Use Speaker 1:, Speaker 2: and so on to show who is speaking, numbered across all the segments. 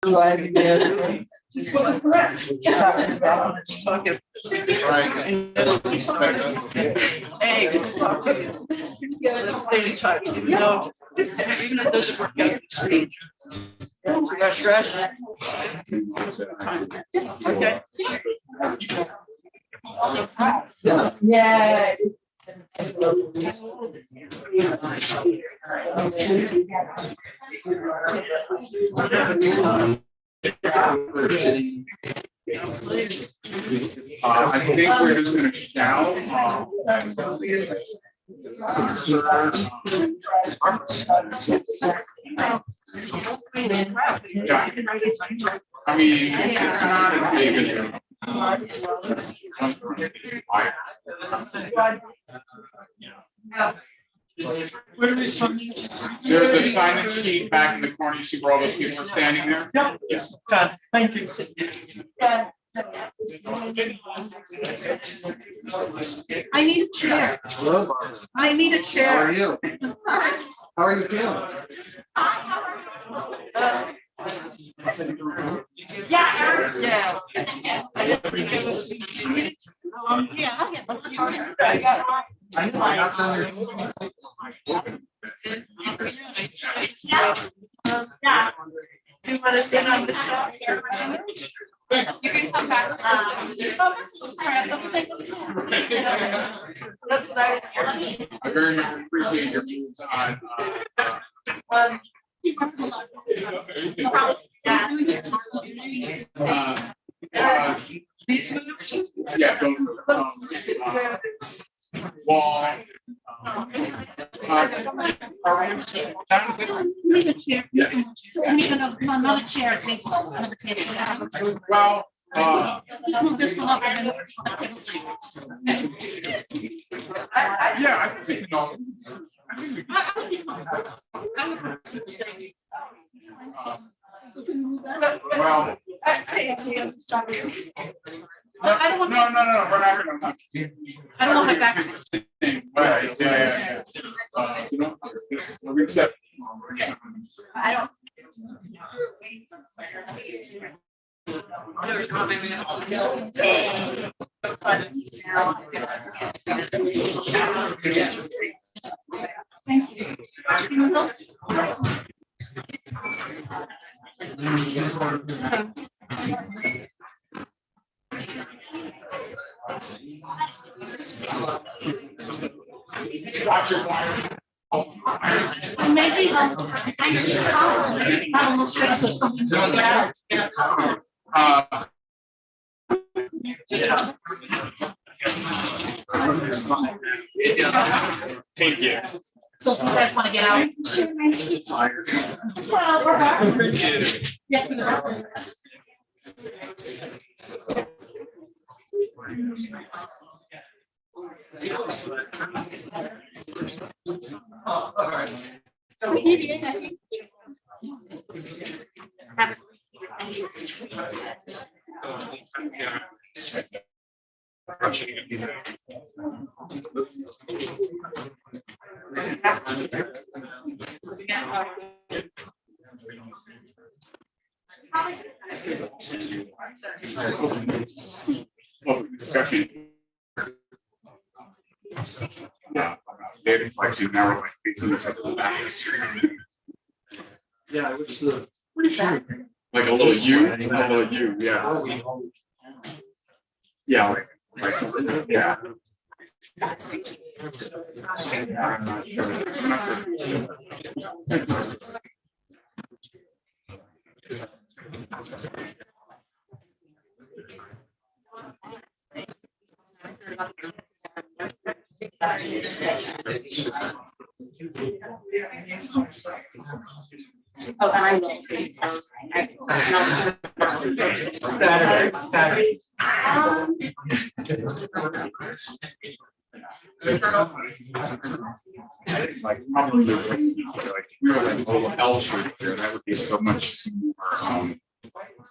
Speaker 1: Glad you did.
Speaker 2: Correct.
Speaker 1: Hey, good to talk to you. Stay in touch. Even if it doesn't work out, speak. Rush, rush. Okay. Yeah.
Speaker 3: I think we're just going to shout some servers. Yeah. I mean, it's not a big. There's a sign-in sheet back in the corner. You see where all those people are standing there?
Speaker 2: Yep.
Speaker 3: Yes.
Speaker 2: Thank you.
Speaker 4: I need a chair.
Speaker 5: Hello,
Speaker 4: I need a
Speaker 5: how
Speaker 4: chair.
Speaker 5: are you? How are you feeling?
Speaker 4: Yeah,
Speaker 1: Yeah.
Speaker 4: yeah, I'll get one.
Speaker 5: I know, I got some.
Speaker 4: Yeah. Do you want to sit on this side? You can come back. Oh, that's all right. That's what I was saying.
Speaker 3: I very much appreciate your views on.
Speaker 1: These moves?
Speaker 3: Yeah, so, wall.
Speaker 4: Need a chair.
Speaker 3: Yes.
Speaker 4: I need another chair, table, another table.
Speaker 3: Well,
Speaker 4: Just move this one up and then the table's
Speaker 3: yeah, I think, no. I think we well,
Speaker 4: I don't want.
Speaker 3: no, we're not gonna.
Speaker 4: I don't want my back.
Speaker 3: Right, yeah. You know, this, we accept.
Speaker 4: I don't. Thank you. And maybe I should possibly have a space of something to get out.
Speaker 3: Thank you.
Speaker 4: So if you guys want to get out. Well, we're back. Yeah. So we give you, I think.
Speaker 3: Discussion. Yeah, David's like, now we're like, facing each other backs.
Speaker 5: Yeah, which the.
Speaker 4: What is that?
Speaker 3: Like a little U, yeah. Yeah, yeah. I'm not sure.
Speaker 4: Oh, and I will.
Speaker 2: Saturday.
Speaker 3: Like probably like you're like a little L shape here, that would be so much more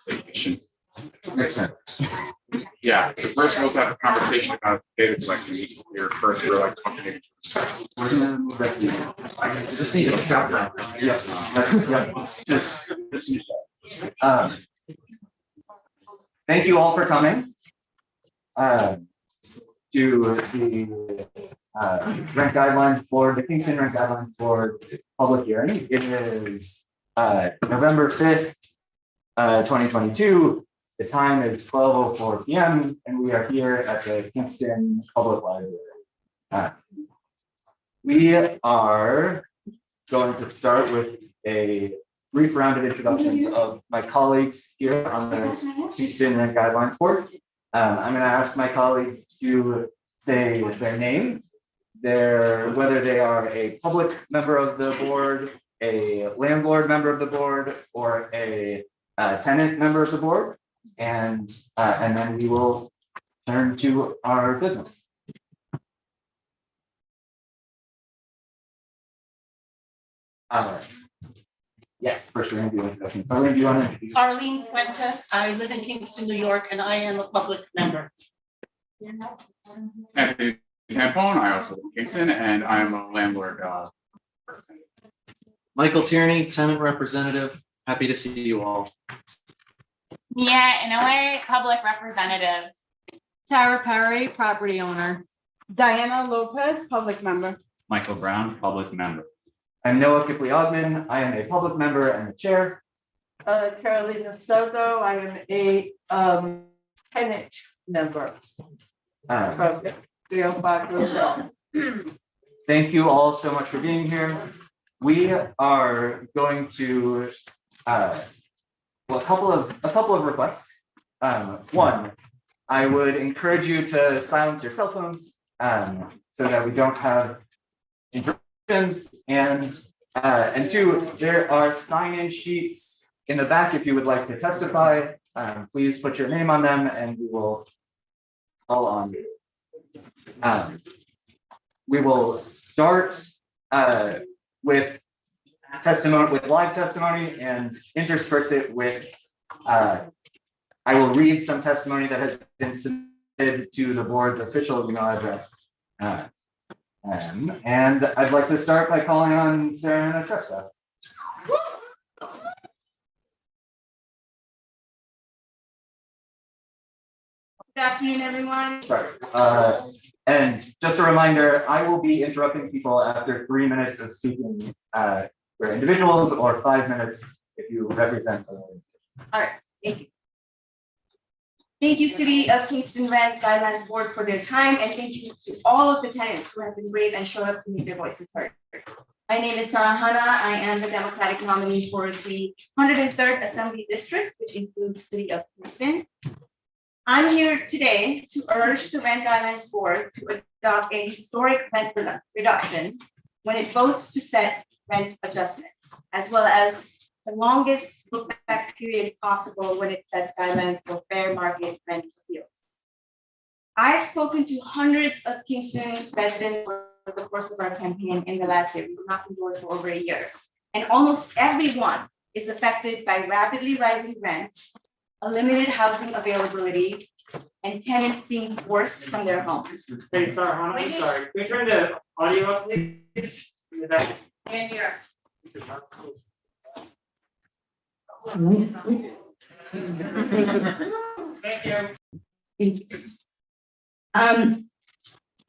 Speaker 3: efficient. Makes sense. Yeah, so first we'll have a conversation about data collection here first. We're like okay.
Speaker 5: Just need to. Yes.
Speaker 3: Just
Speaker 6: Thank you all for coming to the rent guidelines board, the Kingston Rent Guidelines Board public hearing. It is November 5th, 2022. The time is 12:04 p.m. and we are here at the Kingston Public Library. We are going to start with a brief round of introductions of my colleagues here on the Kingston Rent Guidelines Board. I'm going to ask my colleagues to say their name, whether they are a public member of the board, a landlord member of the board, or a tenant member of the board, and then we will turn to our business. Yes, first we're going to do introduction. Arlene, do you want to introduce?
Speaker 2: Arlene Fuentes, I live in Kingston, New York, and I am a public member.
Speaker 3: Anthony Tampone, I also live in Kingston, and I am a landlord.
Speaker 5: Michael Tierney, tenant representative. Happy to see you all.
Speaker 4: Mia Inouye, public representative.
Speaker 7: Tara Perry, property owner. Diana Lopez, public member.
Speaker 8: Michael Brown, public member.
Speaker 6: I'm Noah Kipley-Ogden. I am a public member and the chair.
Speaker 7: Carolina Soto, I am a tenant member. From 305 Roselle.
Speaker 6: Thank you all so much for being here. We are going to a couple of requests. One, I would encourage you to silence your cell phones so that we don't have interruptions. And two, there are sign-in sheets in the back if you would like to testify. Please put your name on them and we will call on you. We will start with testimony, with live testimony, and intersperse it with I will read some testimony that has been submitted to the board's official email address. And I'd like to start by calling on Sarah and Tresta.
Speaker 4: Good afternoon, everyone.
Speaker 6: Sorry. And just a reminder, I will be interrupting people after 3 minutes of speaking for individuals or 5 minutes if you represent.
Speaker 4: All right, thank you. Thank you, City of Kingston Rent Guidelines Board for their time, and thank you to all of the tenants who have been brave and showed up to make their voices heard. My name is Sarah Hanna. I am the Democratic nominee for the 103rd Assembly District, which includes City of Kingston. I'm here today to urge the Rent Guidelines Board to adopt a historic rent reduction when it votes to set rent adjustments, as well as the longest look-back period possible when it sets guidelines for fair market rent appeals. I've spoken to hundreds of Kingston residents over the course of our campaign in the last year. We were knocking doors for over a year, and almost everyone is affected by rapidly rising rents, a limited housing availability, and tenants being forced from their homes.
Speaker 9: Hey, sorry, I'm sorry. Can we turn the audio up, please? In the back.
Speaker 4: And here.
Speaker 9: Thank you.
Speaker 4: Thank you.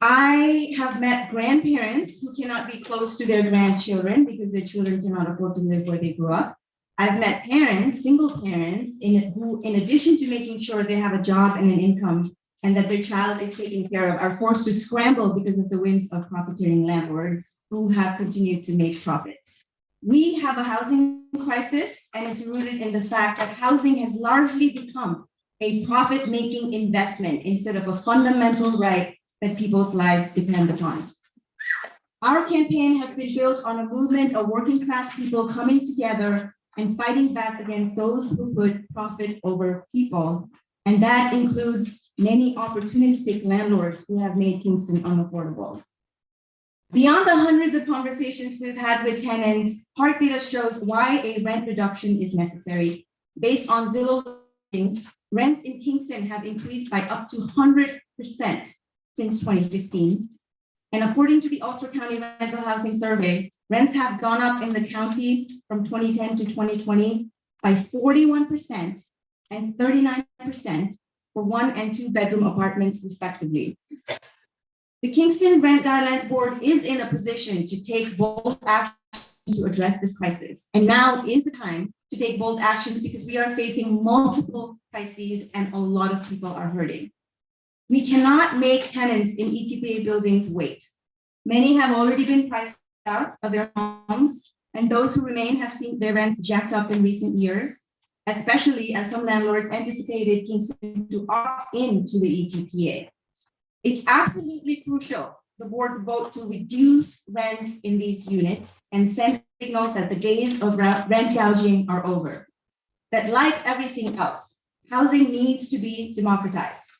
Speaker 4: I have met grandparents who cannot be close to their grandchildren because their children cannot afford to live where they grew up. I've met parents, single parents, who, in addition to making sure they have a job and an income and that their child is taken care of, are forced to scramble because of the whims of profiteering landlords who have continued to make profits. We have a housing crisis, and it's rooted in the fact that housing has largely become a profit-making investment instead of a fundamental right that people's lives depend upon. Our campaign has been built on a movement of working class people coming together and fighting back against those who put profit over people. And that includes many opportunistic landlords who have made Kingston unaffordable. Beyond the hundreds of conversations we've had with tenants, hard data shows why a rent reduction is necessary. Based on Zillow ratings, rents in Kingston have increased by up to 100% since 2015. And according to the Ulster County Rental Housing Survey, rents have gone up in the county from 2010 to 2020 by 41% and 39% for 1 and 2 bedroom apartments respectively. The Kingston Rent Guidelines Board is in a position to take bold action to address this crisis. And now is the time to take bold actions because we are facing multiple crises and a lot of people are hurting. We cannot make tenants in ETPA buildings wait. Many have already been priced out of their homes, and those who remain have seen their rents jacked up in recent years, especially as some landlords anticipated Kingston to opt into the ETPA. It's absolutely crucial the board vote to reduce rents in these units and send a signal that the days of rent gouging are over. That like everything else, housing needs to be democratized.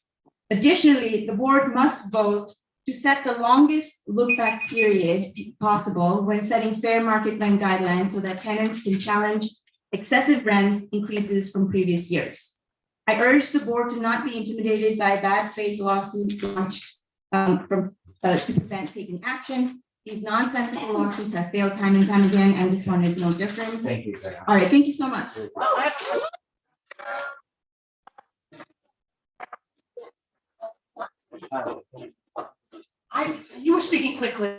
Speaker 4: Additionally, the board must vote to set the longest look-back period possible when setting fair market rent guidelines so that tenants can challenge excessive rent increases from previous years. I urge the board to not be intimidated by a bad faith lawsuit launched to prevent taking action. These nonsensical lawsuits have failed time and time again, and this one is no different.
Speaker 6: Thank you, Sarah.
Speaker 4: All right, thank you so much.
Speaker 2: You were speaking quickly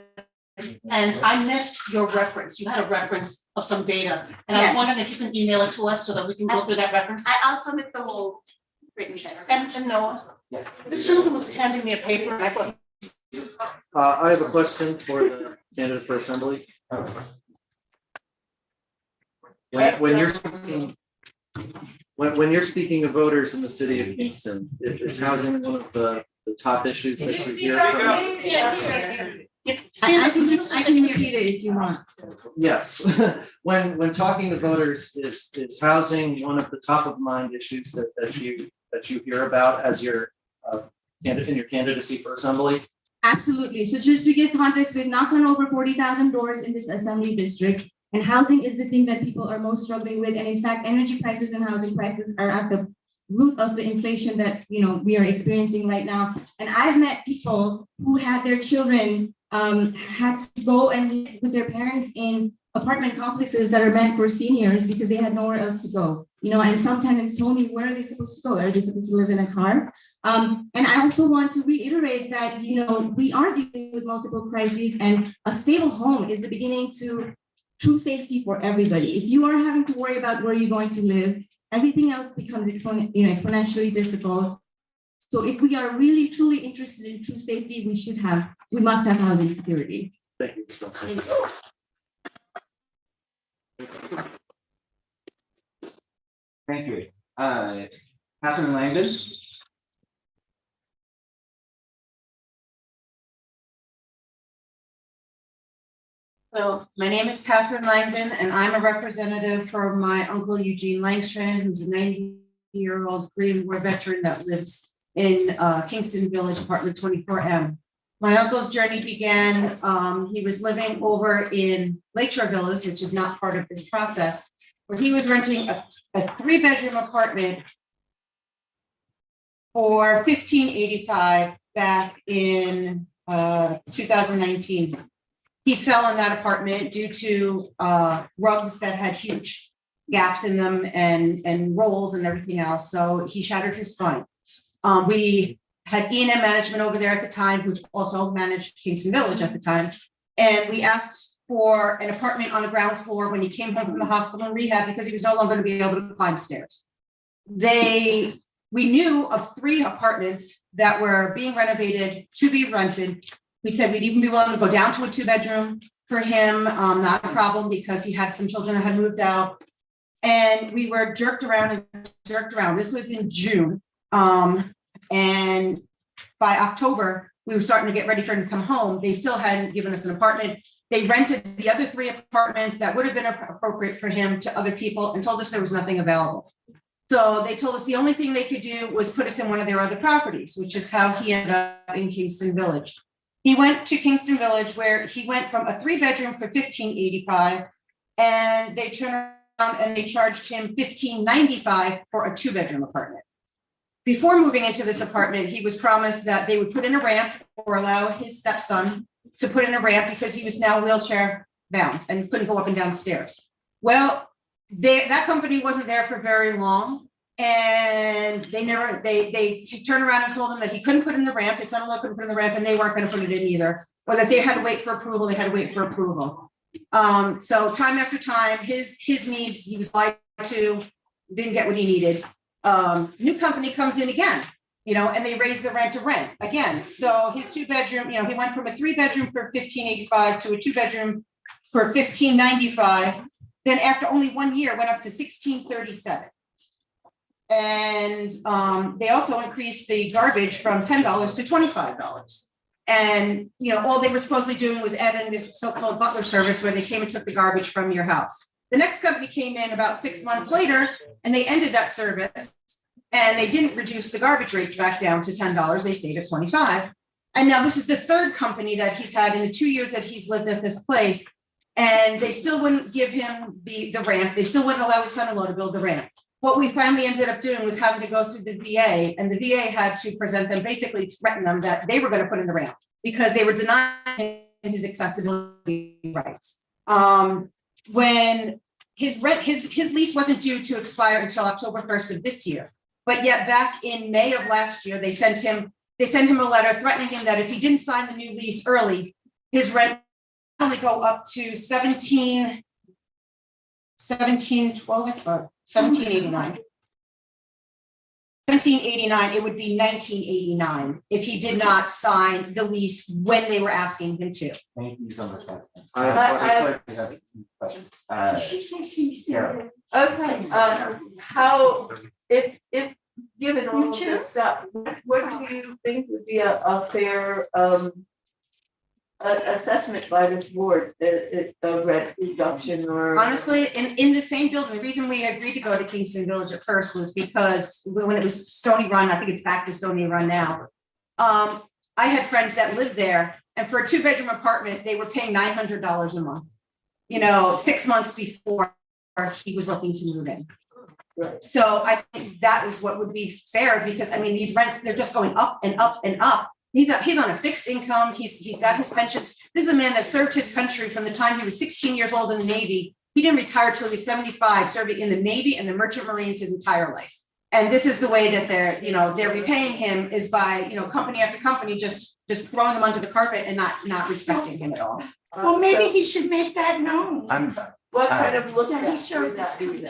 Speaker 2: and I missed your reference. You had a reference of some data. And I was
Speaker 4: Yes.
Speaker 2: wondering if you can email it to us so that we can go through that reference.
Speaker 4: I'll submit the whole written letter.
Speaker 2: And Noah, this gentleman was handing me a paper and I thought,
Speaker 5: I have a question for the candidate for assembly. When you're speaking, when you're speaking of voters in the city of Kingston, is housing one of the top issues that you hear from?
Speaker 4: I can repeat it if you want.
Speaker 5: Yes, when talking to voters, is housing one of the top of mind issues that you hear about as your candidate in your candidacy for assembly?
Speaker 4: Absolutely. So just to give context, we've knocked on over 40,000 doors in this assembly district, and housing is the thing that people are most struggling with. And in fact, energy prices and housing prices are at the root of the inflation that we are experiencing right now. And I've met people who had their children had to go and live with their parents in apartment complexes that are meant for seniors because they had nowhere else to go. And some tenants told me, where are they supposed to go? Are they supposed to live in a car? And I also want to reiterate that, we are dealing with multiple crises, and a stable home is the beginning to true safety for everybody. If you are having to worry about where you're going to live, everything else becomes exponentially difficult. So if we are really truly interested in true safety, we must have housing security.
Speaker 5: Thank you.
Speaker 6: Thank you. Catherine Langdon.
Speaker 2: so my name is Catherine Langdon and I'm a representative for my uncle Eugene Langstrand, who's a 90-year-old Korean War veteran that lives in Kingston Village, apartment 24M. My uncle's journey began, he was living over in Lakeshore Villas, which is not part of this process, where he was renting a 3-bedroom apartment for $1,585 back in 2019. He fell in that apartment due to rugs that had huge gaps in them and rolls and everything else. So he shattered his spine. We had E&M management over there at the time, who also managed Kingston Village at the time. And we asked for an apartment on the ground floor when he came home from the hospital and rehab because he was no longer going to be able to climb stairs. We knew of 3 apartments that were being renovated to be rented. We said we'd even be willing to go down to a 2-bedroom for him, not a problem, because he had some children that had moved out. And we were jerked around. This was in June. And by October, we were starting to get ready for him to come home. They still hadn't given us an apartment. They rented the other 3 apartments that would have been appropriate for him to other people and told us there was nothing available. So they told us the only thing they could do was put us in one of their other properties, which is how he ended up in Kingston Village. He went to Kingston Village, where he went from a 3-bedroom for $1,585, and they turned around and they charged him $1,595 for a 2-bedroom apartment. Before moving into this apartment, he was promised that they would put in a ramp or allow his stepson to put in a ramp because he was now wheelchair bound and couldn't go up and down stairs. Well, that company wasn't there for very long. And they turned around and told him that he couldn't put in the ramp, his son-in-law couldn't put in the ramp, and they weren't gonna put it in either. Or that they had to wait for approval, So time after time, his needs, he was lied to, didn't get what he needed. New company comes in again, and they raise the rent to rent again. So his 2-bedroom, he went from a 3-bedroom for $1,585 to a 2-bedroom for $1,595. Then after only 1 year, went up to $1,637. And they also increased the garbage from $10 to $25. And, all they were supposedly doing was adding this so-called butler service where they came and took the garbage from your house. The next company came in about 6 months later and they ended that service and they didn't reduce the garbage rates back down to $10. They stayed at $25. And now this is the third company that he's had in the 2 years that he's lived at this place. And they still wouldn't give him the ramp. They still wouldn't allow his son-in-law to build the ramp. What we finally ended up doing was having to go through the VA, and the VA had to present them, basically threaten them that they were going to put in the ramp because they were denying his accessibility rights. When his lease wasn't due to expire until October 1st of this year, but yet back in May of last year, they sent him a letter threatening him that if he didn't sign the new lease early, his rent would only go up to $1,789. It would be $1,989 if he did not sign the lease when they were asking him to.
Speaker 6: Thank you so much.
Speaker 1: Okay, how, if given all of this stuff, what do you think would be a fair assessment by this board, a rent reduction or?
Speaker 2: Honestly, in the same building, the reason we agreed to go to Kingston Village at first was because when it was Stony Run, I think it's back to Stony Run now. I had friends that lived there, and for a 2-bedroom apartment, they were paying $900 a month. 6 months before he was looking to move in.
Speaker 1: Right.
Speaker 2: So I think that was what would be fair, because these rents, they're just going up and up and up. He's on a fixed income. He's got his pensions. This is a man that served his country from the time he was 16 years old in the Navy. He didn't retire till he was 75, serving in the Navy and the Merchant Marines his entire life. And this is the way that they're repaying him, is by, company after company just throwing him under the carpet and not respecting him at all.
Speaker 10: Well, maybe he should make that known.
Speaker 1: What kind of look
Speaker 10: Yeah,
Speaker 1: at
Speaker 10: he showed
Speaker 1: that be?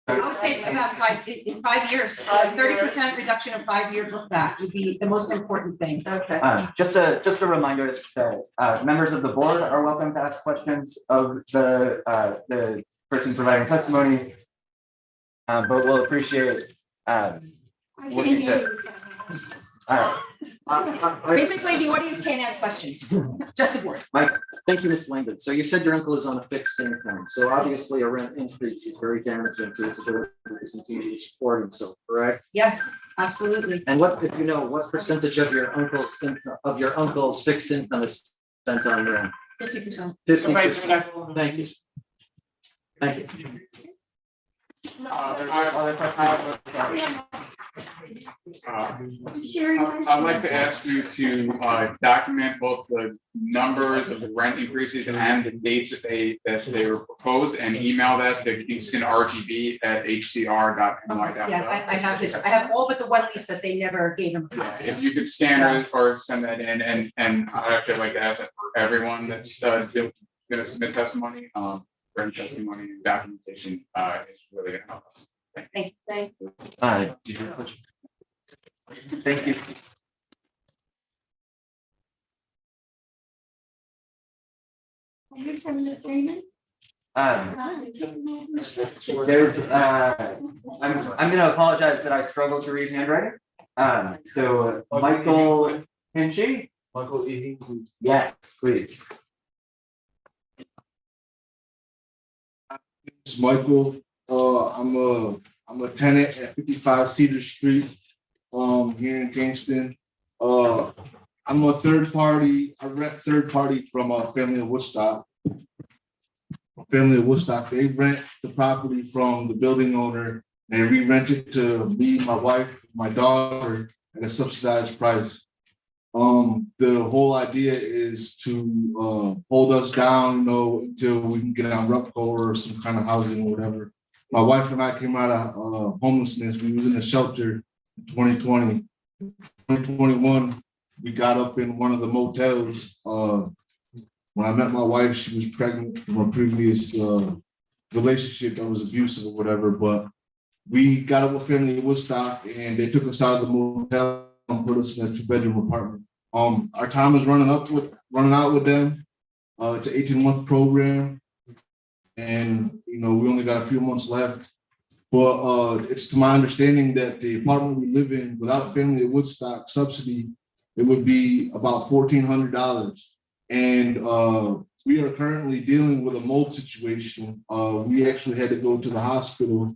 Speaker 2: I would say about 5 years, 30% reduction in 5 years look back would be the most important thing.
Speaker 1: Okay.
Speaker 6: Just a reminder that members of the board are welcome to ask questions of the person providing testimony. But we'll appreciate looking to.
Speaker 2: Basically, the audience can't ask questions, just the board.
Speaker 5: Thank you, Ms. Langdon. So you said your uncle is on a fixed income, so obviously a rent increase is very damaging to his ability to continue to support himself, correct?
Speaker 2: Yes, absolutely.
Speaker 5: And what percentage of your uncle's fixed income is spent on rent?
Speaker 2: 50%.
Speaker 5: 50%. Thank you. Thank you.
Speaker 3: I'd like to ask you to document both the numbers of the rent increases and the dates that they were proposed, and email that to Kingston RGB at hcr.ny.
Speaker 2: Yeah, I have this. I have all but the one lease that they never gave him.
Speaker 3: If you could scan it or send that in, and I'd like to ask that for everyone that's going to submit testimony. Rent testimony and documentation is really going to help us.
Speaker 2: Thank you.
Speaker 6: Thank you.
Speaker 10: You from the training?
Speaker 6: There's I'm gonna apologize that I struggle to read handwriting. So Michael Hinchy.
Speaker 11: Michael E.
Speaker 6: Yes, please.
Speaker 11: It's Michael. I'm a tenant at 55 Cedar Street, here in Kingston. I'm a third party. I rent third party from a family of Woodstock. They rent the property from the building owner. They re-rent it to me, my wife, my daughter at a subsidized price. The whole idea is to hold us down, you know, until we can get on RUPCO or some kind of housing or whatever. My wife and I came out of homelessness. We was in a shelter in 2020. 2021, we got up in one of the motels. When I met my wife, she was pregnant from a previous relationship that was abusive or whatever, but we got up with family in Woodstock and they took us out of the motel and put us in a 2-bedroom apartment. Our time is running out with them. It's an 18-month program. And you know, we only got a few months left. But it's to my understanding that the apartment we live in without family at Woodstock subsidy, it would be about $1,400. And we are currently dealing with a mold situation. We actually had to go to the hospital.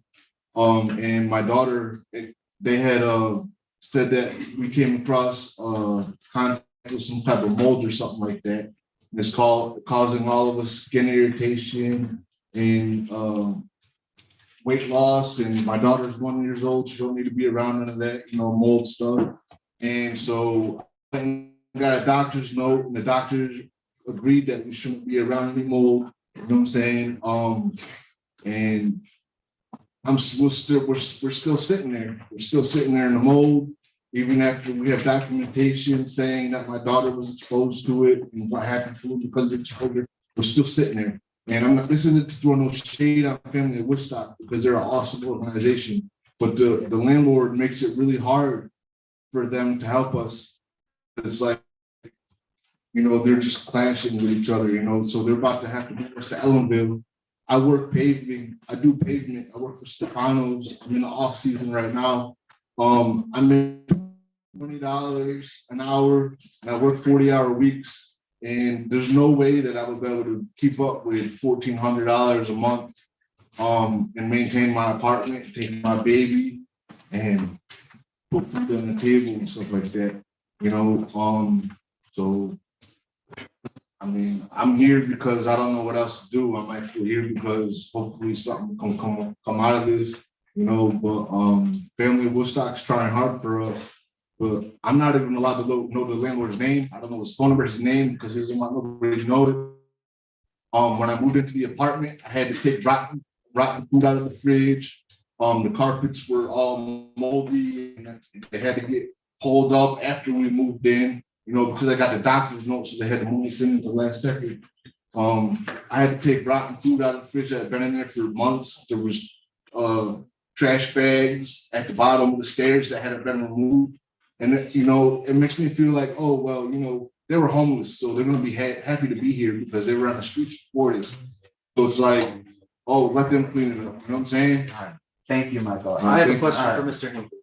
Speaker 11: And my daughter, they had said that we came across contact with some type of mold or something like that. And it's causing all of us skin irritation and weight loss. And my daughter's 1 year old. She don't need to be around none of that, you know, mold stuff. And so I got a doctor's note, and the doctor agreed that we shouldn't be around any mold. You know what I'm saying? And we're still sitting there. We're still sitting there in the mold, even after we have documentation saying that my daughter was exposed to it and what happened to her because of exposure. We're still sitting there. And this isn't to throw no shade on family at Woodstock because they're an awesome organization. But the landlord makes it really hard for them to help us. It's like, you know, they're just clashing with each other, you know, so they're about to have to move us to Ellenville. I work paving. I do pavement. I work for Stefano's. I'm in the off season right now. I'm in $20 an hour, and I work 40-hour weeks. And there's no way that I would be able to keep up with $1,400 a month, and maintain my apartment, take my baby, and put food on the table and stuff like that. You know, so. I mean, I'm here because I don't know what else to do. I'm actually here because hopefully something can come out of this, you know. But family Woodstock's trying hard for us. But I'm not even allowed to know the landlord's name. I don't know his phone number, his name, because he doesn't want nobody to know it. When I moved into the apartment, I had to take rotten food out of the fridge. The carpets were all moldy, and they had to get pulled up after we moved in. You know, because I got the doctor's note, so they had to move us in at the last second. I had to take rotten food out of the fridge that had been in there for months. There was trash bags at the bottom of the stairs that hadn't been removed. And, you know, it makes me feel like, oh, well, you know, they were homeless, so they're going to be happy to be here because they were on the streets before this. So it's like, oh, let them clean it up. You know what I'm saying?
Speaker 6: All right. Thank you, Michael.
Speaker 5: I have a question for Mr. Hinckley.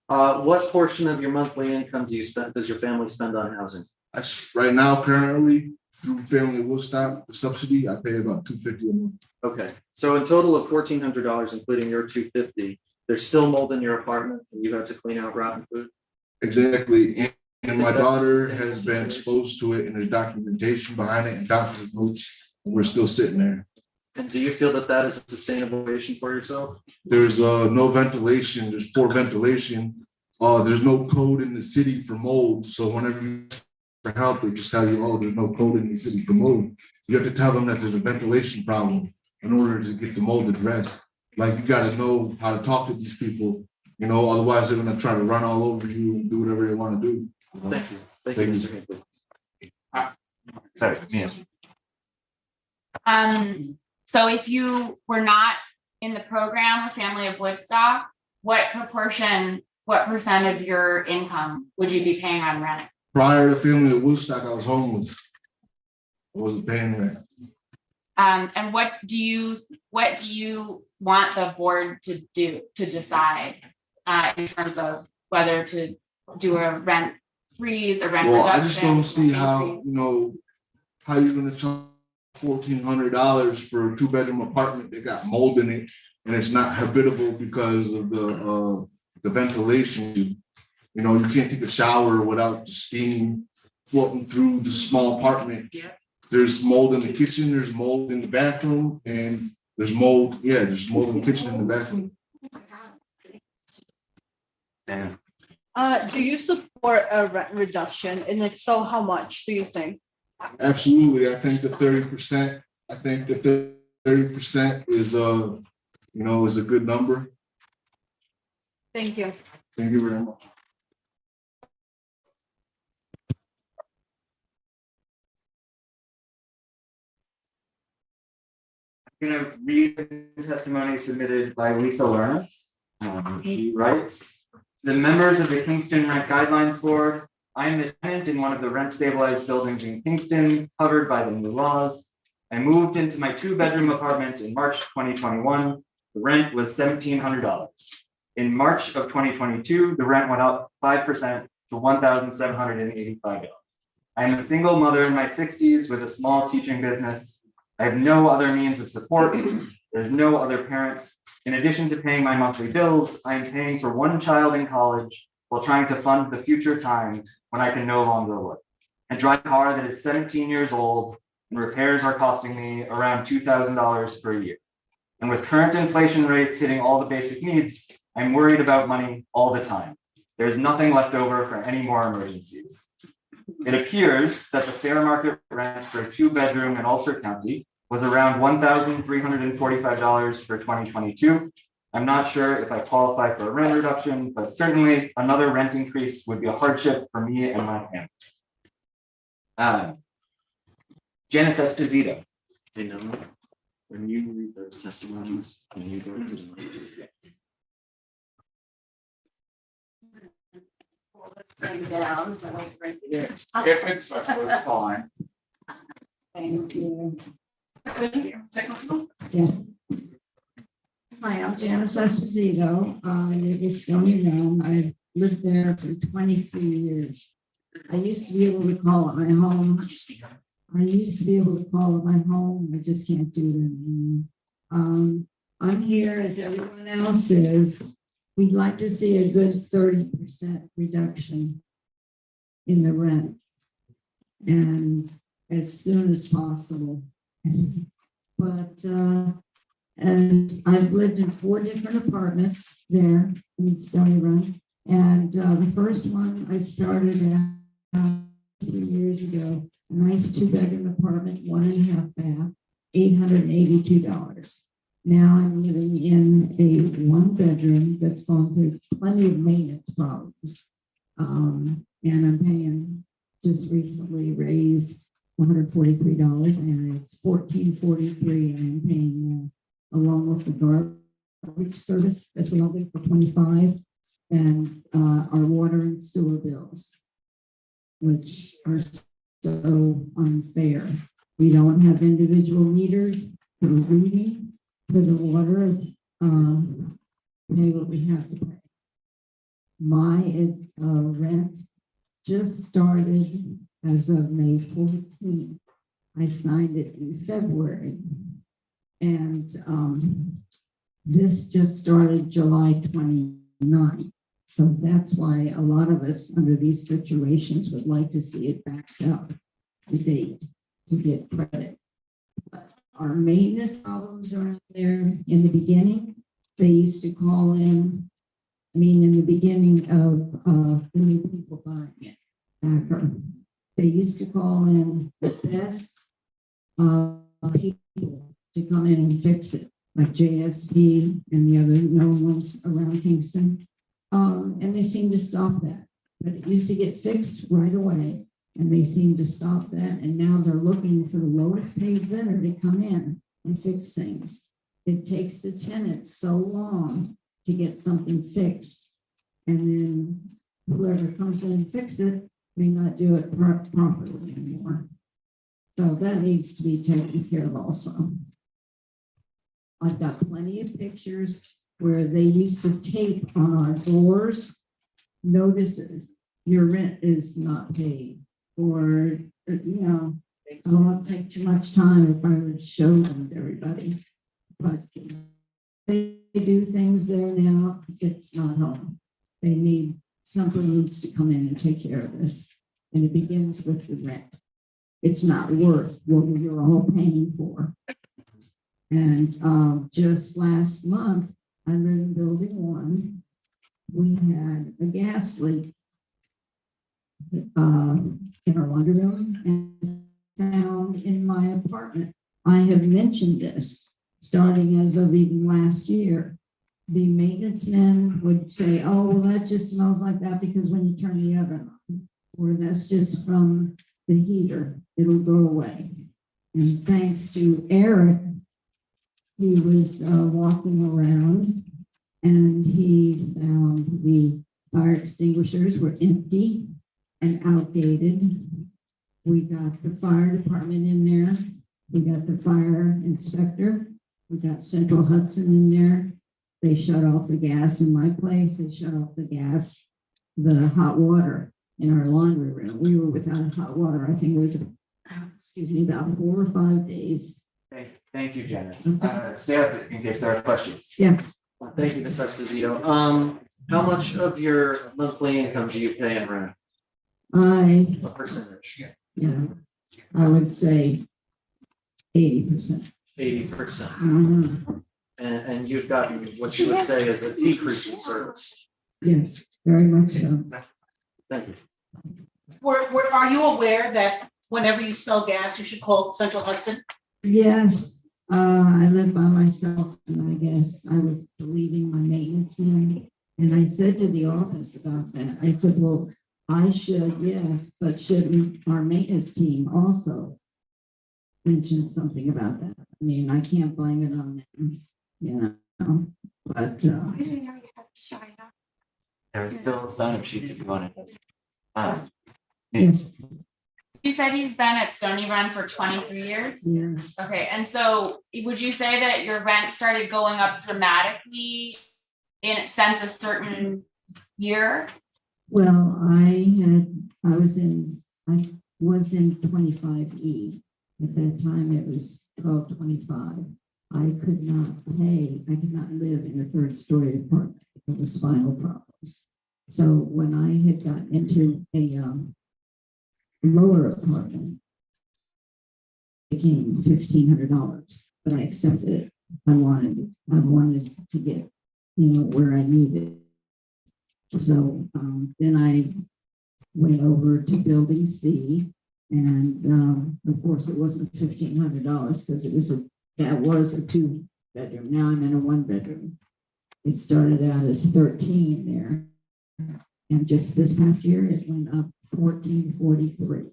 Speaker 5: What portion of your monthly income does your family spend on housing?
Speaker 11: That's right now, currently, through family Woodstock, the subsidy, I pay about $250 a month.
Speaker 5: Okay, so in total of $1,400, including your $250, there's still mold in your apartment and you have to clean out rotten food?
Speaker 11: Exactly. And my daughter has been exposed to it, and there's documentation behind it and doctor's notes, and we're still sitting there.
Speaker 5: And do you feel that that is a sustainable situation for yourself?
Speaker 11: There's no ventilation, there's poor ventilation. There's no code in the city for mold. So whenever you ask for help, they just tell you, oh, there's no code in the city for mold. You have to tell them that there's a ventilation problem in order to get the mold addressed. Like, you got to know how to talk to these people, you know, otherwise they're going to try to run all over you and do whatever they want to do. You know?
Speaker 5: Thank you. Thank you, Mr. Hinckley.
Speaker 6: Sorry, Mia.
Speaker 12: So if you were not in the program with Family of Woodstock, what percent of your income would you be paying on rent?
Speaker 11: Prior to Family of Woodstock, I was homeless. I wasn't paying rent.
Speaker 12: And what do you want the board to do, to decide in terms of whether to do a rent freeze, a rent reduction?
Speaker 11: I just don't see how, you know, how you're gonna charge $1,400 for a 2-bedroom apartment that got mold in it, and it's not habitable because of the ventilation. You know, you can't take a shower without the steam floating through the small apartment.
Speaker 12: Yeah.
Speaker 11: There's mold in the kitchen, there's mold in the bathroom, and there's mold in the kitchen and the bathroom.
Speaker 6: Dan.
Speaker 7: Do you support a rent reduction? And if so, how much do you think?
Speaker 11: Absolutely. I think the 30%, I think the 30% is is a good number.
Speaker 7: Thank you.
Speaker 11: Thank you very much.
Speaker 6: I'm gonna read the testimony submitted by Lisa Lerner. She writes, the members of the Kingston Rent Guidelines Board, I am the tenant in one of the rent stabilized buildings in Kingston covered by the new laws. I moved into my 2-bedroom apartment in March 2021. The rent was $1,700. In March of 2022, the rent went up 5% to $1,785. I am a single mother in my 60s with a small teaching business. I have no other means of support. There's no other parent. In addition to paying my monthly bills, I am paying for one child in college while trying to fund the future time when I can no longer work. I drive a car that is 17 years old and repairs are costing me around $2,000 per year. And with current inflation rates hitting all the basic needs, I'm worried about money all the time. There's nothing left over for any more emergencies. It appears that the fair market rent for a 2-bedroom in Ulster County was around $1,345 for 2022. I'm not sure if I qualify for a rent reduction, but certainly another rent increase would be a hardship for me and my family. Janice Esposito.
Speaker 13: I know. When you read those testimonies, can you go to the mic?
Speaker 10: Down, so like right there.
Speaker 3: If it's fine.
Speaker 10: Thank you. Yes. Hi, I'm Janice Esposito. I live in Stony Run. I've lived there for 23 years. I used to be able to call it my home. I just can't do that anymore. I'm here as everyone else is. We'd like to see a good 30% reduction in the rent, and as soon as possible. But as I've lived in 4 different apartments there in Stony Run, and the first one I started at 3 years ago, a nice 2-bedroom apartment, 1.5 bath, $882. Now I'm living in a 1-bedroom that's gone through plenty of maintenance problems. And I'm paying, just recently raised $143, and it's $1,443 I'm paying along with the garbage service, as we all do, for $25, and our water and sewer bills, which are so unfair. We don't have individual meters for reading. For the water, pay what we have to pay. My rent just started as of May 14th. I signed it in February. And this just started July 29th. So that's why a lot of us under these situations would like to see it backed up to date to get credit. Our maintenance problems around there in the beginning, they used to call in, in the beginning of the new people buying it, they used to call in the best people to come in and fix it, like JSB and the other known ones around Kingston. And they seem to stop that. But it used to get fixed right away. And they seem to stop that, and now they're looking for the lowest paid vendor to come in and fix things. It takes the tenants so long to get something fixed, and then whoever comes in and fix it may not do it properly anymore. So that needs to be taken care of also. I've got plenty of pictures where they used to tape on our doors notices, your rent is not paid. Or, I won't take too much time if I would show them to everybody. But they do things there now, it's not home. Something needs to come in and take care of this. And it begins with the rent. It's not worth what you're all paying for. And just last month, I live in building 1. we had a gas leak in our laundry room and found in my apartment. I have mentioned this starting as of even last year. The maintenance men would say, oh, well, that just smells like that because when you turn the oven on, or that's just from the heater, it'll go away. And thanks to Eric, he was walking around and he found the fire extinguishers were empty and outdated. We got the fire department in there. We got the fire inspector. We got Central Hudson in there. They shut off the gas in my place. They shut off the hot water in our laundry room. We were without hot water. I think it was, excuse me, about 4 or 5 days.
Speaker 6: Thank you, Janice. Stay up in case there are questions.
Speaker 10: Yes.
Speaker 5: Thank you, Ms. Esposito. How much of your monthly income do you pay in rent? What percentage?
Speaker 10: Yeah, I would say 80%.
Speaker 5: 80%. And you've gotten what you would say is a decrease in service.
Speaker 10: Yes, very much so.
Speaker 5: Thank you.
Speaker 2: Are you aware that whenever you smell gas, you should call Central Hudson?
Speaker 10: Yes, I live by myself, and I guess I was believing my maintenance man. And I said to the office about that. I said, well, I should, yes, but shouldn't our maintenance team also mention something about that? I mean, I can't blame it on them, you know, but
Speaker 6: There's still a sign-up sheet if you want it.
Speaker 10: yes,
Speaker 12: You said you've been at Stony Run for 23 years?
Speaker 10: yes.
Speaker 12: Okay, and so would you say that your rent started going up dramatically since a certain year?
Speaker 10: Well, I was in 25E. At that time, it was 1225. I could not live in a third story apartment because of spinal problems. So when I had gotten into a lower apartment, it became $1,500, but I accepted it. I wanted to get, where I needed. So then I went over to building C, and of course it wasn't $1,500 because that was a 2-bedroom. Now I'm in a 1-bedroom. It started out as 13 there, and just this past year it went up 1443.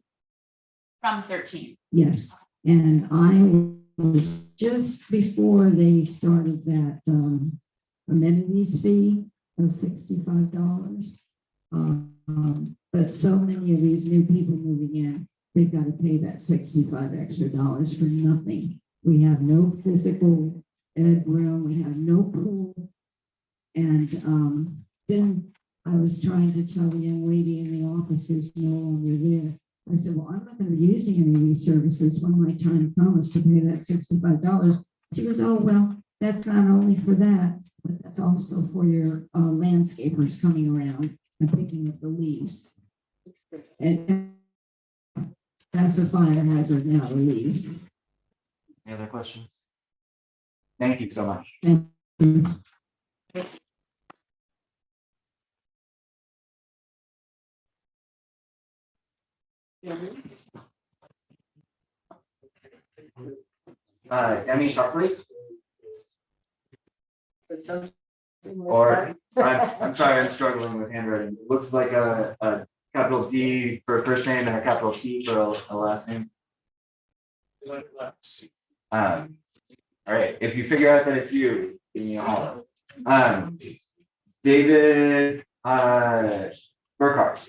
Speaker 12: From 13.
Speaker 10: Yes, and I was just before they started that amenities fee of $65. But so many of these new people moving in, they've got to pay that $65 extra for nothing. We have no physical ed room, we have no pool. And then I was trying to tell the young lady in the office who's no longer there. I said, well, I'm not going to be using any of these services when my time comes to pay that $65. She goes, oh, well, that's not only for that, but that's also for your landscapers coming around and picking up the leaves. And that's a fire hazard now, the leaves.
Speaker 6: Any other questions? Thank you so much.
Speaker 10: And
Speaker 6: Demi Sharpley? Or, I'm sorry, I'm struggling with handwriting. It looks like a capital D for a first name and a capital T for a last name. All right, if you figure out that it's you, give me a holler. David Burkhart.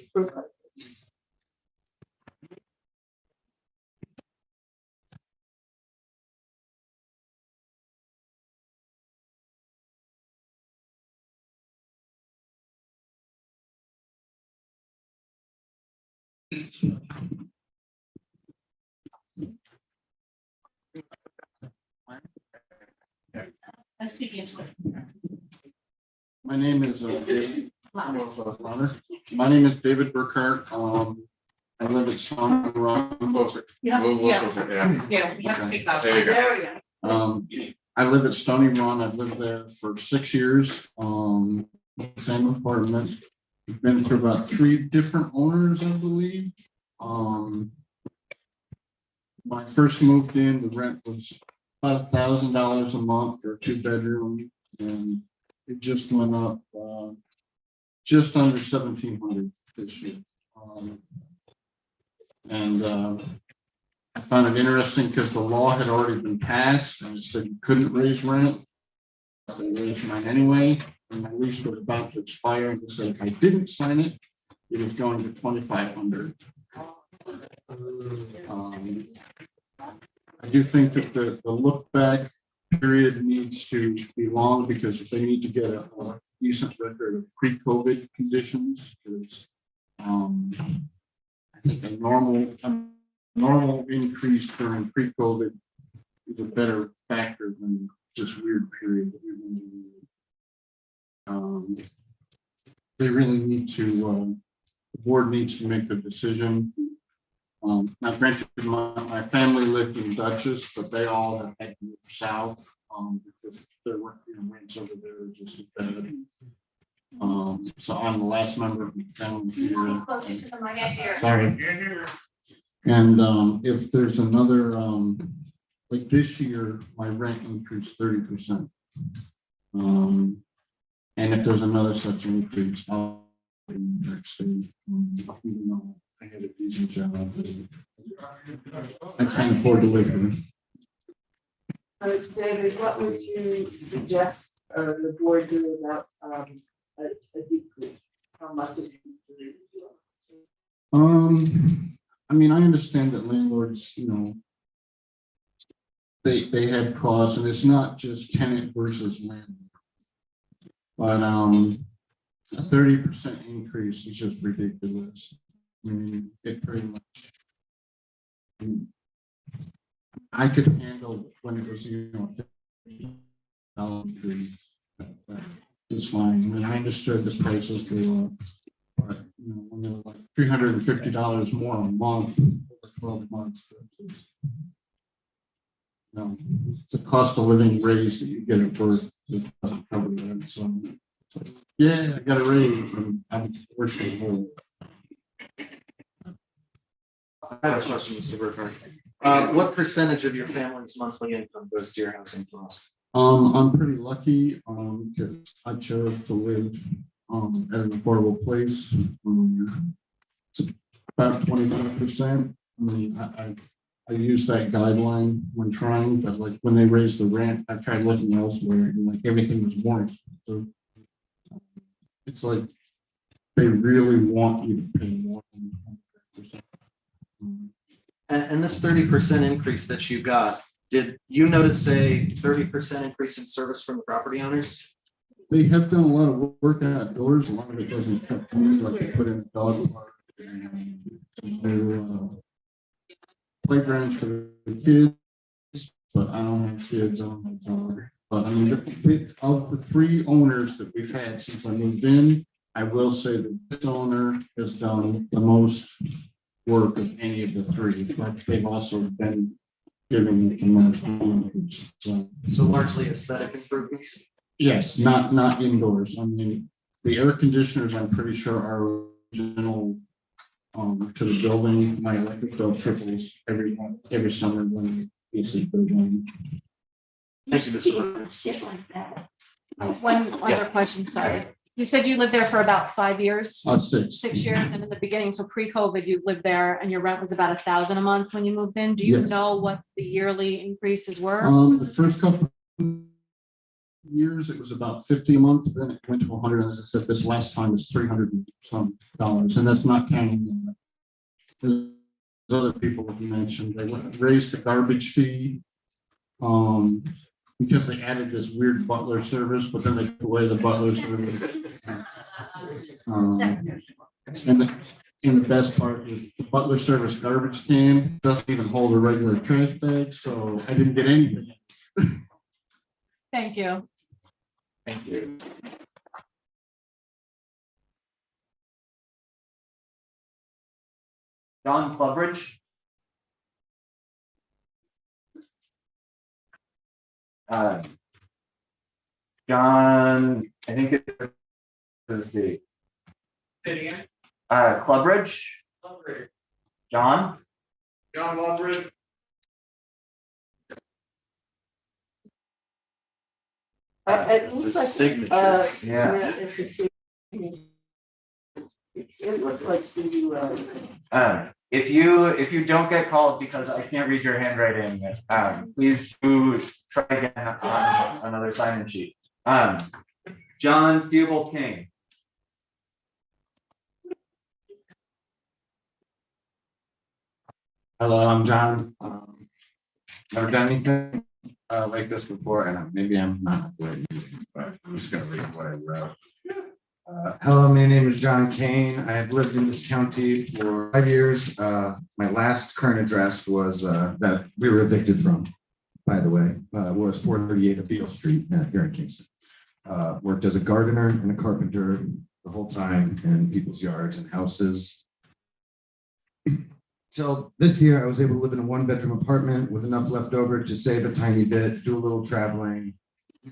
Speaker 2: I'm speaking to it.
Speaker 11: My name is David. My name is David Burkhart. I live at Stony Run, closer.
Speaker 2: Yeah,
Speaker 11: A little
Speaker 2: yeah.
Speaker 11: closer, yeah.
Speaker 2: Yeah, we have to speak about
Speaker 11: There you go.
Speaker 2: There we go.
Speaker 11: I live at Stony Run. I've lived there for 6 years. same apartment. We've been through about 3 different owners, I believe. When I first moved in, the rent was about $1,000 a month for a 2-bedroom, and it just went up just under 1,700 this year. I found it interesting because the law had already been passed and it said you couldn't raise rent. They raised mine anyway, and my lease was about to expire, and they said if I didn't sign it, it was going to 2,500. I do think that the look back period needs to be long because they need to get a decent record of pre-COVID conditions. Because I think a normal increase during pre-COVID is a better factor than this weird period that we've been in. They really need to, the board needs to make the decision. Now granted, my family lived in Dutchess, but they all have had to move south because their rents over there are just as bad. So I'm the last member of the family here.
Speaker 12: Closer to the mic here.
Speaker 11: Sorry. And if there's another, like this year, my rent increased 30%. And if there's another such increase, I'll be next year, even though I had a decent job. I can't afford to live here.
Speaker 1: David, what would you suggest the board do about a decrease? How much would you do?
Speaker 11: I mean, I understand that landlords, they have costs, and it's not just tenant versus landlord. But a 30% increase is just ridiculous. I mean, it pretty much. I could handle when it was, $50 increase. It's fine. I mean, I understood the prices go up, but when they're like $350 more a month over 12 months, it's a cost of living raise that you get at birth that doesn't cover that. So it's like, yeah, I got a raise and I'm worse than whole.
Speaker 5: I have a question, Mr. Burfer. What percentage of your family's monthly income goes to your housing costs?
Speaker 11: I'm pretty lucky because I chose to live at an affordable place. It's about 25%. I mean, I use that guideline when trying, but like when they raised the rent, I tried looking elsewhere and like everything was more expensive. It's like they really want you to pay more than 25%.
Speaker 5: And this 30% increase that you got, did you notice a 30% increase in service from the property owners?
Speaker 11: They have done a lot of work outdoors. A lot of it doesn't come to me, like they put in a dog park and new playgrounds for the kids, but I don't have kids, I don't have dog. But I mean, of the 3 owners that we've had since I moved in, I will say that this owner has done the most work of any of the 3, but they've also been giving the most.
Speaker 5: So largely aesthetic improvements?
Speaker 11: Yes, not indoors. I mean, the air conditioners, I'm pretty sure are original to the building. My electric bill triples every summer when the AC goes on.
Speaker 5: Thank you, Mr.
Speaker 12: Sit like that.
Speaker 7: One other question, sorry. You said you lived there for about 5 years?
Speaker 11: 6.
Speaker 7: 6 years, and in the beginning, so pre-COVID, you lived there and your rent was about $1,000 a month when you moved in. Do you
Speaker 11: Yes.
Speaker 7: know what the yearly increases were?
Speaker 11: The first couple years it was about 50 a month, then it went to 100. As I said, this last time was $300 and some dollars, and that's not counting there's other people that you mentioned. They raised the garbage fee because they added this weird butler service, but then they took away the butler service. And the best part is the butler service garbage can doesn't even hold a regular trash bag, so I didn't get anything.
Speaker 7: Thank you.
Speaker 5: Thank you. John Clubridge.
Speaker 6: John, I think it's to the city. Clubridge, John,
Speaker 9: John Lovett.
Speaker 1: It
Speaker 13: It's
Speaker 1: looks
Speaker 13: a
Speaker 1: like,
Speaker 13: signature.
Speaker 6: yeah.
Speaker 1: it's a signature. It looks like CUL.
Speaker 6: If you don't get called because I can't read your handwriting, please do try again on another sign-in sheet. John Theobald King.
Speaker 14: Hello, I'm John. Never done anything like this before, and maybe I'm not good at using it, but I'm just gonna read what I wrote. Hello, my name is John Kane. I have lived in this county for 5 years. My last current address was that we were evicted from, by the way, was 438 Beale Street here in Kingston. Worked as a gardener and a carpenter the whole time in people's yards and houses. Till this year, I was able to live in a 1-bedroom apartment with enough left over to save a tiny bit, do a little traveling,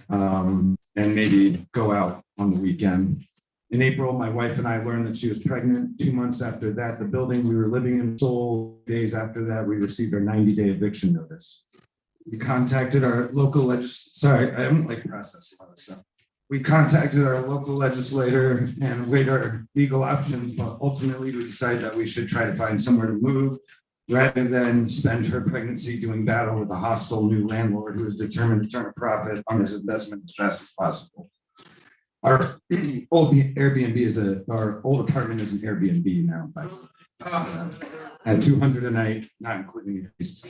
Speaker 14: and maybe go out on the weekend. In April, my wife and I learned that she was pregnant. 2 months after that, the building we were living in sold. Days after that, we received our 90-day eviction notice. We contacted our local sorry, I haven't processed a lot of stuff. We contacted our local legislator and weighed our legal options, but ultimately we decided that we should try to find somewhere to move rather than spend her pregnancy doing battle with a hostile new landlord who is determined to turn a profit on his investment as fast as possible. Our old Airbnb our old apartment is an Airbnb now, but at $200 a night, not including fees.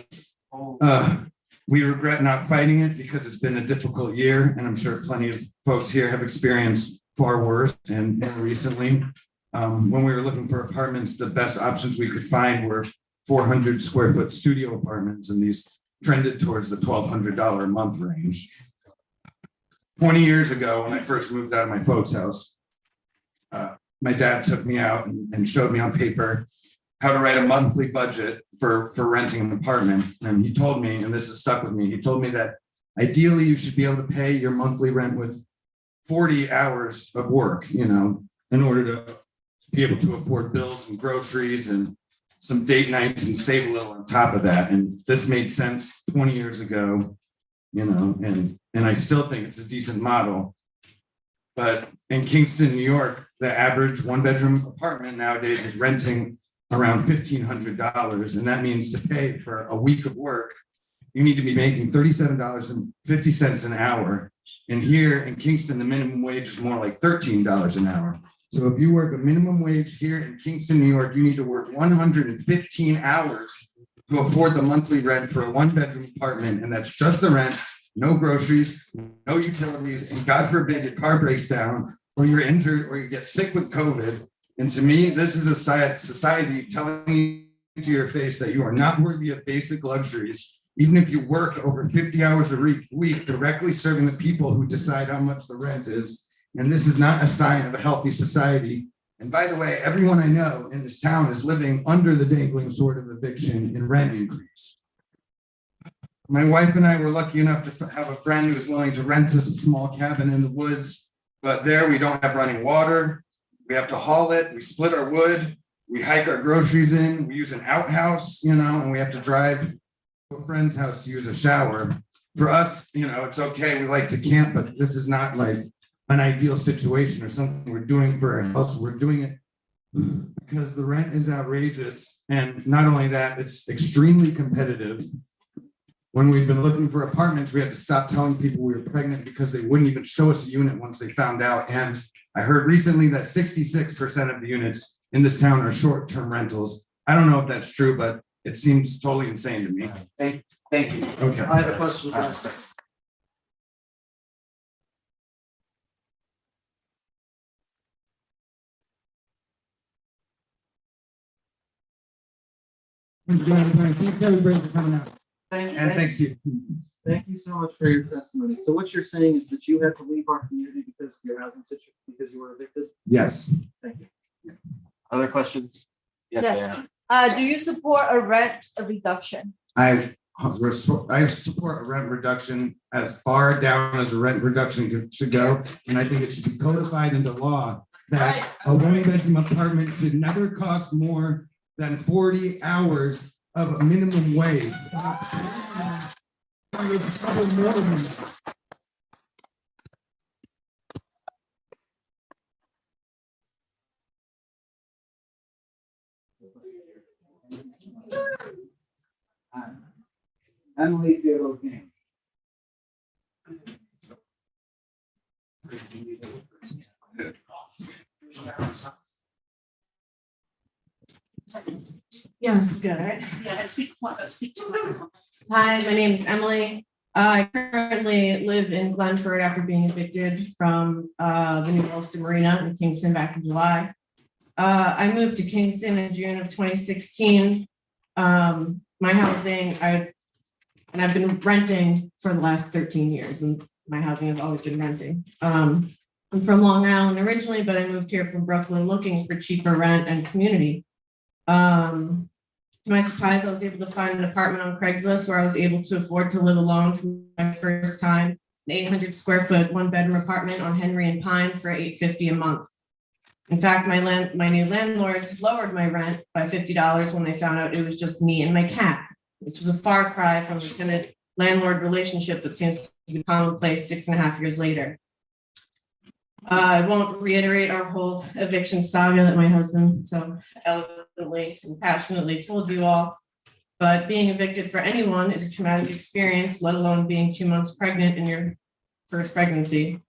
Speaker 14: We regret not fighting it because it's been a difficult year, and I'm sure plenty of folks here have experienced far worse. And recently, when we were looking for apartments, the best options we could find were 400 square foot studio apartments, and these trended towards the $1,200 a month range. 20 years ago, when I first moved out of my folks' house, my dad took me out and showed me on paper how to write a monthly budget for renting an apartment. And he told me, and this has stuck with me, he told me that ideally you should be able to pay your monthly rent with 40 hours of work, in order to be able to afford bills and groceries and some date nights and save a little on top of that. And this made sense 20 years ago, and I still think it's a decent model. But in Kingston, New York, the average 1-bedroom apartment nowadays is renting around $1,500. And that means to pay for a week of work, you need to be making $37.50 an hour. And here in Kingston, the minimum wage is more like $13 an hour. So if you work a minimum wage here in Kingston, New York, you need to work 115 hours to afford the monthly rent for a 1-bedroom apartment. And that's just the rent, no groceries, no utilities, and God forbid your car breaks down or you're injured or you get sick with COVID. And to me, this is a society telling you to your face that you are not worthy of basic luxuries, even if you work over 50 hours a week directly serving the people who decide how much the rent is. And this is not a sign of a healthy society. And by the way, everyone I know in this town is living under the dangling sword of eviction and rent increase. My wife and I were lucky enough to have a friend who was willing to rent us a small cabin in the woods, but there we don't have running water. We have to haul it. We split our wood. We hike our groceries in. We use an outhouse, and we have to drive to a friend's house to use a shower. For us, it's okay. We like to camp, but this is not like an ideal situation or something we're doing for our house. We're doing it because the rent is outrageous. And not only that, it's extremely competitive. When we've been looking for apartments, we had to stop telling people we were pregnant because they wouldn't even show us a unit once they found out. And I heard recently that 66% of the units in this town are short-term rentals. I don't know if that's true, but it seems totally insane to me.
Speaker 6: Thank you.
Speaker 5: Okay. I have a question.
Speaker 14: Thanks everybody for coming out. Thanks you.
Speaker 5: Thank you so much for your testimony. So what you're saying is that you had to leave our community because of your housing situation, because you were evicted?
Speaker 14: Yes.
Speaker 5: Thank you.
Speaker 13: Other questions?
Speaker 1: Yes. Do you support a rent reduction?
Speaker 14: I support a rent reduction as far down as a rent reduction should go. And I think it should be codified into law that a one-bedroom apartment should never cost more than 40 hours of minimum wage.
Speaker 6: Emily Theodore King.
Speaker 15: Yes.
Speaker 1: Good. Yeah, speak to me.
Speaker 15: Hi, my name is Emily. I currently live in Glenford after being evicted from the new Ulster Marina in Kingston back in July. I moved to Kingston in June of 2016. My housing, I've been renting for the last 13 years, and my housing has always been renting. I'm from Long Island originally, but I moved here from Brooklyn looking for cheaper rent and community. To my surprise, I was able to find an apartment on Craigslist where I was able to afford to live alone for my first time. An 800 square foot, one bedroom apartment on Henry and Pine for $850 a month. In fact, my new landlords lowered my rent by $50 when they found out it was just me and my cat, which was a far cry from the tenant landlord relationship that seems to be commonplace 6.5 years later. I won't reiterate our whole eviction saga that my husband so eloquently and passionately told you all, but being evicted for anyone is a traumatic experience, let alone being 2 months pregnant in your first pregnancy.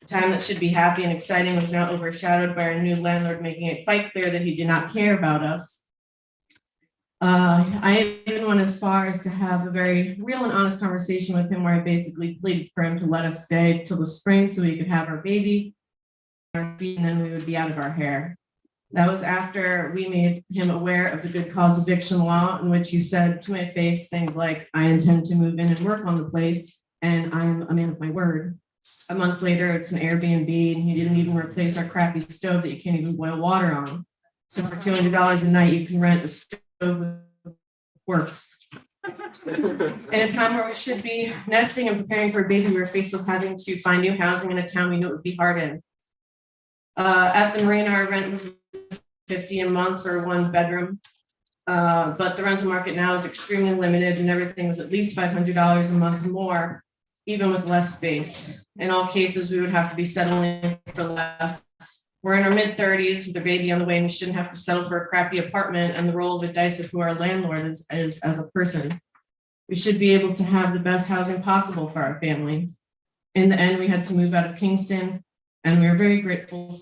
Speaker 15: A time that should be happy and exciting was now overshadowed by our new landlord making it quite clear that he did not care about us. I even went as far as to have a very real and honest conversation with him where I basically pleaded for him to let us stay till the spring so we could have our baby, and then we would be out of our hair. That was after we made him aware of the good cause eviction law, in which he said to my face things like, I intend to move in and work on the place, and I'm a man of my word. A month later, it's an Airbnb, and he didn't even replace our crappy stove that you can't even boil water on. So for $200 a night, you can rent a stove that works. In a time where we should be nesting and preparing for a baby, we were faced with having to find new housing in a town we knew it would be hard in. At the marina, our rent was $50 a month for one bedroom. But the rental market now is extremely limited and everything was at least $500 a month more, even with less space. In all cases, we would have to be settling for less. We're in our mid-30s with a baby on the way, and we shouldn't have to settle for a crappy apartment and the roll of the dice of who our landlord is as a person. We should be able to have the best housing possible for our family. In the end, we had to move out of Kingston, and we are very grateful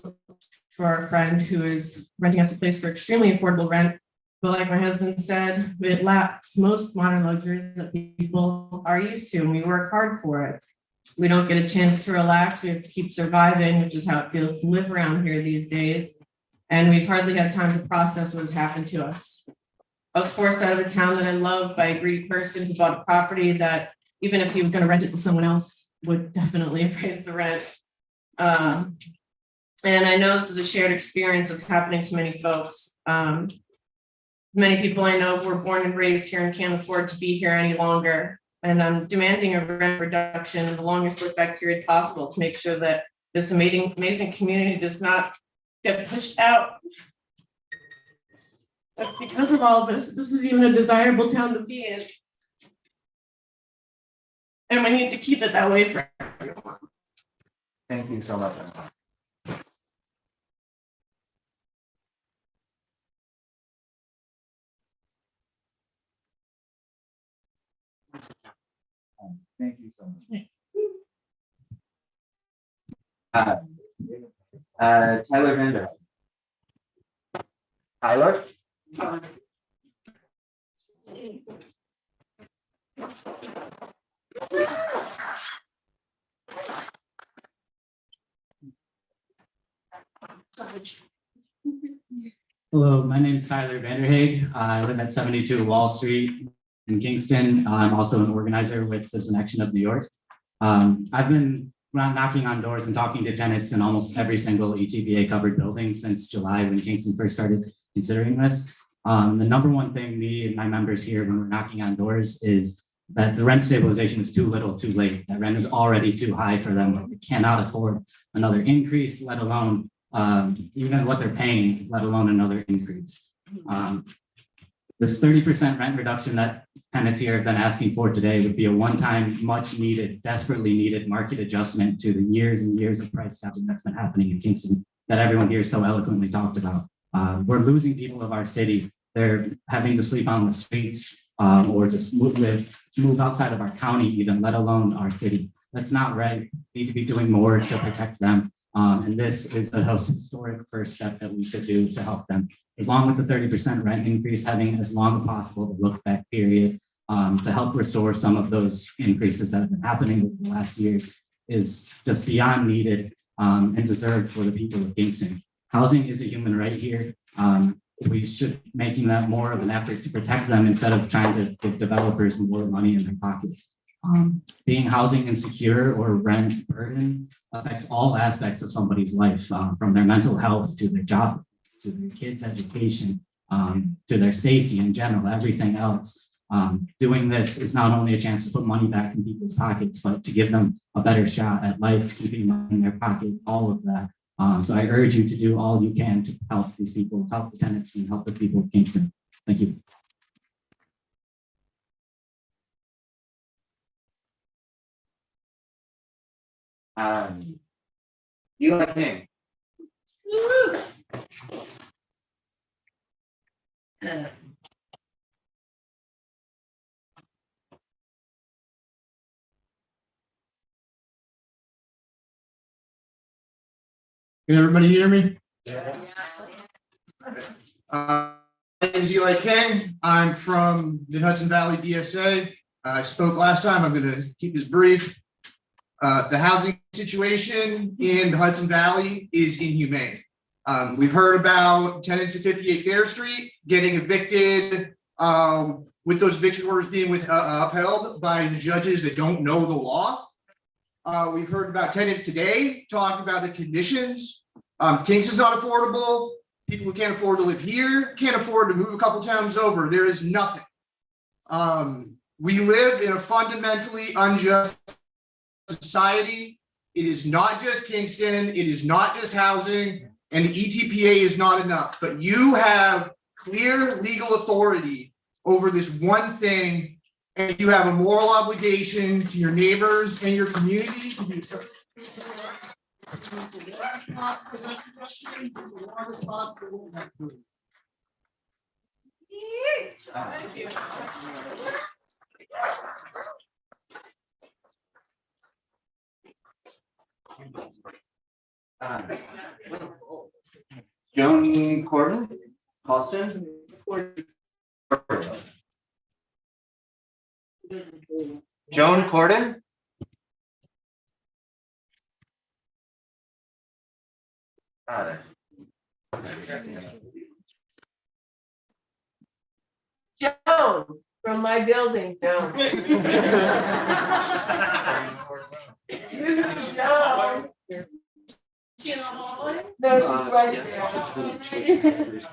Speaker 15: for our friend who is renting us a place for extremely affordable rent. But like my husband said, it lacks most modern luxuries that people are used to, and we work hard for it. We don't get a chance to relax. We have to keep surviving, which is how it feels to live around here these days. And we've hardly had time to process what has happened to us. I was forced out of a town that I love by a greedy person who bought a property that, even if he was going to rent it to someone else, would definitely raise the rent. And I know this is a shared experience that's happening to many folks. Many people I know were born and raised here and can't afford to be here any longer. And I'm demanding a rent reduction in the longest look-back period possible to make sure that this amazing community does not get pushed out. That's because of all this. This is even a desirable town to be in. And we need to keep it that way for everyone.
Speaker 6: Thank you so much. Thank you so much. Tyler Vander. Tyler?
Speaker 16: Hello, my name is Tyler Vanderhaeg. I live at 72 Wall Street in Kingston. I'm also an organizer with Citizen Action of New York. I've been knocking on doors and talking to tenants in almost every single ETBA covered building since July when Kingston first started considering this. The number one thing me and my members here when we're knocking on doors is that the rent stabilization is too little, too late. That rent is already too high for them. They cannot afford another increase, let alone even what they're paying, let alone another increase. This 30% rent reduction that tenants here have been asking for today would be a one-time, much needed, desperately needed market adjustment to the years and years of price gouging that's been happening in Kingston that everyone here so eloquently talked about. We're losing people of our city. They're having to sleep on the streets or just move outside of our county, even let alone our city. That's not right. We need to be doing more to protect them. And this is a historic first step that we should do to help them. As long with the 30% rent increase, having as long as possible the look back period to help restore some of those increases that have been happening over the last years is just beyond needed and deserved for the people of Kingston. Housing is a human right here. We should making that more of an effort to protect them instead of trying to give developers more money in their pockets. Being housing insecure or rent burden affects all aspects of somebody's life, from their mental health to their job, to their kids' education, to their safety in general, everything else. Doing this is not only a chance to put money back in people's pockets, but to give them a better shot at life, keeping money in their pocket, all of that. So I urge you to do all you can to help these people, help the tenants, and help the people of Kingston. Thank you.
Speaker 6: Eli King.
Speaker 17: Can everybody hear me?
Speaker 6: Yeah.
Speaker 17: My name is Eli King. I'm from the Hudson Valley DSA. I spoke last time. I'm going to keep this brief. The housing situation in the Hudson Valley is inhumane. We've heard about tenants at 58 Fair Street getting evicted with those eviction orders being upheld by the judges that don't know the law. We've heard about tenants today talking about the conditions. Kingston's unaffordable. People who can't afford to live here can't afford to move a couple towns over. There is nothing. We live in a fundamentally unjust society. It is not just Kingston. It is not just housing, and the ETPA is not enough. But you have clear legal authority over this one thing, and you have a moral obligation to your neighbors and your community to do so.
Speaker 6: Joan Corden, Austin. Joan Corden.
Speaker 15: Joan, from my building, Joan. Joan. No, she's right there.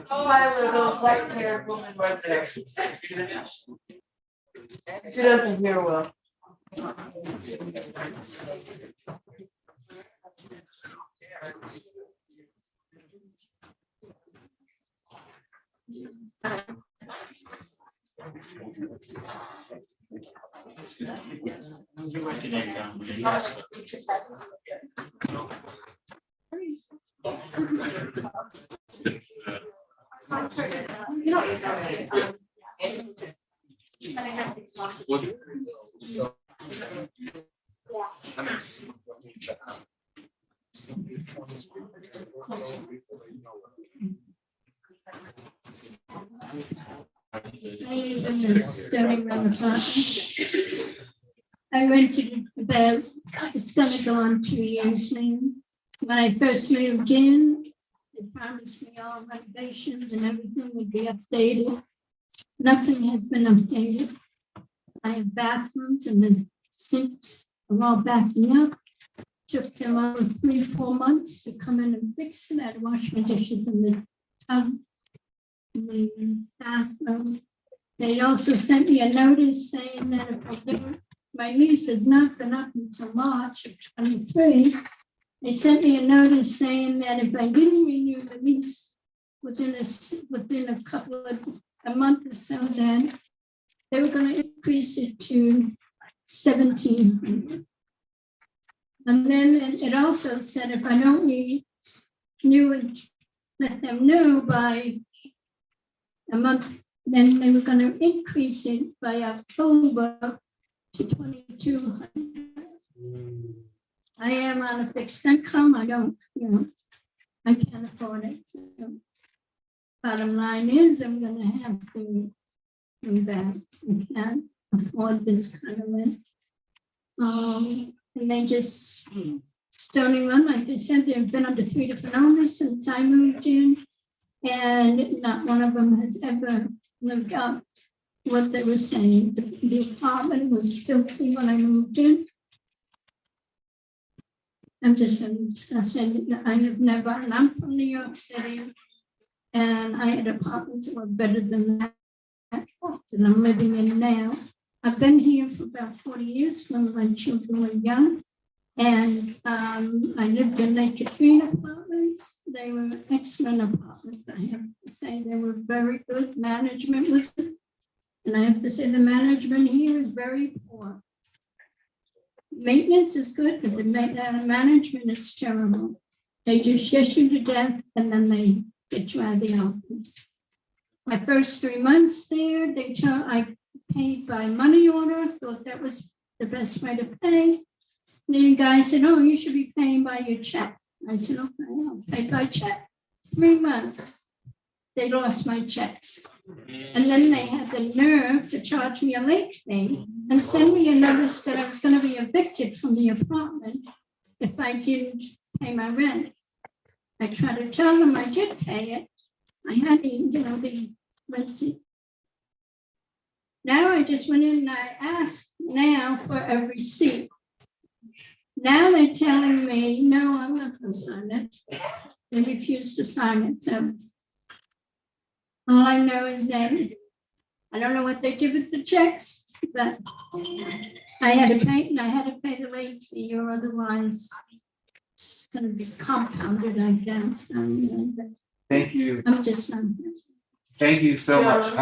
Speaker 15: Oh, I little black hair woman right there. She doesn't hear well.
Speaker 10: I rented it about, it's gonna go on 2 years now. When I first moved in, they promised me all renovations and everything would be updated. Nothing has been updated. I have bathrooms and the sinks are all backing up. Took them over 3-4 months to come in and fix it. I had to wash my dishes in the tub, in the bathroom. They also sent me a notice saying that if I didn't, my lease has not been up until March of 23. they sent me a notice saying that if I didn't renew the lease within a couple of, a month or so, then they were gonna increase it to 1,700. And then it also said if I don't renew it, let them know by a month, then they were gonna increase it by October to 2,200. I am on a fixed income. I don't, I can't afford it. So bottom line is I'm gonna have to do that. I can't afford this kind of rent. And they just Stony Run, like they said, they've been under 3 different owners since I moved in. And not one of them has ever lived up to what they were saying. The apartment was filthy when I moved in. I've just been discussing, I have never, and I'm from New York City, and I had apartments that were better than that I'm living in now. I've been here for about 40 years when my children were young, and I lived in Lake Katrina apartments. They were excellent apartments, I have to say. They were very good. Management was good, and I have to say the management here is very poor. Maintenance is good, but the management is terrible. They just shush you to death and then they get you out of the office. My first 3 months there, I paid by money order, thought that was the best way to pay. The guy said, oh, you should be paying by your check. I said, okay, I'll pay by check. 3 months, they lost my checks. And then they had the nerve to charge me a late fee and send me a notice that I was going to be evicted from the apartment if I didn't pay my rent. I tried to tell them I did pay it. I had the rent. Now I just went in and I asked now for a receipt. Now they're telling me, no, I'm not going to sign it. They refused to sign it. So all I know is that I don't know what they did with the checks, but I had to pay, and I had to pay the late fee, or otherwise it's going to be compounded, I guess.
Speaker 6: Thank you.
Speaker 10: I'm just not.
Speaker 6: Thank you so much.
Speaker 1: We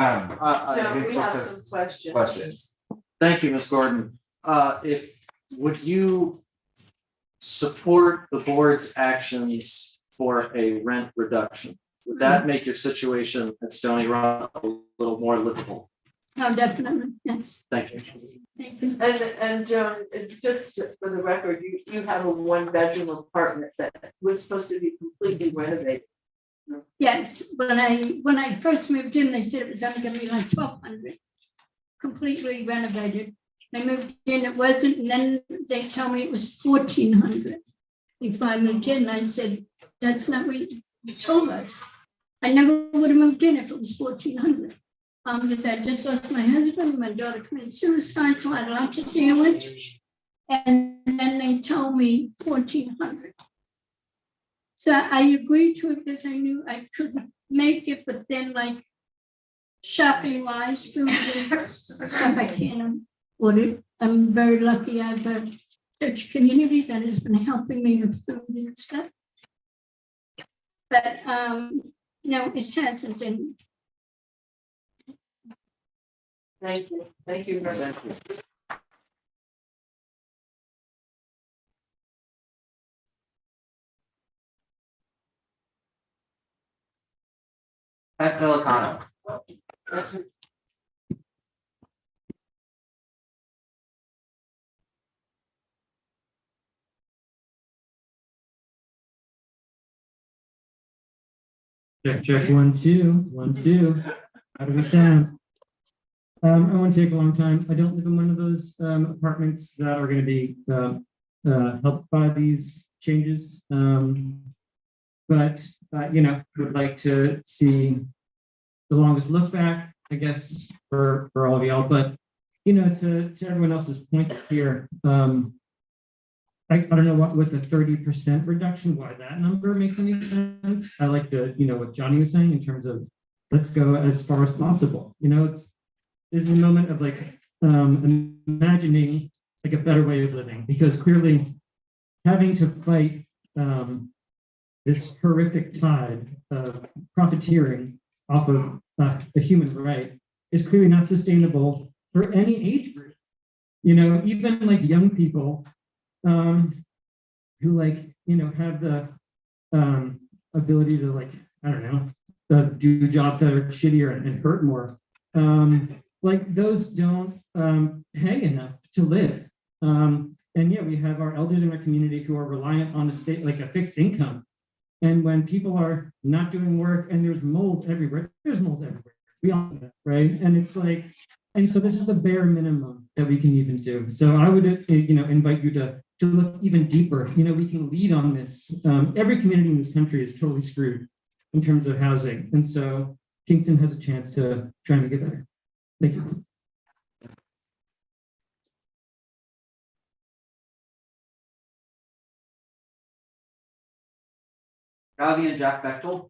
Speaker 1: have some questions.
Speaker 5: Thank you, Ms. Gordon. Would you support the board's actions for a rent reduction? Would that make your situation at Stony Run a little more livable?
Speaker 10: Oh, definitely, yes.
Speaker 5: Thank you.
Speaker 10: Thank you.
Speaker 1: And Joan, just for the record, you have a 1-bedroom apartment that was supposed to be completely renovated.
Speaker 10: Yes, when I first moved in, they said it was only gonna be like 1,200, completely renovated. I moved in, it wasn't, and then they tell me it was 1,400. Before I moved in, I said, that's not what you told us. I never would have moved in if it was 1,400. Because I just lost my husband, my daughter committed suicide, so I had a lot to deal with. And then they told me 1,400. So I agreed to it because I knew I couldn't make it, but then like shopping wise, food and stuff I can't order. I'm very lucky I have a church community that has been helping me with food and stuff. But no, it hasn't been.
Speaker 1: Thank you. Thank you very much.
Speaker 6: At Pelicano.
Speaker 16: Check 1, 2, 1, 2. How do we sound? I won't take a long time. I don't live in one of those apartments that are going to be helped by these changes. But would like to see the longest look back, I guess, for all of y'all. But to everyone else's point here, I don't know what with the 30% reduction, why that number makes any sense. I like what Johnny was saying in terms of let's go as far as possible. It's a moment of imagining like a better way of living, because clearly having to fight
Speaker 18: this horrific tide of profiteering off of the human right is clearly not sustainable for any age group. You know, even like young people who have the ability to I don't know, do jobs that are shittier and hurt more. Those don't pay enough to live. And yeah, we have our elders in our community who are reliant on a state, like a fixed income. And when people are not doing work and there's mold everywhere, we all know that, right? And it's and so this is the bare minimum that we can even do. So I would, invite you to look even deeper. We can lead on this. Every community in this country is totally screwed in terms of housing. And so Kingston has a chance to try and make it better. Thank you.
Speaker 6: Gavi and Jack Bechtel.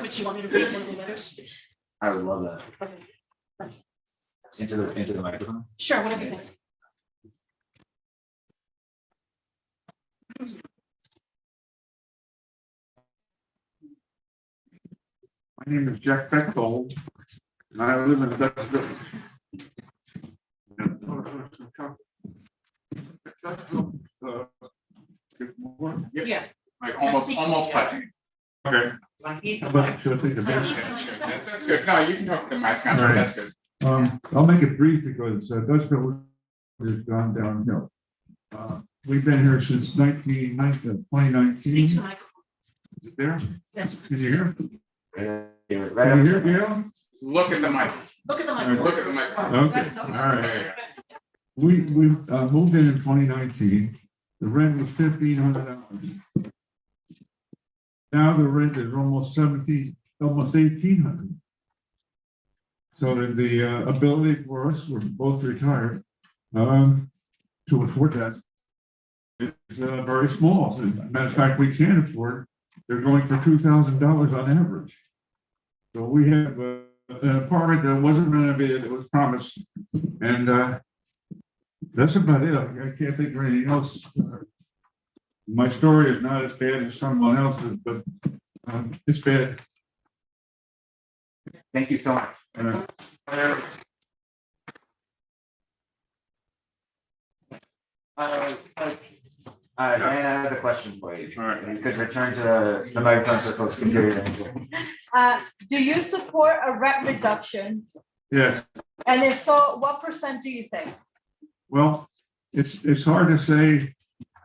Speaker 1: Which you want me to read one of the letters?
Speaker 6: I would love that. Into the microphone.
Speaker 1: Sure, whatever you think.
Speaker 3: My name is Jack Bechtel, and I live in Dutch Village.
Speaker 1: Yeah.
Speaker 3: Like almost touching. Okay.
Speaker 19: Should I take the bench?
Speaker 3: That's good. No, you can talk to my friend.
Speaker 19: Right.
Speaker 3: That's good.
Speaker 19: I'll make it brief because Dutch Village has gone downhill. We've been here since 2019. Is it there?
Speaker 1: Yes.
Speaker 19: Is it here?
Speaker 6: Right
Speaker 19: Can you hear, Gail?
Speaker 3: Look at the mic.
Speaker 1: Look at the
Speaker 3: Look
Speaker 1: mic.
Speaker 3: at the mic.
Speaker 19: Okay, all right. We moved in 2019. The rent was $1,500. Now the rent is almost $1,800. So the ability for us, we're both retired, to afford that is very small. As a matter of fact, we can't afford. They're going for $2,000 on average. So we have an apartment that wasn't renovated, it was promised, and that's about it. I can't think of anything else. My story is not as bad as someone else's, but it's bad.
Speaker 6: Thank you so much. Diana has a question for you. All right. You could return to the microphone so folks can hear your answer.
Speaker 20: Do you support a rent reduction?
Speaker 19: Yes.
Speaker 20: And if so, what % do you think?
Speaker 19: Well, it's hard to say.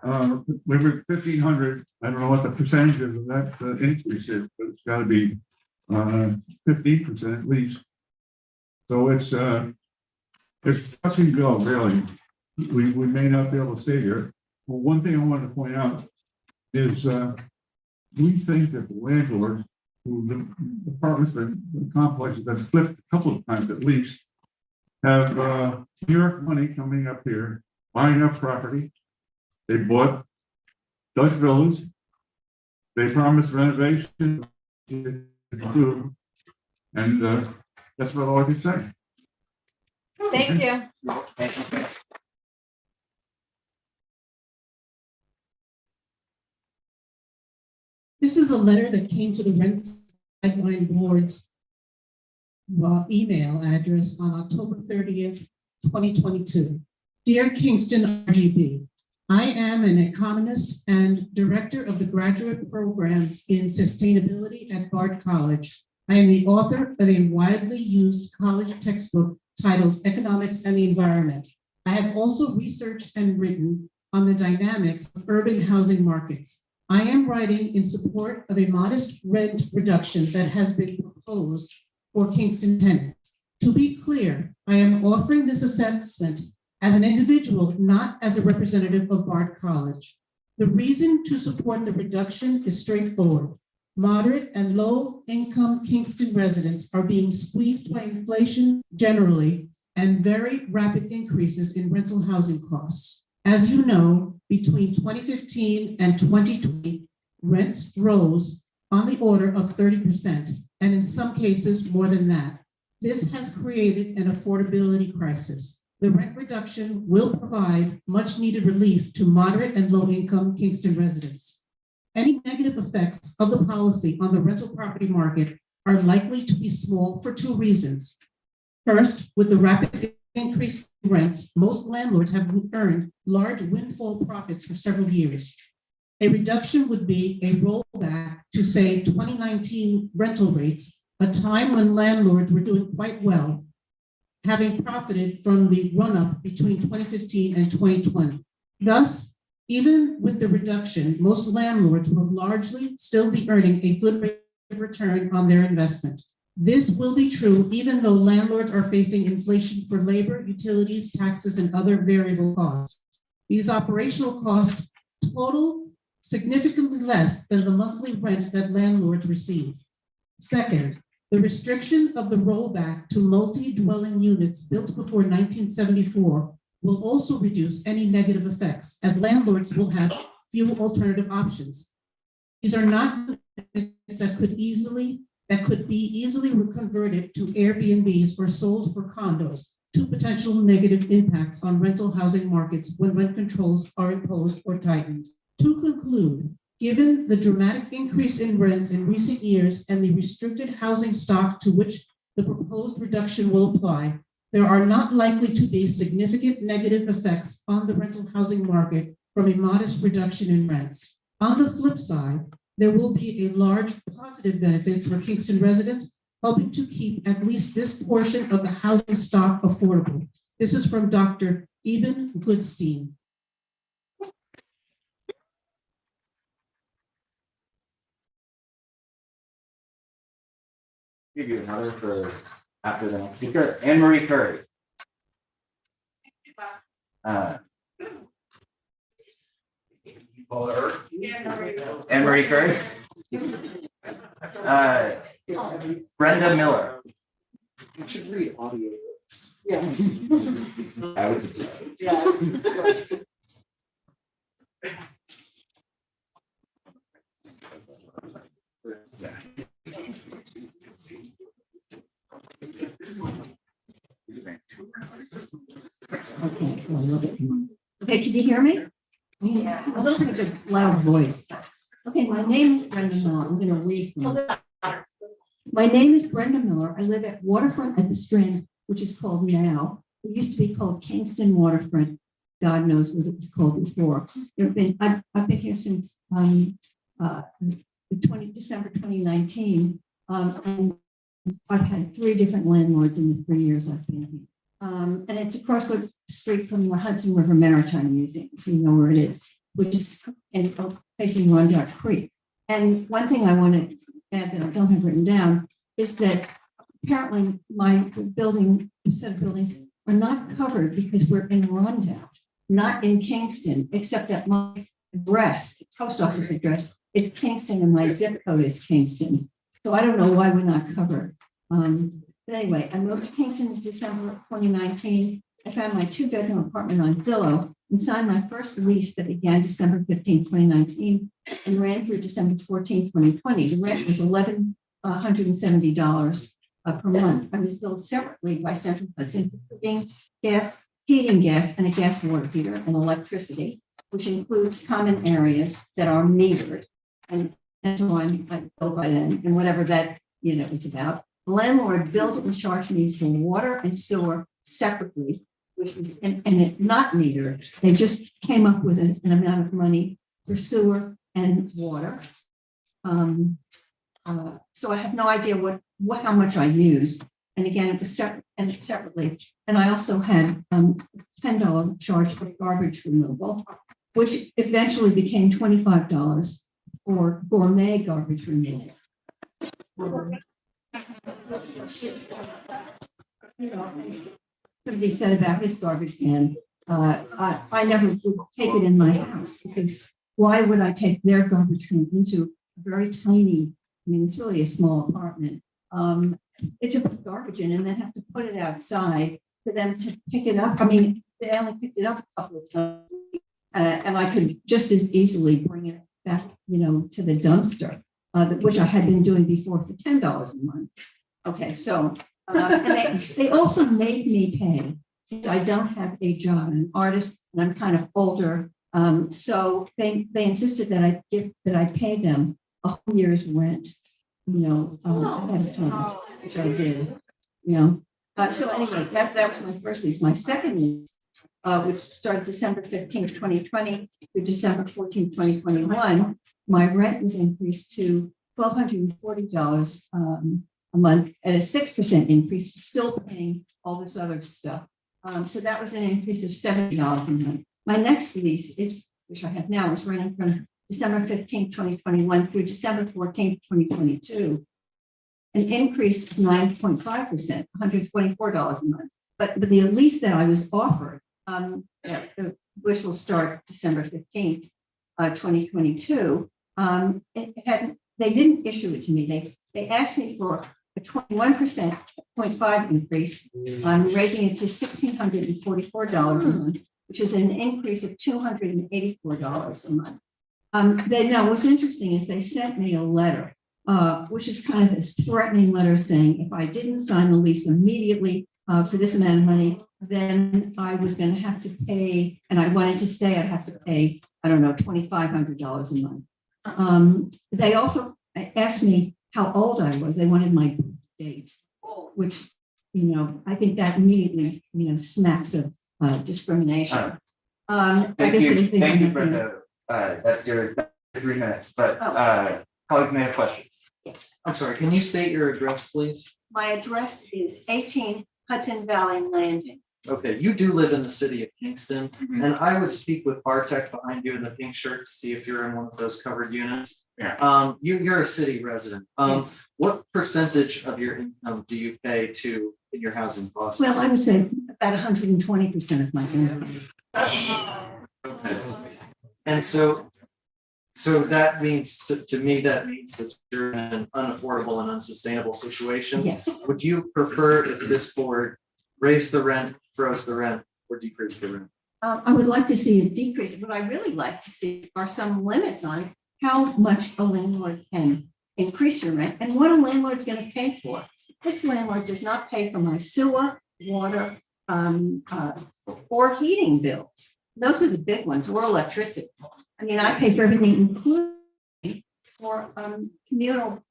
Speaker 19: We were 1,500. I don't know what the percentage of that increase is, but it's got to be 15% at least. So it's touch and go, really. We may not be able to stay here. Well, one thing I wanted to point out is we think that the landlords, who the apartments, the complexes that's flipped a couple of times at least, have New York money coming up here, buying up property. They bought Dutch Villas. They promised renovation, and that's about all I can say.
Speaker 20: Thank you.
Speaker 6: Thank you.
Speaker 10: This is a letter that came to the Rent Guideline Board's email address on October 30th, 2022. Dear Kingston RGB, I am an economist and director of the graduate programs in sustainability at Bard College. I am the author of a widely used college textbook titled Economics and the Environment. I have also researched and written on the dynamics of urban housing markets. I am writing in support of a modest rent reduction that has been proposed for Kingston tenants. To be clear, I am offering this assessment as an individual, not as a representative of Bard College. The reason to support the reduction is straightforward. Moderate and low income Kingston residents are being squeezed by inflation generally and very rapid increases in rental housing costs. As you know, between 2015 and 2020, rents rose on the order of 30%, and in some cases more than that. This has created an affordability crisis. The rent reduction will provide much needed relief to moderate and low income Kingston residents. Any negative effects of the policy on the rental property market are likely to be small for two reasons. First, with the rapid increase in rents, most landlords have earned large windfall profits for several years. A reduction would be a rollback to, say, 2019 rental rates, a time when landlords were doing quite well, having profited from the run-up between 2015 and 2020. Thus, even with the reduction, most landlords will largely still be earning a good rate of return on their investment. This will be true even though landlords are facing inflation for labor, utilities, taxes, and other variable costs. These operational costs total significantly less than the monthly rent that landlords receive. Second, the restriction of the rollback to multi-dwelling units built before 1974 will also reduce any negative effects, as landlords will have few alternative options. These are not units that could be easily converted to Airbnbs or sold for condos, two potential negative impacts on rental housing markets when rent controls are imposed or tightened. To conclude, given the dramatic increase in rents in recent years and the restricted housing stock to which the proposed reduction will apply, there are not likely to be significant negative effects on the rental housing market from a modest reduction in rents. On the flip side, there will be a large positive benefits for Kingston residents, helping to keep at least this portion of the housing stock affordable. This is from Dr. Eben Goodstein.
Speaker 6: Give you another for after the next speaker, Anne Marie Curry. Anne Marie Curry. Brenda Miller.
Speaker 5: You should read audio books.
Speaker 6: Yeah. I would say.
Speaker 20: Yeah.
Speaker 10: Okay, can you hear me? Yeah. A little bit of a loud voice. Okay, my name is Brenda Miller. I'm going to read from it. My name is Brenda Miller. I live at Waterfront at the Strand, which is called now. It used to be called Kingston Waterfront. God knows what it was called before. I've been here since December 2019. And I've had 3 different landlords in the 3 years I've been here. And it's across the street from the Hudson River Maritime Museum, so you know where it is, which is facing Rondout Creek. And one thing I want to add that I don't have written down is that apparently my set of buildings are not covered because we're in Rondout, not in Kingston, except that my address, post office address, is Kingston and my zip code is Kingston. So I don't know why we're not covered. But anyway, I moved to Kingston in December of 2019. I found my 2-bedroom apartment on Zillow and signed my first lease that began December 15, 2019 and ran through December 14, 2020. The rent was $1,170 per month. I was billed separately by Central Hudson for cooking, gas, heating gas, and a gas water heater and electricity, which includes common areas that are metered. And so I'm billed by them and whatever that it's about. The landlord billed and charged me for water and sewer separately, which was and it not metered. They just came up with an amount of money for sewer and water. So I have no idea how much I used. And again, it was separately. And I also had $10 charge for garbage removal, which eventually became $25 for gourmet garbage removal. Somebody said about his garbage can, I never would take it in my house because why would I take their garbage can into a very tiny, it's really a small apartment. It took the garbage in and then have to put it outside for them to pick it up. They only picked it up a couple of times and I could just as easily bring it back, to the dumpster, which I had been doing before for $10 a month. Okay, so And they also made me pay. Because I don't have a job, I'm an artist, and I'm kind of older. So they insisted that I pay them a whole year's rent, ahead of time, which I did, So anyway, that was my first lease. My second lease, which started December 15th, 2020 to December 14th, 2021, my rent was increased to $1,240 a month at a 6% increase, still paying all this other stuff. So that was an increase of $70 a month. My next lease which I have now, is running from December 15th, 2021 through December 14th, 2022. An increase of 9.5%, $124 a month. But the lease that I was offered, which will start December 15th, 2022, they didn't issue it to me. They asked me for a 21.5% increase. I'm raising it to $1,644 a month, which is an increase of $284 a month. Now, what's interesting is they sent me a letter, which is kind of this threatening letter saying if I didn't sign the lease immediately for this amount of money, then I was going to have to pay, and I wanted to stay, I'd have to pay, I don't know, $2,500 a month. They also asked me how old I was. They wanted my date, which, I think that immediately, smacks of discrimination.
Speaker 6: Thank you, Brenda. That's your 3 minutes, but colleagues may have questions.
Speaker 2: Yes.
Speaker 5: I'm sorry, can you state your address, please?
Speaker 2: My address is 18 Hudson Valley Landing.
Speaker 5: Okay, you do live in the city of Kingston, and I would speak with Bartek behind you in the pink shirt to see if you're in one of those covered units.
Speaker 3: Yeah.
Speaker 5: You're a city resident.
Speaker 2: Yes.
Speaker 5: What percentage of your income do you pay in your housing costs?
Speaker 10: Well, I would say about 120% of my income.
Speaker 5: Okay. And so that means, to me, that means that you're in an unaffordable and unsustainable situation.
Speaker 10: Yes.
Speaker 5: Would you prefer if this board raised the rent, froze the rent, or decreased the rent?
Speaker 10: I would like to see a decrease. What I really like to see are some limits on how much a landlord can increase your rent and what a landlord's going to pay for. This landlord does not pay for my sewer, water, or heating bills. Those are the big ones, or electricity. I mean, I pay for everything, including for communal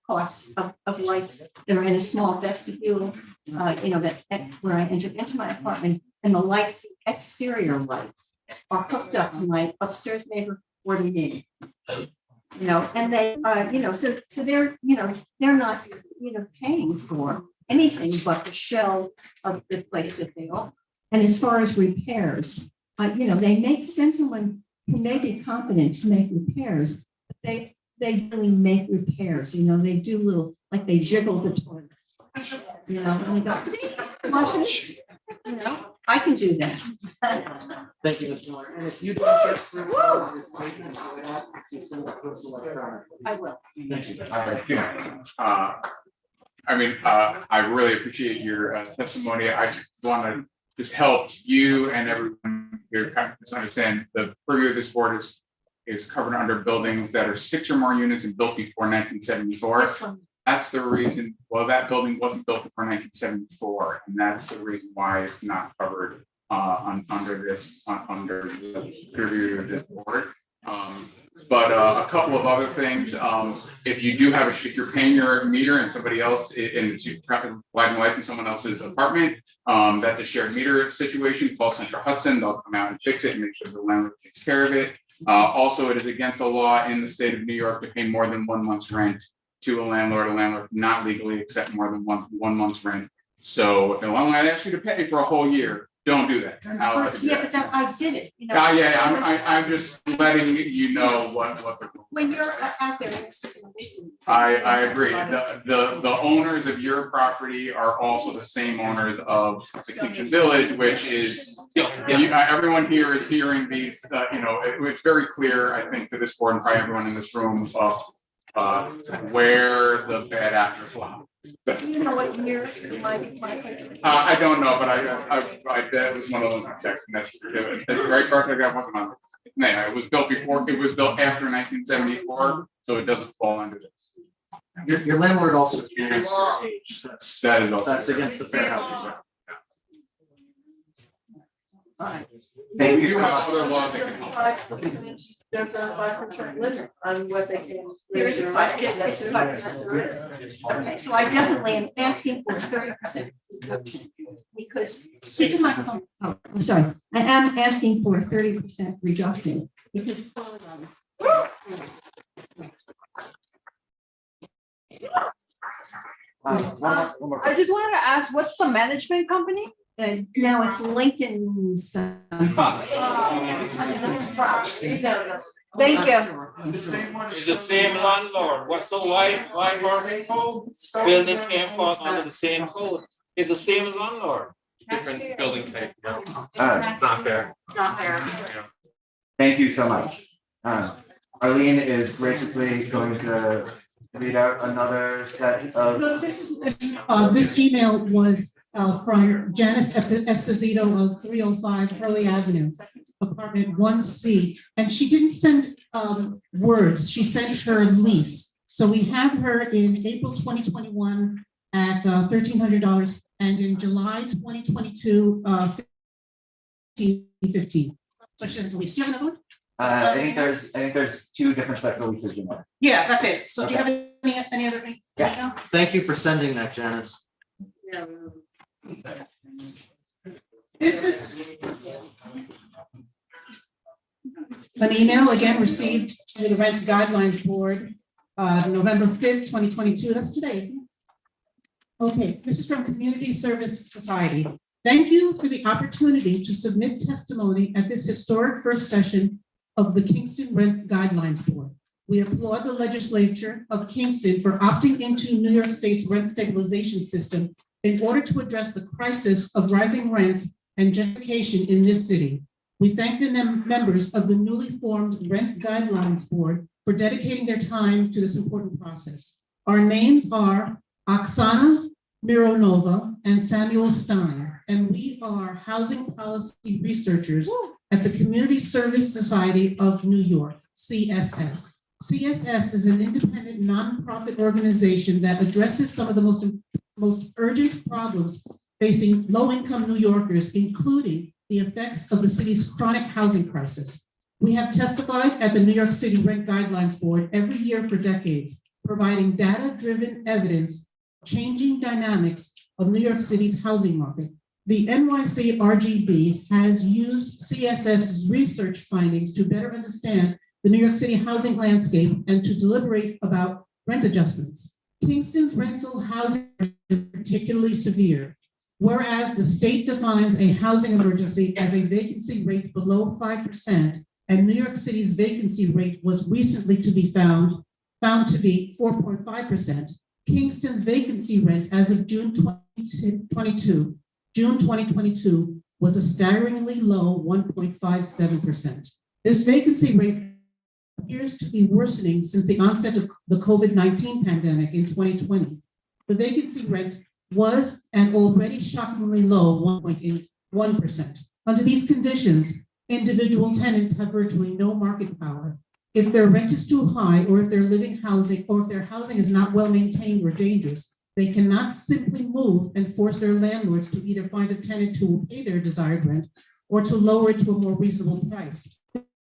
Speaker 10: costs of lights that are in a small vestibule, that where I enter into my apartment, and the lights, the exterior lights are hooked up to my upstairs neighbor or to me. And they, so they're, they're not, paying for anything but the shell of the place that they are. And as far as repairs, they make sense of when who may be competent to make repairs, but they really make repairs. They do little, like they jiggle the toilet. And they go, see, flushes. I can do that.
Speaker 5: Thank you, Ms. Miller. And if you don't get through all of your statements, I would ask you to send it to us electronically.
Speaker 2: I will.
Speaker 5: Thank you.
Speaker 3: I really appreciate your testimony. I want to just help you and everyone here kind of understand the purview of this board is covered under buildings that are 6 or more units and built before 1974.
Speaker 2: This one.
Speaker 3: That's the reason, that building wasn't built before 1974, and that's the reason why it's not covered under the purview of this board. But a couple of other things, if you do have if you're paying your meter and somebody else in light in someone else's apartment, that's a shared meter situation. Call Central Hudson, they'll come out and fix it and make sure the landlord takes care of it. Also, it is against the law in the state of New York to pay more than 1 month's rent to a landlord cannot legally accept more than one month's rent. So if the landlord asks you to pay for a whole year, don't do that.
Speaker 2: But I did it.
Speaker 3: I'm just letting you know what the.
Speaker 2: When you're out there.
Speaker 3: I agree. The owners of your property are also the same owners of the Kingston Village, which is, everyone here is hearing these, it's very clear, I think, to this board and probably everyone in this room of where the bad actors lie.
Speaker 2: Do you know what year
Speaker 3: I don't know, but I bet it was one of those checks, and that's right. It was built after 1974, so it doesn't fall under this.
Speaker 5: Your landlord also demands your age.
Speaker 3: That is also.
Speaker 5: That's against the Fair Housing Act.
Speaker 6: Thank you so
Speaker 3: have
Speaker 6: much.
Speaker 3: other laws that can help.
Speaker 20: There's a 5% limit on what they can.
Speaker 2: There is a 5%. Okay, so I definitely am asking for 30% reduction because, speak to my phone. Oh, I'm sorry. I am asking for a 30% reduction because.
Speaker 6: One more
Speaker 20: I just wanted to ask, what's the management company?
Speaker 2: And now it's Lincoln's.
Speaker 20: Thank you.
Speaker 21: It's the same landlord. What's the white horse building came falls under the same code? It's the same landlord.
Speaker 9: Different building type, no.
Speaker 6: Alright.
Speaker 9: It's not fair.
Speaker 12: Not fair.
Speaker 6: Thank you so much. Arlene is graciously going to read out another set of.
Speaker 22: No, this email was from Janice Esposito of 305 Hurley Avenue, apartment 1C. And she didn't send words, she sent her lease. So we have her in April 2021 at $1,300 and in July 2022, $1,515. So she sent the lease. Do you have another one?
Speaker 6: I think there's two different sets of leases in there.
Speaker 22: Yeah, that's it. So do you have any other?
Speaker 6: Yeah.
Speaker 5: Thank you for sending that, Janice.
Speaker 22: This is an email again received through the Rent Guidelines Board, November 5th, 2022. That's today. Okay, this is from Community Service Society. Thank you for the opportunity to submit testimony at this historic first session of the Kingston Rent Guidelines Board. We applaud the legislature of Kingston for opting into New York State's rent stabilization system in order to address the crisis of rising rents and gentrification in this city. We thank the members of the newly formed Rent Guidelines Board for dedicating their time to this important process. Our names are Oksana Mironova and Samuel Stein, and we are housing policy researchers at the Community Service Society of New York, CSS. CSS is an independent nonprofit organization that addresses some of the most urgent problems facing low-income New Yorkers, including the effects of the city's chronic housing crisis. We have testified at the New York City Rent Guidelines Board every year for decades, providing data-driven evidence, changing dynamics of New York City's housing market. The NYC RGB has used CSS's research findings to better understand the New York City housing landscape and to deliberate about rent adjustments. Kingston's rental housing is particularly severe, whereas the state defines a housing emergency as a vacancy rate below 5%, and New York City's vacancy rate was recently to be found to be 4.5%. Kingston's vacancy rate as of June 2022 was a staggeringly low 1.57%. This vacancy rate appears to be worsening since the onset of the COVID-19 pandemic in 2020. The vacancy rate was an already shockingly low 1.81%. Under these conditions, individual tenants have virtually no market power. If their rent is too high, or if their housing is not well maintained or dangerous, they cannot simply move and force their landlords to either find a tenant who will pay their desired rent or to lower it to a more reasonable price.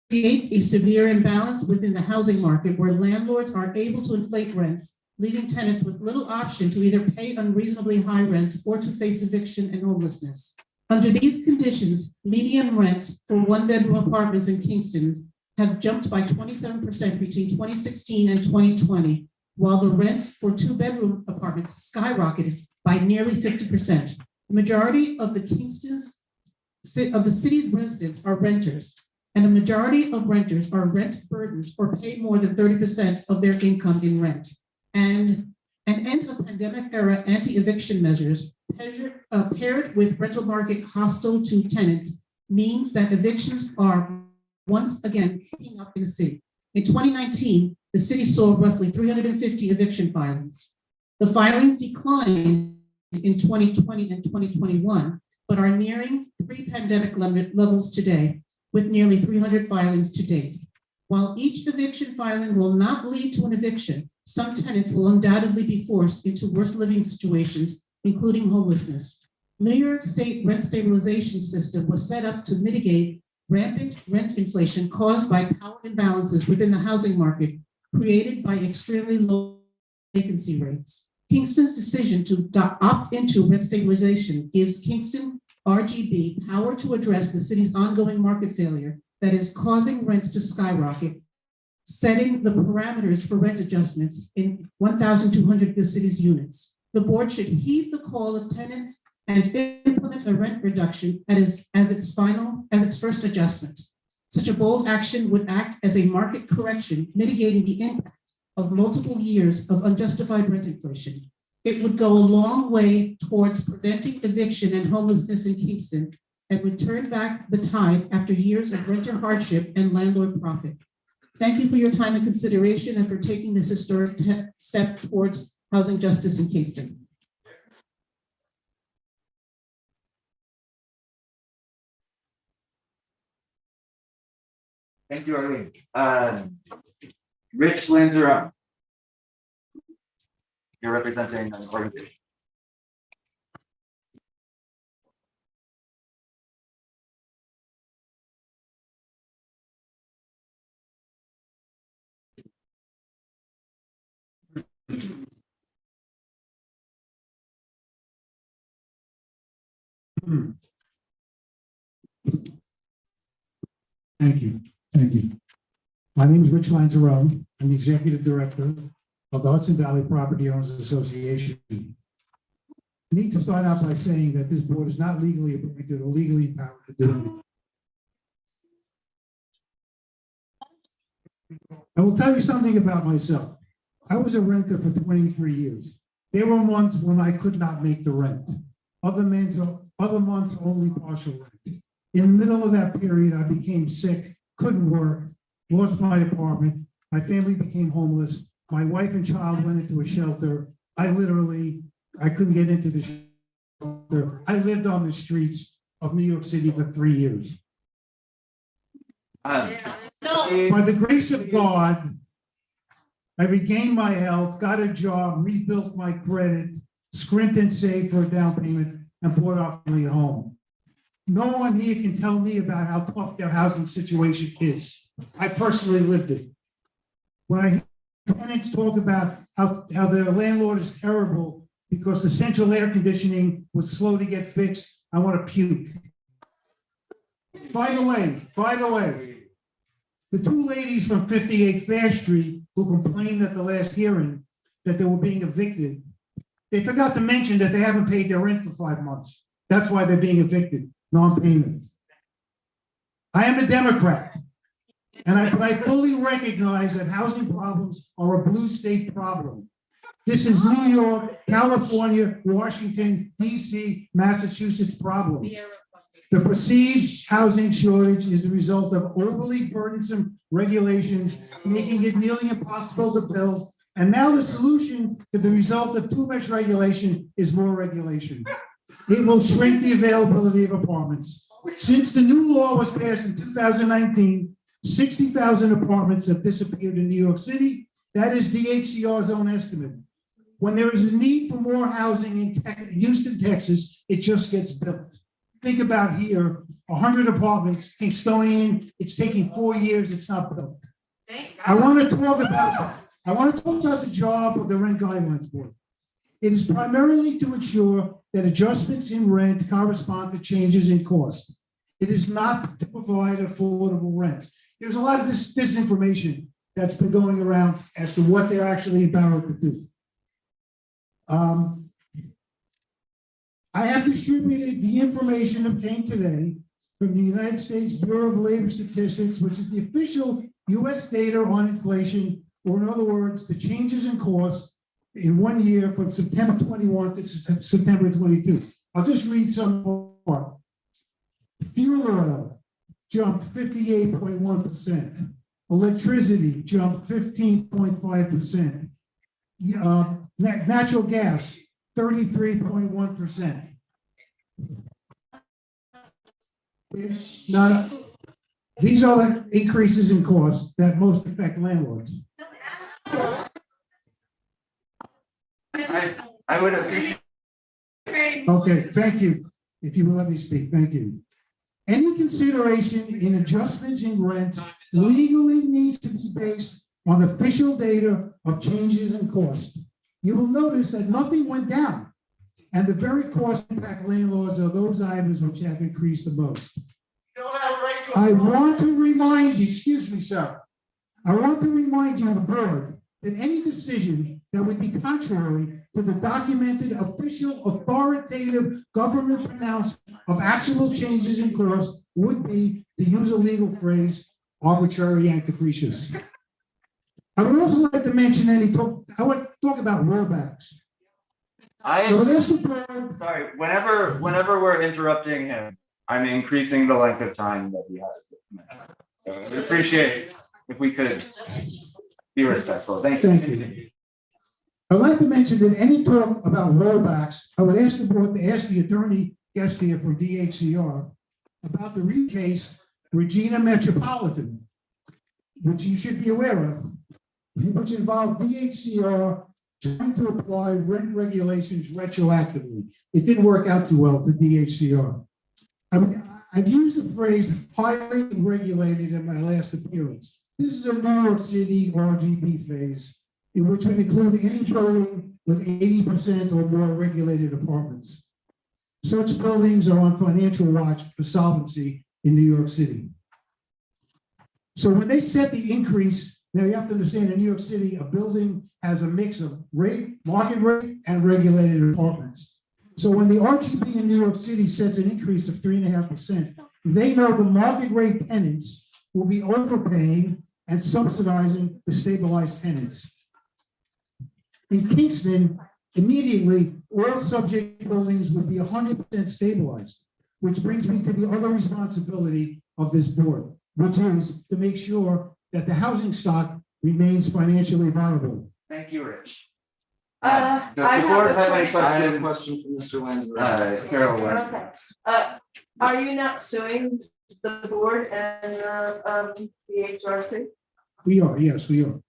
Speaker 22: Create a severe imbalance within the housing market where landlords are able to inflate rents, leaving tenants with little option to either pay unreasonably high rents or to face eviction and homelessness. Under these conditions, median rents for one-bedroom apartments in Kingston have jumped by 27% between 2016 and 2020, while the rents for two-bedroom apartments skyrocketed by nearly 50%. The majority of the city's residents are renters, and a majority of renters are rent burdened or pay more than 30% of their income in rent. And an end of pandemic-era anti-eviction measures paired with rental market hostile to tenants means that evictions are once again picking up in the city. In 2019, the city saw roughly 350 eviction filings. The filings declined in 2020 and 2021, but are nearing pre-pandemic levels today, with nearly 300 filings to date. While each eviction filing will not lead to an eviction, some tenants will undoubtedly be forced into worse living situations, including homelessness. New York State rent stabilization system was set up to mitigate rampant rent inflation caused by power imbalances within the housing market created by extremely low vacancy rates. Kingston's decision to opt into rent stabilization gives Kingston RGB power to address the city's ongoing market failure that is causing rents to skyrocket, setting the parameters for rent adjustments in 1,200 of the city's units. The board should heed the call of tenants and implement a rent reduction as its first adjustment. Such a bold action would act as a market correction, mitigating the impact of multiple years of unjustified rent inflation. It would go a long way towards preventing eviction and homelessness in Kingston and would turn back the tide after years of renter hardship and landlord profit. Thank you for your time and consideration and for taking this historic step towards housing justice in Kingston.
Speaker 6: Thank you, Arlene. Rich Lanzarote. You're representing an organization.
Speaker 4: Thank you. Thank you. My name is Rich Lanzarote. I'm the Executive Director of the Hudson Valley Property Owners Association. I need to start out by saying that this board is not legally appointed or legally empowered to do it. I will tell you something about myself. I was a renter for 23 years. There were months when I could not make the rent. Other months only partial rent. In the middle of that period, I became sick, couldn't work, lost my apartment. My family became homeless. My wife and child went into a shelter. I couldn't get into the shelter. I lived on the streets of New York City for 3 years. By the grace of God, I regained my health, got a job, rebuilt my credit, scrimped and saved for a down payment, and brought our family home. No one here can tell me about how tough their housing situation is. I personally lived it. When I hear tenants talk about how their landlord is terrible because the central air conditioning was slow to get fixed, I want to puke. By the way, the two ladies from 58 Fair Street who complained at the last hearing that they were being evicted, they forgot to mention that they haven't paid their rent for 5 months. That's why they're being evicted, non-payment. I am a Democrat, and I fully recognize that housing problems are a blue state problem. This is New York, California, Washington, DC, Massachusetts problem. The perceived housing shortage is the result of overly burdensome regulations, making it nearly impossible to build. And now the solution to the result of too much regulation is more regulation. It will shrink the availability of apartments. Since the new law was passed in 2019, 60,000 apartments have disappeared in New York City. That is DHCR's own estimate. When there is a need for more housing in Houston, Texas, it just gets built. Think about here, 100 apartments, Kingstonian, it's taking 4 years, it's not built. I want to talk about the job of the Rent Guidelines Board. It is primarily to ensure that adjustments in rent correspond to changes in cost. It is not to provide affordable rent. There's a lot of disinformation that's been going around as to what they're actually empowered to do. I have distributed the information obtained today from the United States Bureau of Labor Statistics, which is the official US data on inflation, or in other words, the changes in cost in 1 year from September 21 to September 22. I'll just read some more. Fuel oil jumped 58.1%. Electricity jumped 15.5%. Natural gas, 33.1%. These are the increases in costs that most affect landlords.
Speaker 6: I would appreciate.
Speaker 4: Okay, thank you. If you will let me speak, thank you. Any consideration in adjustments in rent legally needs to be based on official data of changes in cost. You will notice that nothing went down, and the very cost impact landlords are those items which have increased the most. I want to remind you, excuse me, sir. I want to remind you, the board, that any decision that would be contrary to the documented official authoritative government pronouncement of actual changes in cost would be, to use a legal phrase, arbitrary and capricious. I would also like to mention I would talk about rollbacks.
Speaker 6: Sorry, whenever we're interrupting him, I'm increasing the length of time that he has. So I would appreciate if we could be respectful. Thank you.
Speaker 4: I'd like to mention that any talk about rollbacks, I would ask the board to ask the attorney guest here from DHCR about the case Regina Metropolitan, which you should be aware of, which involved DHCR trying to apply rent regulations retroactively. It didn't work out too well for DHCR. I've used the phrase highly regulated in my last appearance. This is a New York City RGB phase, in which would include any building with 80% or more regulated apartments. Such buildings are on financial watch for solvency in New York City. So when they set the increase, now you have to understand in New York City, a building has a mix of market rate and regulated apartments. So when the RGB in New York City sets an increase of 3.5%, they know the market rate tenants will be overpaying and subsidizing the stabilized tenants. In Kingston, immediately, all subject buildings would be 100% stabilized, which brings me to the other responsibility of this board, which is to make sure that the housing stock remains financially viable.
Speaker 6: Thank you, Rich.
Speaker 20: I
Speaker 6: Does the board have any
Speaker 5: I have a
Speaker 6: questions?
Speaker 5: question from Mr. Lansbury.
Speaker 6: Carol.
Speaker 20: Okay. Are you not suing the board and the HRC?
Speaker 4: We are, yes, we are.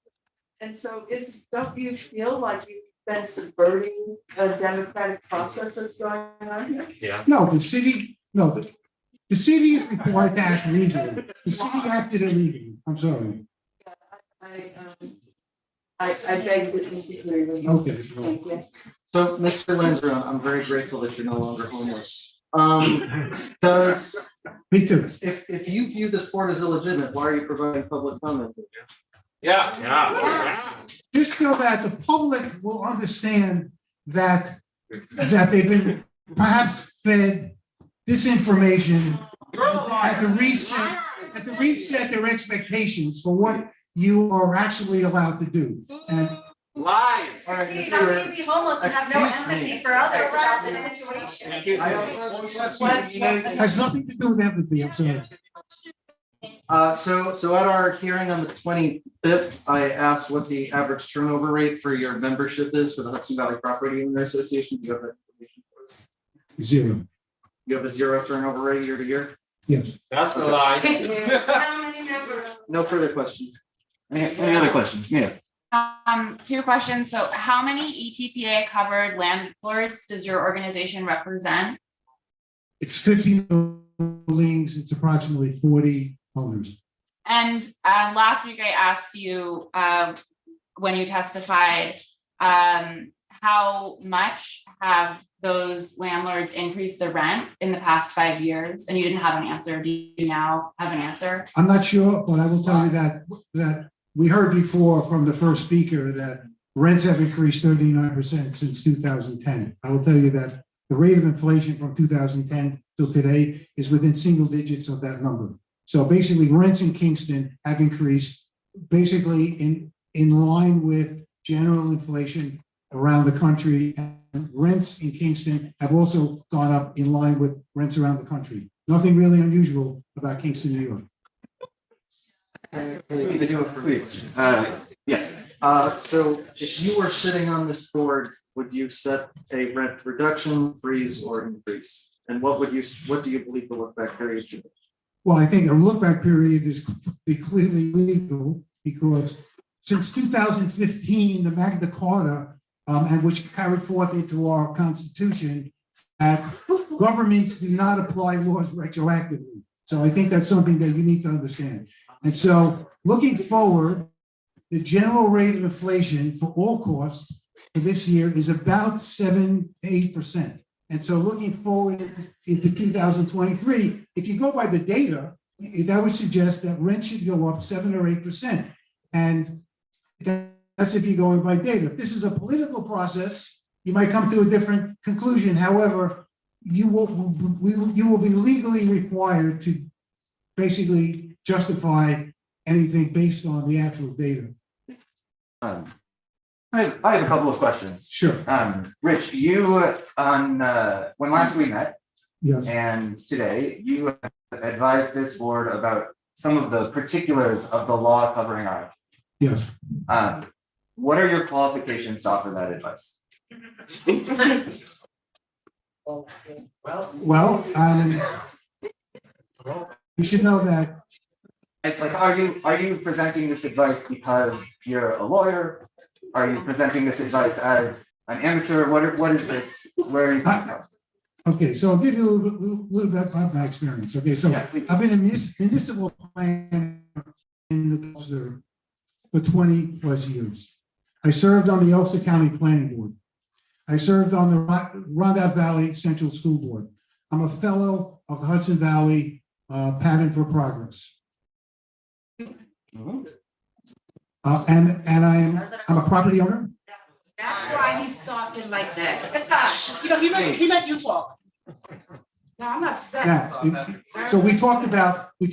Speaker 20: And so don't you feel like you've been subverting a democratic process that's going on here?
Speaker 21: Yeah.
Speaker 4: No, the city is required to act legally. The city acted illegally. I'm sorry.
Speaker 20: I beg to disagree with you.
Speaker 4: Okay.
Speaker 20: Thank you.
Speaker 5: So, Mr. Lansbury, I'm very grateful that you're no longer homeless.
Speaker 4: Me too.
Speaker 5: If you view this board as illegitimate, why are you providing public comment?
Speaker 21: Yeah.
Speaker 4: Just so that the public will understand that they've been perhaps fed disinformation and to reset their expectations for what you are actually allowed to do. And
Speaker 21: Lies.
Speaker 5: All right,
Speaker 20: How can you be homeless and have no
Speaker 5: Excuse me.
Speaker 20: empathy for others in a situation?
Speaker 4: has nothing to do with empathy, I'm sorry.
Speaker 5: So at our hearing on the 25th, I asked what the average turnover rate for your membership is for the Hudson Valley Property Owner Association. Do you have that information for us?
Speaker 4: 0.
Speaker 5: You have a 0 turnover rate year to year?
Speaker 4: Yes.
Speaker 21: That's a lie.
Speaker 20: How many members?
Speaker 5: No further questions.
Speaker 6: Any other questions? Yeah.
Speaker 12: 2 questions. So how many ETPA covered landlords does your organization represent?
Speaker 4: It's 50 buildings. It's approximately 40 owners.
Speaker 12: And last week I asked you when you testified, how much have those landlords increased the rent in the past 5 years? And you didn't have an answer. Do you now have an answer?
Speaker 4: I'm not sure, but I will tell you that we heard before from the first speaker that rents have increased 39% since 2010. I will tell you that the rate of inflation from 2010 till today is within single digits of that number. So basically rents in Kingston have increased basically in line with general inflation around the country. And rents in Kingston have also gone up in line with rents around the country. Nothing really unusual about Kingston, New York.
Speaker 5: Please.
Speaker 6: Yes.
Speaker 5: So if you were sitting on this board, would you set a rent reduction, freeze, or increase? And what do you believe the look back period should be?
Speaker 4: Well, I think a look back period is clearly legal because since 2015, the Magna Carta and which carried forth into our Constitution, that governments do not apply laws retroactively. So I think that's something that you need to understand. And so looking forward, the general rate of inflation for all costs for this year is about 7 to 8%. And so looking forward into 2023, if you go by the data, that would suggest that rent should go up 7 or 8%. And that's if you're going by data. If this is a political process, you might come to a different conclusion. However, you will be legally required to basically justify anything based on the actual data.
Speaker 6: I have a couple of questions.
Speaker 4: Sure.
Speaker 6: Rich, you on when last we met,
Speaker 4: yes,
Speaker 6: and today you advised this board about some of the particulars of the law covering art.
Speaker 4: Yes.
Speaker 6: What are your qualifications to offer that advice?
Speaker 4: Well, you should know that.
Speaker 6: Like, are you presenting this advice because you're a lawyer? Are you presenting this advice as an amateur? What is this? Where are you coming from?
Speaker 4: Okay, so I'll give you a little bit about my experience. Okay, so
Speaker 6: Yeah,
Speaker 4: I've been a municipal planner in the Ulster for 20 plus years. I served on the Ulster County Planning Board. I served on the Rondout Valley Central School Board. I'm a fellow of the Hudson Valley Pattern for Progress. And I'm a property owner.
Speaker 20: That's why he's talking like that.
Speaker 2: He let you talk.
Speaker 20: No, I'm upset.
Speaker 4: Now, so we talked about the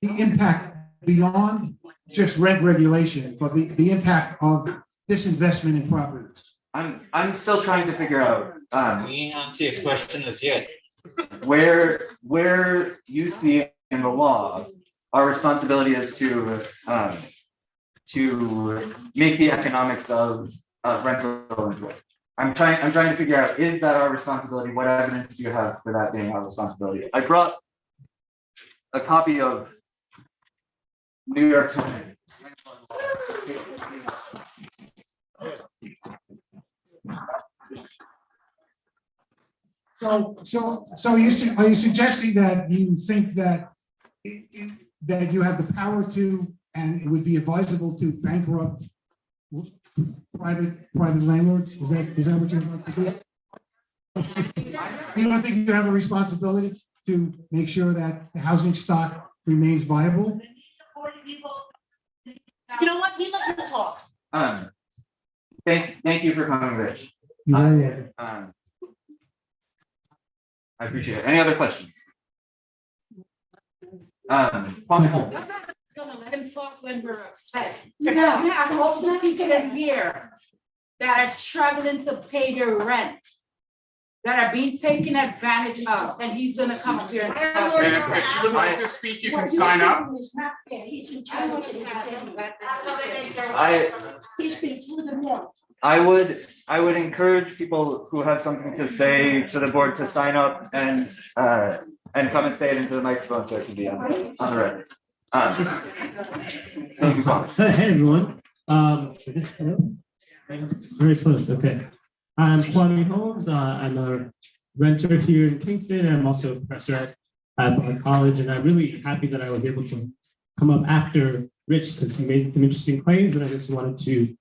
Speaker 4: impact beyond just rent regulation, but the impact of disinvestment in properties.
Speaker 6: I'm still trying to figure out
Speaker 21: We ain't answer your question as yet.
Speaker 6: where you see in the law our responsibility is to make the economics of rental enjoy. I'm trying to figure out, is that our responsibility? What evidence do you have for that being our responsibility? I brought a copy of New York Times.
Speaker 4: So are you suggesting that you think that you have the power to, and it would be advisable to bankrupt private landlords? Is that what you're about to do? You don't think you have a responsibility to make sure that the housing stock remains viable?
Speaker 2: You know what? He let you talk.
Speaker 6: Thank you for coming, Rich. I appreciate it. Any other questions? Possible.
Speaker 20: Gonna let him talk when we're upset. You have also people in here that are struggling to pay their rent, that are being taken advantage of, and he's gonna come up here and talk.
Speaker 3: If you would like to speak, you can sign up.
Speaker 6: I would encourage people who have something to say to the board to sign up and come and say it into the microphone so it can be on the record. Thank you so much.
Speaker 18: Hey, everyone. Very close. Okay. I'm Kwame Holmes. I'm a renter here in Kingston. I'm also a professor at Bard College, and I'm really happy that I was able to come up after Rich because he made some interesting claims, and I just wanted to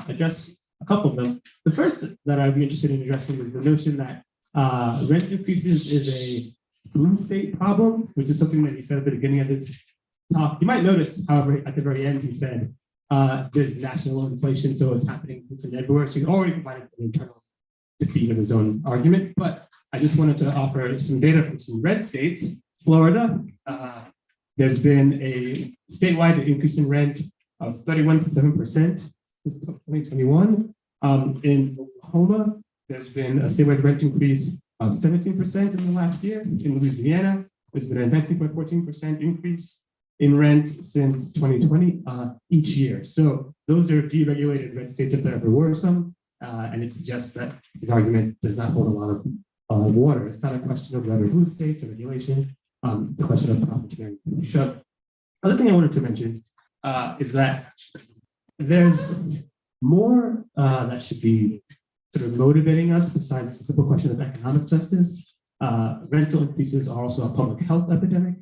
Speaker 18: address a couple of them. The first that I'd be interested in addressing is the notion that rent increases is a blue state problem, which is something that he said at the beginning of his talk. You might notice, however, at the very end, he said there's national inflation, so it's happening everywhere. So he's already provided an internal defeat of his own argument. But I just wanted to offer some data from some red states. Florida, there's been a statewide increase in rent of 31.7% since 2021. In Oklahoma, there's been a statewide rent increase of 17% in the last year. In Louisiana, there's been a 19.14% increase in rent since 2020 each year. So those are deregulated red states if there ever were some. And it suggests that his argument does not hold a lot of water. It's not a question of red or blue states or regulation. It's a question of profiteering. So other thing I wanted to mention is that there's more that should be sort of motivating us besides the simple question of economic justice. Rental increases are also a public health epidemic.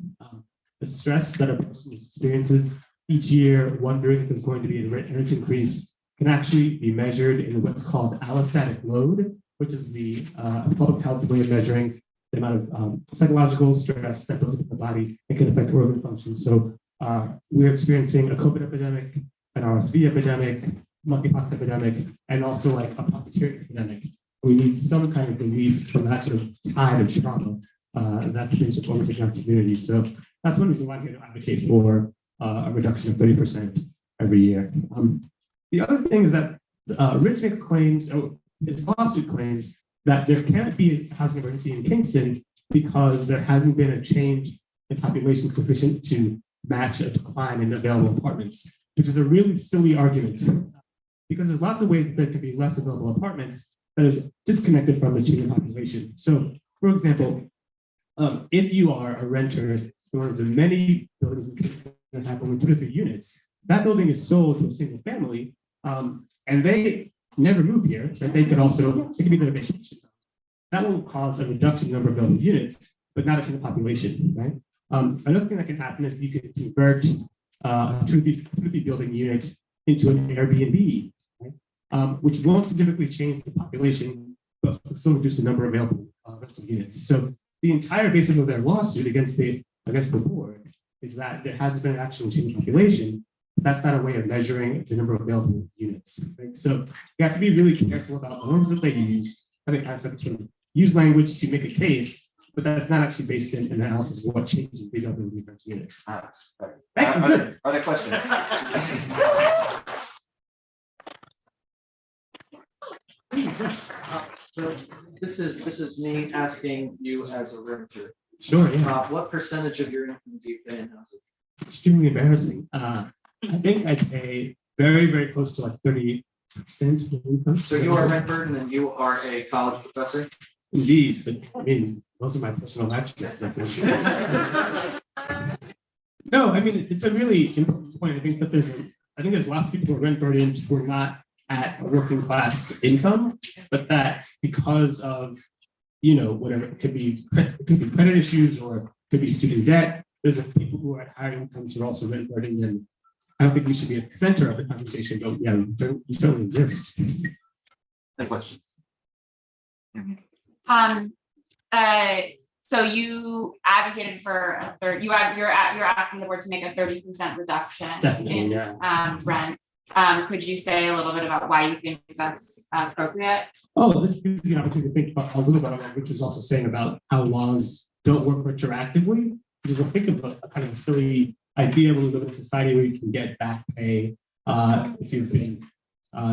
Speaker 18: The stress that a person experiences each year, wondering if there's going to be a rent increase, can actually be measured in what's called allostatic load, which is the public health way of measuring the amount of psychological stress that builds up in the body and can affect organ function. So we're experiencing a COVID epidemic, an RSV epidemic, monkeypox epidemic, and also like a puppeteering epidemic. We need some kind of relief from that sort of tide of trauma that's been sort of overtaking our community. So that's one reason why I'm here to advocate for a reduction of 30% every year. The other thing is that Rich makes claims, his lawsuit claims that there can't be a housing emergency in Kingston because there hasn't been a change in population sufficient to match a decline in available apartments, which is a really silly argument because there's lots of ways that there could be less available apartments that is disconnected from the change in population. So, for example, if you are a renter in one of the many buildings in Kingston that have only 2 to 3 units, that building is sold to a single family, and they never move here. But they could also, it could be their vacation. That will cause a reduction in the number of available units, but not a change in population, right? Another thing that can happen is you could convert a 2 to 3 building unit into an Airbnb, right? Which won't significantly change the population, but will still reduce the number of available rental units. So the entire basis of their lawsuit against the board is that there hasn't been an actual change in population, but that's not a way of measuring the number of available units. Right? So you have to be really careful about the words that they use. I think I sort of use language to make a case, but that's not actually based in an analysis of what changes in availability of rental units. Thanks.
Speaker 5: Are there questions? So this is me asking you as a renter.
Speaker 18: Sure, yeah.
Speaker 5: What percentage of your income do you pay in housing?
Speaker 18: Extremely embarrassing. I think I pay very, very close to like 30% of income.
Speaker 5: So you are a rent burden and you are a college professor?
Speaker 18: Indeed, but I mean, those are my personal life. No, I mean, it's a really important point. I think that there's lots of people who are rent burdens who are not at a working class income, but that because of, whatever, it could be credit issues or it could be student debt. There's people who are at higher incomes who are also rent burdened, and I don't think we should be at the center of the conversation, but yeah, we certainly exist.
Speaker 5: Any questions?
Speaker 12: So you advocated for a third. You're asking the board to make a 30% reduction in rent. Could you say a little bit about why you think that's appropriate?
Speaker 18: Oh, this gives you an opportunity to think about a little bit about what Rich was also saying about how laws don't work retroactively, which is I think of a kind of a silly idea when we live in a society where you can get back pay if you've been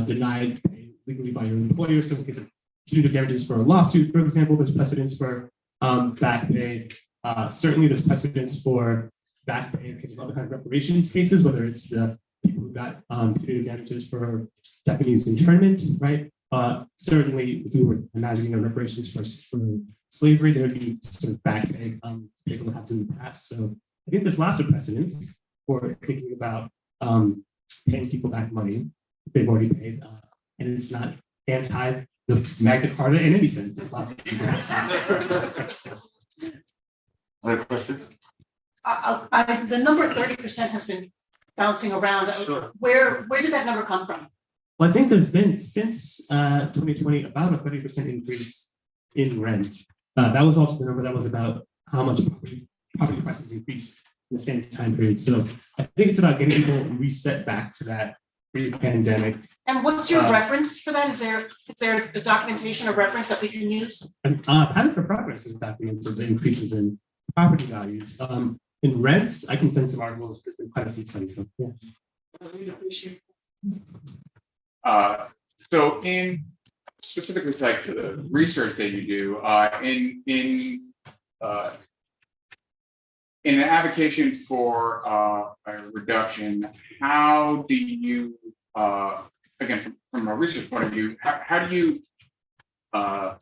Speaker 18: denied pay legally by your employer. So in case of punitive damages for a lawsuit, for example, there's precedence for back pay. Certainly there's precedence for back pay in case of other kind of reparations cases, whether it's the people who got punitive damages for Japanese internment, right? Certainly, if we were imagining a reparations for slavery, there would be sort of back pay people that happened in the past. So I think there's lots of precedence for thinking about paying people back money they've already paid, and it's not anti the Magna Carta in any sense. There's lots of people.
Speaker 5: Other questions?
Speaker 22: The number 30% has been bouncing around.
Speaker 5: Sure.
Speaker 22: Where did that number come from?
Speaker 18: Well, I think there's been since 2020 about a 30% increase in rent. That was also the number that was about how much property prices increased in the same time period. So I think it's about getting people reset back to that pre-pandemic.
Speaker 22: And what's your reference for that? Is there a documentation or reference that we can use?
Speaker 18: Pattern for Progress is documented the increases in property values. In rents, I can send some articles. There's been quite a few studies. So yeah.
Speaker 3: So in specifically like to the research that you do, in an advocation for a reduction, how do you again from a research point of view, how do you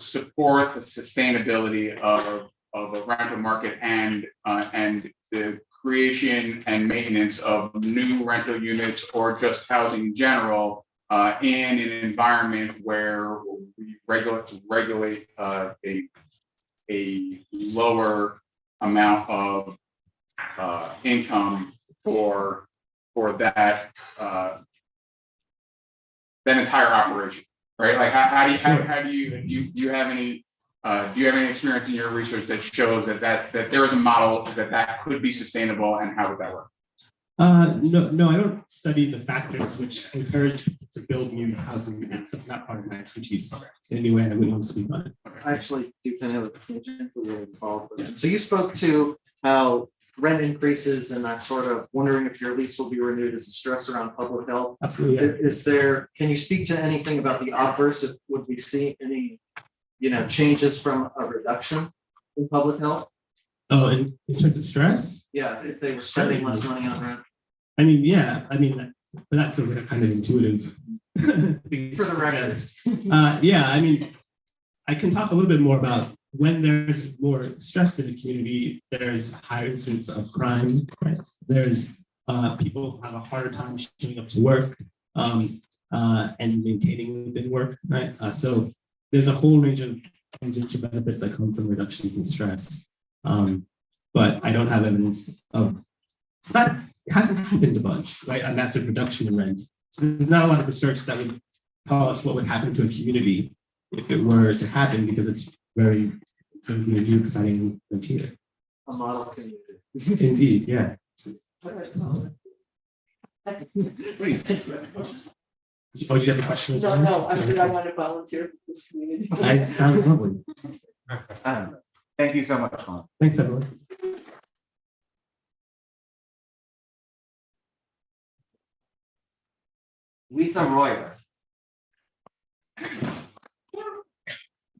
Speaker 3: support the sustainability of a rental market and the creation and maintenance of new rental units or just housing in general in an environment where we regulate a lower amount of income for that entire operation, right? Like how do you have any experience in your research that shows that there is a model that could be sustainable, and how would that work?
Speaker 8: No, I don't study the factors which encourage people to build new housing. That's not part of my expertise. Anyway, I wouldn't want to speak on it.
Speaker 5: I actually do kind of have a tangent we're really involved with it. So you spoke to how rent increases, and I'm sort of wondering if your lease will be renewed as a stress around public health.
Speaker 8: Absolutely. Yeah.
Speaker 5: Can you speak to anything about the obverse? Would we see any, changes from a reduction in public health?
Speaker 8: Oh, in terms of stress?
Speaker 5: Yeah, if they were spending less money on rent.
Speaker 8: I mean, yeah, that feels like a kind of intuitive.
Speaker 5: For the record.
Speaker 8: Yeah, I mean, I can talk a little bit more about when there's more stress in the community, there's higher incidence of crime, right? There's people have a harder time showing up to work and maintaining within work, right? So there's a whole range of tangential benefits that come from reductions in stress. But I don't have evidence of it hasn't happened a bunch, right? A massive reduction in rent. So there's not a lot of research that would tell us what would happen to a community if it were to happen, because it's very new, exciting frontier.
Speaker 5: A model community.
Speaker 8: Indeed, yeah.
Speaker 1: Please.
Speaker 8: Oh, did you have a question?
Speaker 1: No, I said I want to volunteer for this community.
Speaker 8: Sounds lovely.
Speaker 6: Thank you so much, Colin.
Speaker 8: Thanks, everyone.
Speaker 6: Lisa Royer.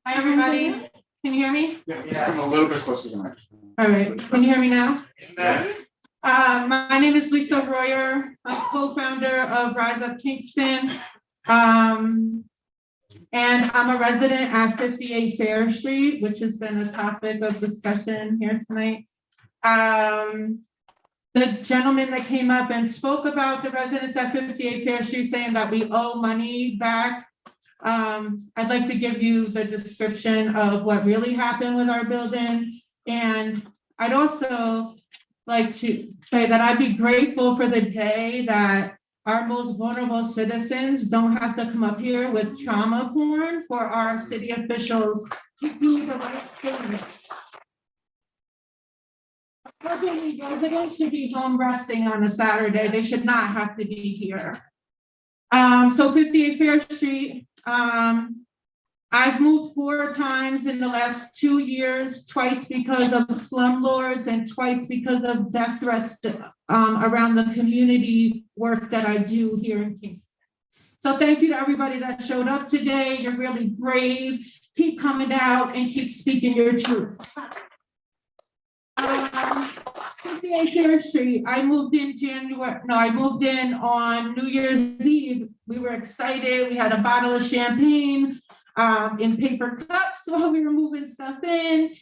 Speaker 15: Hi, everybody. Can you hear me?
Speaker 3: Yeah, I'm a little bit closer to the mic.
Speaker 15: All right. Can you hear me now? My name is Lisa Royer. I'm co-founder of Rise Up Kingston. And I'm a resident at 58 Fair Street, which has been a topic of discussion here tonight. The gentleman that came up and spoke about the residents at 58 Fair Street saying that we owe money back. I'd like to give you the description of what really happened with our building. And I'd also like to say that I'd be grateful for the day that our most vulnerable citizens don't have to come up here with trauma porn for our city officials to do the right thing. Residents should be home resting on a Saturday. They should not have to be here. So 58 Fair Street, I've moved 4 times in the last 2 years, twice because of slumlords and twice because of death threats around the community work that I do here in Kingston. So thank you to everybody that showed up today. You're really brave. Keep coming out and keep speaking your truth. 58 Fair Street, I moved in on New Year's Eve. We were excited. We had a bottle of champagne in paper cups while we were moving stuff in.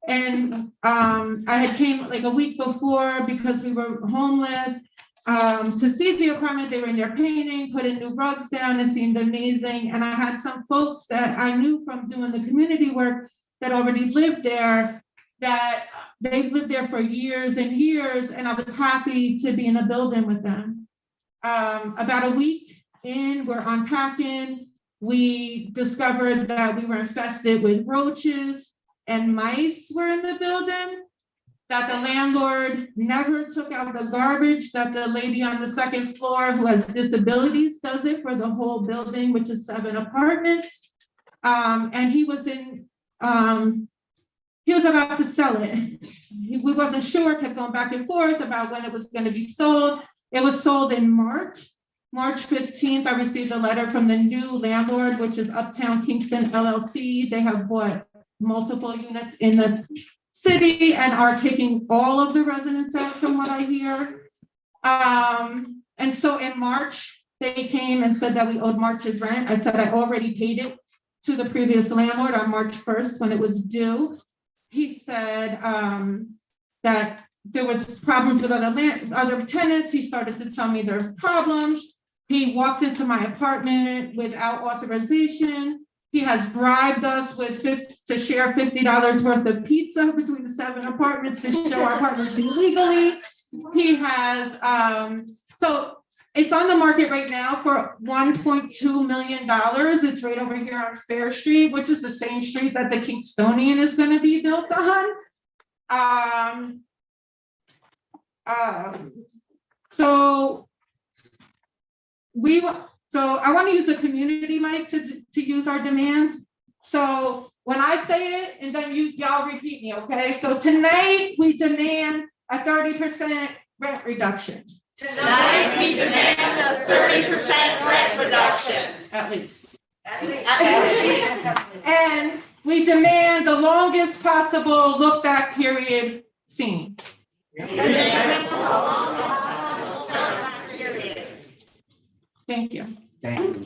Speaker 15: And I had came like a week before because we were homeless to see the apartment. They were in there painting, putting new rugs down. It seemed amazing. And I had some folks that I knew from doing the community work that already lived there, that they've lived there for years and years, and I was happy to be in a building with them. About a week in, we're unpacking. We discovered that we were infested with roaches and mice were in the building, that the landlord never took out the garbage, that the lady on the second floor who has disabilities does it for the whole building, which is 7 apartments. And he was about to sell it. We wasn't sure, kept going back and forth about when it was going to be sold. It was sold in March 15th. I received a letter from the new landlord, which is Uptown Kingston LLC. They have bought multiple units in the city and are kicking all of the residents out, from what I hear. And so in March, they came and said that we owed March's rent. I said I already paid it to the previous landlord on March 1st when it was due. He said that there was problems with other tenants. He started to tell me there's problems.
Speaker 20: He walked into my apartment without authorization. He has bribed us with to share $50 worth of pizza between the 7 apartments to show our apartments illegally. He has, so it's on the market right now for $1.2 million. It's right over here on Fair Street, which is the same street that the Kingstonian is going to be built on. So I want to use the community mic to use our demands. So when I say it, and then y'all repeat me, okay? So tonight we demand a 30% rent reduction.
Speaker 21: Tonight, we demand a 30% rent reduction.
Speaker 20: At least. And we demand the longest possible look back period seen. Thank you.
Speaker 6: Thank you.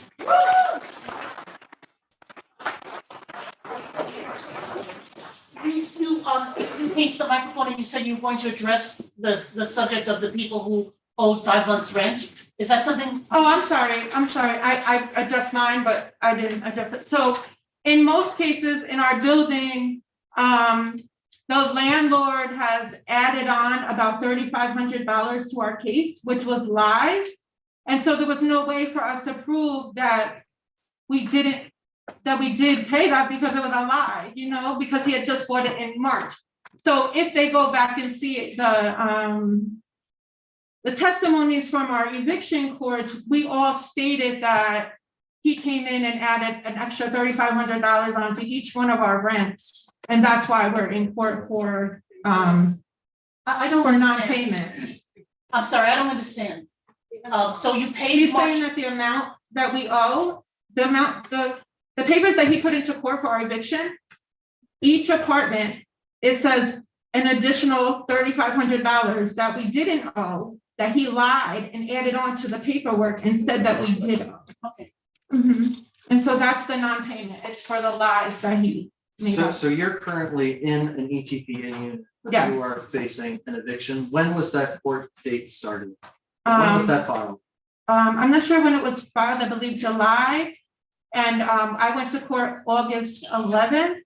Speaker 7: You came to the microphone and you said you were going to address the subject of the people who owed 5 months rent. Is that something?
Speaker 20: Oh, I'm sorry. I addressed mine, but I didn't adjust it. So in most cases in our building, the landlord has added on about $3,500 to our case, which was live. And so there was no way for us to prove that we did pay that because it was a lie, because he had just bought it in March. So if they go back and see it, the testimonies from our eviction courts, we all stated that he came in and added an extra $3,500 onto each one of our rents. And that's why we're in court for non-payment.
Speaker 7: I'm sorry, I don't understand. So you paid.
Speaker 20: He's saying that the amount that we owe, the papers that he put into court for our eviction, each apartment, it says an additional $3,500 that we didn't owe, that he lied and added on to the paperwork and said that we did owe.
Speaker 7: Okay.
Speaker 20: And so that's the non-payment. It's for the lies that he made up.
Speaker 5: So you're currently in an ETPA unit.
Speaker 20: Yes.
Speaker 5: You are facing an eviction. When was that court date started? When was that filed?
Speaker 20: I'm not sure when it was filed, I believe July. And I went to court August 11th.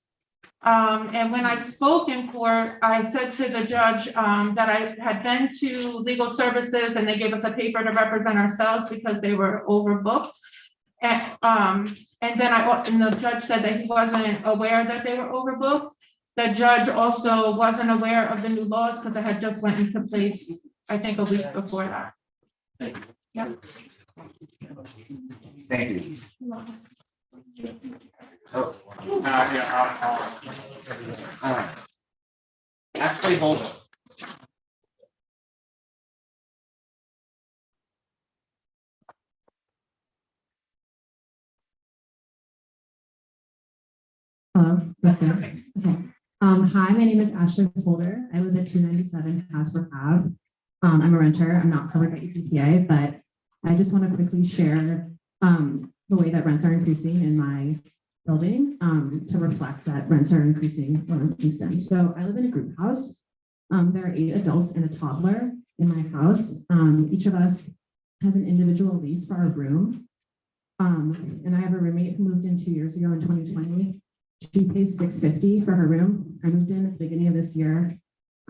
Speaker 20: And when I spoke in court, I said to the judge that I had been to legal services and they gave us a paper to represent ourselves because they were overbooked. And then the judge said that he wasn't aware that they were overbooked. The judge also wasn't aware of the new laws because they had just went into place, I think, a week before that.
Speaker 5: Thank you.
Speaker 20: Yep.
Speaker 6: Thank you.
Speaker 3: Oh.
Speaker 6: Actually, hold on.
Speaker 11: Hello, that's good. Okay. Hi, my name is Ashley Holder. I live at 297 Hasbrook Ave. I'm a renter. I'm not covered by ETPA, but I just want to quickly share the way that rents are increasing in my building to reflect that rents are increasing around Kingston. So I live in a group house. There are 8 adults and a toddler in my house. Each of us has an individual lease for our room. And I have a roommate who moved in 2 years ago in 2020. She pays $650 for her room. I moved in at the beginning of this year.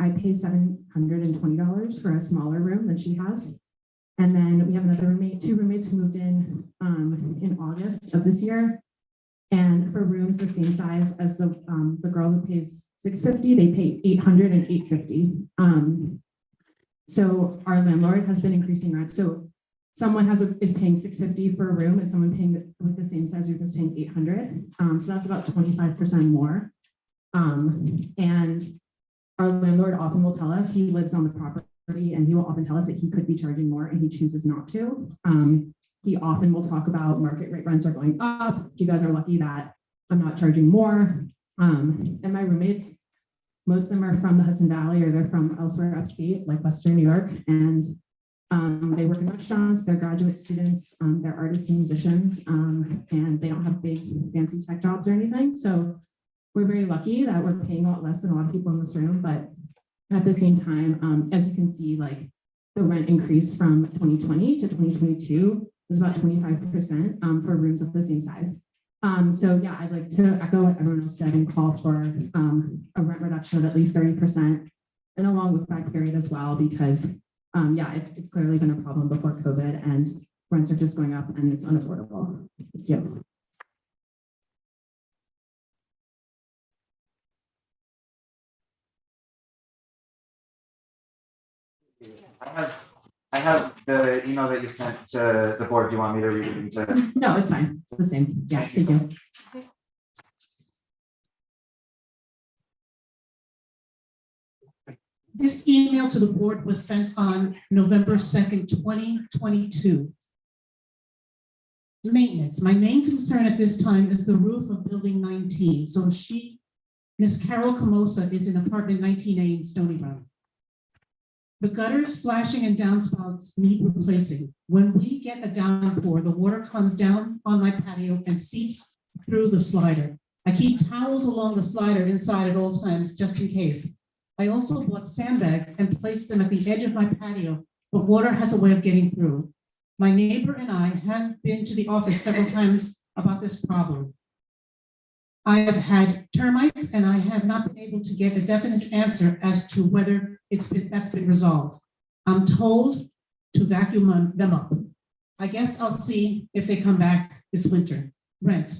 Speaker 11: I pay $720 for a smaller room than she has. And then we have another roommate, 2 roommates who moved in August of this year. And for rooms the same size as the girl who pays $650, they pay $800 and $850. So our landlord has been increasing rent. So someone is paying $650 for a room, and someone paying with the same size room is paying $800. So that's about 25% more. And our landlord often will tell us he lives on the property, and he will often tell us that he could be charging more, and he chooses not to. He often will talk about market rate rents are going up. You guys are lucky that I'm not charging more. And my roommates, most of them are from the Hudson Valley, or they're from elsewhere upstate, like Western New York. And they work in restaurants, they're graduate students, they're artists and musicians, and they don't have big fancy tech jobs or anything. So we're very lucky that we're paying a lot less than a lot of people in this room. But at the same time, as you can see, like the rent increase from 2020 to 2022 was about 25% for rooms of the same size. So yeah, I'd like to echo what everyone else said and call for a rent reduction of at least 30% and along with that period as well, because yeah, it's clearly been a problem before COVID and rents are just going up and it's unaffordable. Thank you.
Speaker 6: I have the email that you sent to the board. Do you want me to read it into?
Speaker 11: No, it's fine. It's the same. Yeah, thank you.
Speaker 22: This email to the board was sent on November 2nd, 2022. Maintenance. My main concern at this time is the roof of building 19. So Ms. Carol Camosa is in apartment 19A in Stony Run. The gutters, flashing, and downspouts need replacing. When we get a downpour, the water comes down on my patio and seeps through the slider. I keep towels along the slider inside at all times, just in case. I also bought sandbags and placed them at the edge of my patio, but water has a way of getting through. My neighbor and I have been to the office several times about this problem. I have had termites and I have not been able to get a definite answer as to whether that's been resolved. I'm told to vacuum them up. I guess I'll see if they come back this winter. Rent.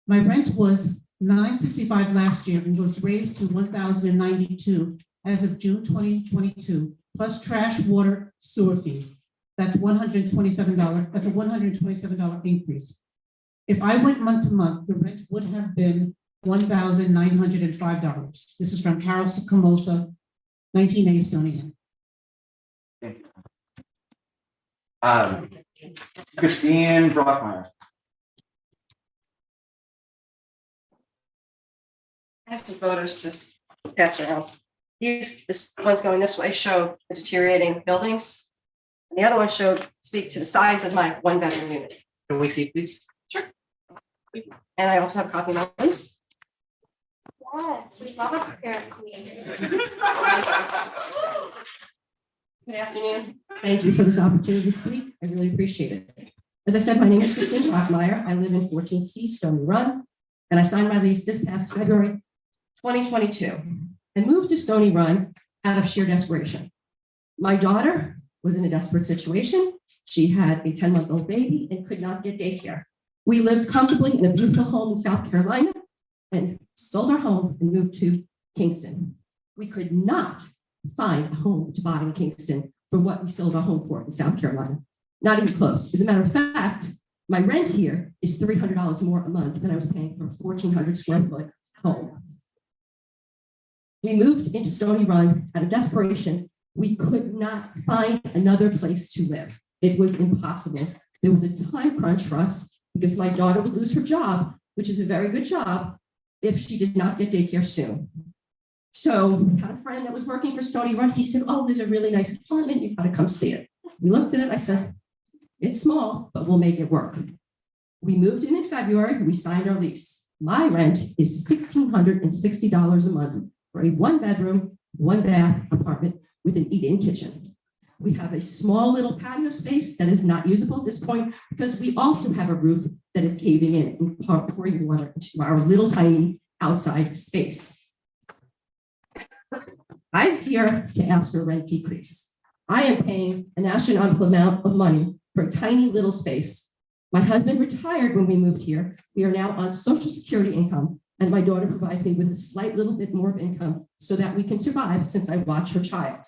Speaker 22: My rent was $965 last year and was raised to $1,092 as of June 2022, plus trash, water, sewer fee. That's $127. That's a $127 increase. If I went month to month, the rent would have been $1,905. This is from Carol Camosa, 19A Stony
Speaker 6: Hill. Christine Brockmeyer.
Speaker 13: I have some photos to pass around. This one's going this way, show the deteriorating buildings. And the other one speak to the size of my 1-bedroom unit.
Speaker 5: Can we keep these?
Speaker 13: Sure. And I also have a copy of my lease.
Speaker 14: Yes, we love a prepared queen.
Speaker 13: Good afternoon.
Speaker 14: Thank you for this opportunity to speak. I really appreciate it. As I said, my name is Christine Brockmeyer. I live in 14C Stony Run, and I signed my lease this past February 2022. I moved to Stony Run out of sheer desperation. My daughter was in a desperate situation. She had a 10-month-old baby and could not get daycare. We lived comfortably in a beautiful home in South Carolina and sold our home and moved to Kingston. We could not find a home to buy in Kingston for what we sold our home for in South Carolina. Not even close. As a matter of fact, my rent here is $300 more a month than I was paying for a 1,400 square foot home. We moved into Stony Run out of desperation. We could not find another place to live. It was impossible. There was a time crunch for us because my daughter would lose her job, which is a very good job, if she did not get daycare soon. So we had a friend that was working for Stony Run. He said, oh, there's a really nice apartment. You've got to come see it. We looked at it. I said, it's small, but we'll make it work. We moved in February. We signed our lease. My rent is $1,660 a month for a 1-bedroom, 1-bath apartment with an eat-in kitchen. We have a small little patio space that is not usable at this point because we also have a roof that is caving in and pouring water into our little tiny outside space. I'm here to ask for a rent decrease. I am paying an astronomical amount of money for a tiny little space. My husband retired when we moved here. We are now on Social Security income, and my daughter provides me with a slight little bit more of income so that we can survive since I watch her child.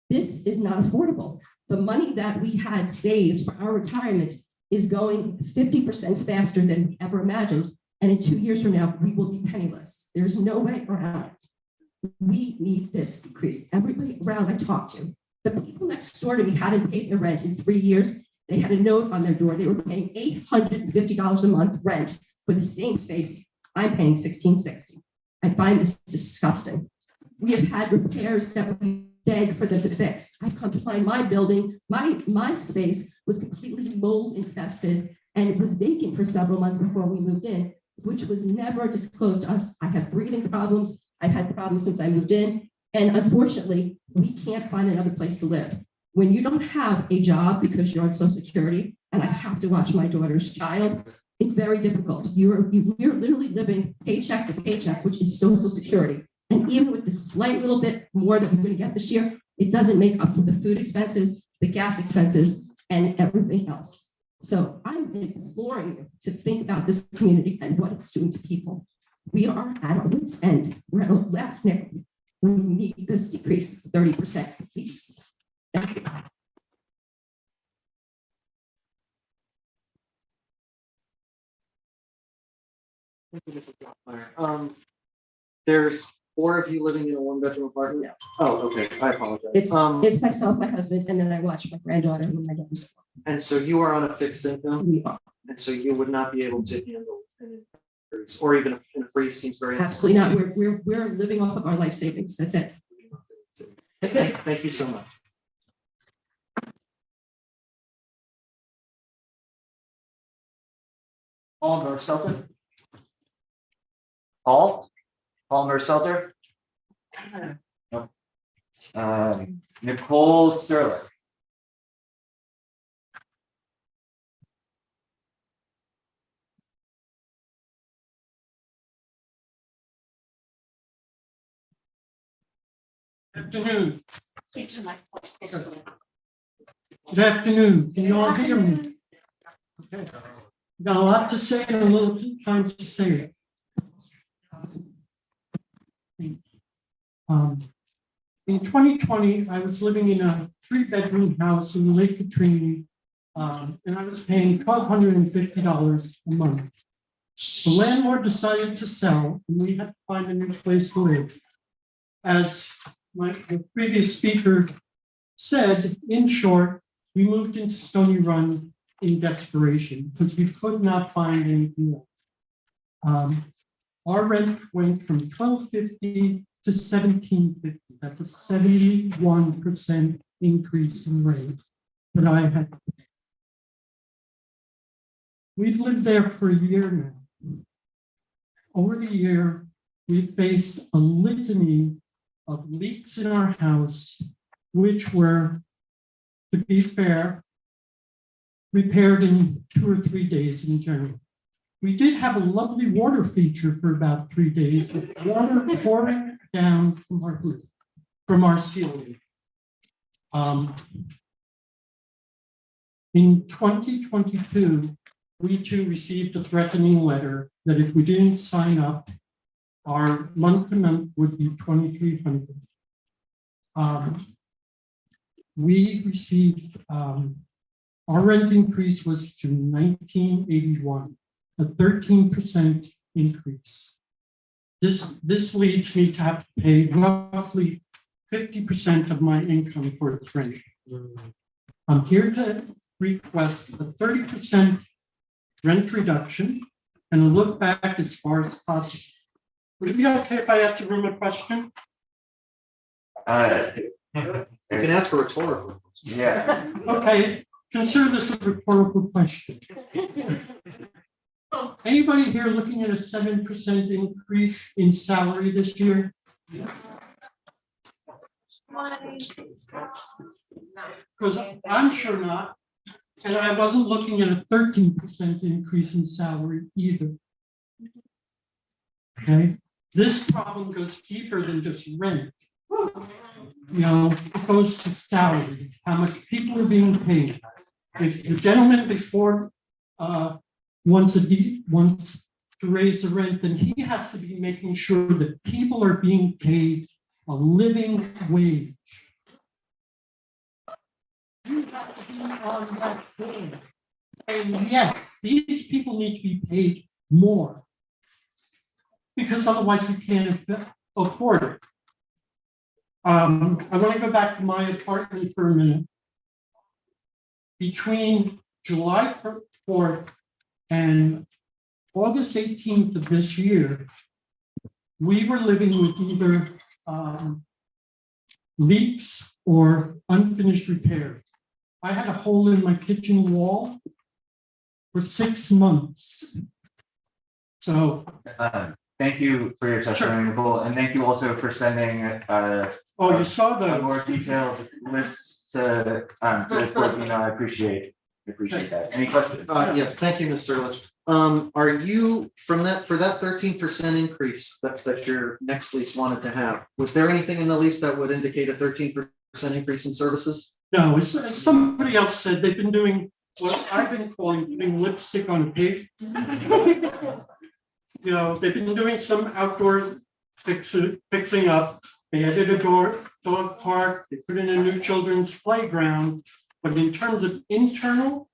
Speaker 14: This is not affordable. The money that we had saved for our retirement is going 50% faster than we ever imagined. And in 2 years from now, we will be penniless. There's no way around it. We need this decrease. Everybody around I talked to, the people next door to me hadn't paid their rent in 3 years. They had a note on their door. They were paying $850 a month rent for the same space. I'm paying $1,660. I find this disgusting. We have had repairs that we beg for them to fix. I've come to find my building, my space was completely mold infested and it was vacant for several months before we moved in, which was never disclosed to us. I have breathing problems. I've had problems since I moved in. And unfortunately, we can't find another place to live. When you don't have a job because you're on Social Security, and I have to watch my daughter's child. It's very difficult. We're literally living paycheck to paycheck, which is Social Security. And even with the slight little bit more that we're going to get this year, it doesn't make up for the food expenses, the gas expenses, and everything else. So I'm imploring you to think about this community and what it's doing to people. We are at our wit's end. We're at our last nickel. We need this decrease 30%, please. Thank you.
Speaker 5: Thank you, Mr. Blackmeyer. There's 4 of you living in a 1-bedroom apartment? Yeah. Oh, okay, I apologize.
Speaker 14: It's myself, my husband, and then I watch my granddaughter when my daughter's.
Speaker 5: And so you are on a fixed income?
Speaker 14: We are.
Speaker 5: And so you would not be able to handle an increase, or even in a freeze seems very.
Speaker 14: Absolutely not. We're living off of our life savings. That's it.
Speaker 5: Okay, thank you so much.
Speaker 6: Paul Merselter. Paul Merselter. Nope. Nicole Serlich.
Speaker 4: Afternoon. Good afternoon. Can you all hear me? Okay. Got a lot to say and a little time to say it. In 2020, I was living in a 3-bedroom house in Lake Katrina, and I was paying $1,250 a month. The landlord decided to sell, and we had to find a new place to live. As the previous speaker said, in short, we moved into Stony Run in desperation because we could not find anything else. Our rent went from $1,250 to $1,750. That's a 71% increase in rent that I had. We've lived there for a year now. Over the year, we've faced a litany of leaks in our house, which were, to be fair, repaired in 2 or 3 days in general. We did have a lovely water feature for about 3 days, with water pouring down from our roof, from our ceiling. In 2022, we too received a threatening letter that if we didn't sign up, our month-to-month would be $2,300. We received, our rent increase was to $1,981, a 13% increase. This leads me to have to pay roughly 50% of my income for its rent. I'm here to request a 30% rent reduction and a look back as far as possible. Would it be okay if I ask the room a question?
Speaker 5: You can ask a rhetorical.
Speaker 6: Yeah.
Speaker 4: Okay, consider this a rhetorical question. Anybody here looking at a 7% increase in salary this year? Because I'm sure not. And I wasn't looking at a 13% increase in salary either. Okay, this problem goes deeper than just rent. You know, it goes to salary, how much people are being paid. If the gentleman before wants to raise the rent, then he has to be making sure that people are being paid a living wage. You have to be on that board. And yes, these people need to be paid more, because otherwise we can't afford it. I want to go back to my apartment for a minute. Between July 4th and August 18th of this year, we were living with either leaks or unfinished repairs. I had a hole in my kitchen wall for 6 months. So
Speaker 6: thank you for your testimony, Nicole, and thank you also for sending
Speaker 4: you saw
Speaker 6: a more detailed list to this board email. I appreciate I appreciate that. Any questions?
Speaker 5: Yes, thank you, Ms. Ehrlich. Are you, from that, for that 13% increase that your next lease wanted to have, was there anything in the lease that would indicate a 13% increase in services?
Speaker 16: No, as somebody else said, they've been doing what I've been calling putting lipstick on a pig. You know, they've been doing some outdoor fixing up. They added a dog park, they put in a new children's playground. But in terms of internal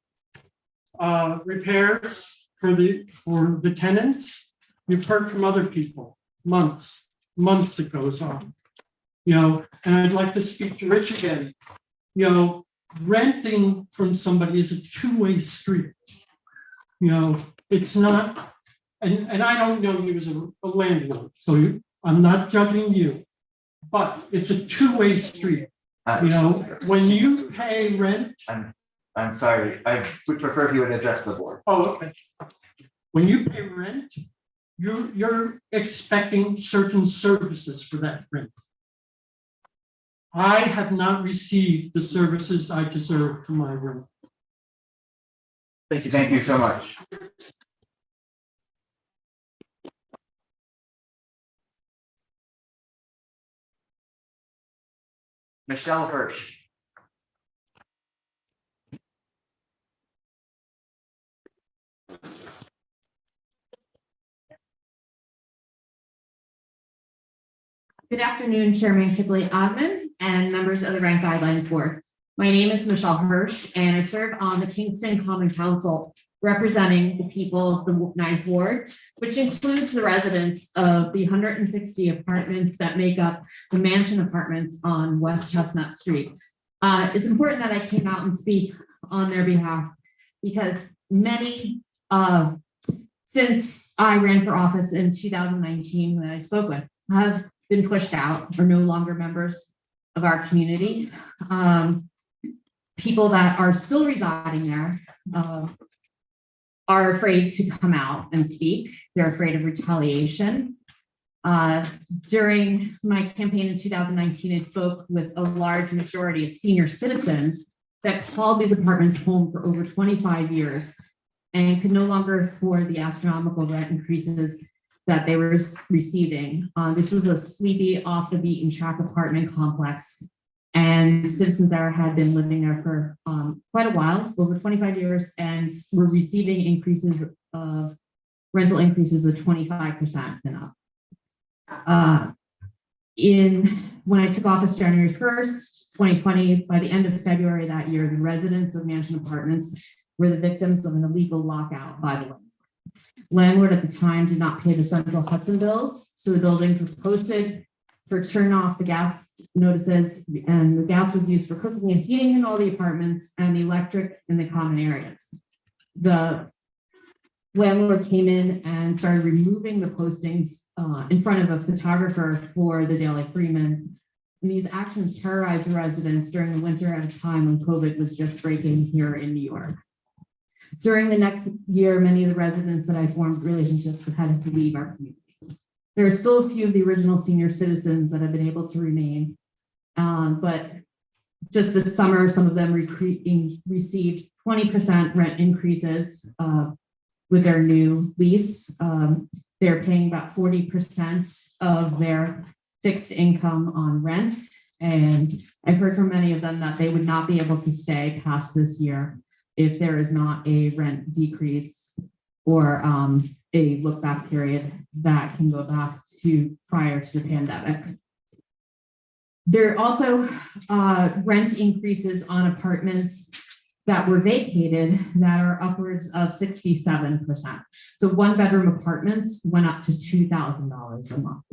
Speaker 16: repairs for the tenants, you've heard from other people, months it goes on. You know, and I'd like to speak to Rich again. You know, renting from somebody is a two-way street. You know, it's not, and I don't know you as a landlord, so I'm not judging you, but it's a two-way street. You know, when you pay rent.
Speaker 6: I'm sorry, I would prefer if you would address the board.
Speaker 16: Oh, okay. When you pay rent, you're expecting certain services for that rent. I have not received the services I deserve for my rent.
Speaker 5: Thank you.
Speaker 6: Thank you so much. Michelle Hirsch.
Speaker 11: Good afternoon, Chairman Kipley Odman and members of the Rent Guidelines Board. My name is Michelle Hirsch, and I serve on the Kingston Common Council representing the people of the Ninth Ward, which includes the residents of the 160 apartments that make up the mansion apartments on West Chestnut Street. It's important that I came out and speak on their behalf because many, since I ran for office in 2019, when I spoke with, have been pushed out or no longer members of our community. People that are still residing there are afraid to come out and speak. They're afraid of retaliation. During my campaign in 2019, I spoke with a large majority of senior citizens that called these apartments home for over 25 years and could no longer afford the astronomical rent increases that they were receiving. This was a sleepy, off the beaten track apartment complex, and citizens there had been living there for quite a while, over 25 years, and were receiving increases of rental increases of 25% and up. When I took office January 1st, 2020, by the end of February that year, the residents of mansion apartments were the victims of an illegal lockout by the landlord. Landlord at the time did not pay the Central Hudson bills, so the buildings were posted for turn off the gas notices, and the gas was used for cooking and heating in all the apartments and the electric in the common areas. The landlord came in and started removing the postings in front of a photographer for the Daily Freeman. And these actions terrorized the residents during the winter at a time when COVID was just breaking here in New York. During the next year, many of the residents that I formed relationships with had to leave our community. There are still a few of the original senior citizens that have been able to remain, but just this summer, some of them received 20% rent increases with their new lease. They're paying about 40% of their fixed income on rent, and I've heard from many of them that they would not be able to stay past this year if there is not a rent decrease or a look back period that can go back to prior to the pandemic. There are also rent increases on apartments that were vacated that are upwards of 67%. So one bedroom apartments went up to $2,000 a month.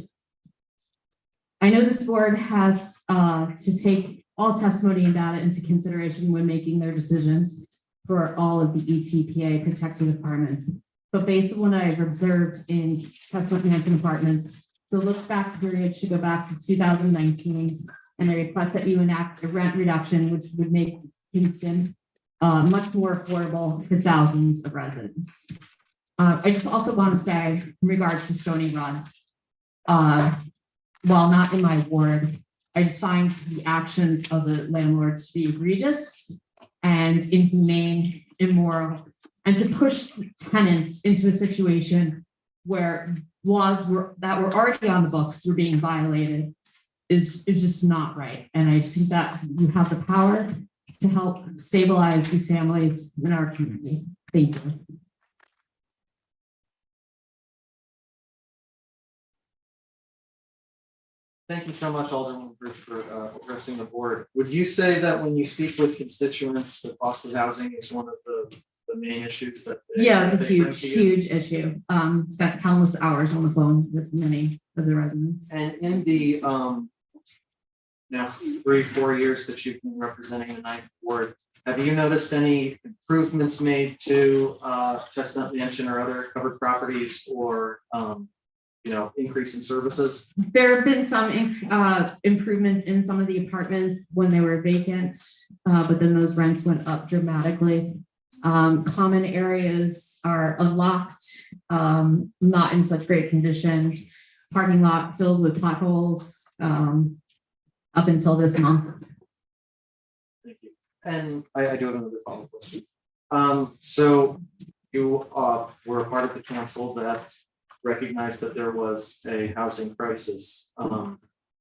Speaker 11: I know this board has to take all testimony and data into consideration when making their decisions for all of the ETPA protected apartments. But based on what I've observed in Chestnut Mansion apartments, the look back period should go back to 2019. And I request that you enact a rent reduction, which would make Kingston much more affordable for thousands of residents. I just also want to say in regards to Stony Run, while not in my ward, I just find the actions of the landlords to be egregious and inhumane, immoral, and to push tenants into a situation where laws that were already on the books were being violated is just not right. And I just think that you have the power to help stabilize these families in our community. Thank you.
Speaker 5: Thank you so much, Alderman Bridge, for addressing the board. Would you say that when you speak with constituents, the cost of housing is one of the main issues that
Speaker 11: Yeah, it's a
Speaker 5: they bring
Speaker 11: huge,
Speaker 5: to you?
Speaker 11: huge issue. Spent countless hours on the phone with many of the residents.
Speaker 5: And in the now 3-4 years that you've been representing the ninth ward, have you noticed any improvements made to Chestnut Mansion or other covered properties, or increase in services?
Speaker 11: There have been some improvements in some of the apartments when they were vacant, but then those rents went up dramatically. Common areas are unlocked, not in such great condition. Parking lot filled with potholes up until this month.
Speaker 5: Thank you. And I do have another follow-up question. So you were a part of the council that recognized that there was a housing crisis.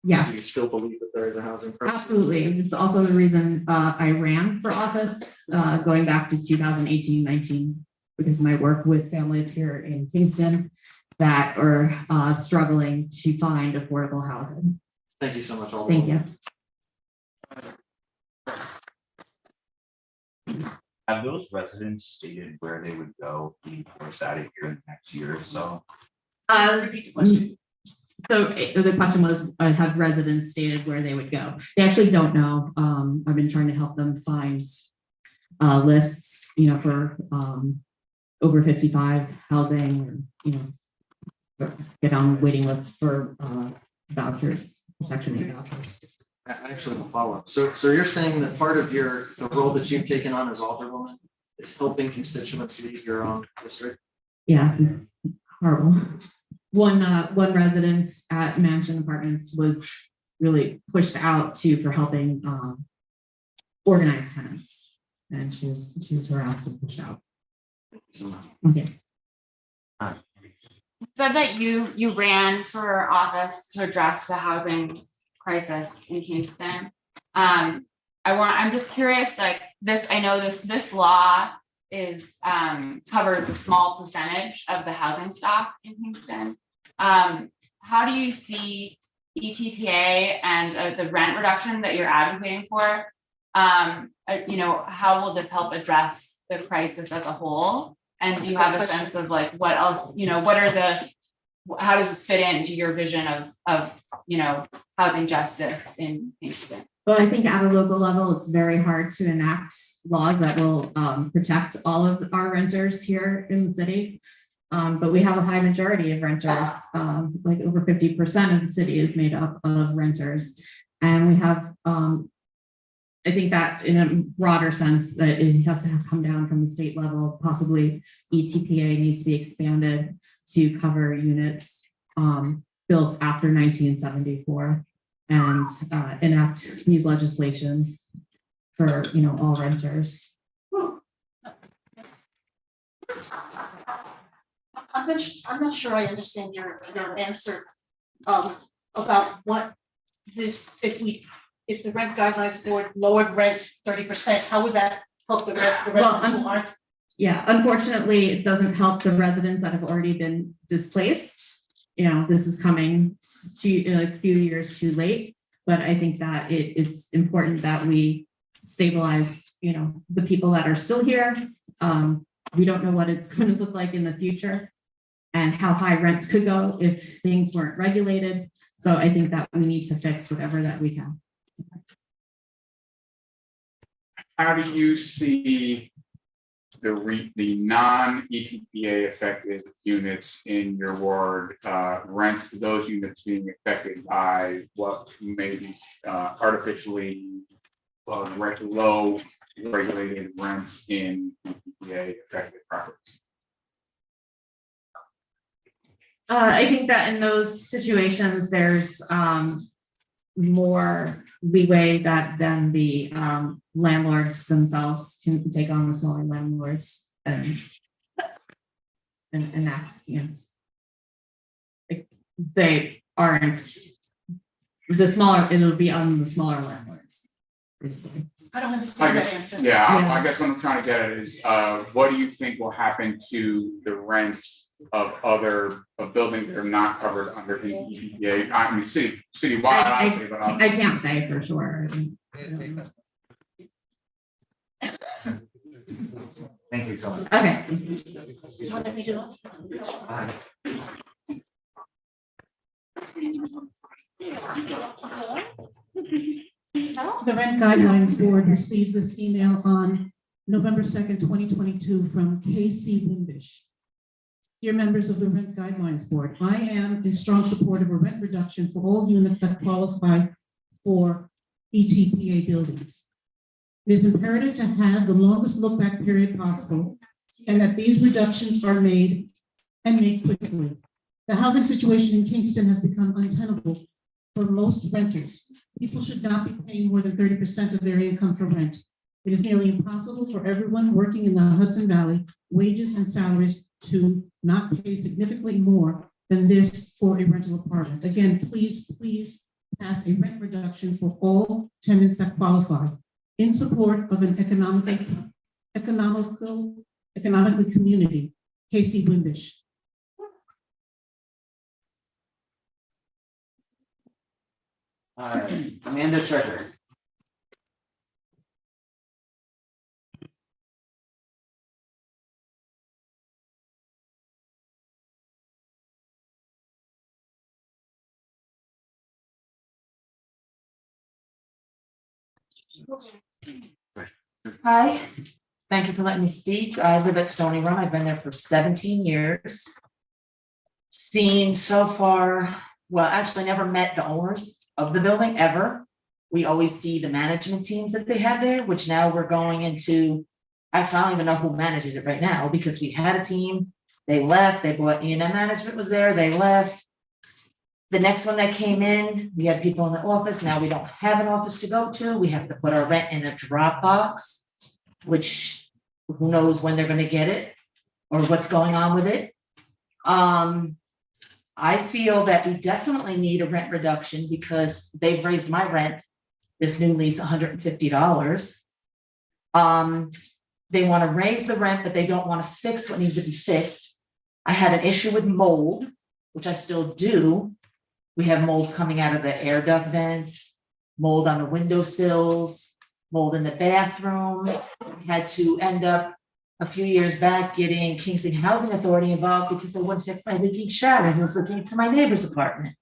Speaker 11: Yes.
Speaker 5: Do you still believe that there is a housing crisis?
Speaker 11: Absolutely. It's also the reason I ran for office going back to 2018-19, because of my work with families here in Kingston that are struggling to find affordable housing.
Speaker 5: Thank you so much, Alderman.
Speaker 11: Thank you.
Speaker 17: Have those residents stated where they would go being forced out of here in the next year or so?
Speaker 11: Repeat the question. So the question was, have residents stated where they would go? They actually don't know. I've been trying to help them find lists, for over 55 housing, or, get on waiting lists for vouchers, Section 8 vouchers.
Speaker 5: I actually have a follow-up. So you're saying that part of the role that you've taken on as Alderwoman is helping constituents leave your own district?
Speaker 11: Yeah, it's horrible. One resident at Mansion Apartments was really pushed out for helping organize tenants, and she was harassed and pushed out. Okay.
Speaker 12: You said that you ran for office to address the housing crisis in Kingston. I'm just curious, like this, I know this law is covers a small percentage of the housing stock in Kingston. How do you see ETPA and the rent reduction that you're advocating for? How will this help address the crisis as a whole? And do you have a sense of like what else, how does this fit into your vision of housing justice in Kingston?
Speaker 11: Well, I think at a local level, it's very hard to enact laws that will protect all of our renters here in the city. But we have a high majority of renters, like over 50% of the city is made up of renters. And we have, I think that in a broader sense that it has to come down from the state level, possibly ETPA needs to be expanded to cover units built after 1974 and enact these legislations for, all renters.
Speaker 7: I'm not sure I understand your answer about what this, if the rent guidelines board lowered rent 30%, how would that help the residents who aren't?
Speaker 11: Yeah, unfortunately, it doesn't help the residents that have already been displaced. This is coming to a few years too late, but I think that it's important that we stabilize, the people that are still here. We don't know what it's going to look like in the future and how high rents could go if things weren't regulated. So I think that we need to fix whatever that we can.
Speaker 3: How do you see the non-EPPA affected units in your ward, rents to those units being affected by what may be artificially low regulated rents in EPPA affected properties?
Speaker 11: I think that in those situations, there's more leeway that then the landlords themselves can take on, the smaller landlords and that, you know. They aren't, the smaller, it'll be on the smaller landlords, basically.
Speaker 7: I don't
Speaker 3: I
Speaker 7: understand that
Speaker 3: guess,
Speaker 7: answer.
Speaker 3: yeah,
Speaker 11: Yeah.
Speaker 3: I guess what I'm trying to get at is, what do you think will happen to the rents of buildings that are not covered under the EPA? I mean, citywide, obviously, but.
Speaker 11: I can't say for sure.
Speaker 6: Thank you so much.
Speaker 11: Okay.
Speaker 7: You want me to?
Speaker 22: The Rent Guidelines Board received this email on November 2nd, 2022 from KC Wimbish. Dear members of the Rent Guidelines Board, I am in strong support of a rent reduction for all units that qualify for ETPA buildings. It is imperative to have the longest look-back period possible and that these reductions are made and made quickly. The housing situation in Kingston has become untenable for most renters. People should not be paying more than 30% of their income for rent. It is nearly impossible for everyone working in the Hudson Valley, wages and salaries to not pay significantly more than this for a rental apartment. Again, please pass a rent reduction for all tenants that qualify in support of an economically community. Casey Wimbish.
Speaker 6: Amanda Treasure.
Speaker 10: Hi, thank you for letting me speak. I live at Stony Run. I've been there for 17 years. Seen so far, well, actually never met the owners of the building ever. We always see the management teams that they have there, which now we're going into, I don't even know who manages it right now because we had a team, they left, they bought E&M management was there, they left. The next one that came in, we had people in the office. Now we don't have an office to go to. We have to put our rent in a Dropbox, which who knows when they're going to get it or what's going on with it. I feel that we definitely need a rent reduction because they've raised my rent, this new lease, $150. They want to raise the rent, but they don't want to fix what needs to be fixed. I had an issue with mold, which I still do. We have mold coming out of the air duct vents, mold on the windowsills, mold in the bathroom. Had to end up a few years back getting Kingston Housing Authority involved because they wouldn't fix my leaking shower. Who was looking into my neighbor's apartment,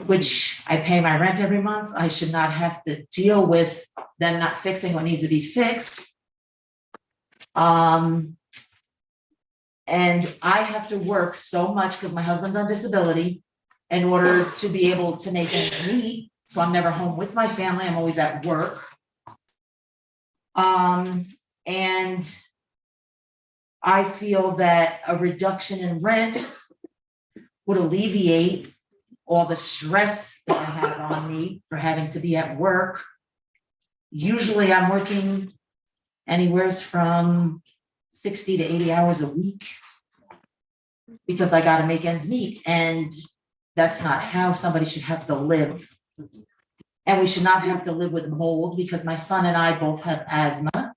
Speaker 10: which I pay my rent every month. I should not have to deal with them not fixing what needs to be fixed. And I have to work so much because my husband's on disability in order to be able to make ends meet. So I'm never home with my family. I'm always at work. And I feel that a reduction in rent would alleviate all the stress that I have on me for having to be at work. Usually I'm working anywhere from 60 to 80 hours a week because I got to make ends meet. And that's not how somebody should have to live. And we should not have to live with mold because my son and I both have asthma.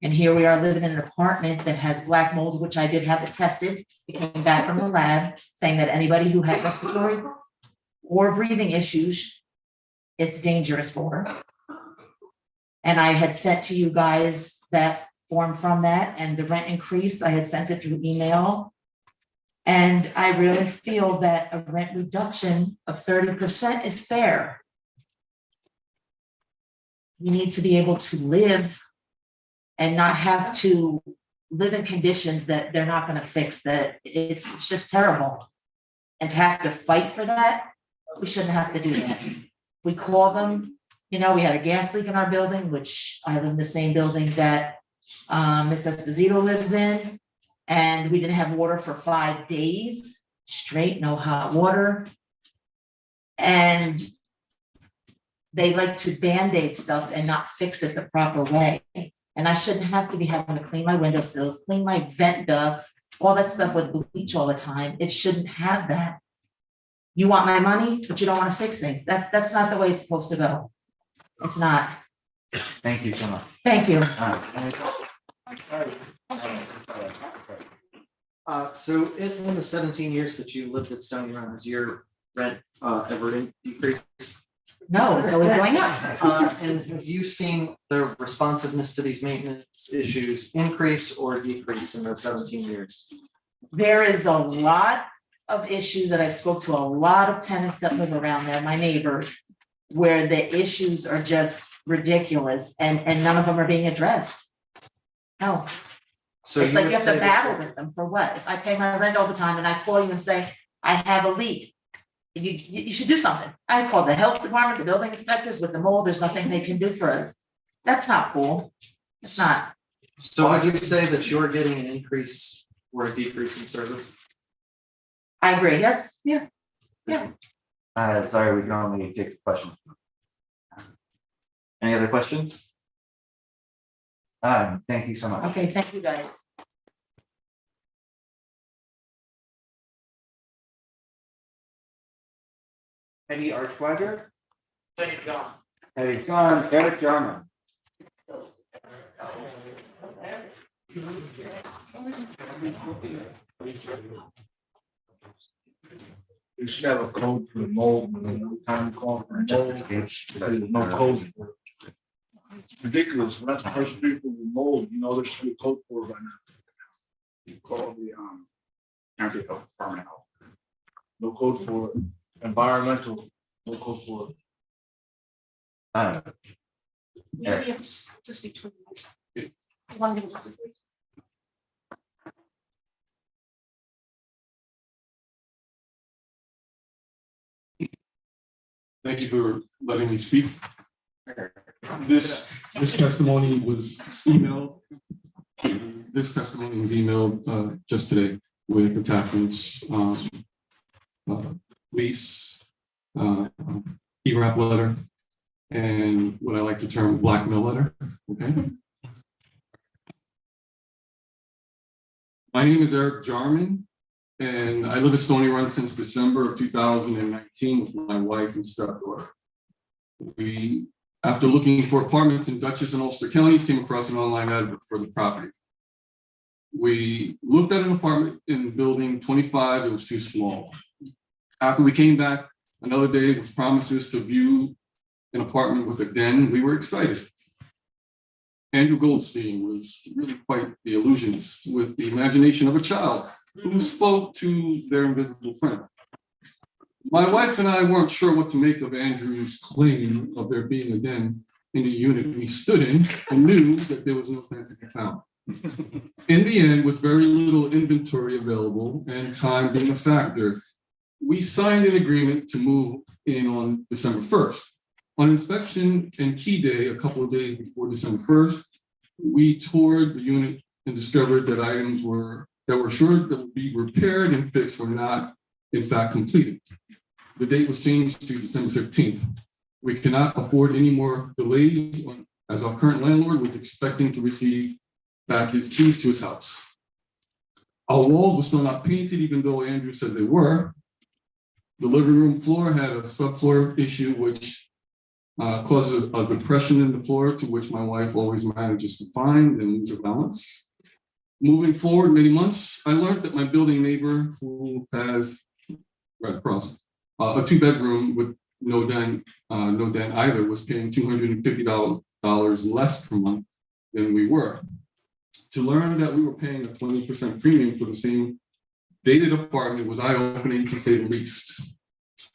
Speaker 10: And here we are living in an apartment that has black mold, which I did have it tested. It came back from the lab saying that anybody who had respiratory or breathing issues, it's dangerous for. And I had sent to you guys that form from that and the rent increase, I had sent it through email. And I really feel that a rent reduction of 30% is fair. We need to be able to live and not have to live in conditions that they're not going to fix, that it's just terrible. And to have to fight for that, we shouldn't have to do that. We call them, you know, we had a gas leak in our building, which I live in the same building that Ms. Esposito lives in. And we didn't have water for 5 days straight, no hot water. And they like to Band-Aid stuff and not fix it the proper way. And I shouldn't have to be having to clean my windowsills, clean my vent ducts, all that stuff with bleach all the time. It shouldn't have that. You want my money, but you don't want to fix things. That's not the way it's supposed to go. It's not.
Speaker 6: Thank you so much.
Speaker 10: Thank you.
Speaker 5: So in the 17 years that you lived at Stony Run, has your rent ever decreased?
Speaker 10: No, it's always going up.
Speaker 5: And have you seen the responsiveness to these maintenance issues increase or decrease in those 17 years?
Speaker 10: There is a lot of issues that I've spoke to a lot of tenants that live around there, my neighbors, where the issues are just ridiculous and none of them are being addressed. No.
Speaker 5: So
Speaker 10: It's like you have to
Speaker 5: that-
Speaker 10: battle with them for what? If I pay my rent all the time and I call you and say, I have a leak, you should do something. I call the health department, the building inspectors with the mold, there's nothing they can do for us. That's not cool. It's not.
Speaker 5: So would you say that you're getting an increase or a decrease in service?
Speaker 10: I agree, yes, yeah.
Speaker 6: Sorry, we can only take questions. Any other questions? Thank you so much.
Speaker 10: Okay, thank you guys.
Speaker 6: Eddie Archweiger? Eddie's gone. Eddie's gone. Eric Jarman.
Speaker 9: You should have a code for the mold when the time call for justification. There's no code. It's ridiculous. When that's the first people with mold, you know, there should be a code for it by now.
Speaker 3: You call the county health department out.
Speaker 9: No code for it. Environmental, no code for it.
Speaker 7: Maybe it's just between. One minute.
Speaker 19: Thank you for letting me speak. This testimony was emailed. This testimony was emailed just today with attachments, lease, ERAP letter, and what I like to term blackmail letter. Okay. My name is Eric Jarman, and I live at Stony Run since December of 2019 with my wife and stepdaughter. We, after looking for apartments in Dutchess and Ulster counties, came across an online ad for the property. We looked at an apartment in building 25, it was too small. After we came back another day with promises to view an apartment with a den, we were excited. Andrew Goldstein was really quite the illusionist with the imagination of a child who spoke to their invisible friend. My wife and I weren't sure what to make of Andrew's claim of there being a den in the unit we stood in and knew that there was no den to be found. In the end, with very little inventory available and time being a factor, we signed an agreement to move in on December 1st. On inspection and key day, a couple of days before December 1st, we toured the unit and discovered that items that were sure that would be repaired and fixed were not, in fact, completed. The date was changed to December 15th. We cannot afford any more delays as our current landlord was expecting to receive back his keys to his house. Our walls were still not painted, even though Andrew said they were. The living room floor had a subfloor issue, which causes a depression in the floor, to which my wife always manages to find and lose her balance. Moving forward many months, I learned that my building neighbor, who has right across a 2-bedroom with no den either, was paying $250 less per month than we were. To learn that we were paying a 20% premium for the same dated apartment was eye-opening, to say the least.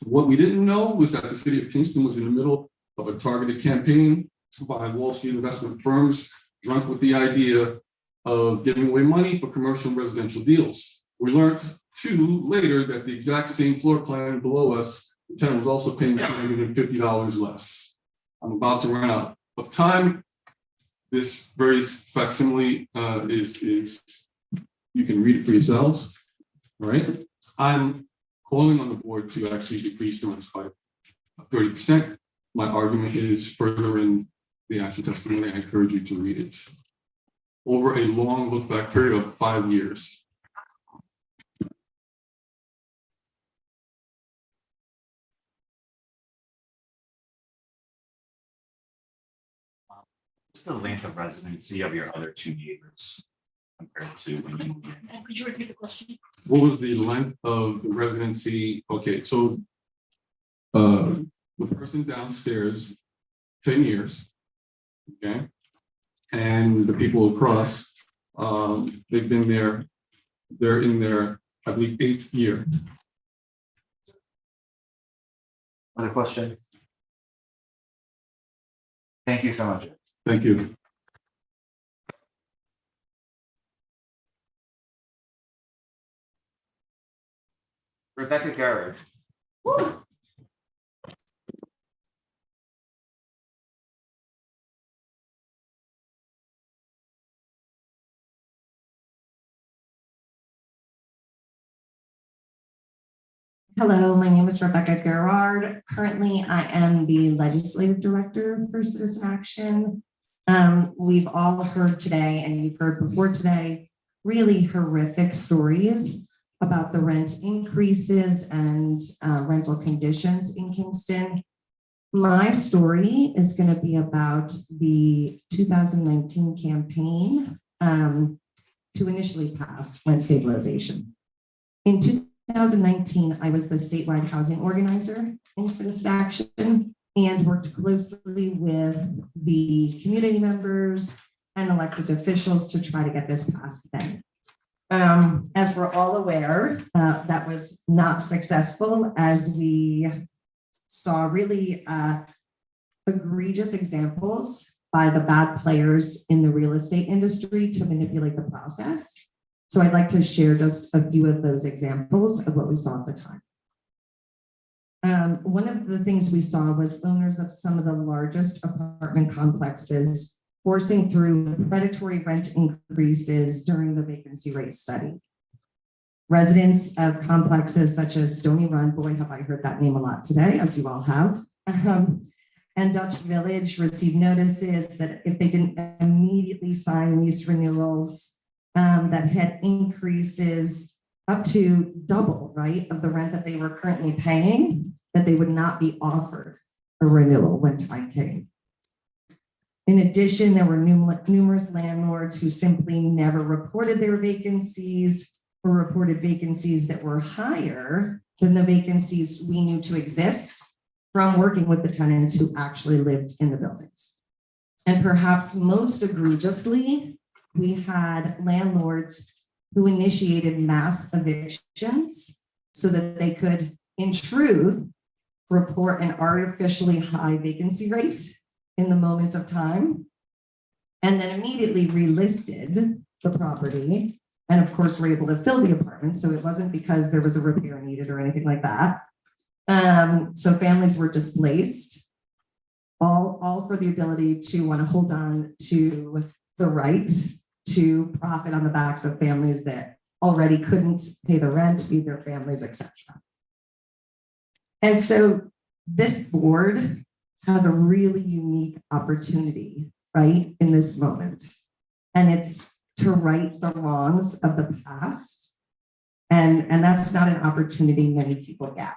Speaker 19: What we didn't know was that the city of Kingston was in the middle of a targeted campaign by Wall Street investment firms drunk with the idea of giving away money for commercial and residential deals. We learned too later that the exact same floor plan below us, the tenant was also paying $250 less. I'm about to run out of time. This very facsimile is you can read it for yourselves. All right. I'm calling on the board to actually decrease the rents by 30%. my argument is further in the action testimony. I encourage you to read it. Over a long look back period of 5 years.
Speaker 17: What's the length of residency of your other two neighbors compared to when you moved in?
Speaker 7: Could you repeat the question?
Speaker 19: What was the length of the residency? Okay, so the person downstairs, 10 years, okay? And the people across, they've been there, they're in their, I believe, 8th year.
Speaker 6: Other questions? Thank you so much.
Speaker 19: Thank you.
Speaker 6: Rebecca Garrett.
Speaker 2: Hello, my name is Rebecca Gerard. Currently, I am the Legislative Director for Citizen Action. We've all heard today, and you've heard before today, really horrific stories about the rent increases and rental conditions in Kingston. My story is going to be about the 2019 campaign to initially pass rent stabilization. In 2019, I was the statewide housing organizer in Citizen Action and worked closely with the community members and elected officials to try to get this passed then. As we're all aware, that was not successful, as we saw really egregious examples by the bad players in the real estate industry to manipulate the process. So I'd like to share just a few of those examples of what we saw at the time. One of the things we saw was owners of some of the largest apartment complexes forcing through predatory rent increases during the vacancy rate study. Residents of complexes such as Stony Run, boy, have I heard that name a lot today, as you all have, and Dutch Village received notices that if they didn't immediately sign lease renewals, that had increases up to double, right, of the rent that they were currently paying, that they would not be offered a renewal when time came. In addition, there were numerous landlords who simply never reported their vacancies or reported vacancies that were higher than the vacancies we knew to exist from working with the tenants who actually lived in the buildings. And perhaps most egregiously, we had landlords who initiated mass evictions so that they could, in truth, report an artificially high vacancy rate in the moment of time, and then immediately relisted the property. And of course, were able to fill the apartment. So it wasn't because there was a repair needed or anything like that. So families were displaced, all for the ability to want to hold on to the right to profit on the backs of families that already couldn't pay the rent, feed their families, etc. And so this board has a really unique opportunity, right, in this moment. And it's to right the wrongs of the past. And that's not an opportunity many people get.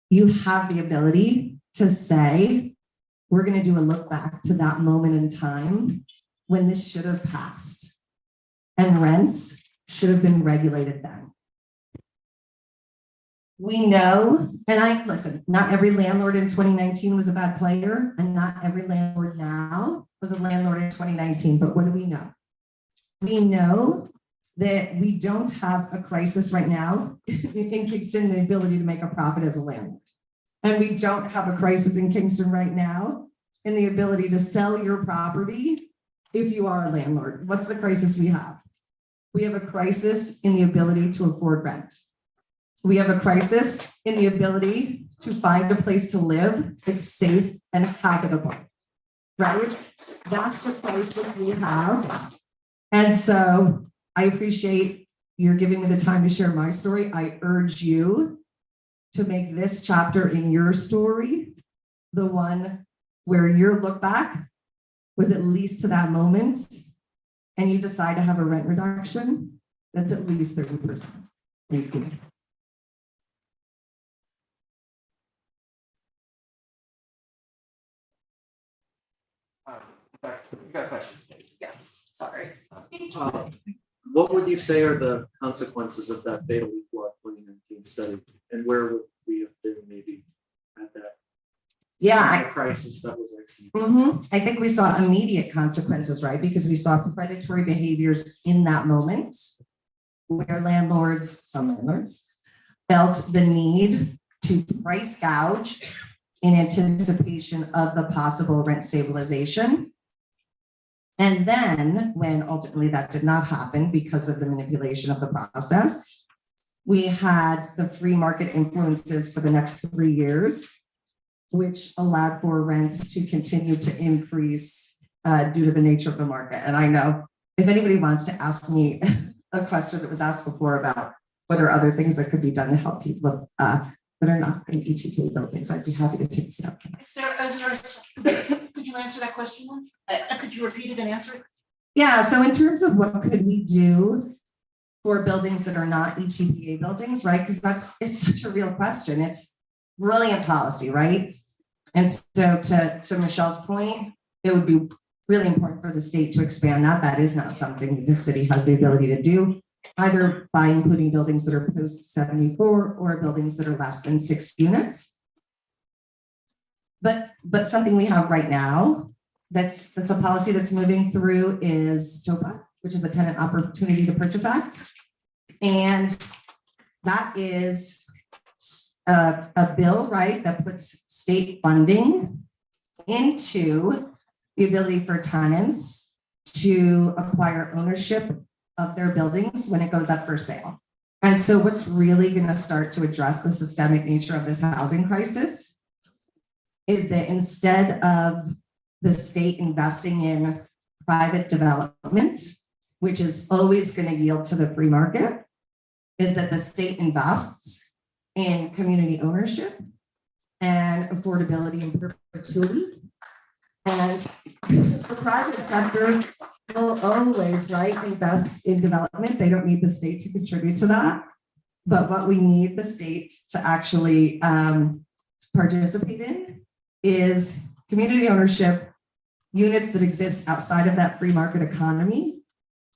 Speaker 2: You have the ability to say, we're going to do a look back to that moment in time when this should have passed and rents should have been regulated then. We know, and listen, not every landlord in 2019 was a bad player, and not every landlord now was a landlord in 2019, but what do we know? We know that we don't have a crisis right now in Kingston, the ability to make a profit as a landlord. And we don't have a crisis in Kingston right now in the ability to sell your property if you are a landlord. What's the crisis we have? We have a crisis in the ability to afford rent. We have a crisis in the ability to find a place to live that's safe and habitable, right? That's the crisis we have. And so I appreciate you're giving me the time to share my story. I urge you to make this chapter in your story the one where your look back was at least to that moment, and you decide to have a rent reduction, that's at least 30%. Thank you.
Speaker 5: You got a question?
Speaker 10: Yes, sorry.
Speaker 5: What would you say are the consequences of that fatal flood 2019 study, and where would we have been maybe at that?
Speaker 2: Yeah,
Speaker 5: Crisis that was like.
Speaker 2: I think we saw immediate consequences, right? Because we saw predatory behaviors in that moment where some landlords felt the need to price gouge in anticipation of the possible rent stabilization. And then when ultimately that did not happen because of the manipulation of the process, we had the free market influences for the next 3 years, which allowed for rents to continue to increase due to the nature of the market. And I know if anybody wants to ask me a question that was asked before about what are other things that could be done to help people that are not in ETP buildings, I'd be happy to take some.
Speaker 7: Could you answer that question once? Could you repeat it and answer it?
Speaker 2: Yeah, so in terms of what could we do for buildings that are not ETPA buildings, right? Because it's such a real question. It's brilliant policy, right? And so to Michelle's point, it would be really important for the state to expand that. That is not something that the city has the ability to do, either by including buildings that are post 74 or buildings that are less than 6 units. But something we have right now that's a policy that's moving through is TOPA, which is the Tenant Opportunity to Purchase Act. And that is a bill, right, that puts state funding into the ability for tenants to acquire ownership of their buildings when it goes up for sale. And so what's really going to start to address the systemic nature of this housing crisis is that instead of the state investing in private development, which is always going to yield to the free market, is that the state invests in community ownership and affordability and perpetuity. And the private sector will always, right, invest in development. They don't need the state to contribute to that. But what we need the state to actually participate in is community ownership, units that exist outside of that free market economy,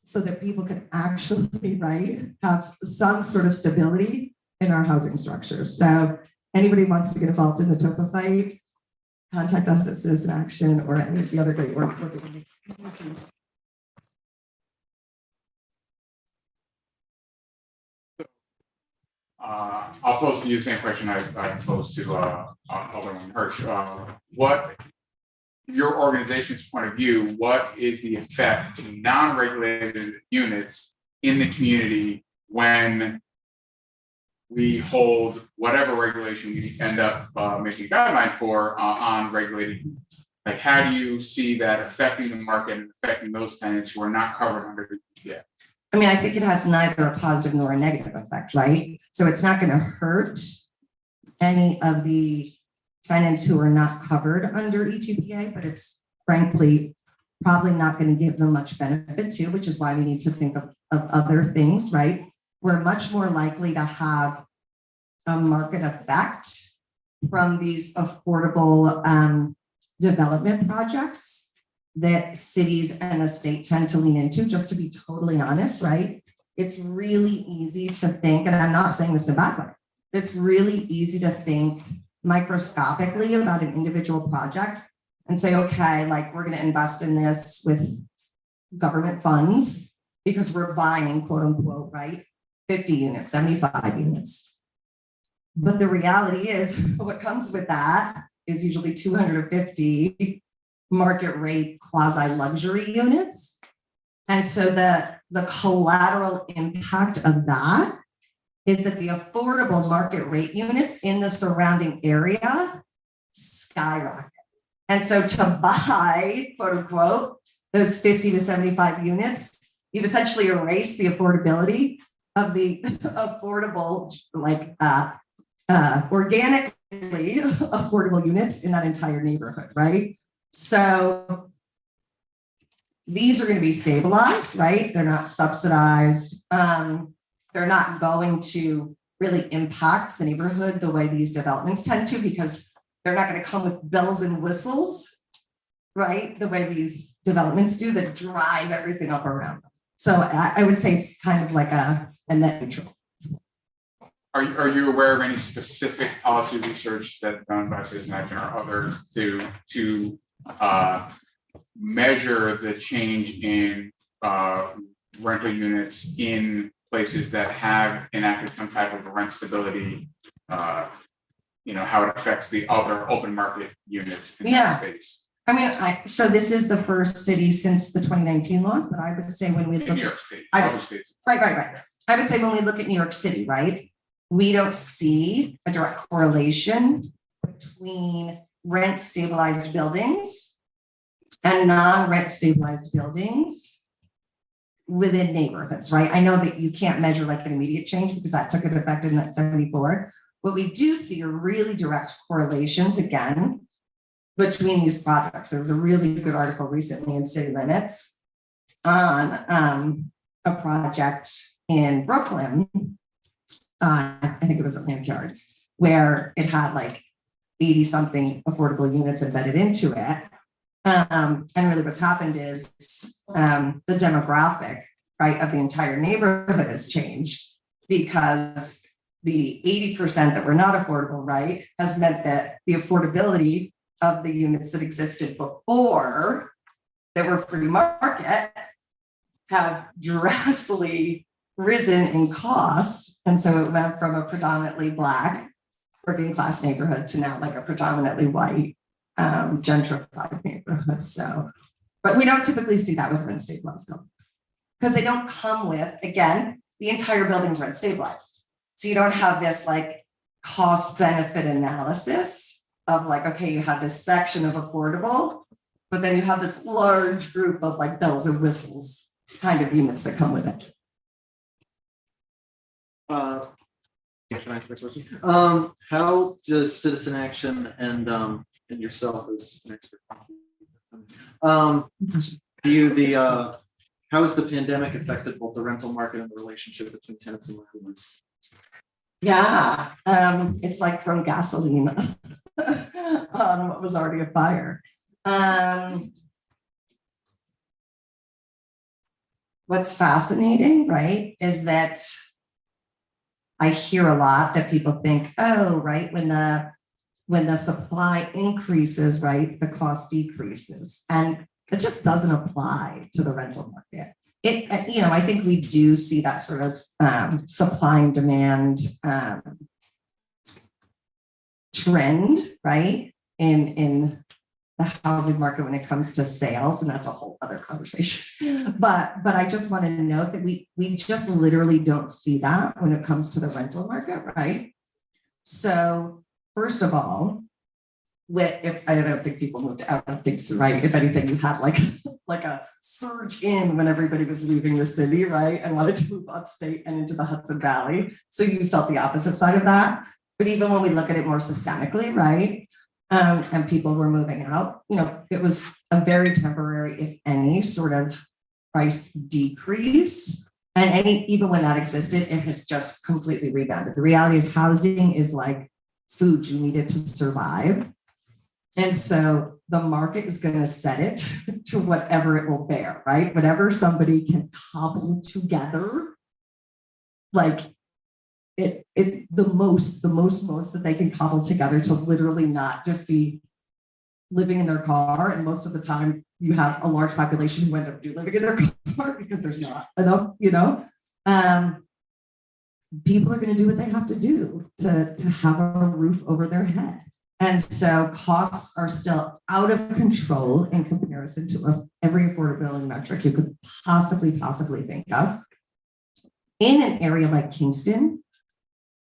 Speaker 2: so that people can actually, right, have some sort of stability in our housing structures. So anybody wants to get involved in the TOPA fight, contact us at Citizen Action or any of the other great work we're doing.
Speaker 3: I'll pose to you the same question I posed to Alderman Hirsch. What, your organization's point of view, what is the effect to non-regulated units in the community when we hold whatever regulation we end up making guidelines for on regulated units? Like, how do you see that affecting the market and affecting those tenants who are not covered under the EPA?
Speaker 2: I mean, I think it has neither a positive nor a negative effect, right? So it's not going to hurt any of the tenants who are not covered under ETPA, but it's frankly probably not going to give them much benefit too, which is why we need to think of other things, right? We're much more likely to have a market effect from these affordable development projects that cities and the state tend to lean into, just to be totally honest, right? It's really easy to think, and I'm not saying this in a bad way, it's really easy to think microscopically about an individual project and say, okay, like we're going to invest in this with government funds because we're buying, quote unquote, right, 50 units, 75 units. But the reality is what comes with that is usually 250 market rate quasi luxury units. And so the collateral impact of that is that the affordable market rate units in the surrounding area skyrocket. And so to buy, quote unquote, those 50 to 75 units, you've essentially erased the affordability of the affordable, like organically affordable units in that entire neighborhood, right? So these are going to be stabilized, right? They're not subsidized. They're not going to really impact the neighborhood the way these developments tend to, because they're not going to come with bells and whistles, right? The way these developments do that drive everything up around them. So I would say it's kind of like a net neutral.
Speaker 3: Are you aware of any specific policy research that's done by Citizen Action or others to measure the change in rental units in places that have enacted some type of rent stability? How it affects the other open market units in that space.
Speaker 2: I mean, so this is the first city since the 2019 laws, but I would say when we look
Speaker 3: in New York State, other states.
Speaker 2: Right. I would say when we look at New York City, right, we don't see a direct correlation between rent stabilized buildings and non-rent stabilized buildings within neighborhoods, right? I know that you can't measure like an immediate change because that took effect in 1974. What we do see are really direct correlations again between these projects. There was a really good article recently in City Limits on a project in Brooklyn. I think it was Atlantic Yards, where it had like 80 something affordable units embedded into it. And really what's happened is the demographic, right, of the entire neighborhood has changed, because the 80% that were not affordable, right, has meant that the affordability of the units that existed before that were free market have drastically risen in cost. And so it went from a predominantly Black working class neighborhood to now like a predominantly white gentrified neighborhood. So, but we don't typically see that with rent stabilized buildings because they don't come with, again, the entire building's rent stabilized. So you don't have this like cost benefit analysis of like, okay, you have this section of affordable, but then you have this large group of like bells and whistles kind of units that come with it.
Speaker 5: How does Citizen Action and yourself as an expert view the how has the pandemic affected both the rental market and the relationship between tenants and landlords?
Speaker 2: Yeah, it's like throwing gasoline on what was already a fire. What's fascinating, right, is that I hear a lot that people think, oh, right, when the supply increases, right, the cost decreases, and it just doesn't apply to the rental market. I think we do see that sort of supply and demand trend, right, in the housing market when it comes to sales, and that's a whole other conversation. But I just want to note that we just literally don't see that when it comes to the rental market, right? So first of all, if I don't think people moved out of Kingston, right? If anything, you had like a surge in when everybody was leaving the city, right, and wanted to move upstate and into the Hudson Valley. So you felt the opposite side of that. But even when we look at it more systemically, right, and people were moving out, it was a very temporary, if any, sort of price decrease. And even when that existed, it has just completely rebounded. The reality is housing is like food, you need it to survive. And so the market is going to set it to whatever it will bear, right? Whatever somebody can cobble together, like the most that they can cobble together to literally not just be living in their car. And most of the time you have a large population who end up living in their car because there's not enough, people are going to do what they have to do to have a roof over their head. And so costs are still out of control in comparison to every affordability metric you could possibly think of. In an area like Kingston,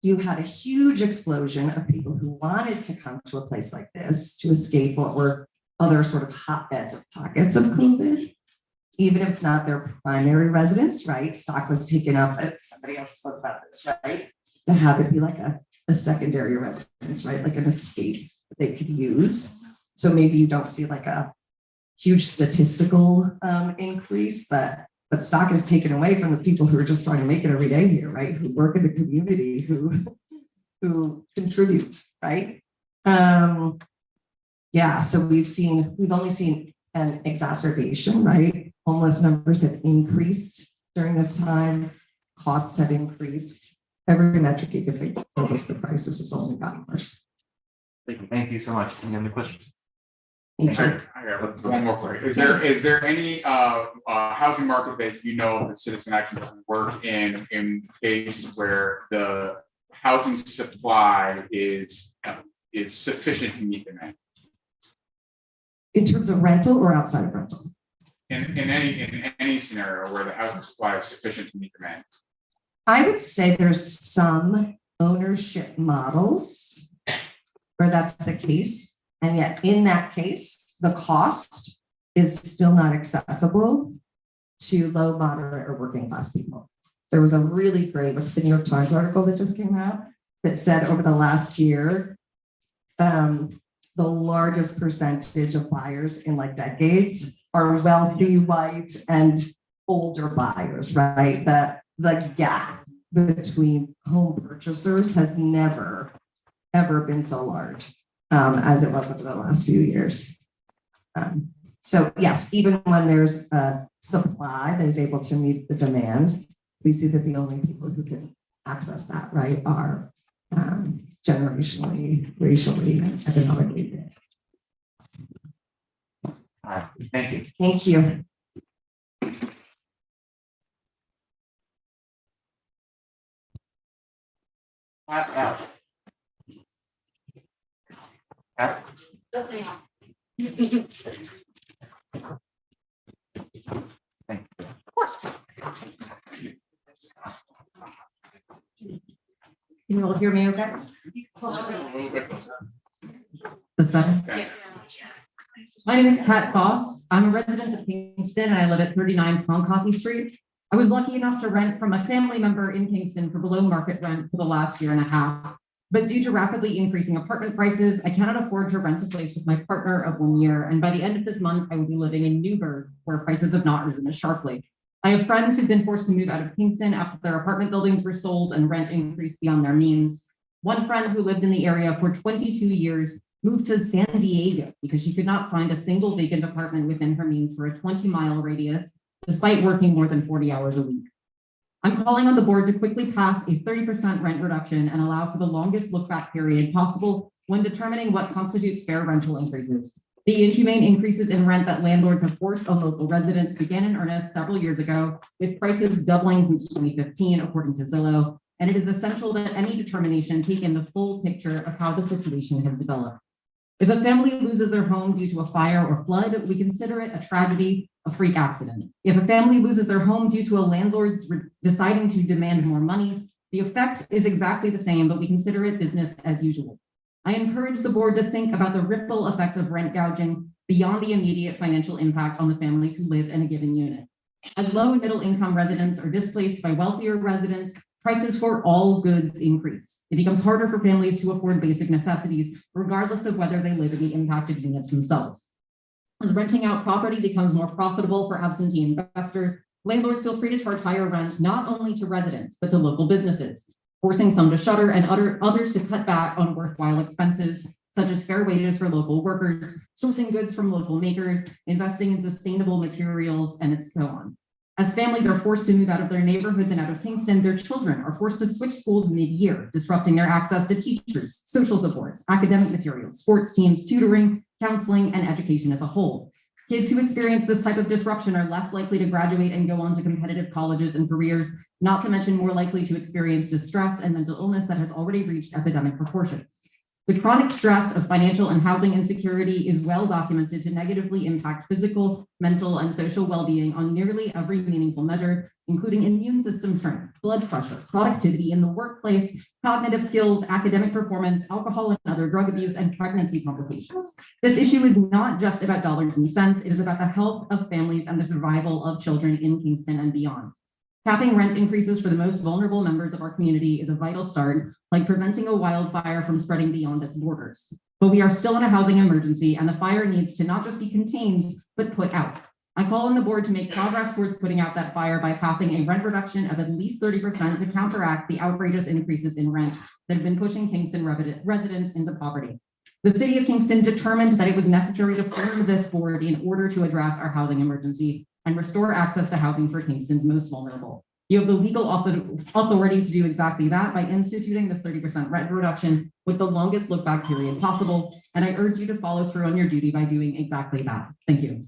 Speaker 2: you had a huge explosion of people who wanted to come to a place like this to escape what were other sort of hotbeds of pockets of COVID, even if it's not their primary residence, right? Stock was taken up, somebody else spoke about this, right? To have it be like a a secondary residence, right? Like an escape they could use. So maybe you don't see like a huge statistical increase, but stock is taken away from the people who are just trying to make it every day here, right? Who work in the community, who contribute, right? Yeah, so we've only seen an exacerbation, right? Homeless numbers have increased during this time. Costs have increased. Every metric you could think tells us the prices has only gotten worse.
Speaker 6: Thank you so much. Any other questions?
Speaker 3: I got one more question. Is there any housing market that you know that Citizen Action doesn't work in case where the housing supply is sufficient to meet demand?
Speaker 2: In terms of rental or outside of rental?
Speaker 3: In any scenario where the housing supply is sufficient to meet demand?
Speaker 2: I would say there's some ownership models where that's the case. And yet in that case, the cost is still not accessible to low, moderate, or working class people. There was a really great, was the New York Times article that just came out that said over the last year, the largest percentage of buyers in like decades are wealthy, white, and older buyers, right? The gap between home purchasers has never, ever been so large as it was over the last few years. So yes, even when there's a supply that is able to meet the demand, we see that the only people who can access that, right, are generationally, racially, and economically rich.
Speaker 6: All right, thank you.
Speaker 2: Thank you.
Speaker 12: That's me. Of course.
Speaker 11: Can you all hear me okay? That's better?
Speaker 12: Yes.
Speaker 11: My name is Pat Foss. I'm a resident of Kingston and I live at 39 Coffee Street. I was lucky enough to rent from a family member in Kingston for below market rent for the last year and a half. But due to rapidly increasing apartment prices, I cannot afford to rent a place with my partner of 1 year. And by the end of this month, I will be living in Newburgh, where prices have not risen as sharply. I have friends who've been forced to move out of Kingston after their apartment buildings were sold and rent increased beyond their means. One friend who lived in the area for 22 years moved to San Diego because she could not find a single vacant apartment within her means for a 20-mile radius, despite working more than 40 hours a week. I'm calling on the board to quickly pass a 30% rent reduction and allow for the longest look-back period possible when determining what constitutes fair rental increases. The inhumane increases in rent that landlords have forced on local residents began in earnest several years ago, with prices doubling since 2015, according to Zillow, and it is essential that any determination take in the full picture of how the situation has developed. If a family loses their home due to a fire or flood, we consider it a tragedy, a freak accident. If a family loses their home due to a landlord's deciding to demand more money, the effect is exactly the same, but we consider it business as usual. I encourage the board to think about the ripple effects of rent gouging beyond the immediate financial impact on the families who live in a given unit. As low and middle income residents are displaced by wealthier residents, prices for all goods increase. It becomes harder for families to afford basic necessities, regardless of whether they live in the impacted units themselves. As renting out property becomes more profitable for absentee investors, landlords feel free to charge higher rent not only to residents, but to local businesses, forcing some to shutter and others to cut back on worthwhile expenses, such as fair wages for local workers, sourcing goods from local makers, investing in sustainable materials, and so on. As families are forced to move out of their neighborhoods and out of Kingston, their children are forced to switch schools mid-year, disrupting their access to teachers, social supports, academic materials, sports teams, tutoring, counseling, and education as a whole. Kids who experience this type of disruption are less likely to graduate and go on to competitive colleges and careers, not to mention more likely to experience distress and mental illness that has already reached epidemic proportions. The chronic stress of financial and housing insecurity is well documented to negatively impact physical, mental, and social well-being on nearly every meaningful measure, including immune system strength, blood pressure, productivity in the workplace, cognitive skills, academic performance, alcohol and other drug abuse, and pregnancy complications. This issue is not just about dollars and cents, it is about the health of families and the survival of children in Kingston and beyond. Capping rent increases for the most vulnerable members of our community is a vital start, like preventing a wildfire from spreading beyond its borders. But we are still in a housing emergency, and the fire needs to not just be contained, but put out. I call on the board to make progress towards putting out that fire by passing a rent reduction of at least 30% to counteract the outrageous increases in rent that have been pushing Kingston residents into poverty. The city of Kingston determined that it was necessary to form this board in order to address our housing emergency and restore access to housing for Kingston's most vulnerable. You have the legal authority to do exactly that by instituting this 30% rent reduction with the longest look back period possible. And I urge you to follow through on your duty by doing exactly that. Thank you.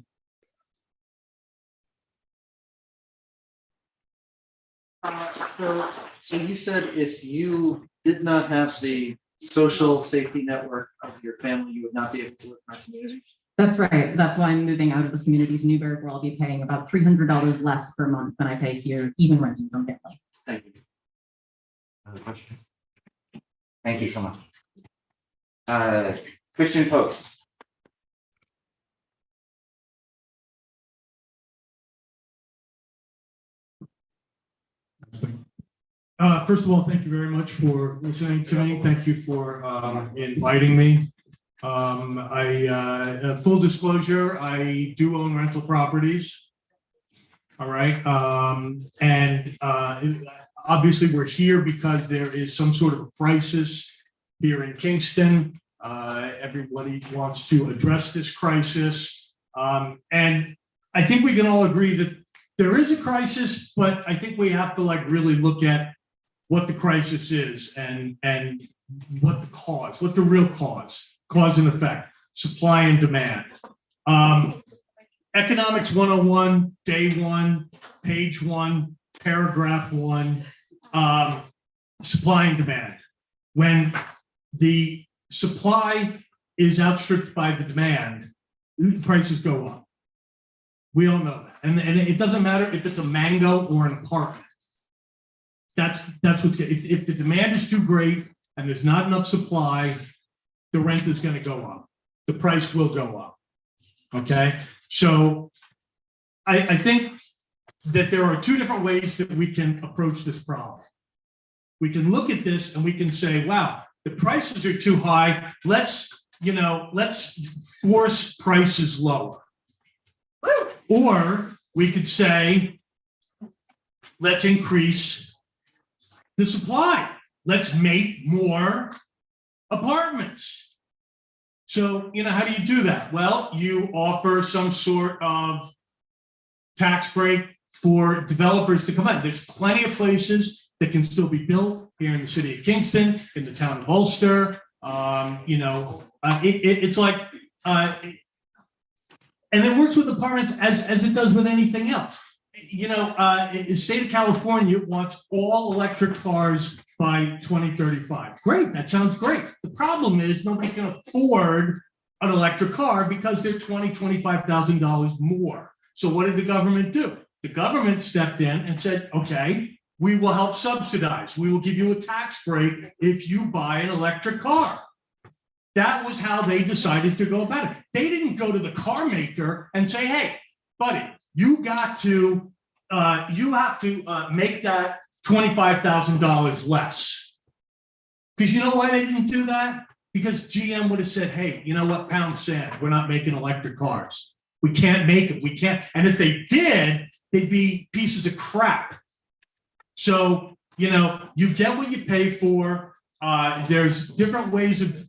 Speaker 5: So you said if you did not have the social safety network of your family, you would not be able to live in our community?
Speaker 11: That's right. That's why I'm moving out of this community to Newburgh, where I'll be paying about $300 less per month than I pay here, even renting from family.
Speaker 5: Thank you.
Speaker 6: Other questions? Thank you so much. Christian Post.
Speaker 1: First of all, thank you very much for listening to me. Thank you for inviting me. Full disclosure, I do own rental properties. All right. Obviously we're here because there is some sort of crisis here in Kingston. Everybody wants to address this crisis. And I think we can all agree that there is a crisis, but I think we have to really look at what the crisis is and what the real cause and effect, supply and demand. Economics 101, day 1, page 1, paragraph 1, supply and demand. When the supply is outstripped by the demand, the prices go up. We all know that. And it doesn't matter if it's a mango or an apartment. That's what's good. If the demand is too great and there's not enough supply, the rent is going to go up. The price will go up. Okay. So I think that there are two different ways that we can approach this problem. We can look at this and we can say, wow, the prices are too high. Let's force prices lower. Or we could say, let's increase the supply. Let's make more apartments. So, how do you do that? Well, you offer some sort of tax break for developers to come in. There's plenty of places that can still be built here in the city of Kingston, in the town of Ulster. It's like, and it works with apartments as it does with anything else. The state of California wants all electric cars by 2035. Great, that sounds great. The problem is nobody can afford an electric car because they're $20,000, $25,000 more. So what did the government do? The government stepped in and said, okay, we will help subsidize. We will give you a tax break if you buy an electric car. That was how they decided to go about it. They didn't go to the car maker and say, hey, buddy, you have to make that $25,000 less. Because you know why they didn't do that? Because GM would have said, hey, you know what, pound sand, we're not making electric cars. We can't make it, we can't. And if they did, they'd be pieces of crap. So, you get what you pay for. There's different ways of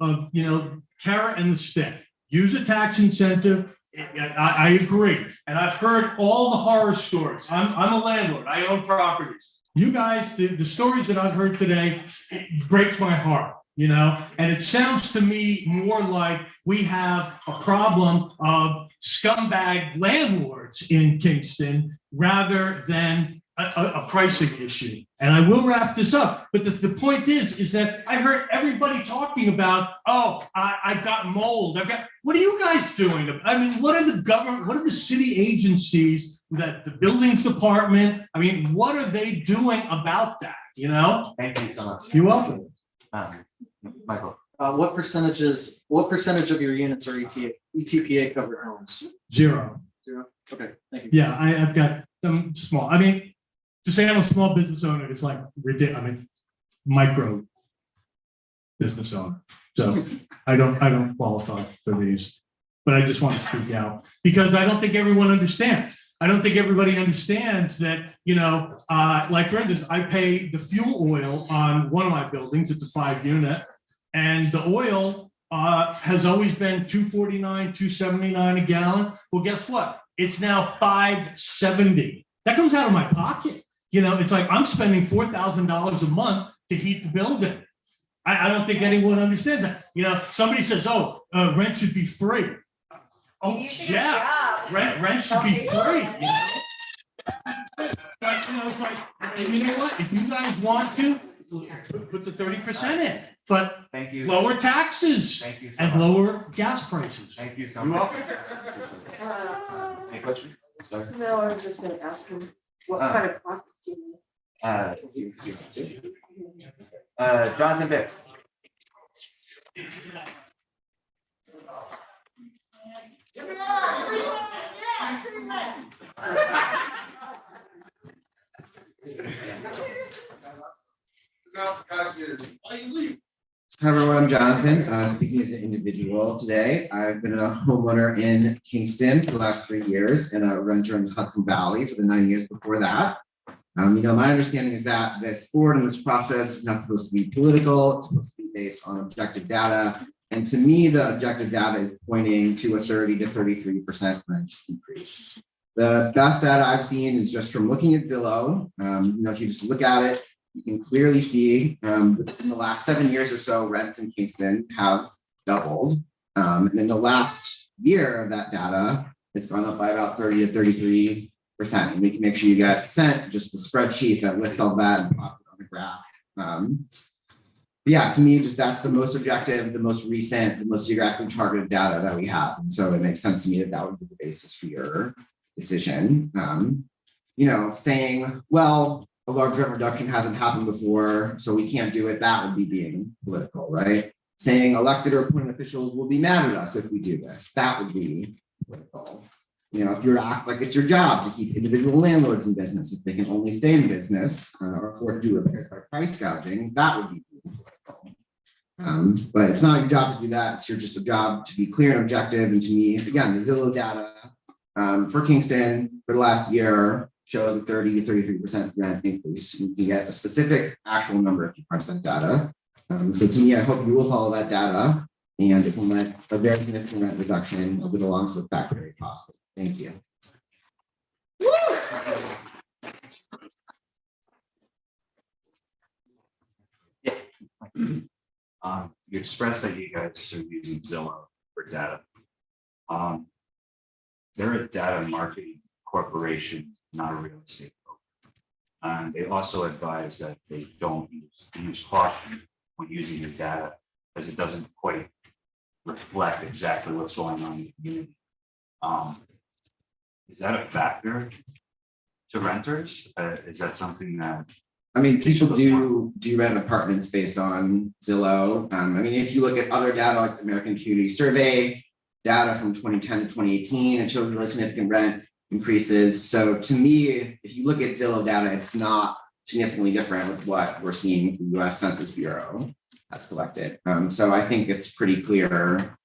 Speaker 1: carrot and the stick. Use a tax incentive. I agree. And I've heard all the horror stories. I'm a landlord. I own properties. You guys, the stories that I've heard today, it breaks my heart, and it sounds to me more like we have a problem of scumbag landlords in Kingston rather than a pricing issue. And I will wrap this up. But the point is that I heard everybody talking about, I've got mold. What are you guys doing? I mean, what are the government, what are the city agencies, that the buildings department? I mean, what are they doing about that?
Speaker 5: Thank you so much.
Speaker 1: You're welcome.
Speaker 5: Michael, what percentage of your units are ETPA covered homes?
Speaker 1: Zero.
Speaker 5: Okay, thank you.
Speaker 1: Yeah, I've got some small. I mean, to say I'm a small business owner is like ridiculous. I mean, micro business owner. So I don't qualify for these, but I just want to speak out because I don't think everyone understands. I don't think everybody understands that, you know, like for instance, I pay the fuel oil on one of my buildings. It's a 5-unit, and the oil has always been $2.49, $2.79 a gallon. Well, guess what? It's now $5.70. That comes out of my pocket. You know, it's like I'm spending $4,000 a month to heat the building. I don't think anyone understands that. You know, somebody says, "Oh, rent should be free." Oh, yeah, rent should be free. You know? But you know, it's like, and you know what? If you guys want to, put the 30% in, but
Speaker 6: Thank you.
Speaker 1: lower taxes
Speaker 6: Thank you so
Speaker 1: and
Speaker 6: much.
Speaker 1: lower gas prices.
Speaker 6: Thank you so
Speaker 1: You're
Speaker 6: much.
Speaker 1: welcome.
Speaker 6: Any questions? Sorry.
Speaker 13: No, I was just gonna ask him what kind of property.
Speaker 6: Jonathan Bix.
Speaker 8: Hi everyone, I'm Jonathan, speaking as an individual today. I've been a homeowner in Kingston for the last 3 years and a renter in the Hudson Valley for the 9 years before that. You know, my understanding is that this board and this process is not supposed to be political, it's supposed to be based on objective data. And to me, the objective data is pointing to a 30 to 33% rent decrease. The best data I've seen is just from looking at Zillow. You know, if you just look at it, you can clearly see in the last 7 years or so, rents in Kingston have doubled. And in the last year of that data, it's gone up by about 30 to 33%. And we can make sure you guys sent just the spreadsheet that lists all that and pop it on the graph. Yeah, to me, just that's the most objective, the most recent, the most geographically targeted data that we have. And so it makes sense to me that that would be the basis for your decision. You know, saying, well, a large rent reduction hasn't happened before, so we can't do it, that would be being political, right? Saying elected or appointed officials will be mad at us if we do this, that would be political. You know, if you're to act like it's your job to keep individual landlords in business, if they can only stay in business or afford to do repairs by price gouging, that would be political. But it's not your job to do that. It's your just a job to be clear and objective. And to me, again, the Zillow data for Kingston for the last year shows a 30 to 33% rent increase. You can get a specific actual number if you crunch that data. So to me, I hope you will follow that data and implement a very significant rent reduction with a long slope factor if possible. Thank you.
Speaker 17: You expressed that you guys are using Zillow for data. They're a data marketing corporation, not a real estate broker. And they also advise that they don't use caution when using your data, because it doesn't quite reflect exactly what's going on in the community. Is that a factor to renters? Is that something that?
Speaker 8: I mean, people do rent apartments based on Zillow. I mean, if you look at other data like the American Community Survey data from 2010 to 2018, it shows really significant rent increases. So to me, if you look at Zillow data, it's not significantly different with what we're seeing the US Census Bureau has collected. So I think it's pretty clear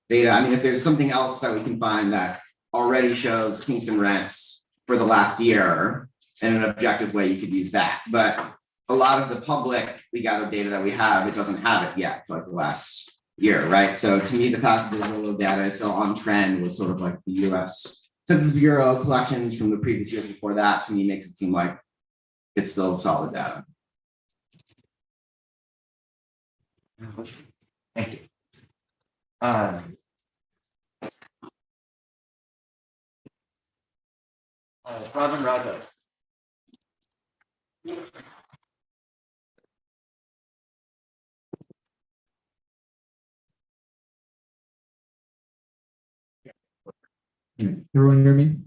Speaker 8: data. I mean, if there's something else that we can find that already shows Kingston rents for the last year in an objective way, you could use that. But a lot of the publicly gathered data that we have, it doesn't have it yet for like the last year, right? So to me, the fact that the Zillow data is still on trend was sort of like the US Census Bureau collections from the previous years before that, to me makes it seem like it's still solid data.
Speaker 6: Thank you. Robin Raja.
Speaker 18: Everyone hear me?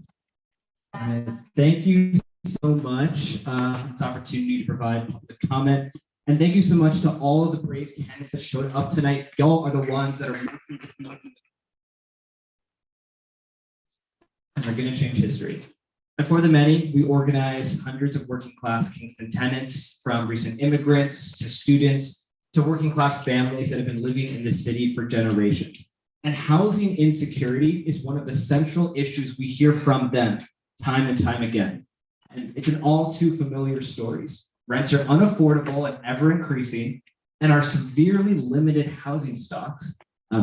Speaker 18: Thank you so much for this opportunity to provide public comment. And thank you so much to all of the brave tenants that showed up tonight. Y'all are the ones that are going to change history. And for the many, we organize hundreds of working class Kingston tenants, from recent immigrants to students to working class families that have been living in the city for generations. And housing insecurity is one of the central issues we hear from them time and time again. And it's in all too familiar stories. Rents are unaffordable and ever increasing, and our severely limited housing stocks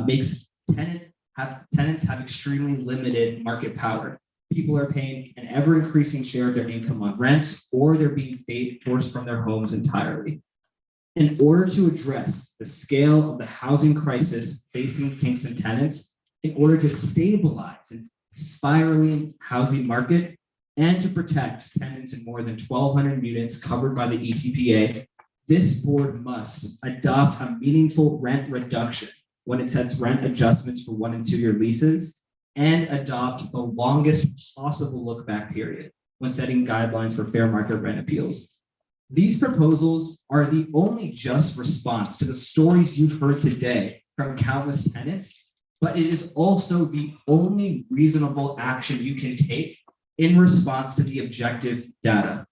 Speaker 18: makes tenants have extremely limited market power. People are paying an ever increasing share of their income on rents, or they're being forced from their homes entirely. In order to address the scale of the housing crisis facing Kingston tenants, in order to stabilize a spiraling housing market, and to protect tenants in more than 1,200 units covered by the ETPA, this board must adopt a meaningful rent reduction when it sets rent adjustments for 1 and 2 year leases, and adopt the longest possible look back period when setting guidelines for fair market rent appeals. These proposals are the only just response to the stories you've heard today from countless tenants, but it is also the only reasonable action you can take in response to the objective data.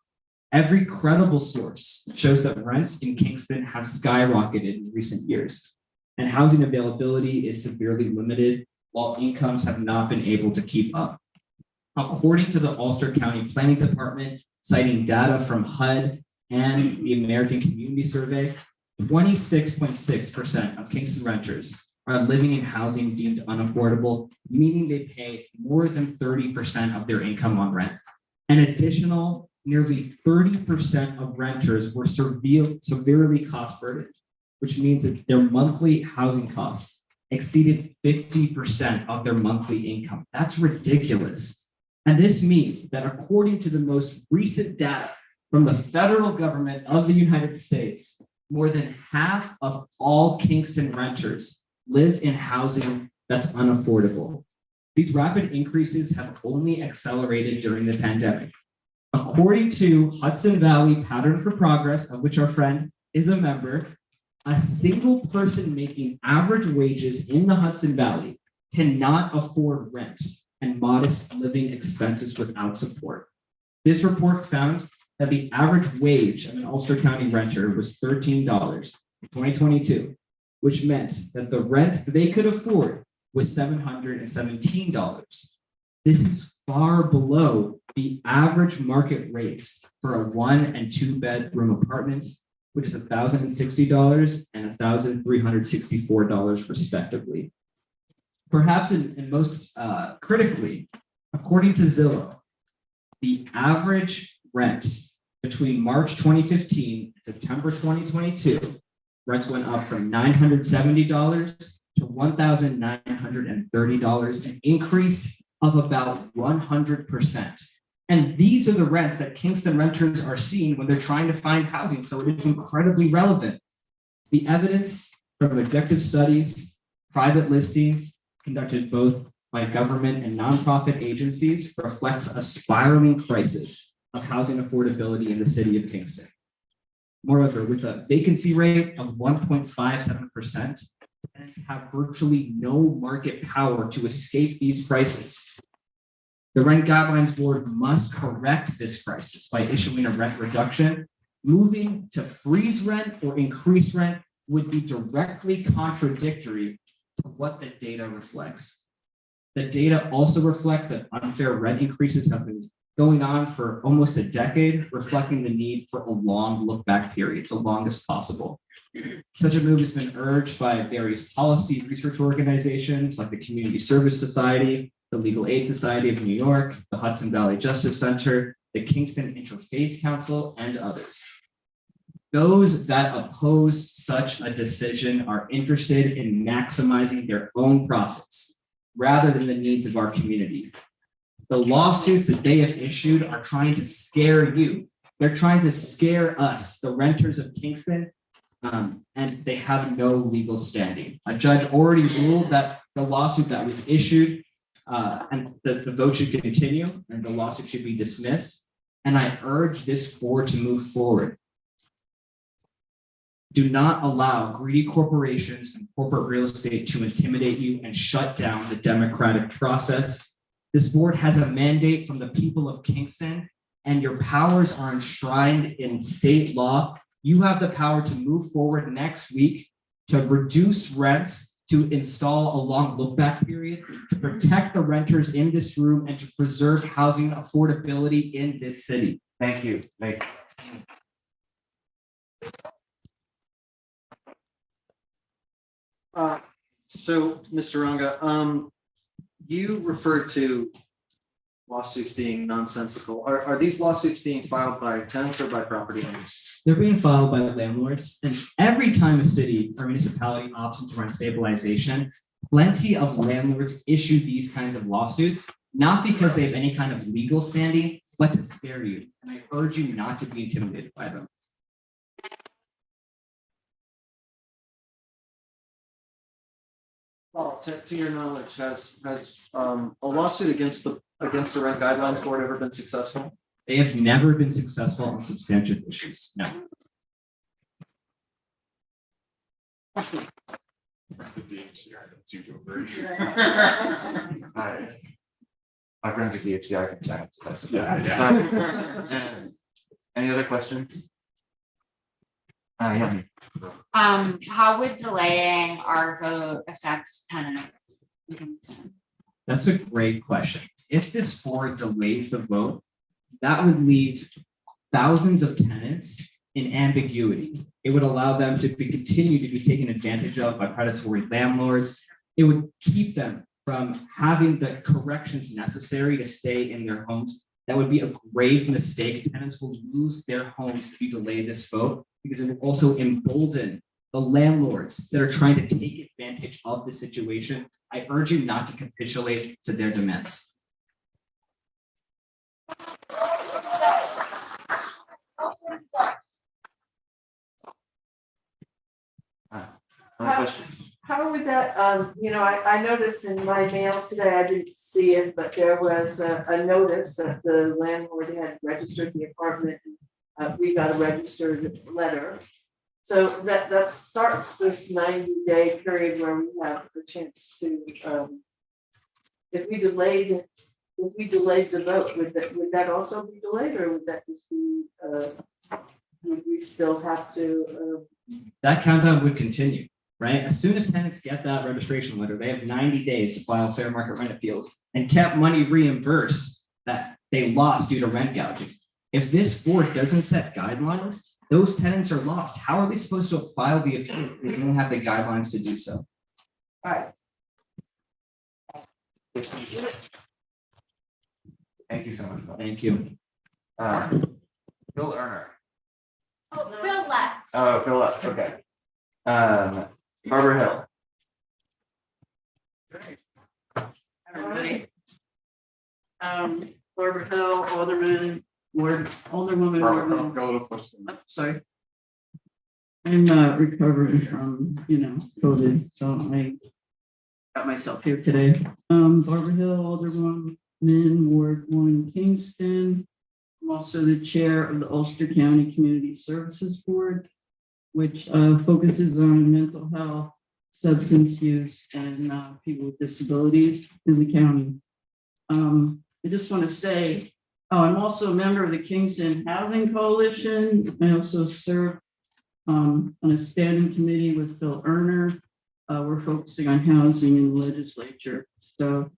Speaker 18: Every credible source shows that rents in Kingston have skyrocketed in recent years, and housing availability is severely limited, while incomes have not been able to keep up. According to the Ulster County Planning Department, citing data from HUD and the American Community Survey, 26.6% of Kingston renters are living in housing deemed unaffordable, meaning they pay more than 30% of their income on rent. An additional nearly 30% of renters were severely cost burdened, which means that their monthly housing costs exceeded 50% of their monthly income. That's ridiculous. And this means that according to the most recent data from the federal government of the United States, more than half of all Kingston renters live in housing that's unaffordable. These rapid increases have only accelerated during the pandemic. According to Hudson Valley Pattern for Progress, of which our friend is a member, a single person making average wages in the Hudson Valley cannot afford rent and modest living expenses without support. This report found that the average wage of an Ulster County renter was $13 in 2022, which meant that the rent they could afford was $717. This is far below the average market rates for a 1 and 2 bedroom apartments, which is $1,060 and $1,364 respectively. Perhaps and most critically, according to Zillow, the average rent between March 2015 and September 2022, rents went up from $970 to $1,930, an increase of about 100%. And these are the rents that Kingston renters are seeing when they're trying to find housing. So it is incredibly relevant. The evidence from objective studies, private listings conducted both by government and nonprofit agencies reflects a spiraling crisis of housing affordability in the city of Kingston. Moreover, with a vacancy rate of 1.57%, tenants have virtually no market power to escape these prices. The Rent Guidelines Board must correct this crisis by issuing a rent reduction. Moving to freeze rent or increase rent would be directly contradictory to what the data reflects. The data also reflects that unfair rent increases have been going on for almost a decade, reflecting the need for a long look back period, the longest possible. Such a move has been urged by various policy research organizations like the Community Service Society, the Legal Aid Society of New York, the Hudson Valley Justice Center, the Kingston Interfaith Council, and others. Those that oppose such a decision are interested in maximizing their own profits rather than the needs of our community. The lawsuits that they have issued are trying to scare you. They're trying to scare us, the renters of Kingston, and they have no legal standing. A judge already ruled that the lawsuit that was issued and the vote should continue and the lawsuit should be dismissed. And I urge this board to move forward. Do not allow greedy corporations and corporate real estate to intimidate you and shut down the democratic process. This board has a mandate from the people of Kingston, and your powers are enshrined in state law. You have the power to move forward next week to reduce rents, to install a long look-back period, to protect the renters in this room, and to preserve housing affordability in this city.
Speaker 6: Thank you. Thank you.
Speaker 5: So, Mr. Runga, you referred to lawsuits being nonsensical. Are these lawsuits being filed by tenants or by property owners?
Speaker 18: They're being filed by landlords, and every time a city or municipality opts into rent stabilization, plenty of landlords issue these kinds of lawsuits, not because they have any kind of legal standing, but to scare you. And I urge you not to be intimidated by them.
Speaker 5: Well, to your knowledge, has a lawsuit against the rent guidelines board ever been successful?
Speaker 18: They have never been successful on substantive issues. No.
Speaker 3: That's the DHCR, that's you to agree.
Speaker 6: My friends at DHCR can check. That's
Speaker 3: Yeah.
Speaker 6: Any other questions? Yeah.
Speaker 12: How would delaying our vote affect tenants?
Speaker 18: That's a great question. If this board delays the vote, that would leave thousands of tenants in ambiguity. It would allow them to continue to be taken advantage of by predatory landlords. It would keep them from having the corrections necessary to stay in their homes. That would be a grave mistake. Tenants will lose their homes if you delay this vote, because it will also embolden the landlords that are trying to take advantage of the situation. I urge you not to capitulate to their demands.
Speaker 15: How would that, I noticed in my mail today, I didn't see it, but there was a notice that the landlord had registered the apartment. We got a registered letter. So that starts this 90-day period where we have the chance to, if we delayed the vote, would that also be delayed, or would that just be, would we still have to?
Speaker 18: That countdown would continue, right? As soon as tenants get that registration letter, they have 90 days to file fair market rent appeals and get money reimbursed that they lost due to rent gouging. If this board doesn't set guidelines, those tenants are lost. How are they supposed to file the appeal if they don't have the guidelines to do so?
Speaker 15: All right.
Speaker 6: Thank you so much.
Speaker 18: Thank you.
Speaker 6: Bill Erner.
Speaker 12: Oh, Bill left.
Speaker 6: Oh, Phil left. Okay. Barbara Hill.
Speaker 15: Everybody. Barbara Hill, Alderman, Alderwoman. Sorry. I'm recovering from, COVID, so I got myself here today. Barbara Hill, Alderwoman, Ward 1, Kingston. I'm also the chair of the Ulster County Community Services Board, which focuses on mental health, substance use, and people with disabilities in the county. I just want to say, I'm also a member of the Kingston Housing Coalition. I also serve on a standing committee with Phil Erner. We're focusing on housing in the legislature. So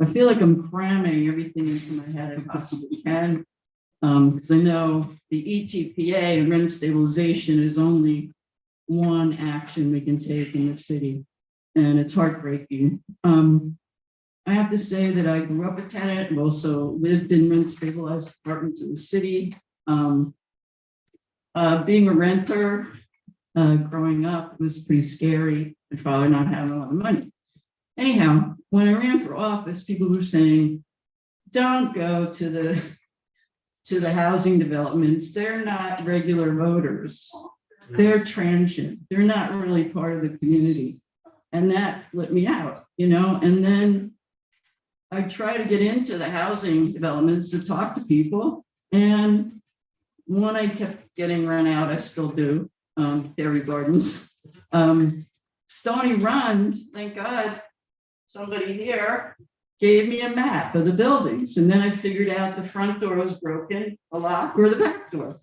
Speaker 15: I feel like I'm cramming everything into my head I possibly can. Because I know the ETPA and rent stabilization is only one action we can take in the city, and it's heartbreaking. I have to say that I grew up a tenant and also lived in rent stabilized apartments in the city. Being a renter growing up was pretty scary and probably not having a lot of money. Anyhow, when I ran for office, people were saying, don't go to the housing developments. They're not regular voters. They're transient. They're not really part of the community. And that let me out, and then I try to get into the housing developments to talk to people. And one, I kept getting run out. I still do, Dairy Gardens. Stony Run, thank God, somebody here gave me a map of the buildings, and then I figured out the front door was broken, a lock, or the back door.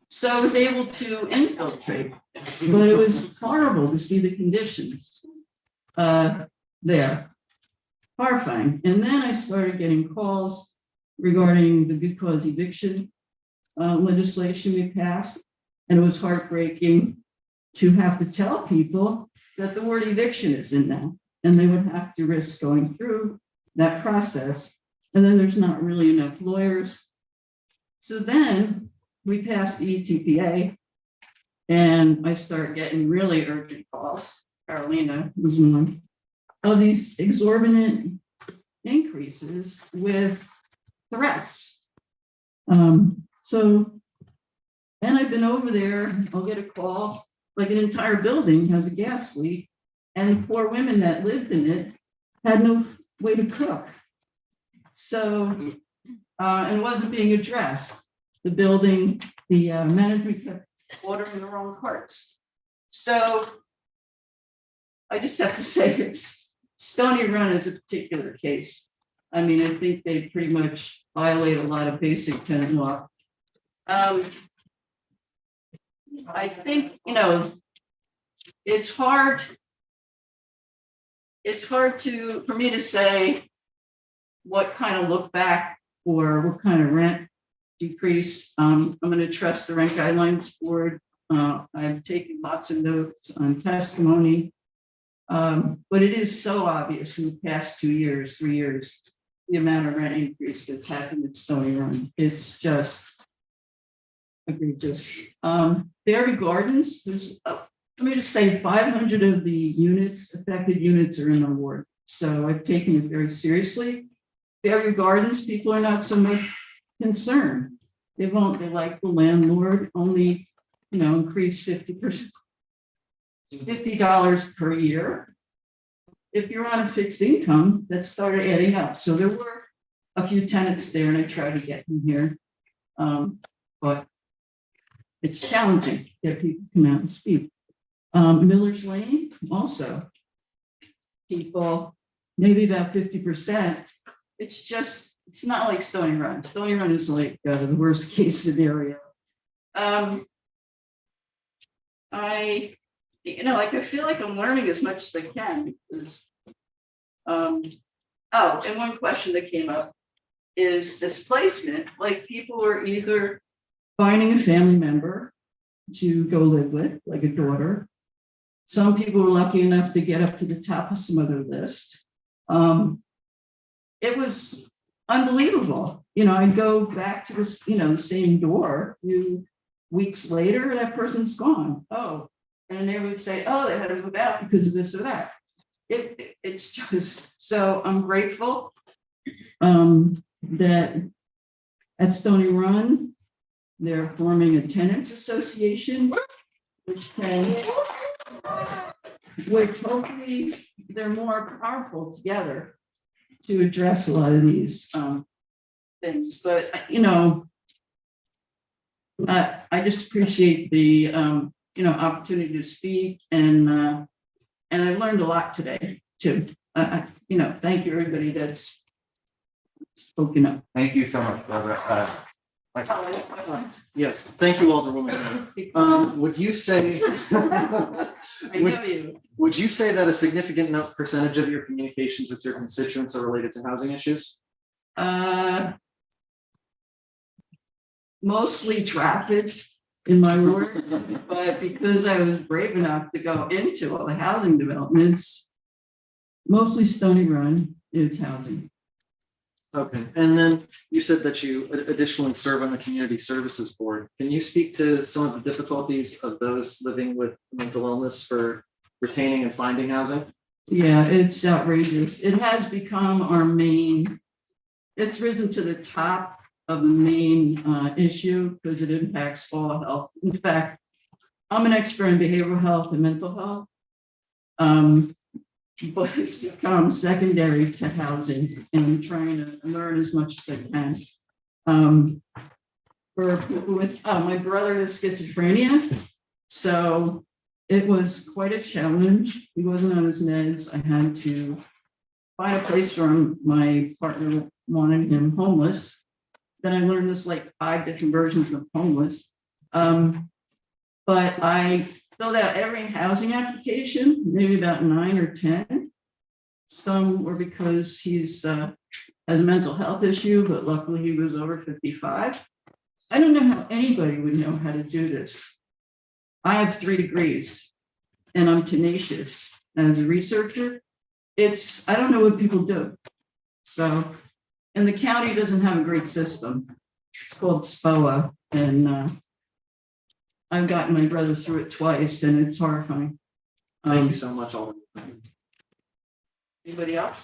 Speaker 15: So I was able to infiltrate, but it was horrible to see the conditions there. Horrifying. And then I started getting calls regarding the good cause eviction legislation we passed. And it was heartbreaking to have to tell people that the word eviction is in that, and they would have to risk going through that process. And then there's not really enough lawyers. So then we passed the ETPA, and I started getting really urgent calls. Carolina was one of these exorbitant increases with threats. So then I've been over there, I'll get a call, like an entire building has a gas leak, and poor women that lived in it had no way to cook. So, and it wasn't being addressed. The building, the management kept ordering the wrong parts. So I just have to say it's Stony Run is a particular case. I mean, I think they pretty much violate a lot of basic tenant law. I think, you know, it's hard for me to say what kind of look back or what kind of rent decrease. I'm going to trust the rent guidelines board. I've taken lots of notes on testimony, but it is so obvious in the past 2 years, 3 years, the amount of rent increase that's happened at Stony Run. It's just egregious. Berry Gardens, there's, let me just say 500 of the affected units are in the ward. So I've taken it very seriously. Berry Gardens, people are not so much concerned. They like the landlord only, you know, increase 50%, $50 per year. If you're on a fixed income, that started adding up. So there were a few tenants there, and I tried to get them here. But it's challenging to get people to come out and speak. Miller's Lane, also, people, maybe about 50%. It's not like Stony Run. Stony Run is like the worst case scenario. I feel like I'm learning as much as I can because, and one question that came up is displacement. Like people are either finding a family member to go live with, like a daughter. Some people were lucky enough to get up to the top of some other list. It was unbelievable. You know, I'd go back to this, you know, the same door. Weeks later, that person's gone. Oh, and they would say, oh, they had to move out because of this or that. It's just, so I'm grateful that at Stony Run, they're forming a tenants association, which hopefully they're more powerful together to address a lot of these things. But, you know, I just appreciate the, you know, opportunity to speak, and I learned a lot today too. You know, thank you everybody that's spoken up.
Speaker 6: Thank you so much, Barbara.
Speaker 5: Yes, thank you, Alderwoman. Would you say, would you say that a significant percentage of your communications with your constituents are related to housing issues?
Speaker 15: Mostly traffic in my ward, but because I was brave enough to go into all the housing developments, mostly Stony Run, it's housing.
Speaker 5: Okay, and then you said that you additionally serve on the Community Services Board. Can you speak to some of the difficulties of those living with mental illness for retaining and finding housing?
Speaker 15: Yeah, it's outrageous. It has become our main, it's risen to the top of the main issue because it impacts all health. In fact, I'm an expert in behavioral health and mental health. But it's become secondary to housing, and I'm trying to learn as much as I can. For people with, my brother has schizophrenia, so it was quite a challenge. He wasn't on his meds. I had to find a place where my partner wanted him homeless. Then I learned there's like 5 different versions of homeless. But I filled out every housing application, maybe about 9 or 10. Some were because he's has a mental health issue, but luckily he was over 55. I don't know how anybody would know how to do this. I have 3 degrees and I'm tenacious as a researcher. I don't know what people do. So, and the county doesn't have a great system. It's called SPOA, and I've gotten my brother through it twice and it's horrifying.
Speaker 5: Thank you so much, Alderman.
Speaker 15: Anybody else?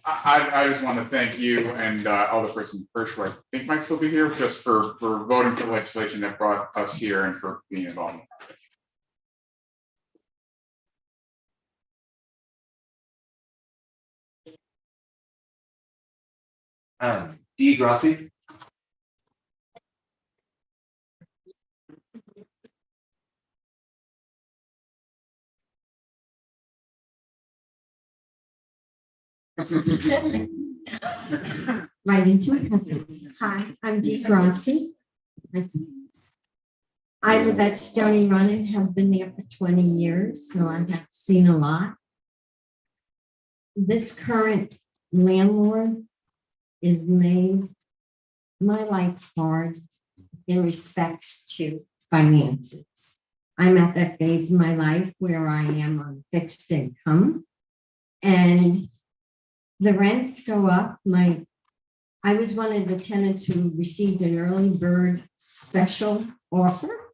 Speaker 3: I just want to thank you and Alderperson Hirsch, who I think might still be here, just for voting for legislation that brought us here and for being involved.
Speaker 6: Dee Grassi.
Speaker 20: Right into it. Hi, I'm Dee Grassi. I live at Stony Run and have been there for 20 years, so I have seen a lot. This current landlord is made my life hard in respects to finances. I'm at that phase of my life where I am on fixed income and the rents go up. I was one of the tenants who received an early bird special offer.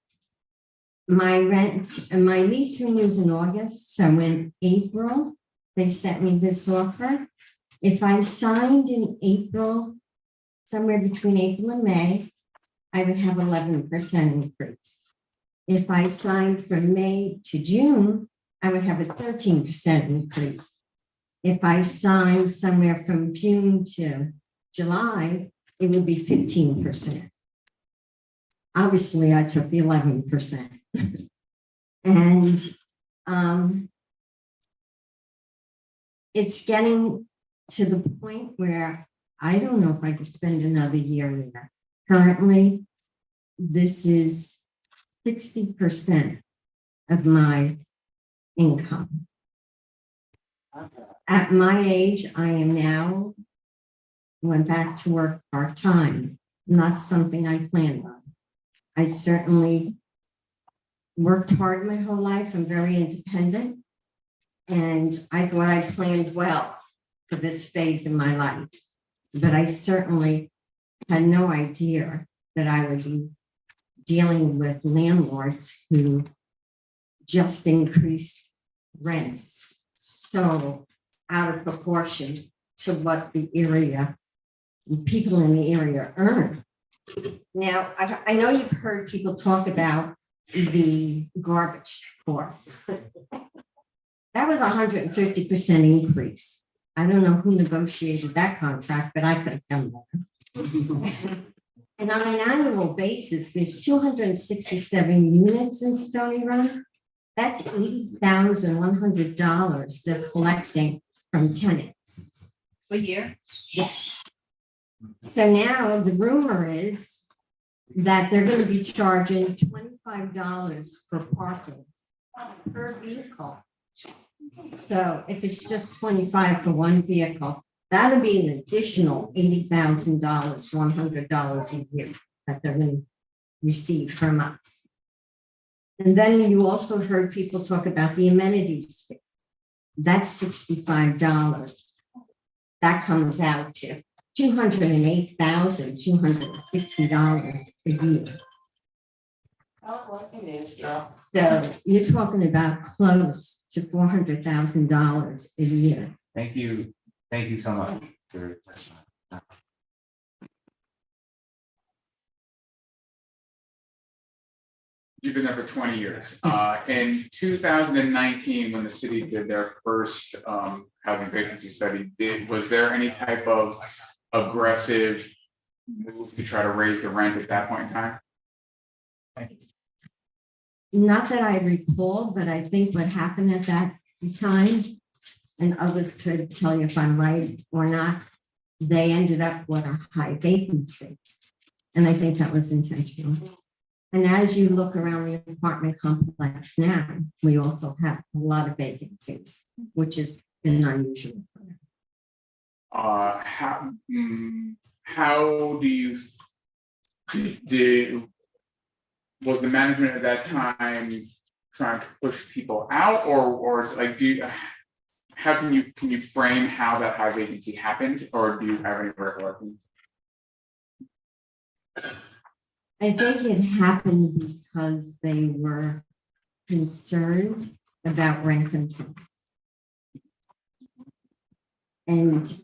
Speaker 20: My rent and my lease renews in August, so in April, they sent me this offer. If I signed in April, somewhere between April and May, I would have 11% increase. If I signed from May to June, I would have a 13% increase. If I signed somewhere from June to July, it would be 15%. Obviously, I took the 11%. And it's getting to the point where I don't know if I could spend another year there. Currently, this is 60% of my income. At my age, I am now went back to work part-time, not something I planned on. I certainly worked hard my whole life. I'm very independent. And I thought I planned well for this phase in my life. But I certainly had no idea that I would be dealing with landlords who just increased rents so out of proportion to what the area, people in the area earn. Now, I know you've heard people talk about the garbage costs. That was 150% increase. I don't know who negotiated that contract, but I could have done that. And on an annual basis, there's 267 units in Stony Run. That's $80,100 they're collecting from tenants.
Speaker 7: A year?
Speaker 20: Yes. So now the rumor is that they're going to be charging $25 for parking per vehicle. So if it's just $25 for one vehicle, that'll be an additional $80,000, $100 a year that they're going to receive from us. And then you also heard people talk about the amenities fee. That's $65. That comes out to $208,260 a year. So you're talking about close to $400,000 a year.
Speaker 6: Thank you. Thank you so much for your testimony.
Speaker 3: You've been there for 20 years. In 2019, when the city did their first housing vacancy study, was there any type of aggressive move to try to raise the rent at that point in time?
Speaker 20: Not that I recall, but I think what happened at that time and others could tell you if I'm right or not, they ended up with a high vacancy. And I think that was intentional. And as you look around the apartment complex now, we also have a lot of vacancies, which has been unusual.
Speaker 3: How do you was the management at that time trying to push people out, or like how can you frame how that high vacancy happened, or do you have any recollection?
Speaker 20: I think it happened because they were concerned about rent control. And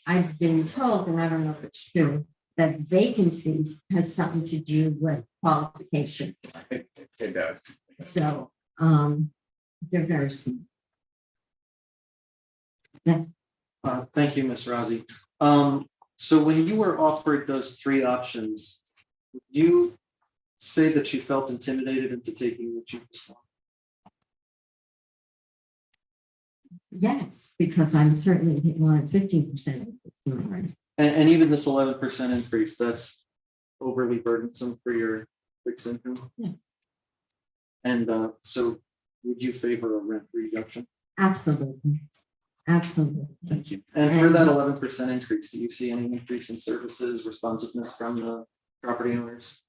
Speaker 20: I've been told, and I don't know if it's true, that vacancies has something to do with qualification.
Speaker 3: It does.
Speaker 20: So they're very small. Yes.
Speaker 5: Thank you, Ms. Razi. So when you were offered those three options, would you say that you felt intimidated into taking the cheapest one?
Speaker 20: Yes, because I'm certainly hitting on 15%.
Speaker 5: And even this 11% increase, that's overly burdensome for your fixed income?
Speaker 20: Yes.
Speaker 5: And so would you favor a rent reduction?
Speaker 20: Absolutely. Absolutely.
Speaker 5: Thank you. And for that 11% increase, do you see any increase in services, responsiveness from the property owners?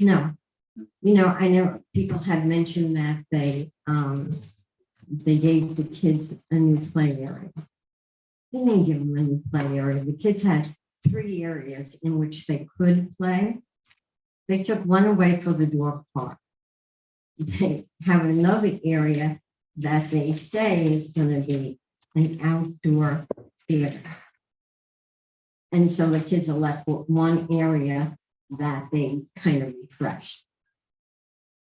Speaker 20: No. You know, I know people had mentioned that they gave the kids a new play area. They didn't give them a new play area. The kids had 3 areas in which they could play. They took one away for the dog park. They have another area that they say is going to be an outdoor theater. And so the kids are left with one area that they kind of refreshed.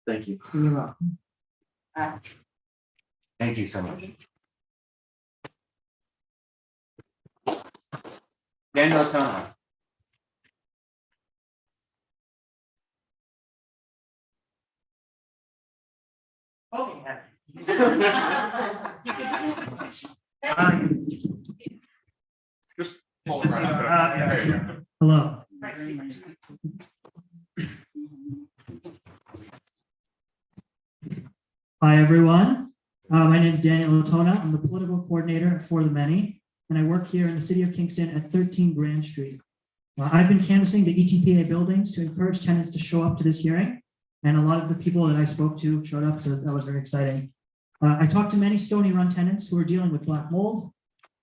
Speaker 5: Thank you.
Speaker 20: You're welcome.
Speaker 6: Thank you so much. Daniel O'Connor.
Speaker 14: Oh, yeah.
Speaker 3: Just hold it right up. There you go.
Speaker 14: Hello. Hi, everyone. My name is Daniel Latona. I'm the political coordinator for the Many, and I work here in the city of Kingston at 13 Grand Street. I've been canvassing the ETPA buildings to encourage tenants to show up to this hearing, and a lot of the people that I spoke to showed up, so that was very exciting. I talked to many Stony Run tenants who are dealing with black mold,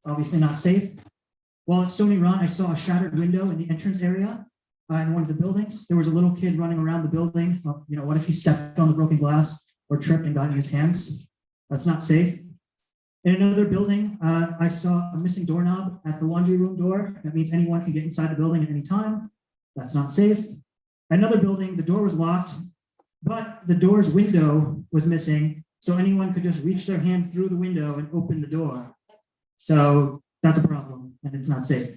Speaker 14: obviously not safe. While at Stony Run, I saw a shattered window in the entrance area in one of the buildings. There was a little kid running around the building. You know, what if he stepped on the broken glass or tripped and got in his hands? That's not safe. In another building, I saw a missing doorknob at the laundry room door. That means anyone can get inside the building at any time. That's not safe. Another building, the door was locked, but the door's window was missing, so anyone could just reach their hand through the window and open the door. So that's a problem, and it's not safe.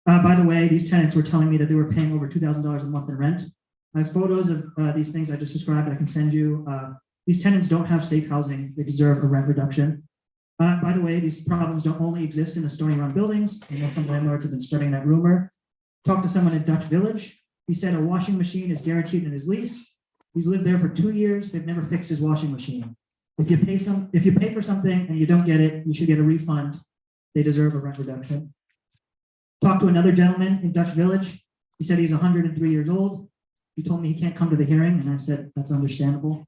Speaker 14: By the way, these tenants were telling me that they were paying over $2,000 a month in rent. I have photos of these things I just described. I can send you. These tenants don't have safe housing. They deserve a rent reduction. By the way, these problems don't only exist in the Stony Run buildings. I know some landlords have been spreading that rumor. Talked to someone in Dutch Village. He said a washing machine is guaranteed in his lease. He's lived there for 2 years. They've never fixed his washing machine. If you pay for something and you don't get it, you should get a refund. They deserve a rent reduction. Talked to another gentleman in Dutch Village. He said he's 103 years old. He told me he can't come to the hearing, and I said that's understandable.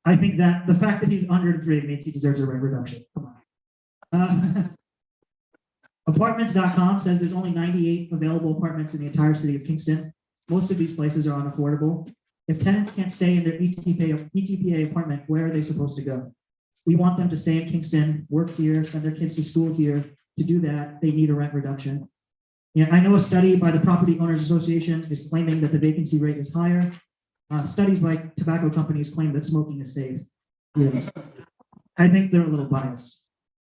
Speaker 14: I think that the fact that he's 103 means he deserves a rent reduction. Come on. Apartments.com says there's only 98 available apartments in the entire city of Kingston. Most of these places are unaffordable. If tenants can't stay in their ETPA apartment, where are they supposed to go? We want them to stay in Kingston, work here, send their kids to school here. To do that, they need a rent reduction. Yeah, I know a study by the Property Owners Association is claiming that the vacancy rate is higher. Studies by tobacco companies claim that smoking is safe. Yeah. I think they're a little biased.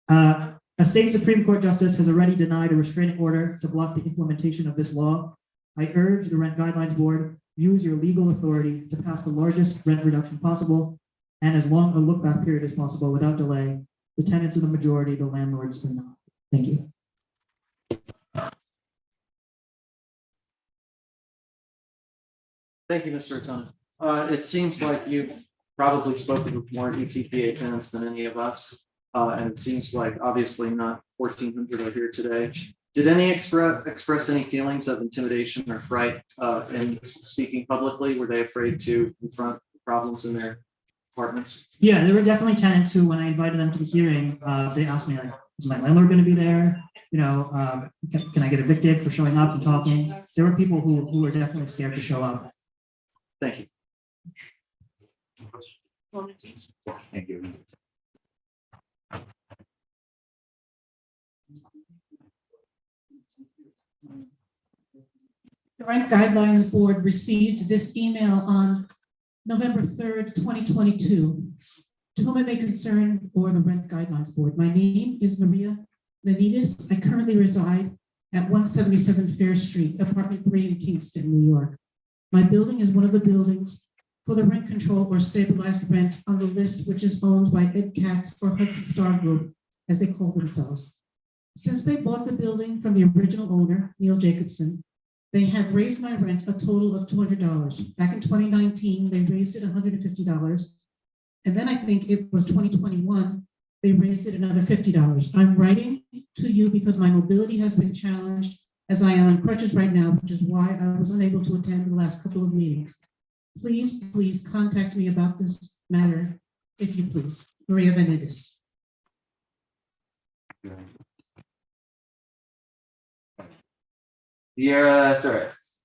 Speaker 14: A state Supreme Court justice has already denied a restraining order to block the implementation of this law. I urge the Rent Guidelines Board, use your legal authority to pass the largest rent reduction possible. and as long a look back period as possible without delay. The tenants are the majority, the landlords are not. Thank you.
Speaker 5: Thank you, Mr. Attorney. It seems like you've probably spoken with more ETPA tenants than any of us. And it seems like obviously not 1,400 are here today. Did any express any feelings of intimidation or fright in speaking publicly? Were they afraid to confront problems in their apartments?
Speaker 14: Yeah, there were definitely tenants who, when I invited them to the hearing, they asked me like, is my landlord going to be there? You know, can I get evicted for showing up and talking? There were people who were definitely scared to show up.
Speaker 5: Thank you.
Speaker 17: Thank you.
Speaker 22: The Rent Guidelines Board received this email on November 3rd, 2022. To whom it may concern, or the Rent Guidelines Board. My name is Maria Lenitas. I currently reside at 177 Fair Street, apartment 3 in Kingston, New York. My building is one of the buildings for the rent control or stabilized rent on the list, which is owned by Ed Katz or Hudson Star Group, as they call themselves. Since they bought the building from the original owner, Neil Jacobson, they have raised my rent a total of $200. Back in 2019, they raised it $150. And then I think it was 2021, they raised it another $50. I'm writing to you because my mobility has been challenged as I am on crutches right now, which is why I was unable to attend the last couple of meetings. Please, please contact me about this matter, if you please. Maria Benedis.
Speaker 6: Sierra Suarez.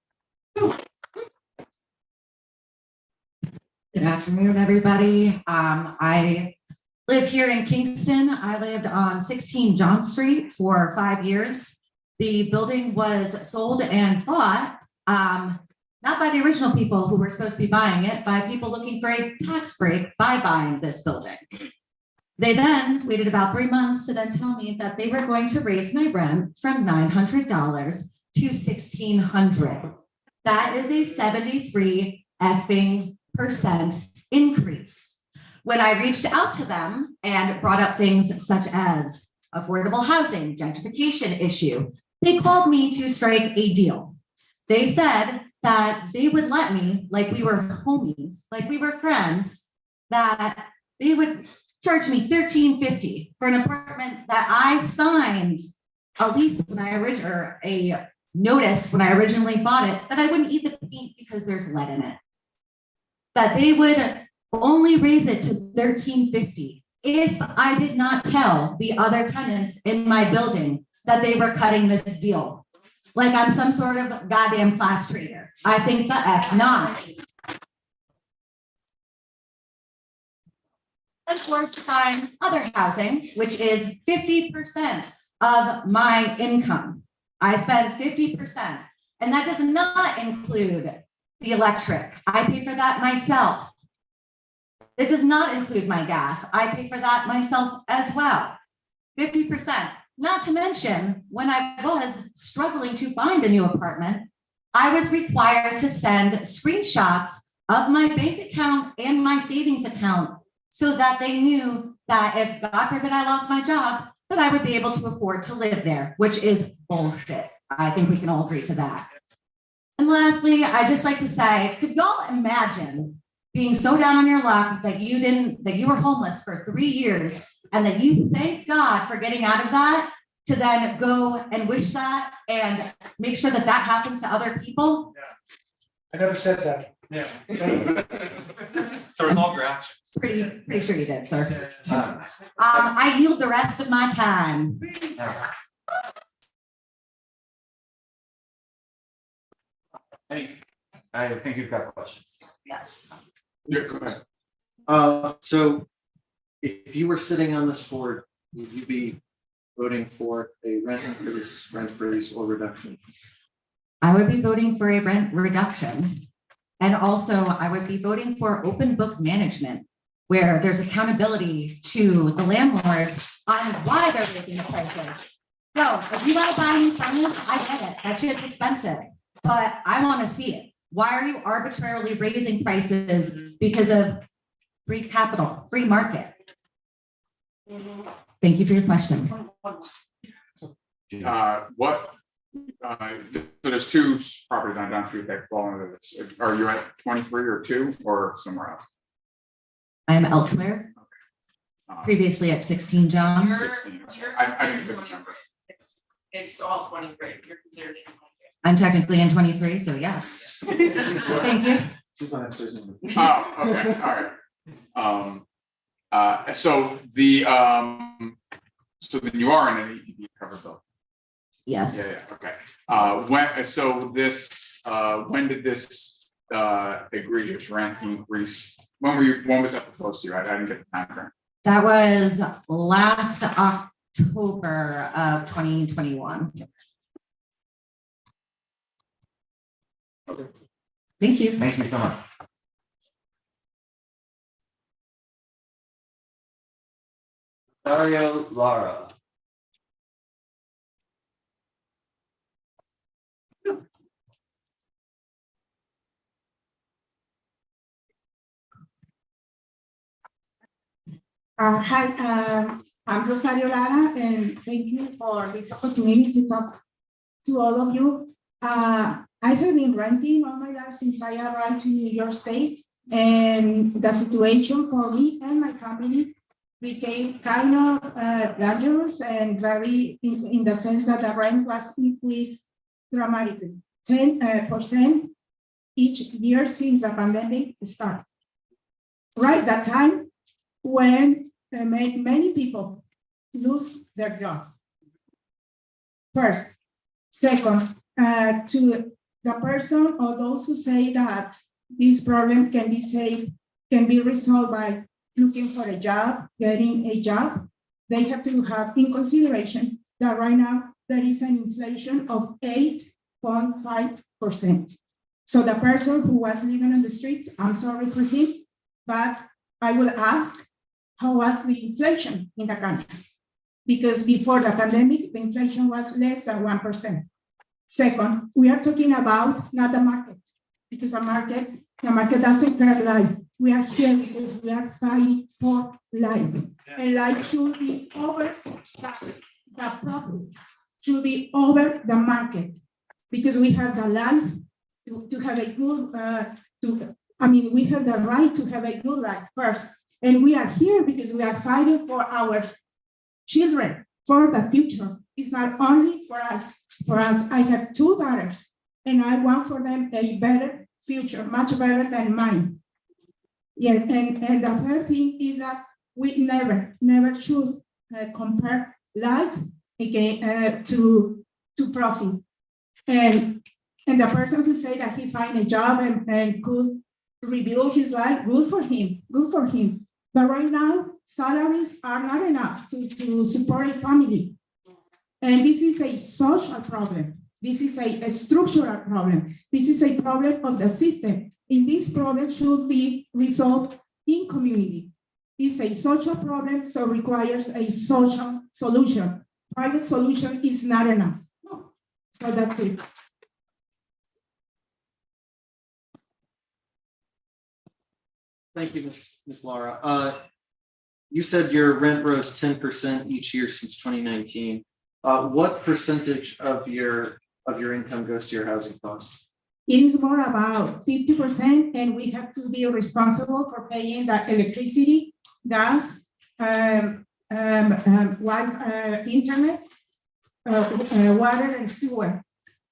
Speaker 2: Good afternoon, everybody. I live here in Kingston. I lived on 16 John Street for 5 years. The building was sold and bought, not by the original people who were supposed to be buying it, by people looking for a tax break by buying this building. They then waited about 3 months to then tell me that they were going to raise my rent from $900 to $1,600. That is a 73% increase. When I reached out to them and brought up things such as affordable housing, gentrification issue, they called me to strike a deal. They said that they would let me, like we were homies, like we were friends, that they would charge me $1,350 for an apartment that I signed a lease when I or a notice when I originally bought it, that I wouldn't eat the paint because there's lead in it. That they would only raise it to $1,350 if I did not tell the other tenants in my building that they were cutting this deal. Like I'm some sort of goddamn class traitor. I think the F not. And forced to find other housing, which is 50% of my income. I spend 50%, and that does not include the electric. I pay for that myself. It does not include my gas. I pay for that myself as well. 50%. Not to mention, when I was struggling to find a new apartment, I was required to send screenshots of my bank account and my savings account so that they knew that if, God forbid, I lost my job, that I would be able to afford to live there, which is bullshit. I think we can all agree to that. And lastly, I just like to say, could y'all imagine being so down on your luck that you were homeless for 3 years and that you thank God for getting out of that to then go and wish that and make sure that that happens to other people?
Speaker 16: I never said that.
Speaker 6: Yeah. So resolve your actions.
Speaker 2: Pretty sure you did, sir. I yield the rest of my time.
Speaker 6: I think you've got questions.
Speaker 2: Yes.
Speaker 19: Yeah, go ahead.
Speaker 5: So if you were sitting on this board, would you be voting for a rent increase, rent freeze, or reduction?
Speaker 2: I would be voting for a rent reduction. And also I would be voting for open book management, where there's accountability to the landlords on why they're raising the prices. So if you want to buy new furnace, I get it. That shit's expensive, but I want to see it. Why are you arbitrarily raising prices because of free capital, free market. Thank you for your question.
Speaker 3: What, so there's two properties on Down Street that fall into this. Are you at 23 or 2 or somewhere else?
Speaker 2: I am elsewhere. Previously at 16 John.
Speaker 3: I didn't get the number.
Speaker 12: It's all 23, you're considered in 23.
Speaker 2: I'm technically in 23, so yes. Thank you.
Speaker 3: Oh, okay, all right. So then you are in an ETP covered building.
Speaker 2: Yes.
Speaker 3: Yeah, okay. When did this egregious rent increase? When was that proposed to you? I didn't get the time frame.
Speaker 2: That was last October of 2021.
Speaker 3: Okay.
Speaker 2: Thank you.
Speaker 6: Thank you so much. Dario Lara.
Speaker 22: Hi, I'm Rosario Lara, and thank you for this opportunity to talk to all of you. I have been renting all my life since I arrived to New York State, and the situation for me and my family became kind of dangerous and very in the sense that the rent was increased dramatically, 10% each year since the pandemic started. Right, that time when many people lose their job. First. Second, to the person or those who say that this problem can be resolved by looking for a job, getting a job, they have to have in consideration that right now there is an inflation of 8.5%. So the person who was living on the streets, I'm sorry for him, but I will ask, how was the inflation in the country? Because before the pandemic, the inflation was less than 1%. Second, we are talking about not the market, because the market doesn't care life. We are here because we are fighting for life. And life should be over the profit, should be over the market, because we have the life to have a good, we have the right to have a good life first. And we are here because we are fighting for our children, for the future. It's not only for us. For us, I have 2 daughters, and I want for them a better future, much better than mine. Yeah, and the third thing is that we never should compare life again to profit. And the person who say that he find a job and could rebuild his life, good for him. But right now, salaries are not enough to support a family. And this is a social problem. This is a structural problem. This is a problem of the system. And this problem should be resolved in community. It's a social problem, so requires a social solution. Private solution is not enough. So that's it.
Speaker 5: Thank you, Ms. Lara. You said your rent rose 10% each year since 2019. What percentage of your income goes to your housing costs?
Speaker 22: It is more about 50%, and we have to be responsible for paying the electricity, gas, internet, water, and sewer.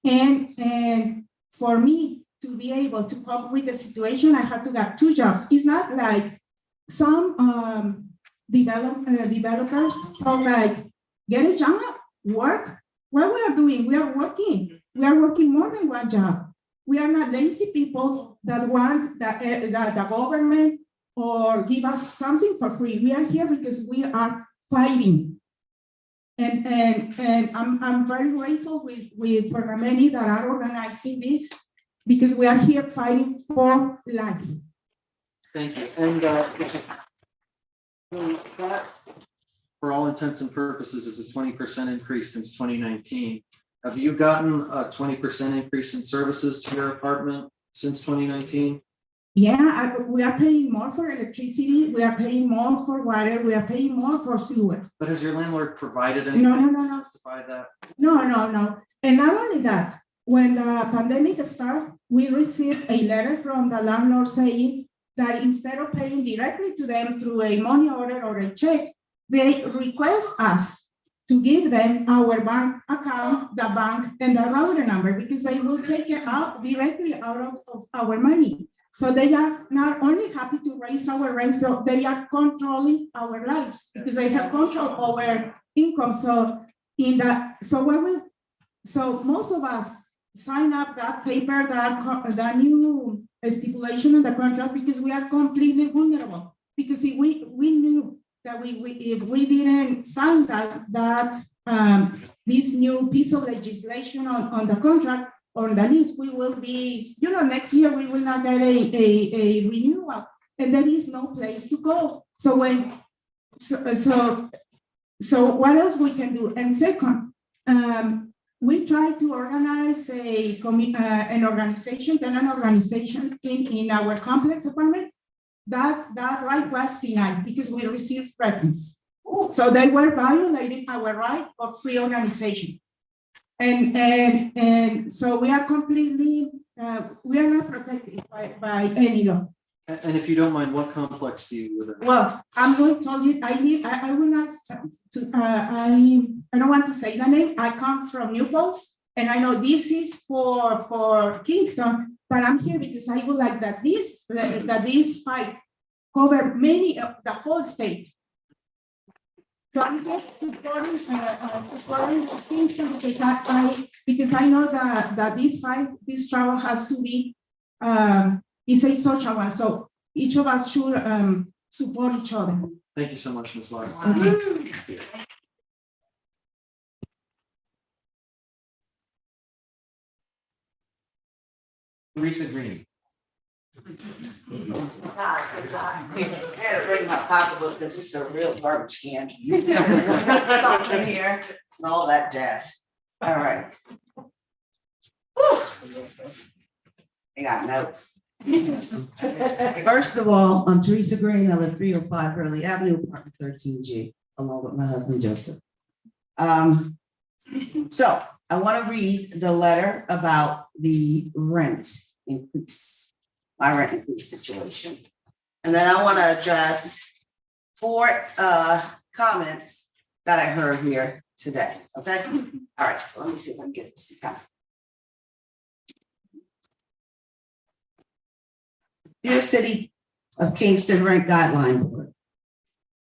Speaker 22: And for me to be able to cope with the situation, I have to get 2 jobs. It's not like some developers told like, get a job, work. What we are doing, we are working. We are working more than 1 job. We are not lazy people that want the government or give us something for free. We are here because we are fighting. And I'm very grateful for the many that are organizing this, because we are here fighting for life.
Speaker 5: Thank you. And that, for all intents and purposes, is a 20% increase since 2019. Have you gotten a 20% increase in services to your apartment since 2019?
Speaker 22: Yeah, we are paying more for electricity, we are paying more for water, we are paying more for sewer.
Speaker 5: But has your landlord provided anything?
Speaker 22: No.
Speaker 5: to justify that?
Speaker 22: No. And not only that, when the pandemic started, we received a letter from the landlord saying that instead of paying directly to them through a money order or a check, they request us to give them our bank account, the bank, and the router number, because they will take it out directly out of our money. So they are not only happy to raise our rent, so they are controlling our lives because they have control over income. So so most of us sign up that paper, that new stipulation in the contract, because we are completely vulnerable. Because if we knew that if we didn't sign this new piece of legislation on the contract, on the list, we will be, next year we will not get a renewal, and there is no place to go. So what else we can do? And second, we try to organize an organization, tenant organization in our complex apartment. That right was denied because we received threats. So they were violating our right of free organization. And so we are completely, we are not protected by any law.
Speaker 5: And if you don't mind, what complex do you live in?
Speaker 22: Well, I'm going to tell you, I will not, I don't want to say the name. I come from New Paltz, and I know this is for Kingston, but I'm here because I would like that this fight cover the whole state. So I'm just supporting Kingston because I know that this struggle has to be, it's a social one. So each of us should support each other.
Speaker 5: Thank you so much, Ms. Lara.
Speaker 22: Okay.
Speaker 6: Teresa Green.
Speaker 4: I had to bring my pocketbook because it's a real garbage can. Stuff in here and all that jazz. All right. Whew. I got notes. First of all, I'm Teresa Green. I live 305 Hurley Avenue, apartment 13G, along with my husband, Joseph. So I want to read the letter about the rent increase, my rent increase situation. And then I want to address 4 comments that I heard here today, okay? All right, so let me see if I can get this down. Dear City of Kingston Rent Guideline Board,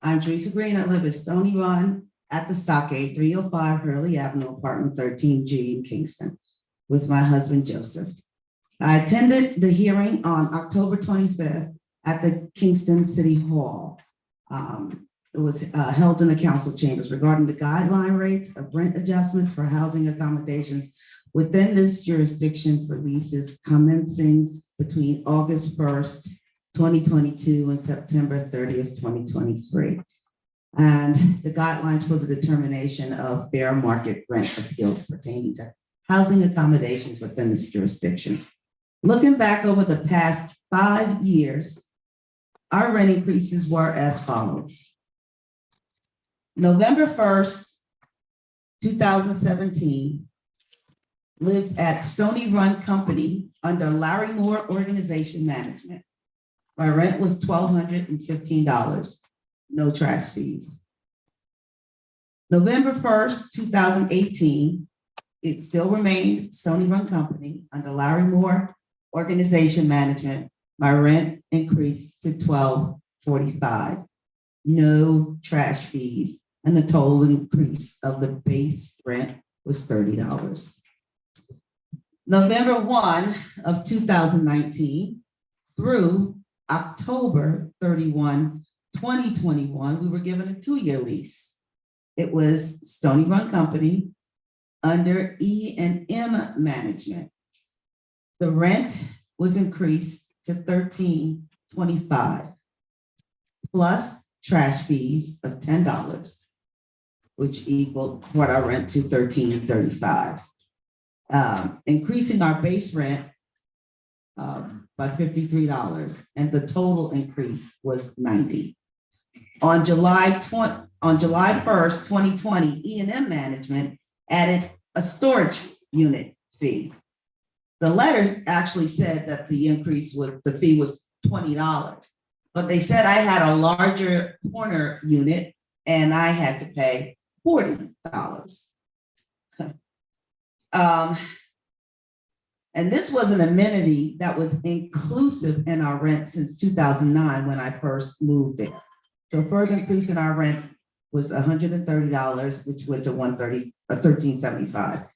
Speaker 4: I'm Teresa Green. I live at Stony Run at the Stockade, 305 Hurley Avenue, apartment 13G in Kingston, with my husband, Joseph. I attended the hearing on October 25th at the Kingston City Hall. It was held in the council chambers regarding the guideline rates of rent adjustments for housing accommodations within this jurisdiction for leases commencing between August 1st, 2022 and September 30th, 2023. And the guidelines for the determination of fair market rent appeals pertaining to housing accommodations within this jurisdiction. Looking back over the past 5 years, our rent increases were as follows. November 1st, 2017, lived at Stony Run Company under Larry Moore Organization Management. My rent was $1,215, no trash fees. November 1st, 2018, it still remained Stony Run Company under Larry Moore Organization Management. My rent increased to $1,245, no trash fees, and the total increase of the base rent was $30. November 1 of 2019 through October 31, 2021, we were given a 2-year lease. It was Stony Run Company under E&M Management. The rent was increased to $13.25 plus trash fees of $10, which equaled what our rent to $13.35. Increasing our base rent by $53, and the total increase was $90. On July 1st, 2020, E&M Management added a storage unit fee. The letter actually said that the fee was $20, but they said I had a larger corner unit and I had to pay $40. And this was an amenity that was inclusive in our rent since 2009 when I first moved there. So further increase in our rent was $130, which went to $1375.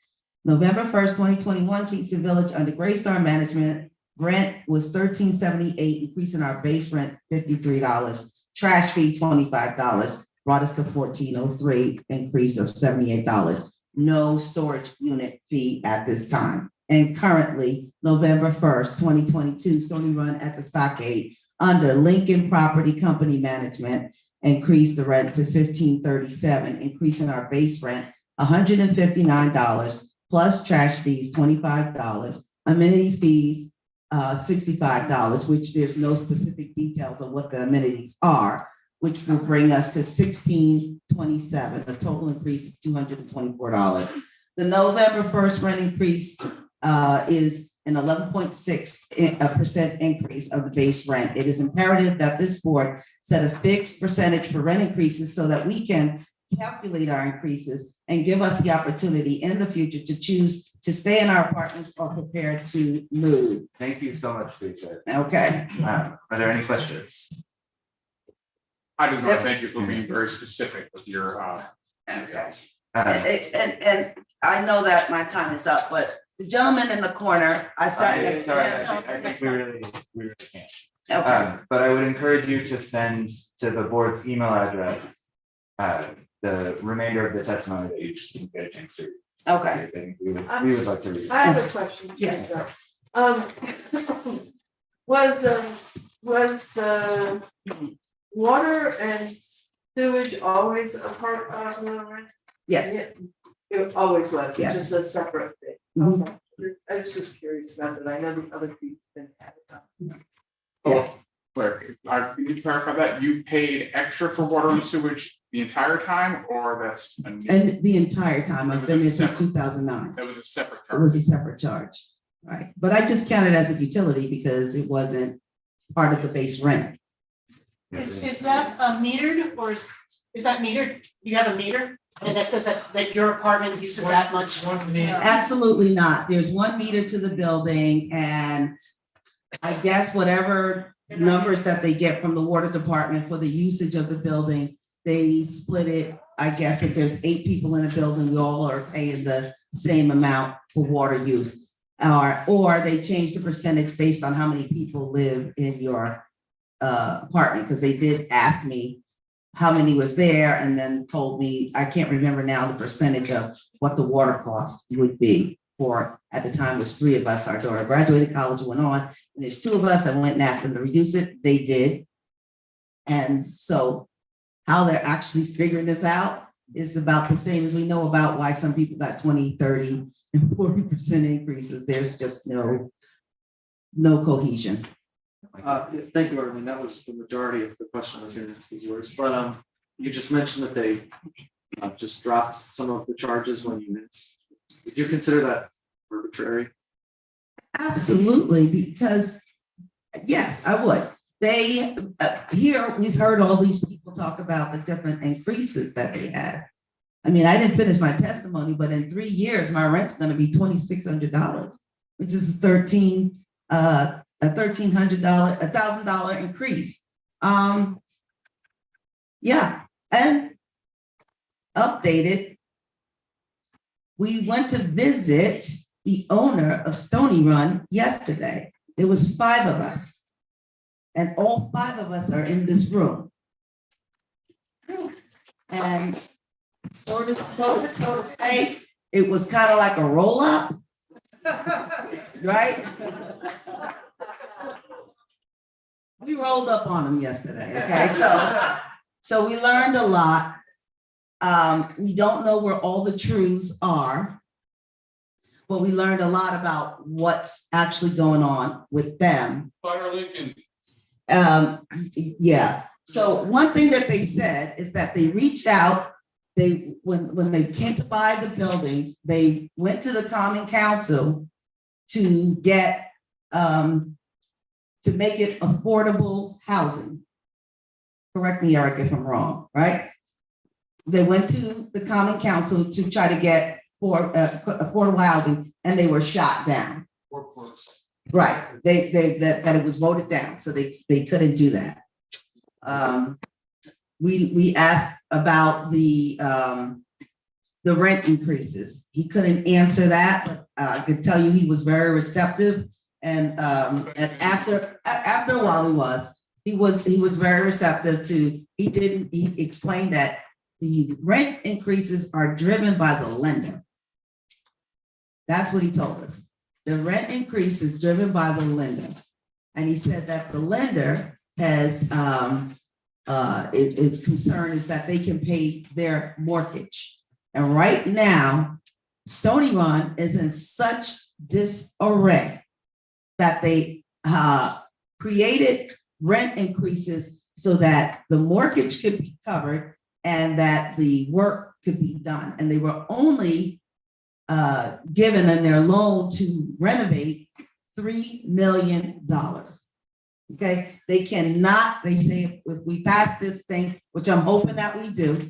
Speaker 4: November 1st, 2021, Kingston Village under Greystar Management, rent was $1378, increasing our base rent $53. Trash fee $25, brought us to $1403, increase of $78. No storage unit fee at this time. And currently, November 1st, 2022, Stony Run at the Stockade under Lincoln Property Company Management increased the rent to $1537, increasing our base rent $159 plus trash fees $25, amenity fees $65, which there's no specific details on what the amenities are, which will bring us to $1627, a total increase of $224. The November 1st rent increase is an 11.6% increase of the base rent. It is imperative that this board set a fixed percentage for rent increases so that we can calculate our increases and give us the opportunity in the future to choose to stay in our apartments or prepare to move.
Speaker 6: Thank you so much, Lisa.
Speaker 4: Okay.
Speaker 6: Are there any questions?
Speaker 3: I just want to thank you for being very specific with your,
Speaker 4: Okay. And I know that my time is up, but the gentleman in the corner, I sat next to him.
Speaker 6: I think we really can't.
Speaker 4: Okay.
Speaker 6: But I would encourage you to send to the board's email address the remainder of the testimony that you didn't get a chance to.
Speaker 4: Okay.
Speaker 6: I think we would like to read.
Speaker 9: I have a question.
Speaker 4: Yeah.
Speaker 9: Was the water and sewage always a part of the rent?
Speaker 4: Yes.
Speaker 9: It always was,
Speaker 4: Yes.
Speaker 9: just a separate thing.
Speaker 4: Mhm.
Speaker 9: Okay. I was just curious about that. I know the other piece didn't have it.
Speaker 3: where, can you clarify that? You paid extra for water and sewage the entire time, or that's?
Speaker 4: And the entire time, I've been there since 2009.
Speaker 3: That was a separate
Speaker 4: It
Speaker 3: charge.
Speaker 4: was a separate charge, right? But I just counted as a utility because it wasn't part of the base rent.
Speaker 7: Is that metered or is that metered? You have a meter and that says that your apartment uses that much?
Speaker 4: Absolutely not. There's 1 meter to the building, and I guess whatever numbers that they get from the water department for the usage of the building, they split it. I guess if there's 8 people in a building, we all are paying the same amount for water use. Or they change the percentage based on how many people live in your apartment, because they did ask me how many was there and then told me, I can't remember now the percentage of what the water cost would be. For at the time it was 3 of us. Our daughter graduated college and went on, and there's 2 of us. I went and asked them to reduce it. They did. And so how they're actually figuring this out is about the same as we know about why some people got 20, 30, and 40% increases. There's just no cohesion.
Speaker 5: Thank you, Arlene. That was the majority of the question I was hearing was yours, but you just mentioned that they just dropped some of the charges when you missed. Would you consider that arbitrary?
Speaker 4: Absolutely, because yes, I would. They here we've heard all these people talk about the different increases that they had. I mean, I didn't finish my testimony, but in 3 years, my rent's going to be $2,600, which is $1,000 increase. Yeah, and updated. We went to visit the owner of Stony Run yesterday. There was 5 of us, and all 5 of us are in this room. And so to say, it was kind of like a roll up, right? We rolled up on them yesterday, okay? So we learned a lot. We don't know where all the truths are, but we learned a lot about what's actually going on with them.
Speaker 19: Fire Lincoln.
Speaker 4: Yeah, so one thing that they said is that they reached out, when they came to buy the buildings, they went to the Common Council to get, to make it affordable housing. Correct me, Eric, if I'm wrong, right? They went to the Common Council to try to get affordable housing, and they were shot down. Right, that it was voted down, so they couldn't do that. We asked about the rent increases. He couldn't answer that, but I could tell you he was very receptive. And after a while he was very receptive to, he explained that the rent increases are driven by the lender. That's what he told us. The rent increase is driven by the lender. And he said that the lender has, its concern is that they can pay their mortgage. And right now, Stony Run is in such disarray that they created rent increases so that the mortgage could be covered and that the work could be done. And they were only given in their loan to renovate $3 million. Okay, they cannot, they say if we pass this thing, which I'm hoping that we do,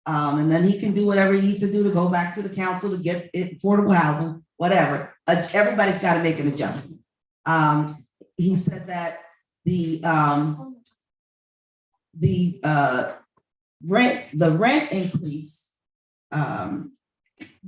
Speaker 4: and then he can do whatever he needs to do to go back to the council to get affordable housing, whatever. Everybody's got to make an adjustment. He said that the rent increase,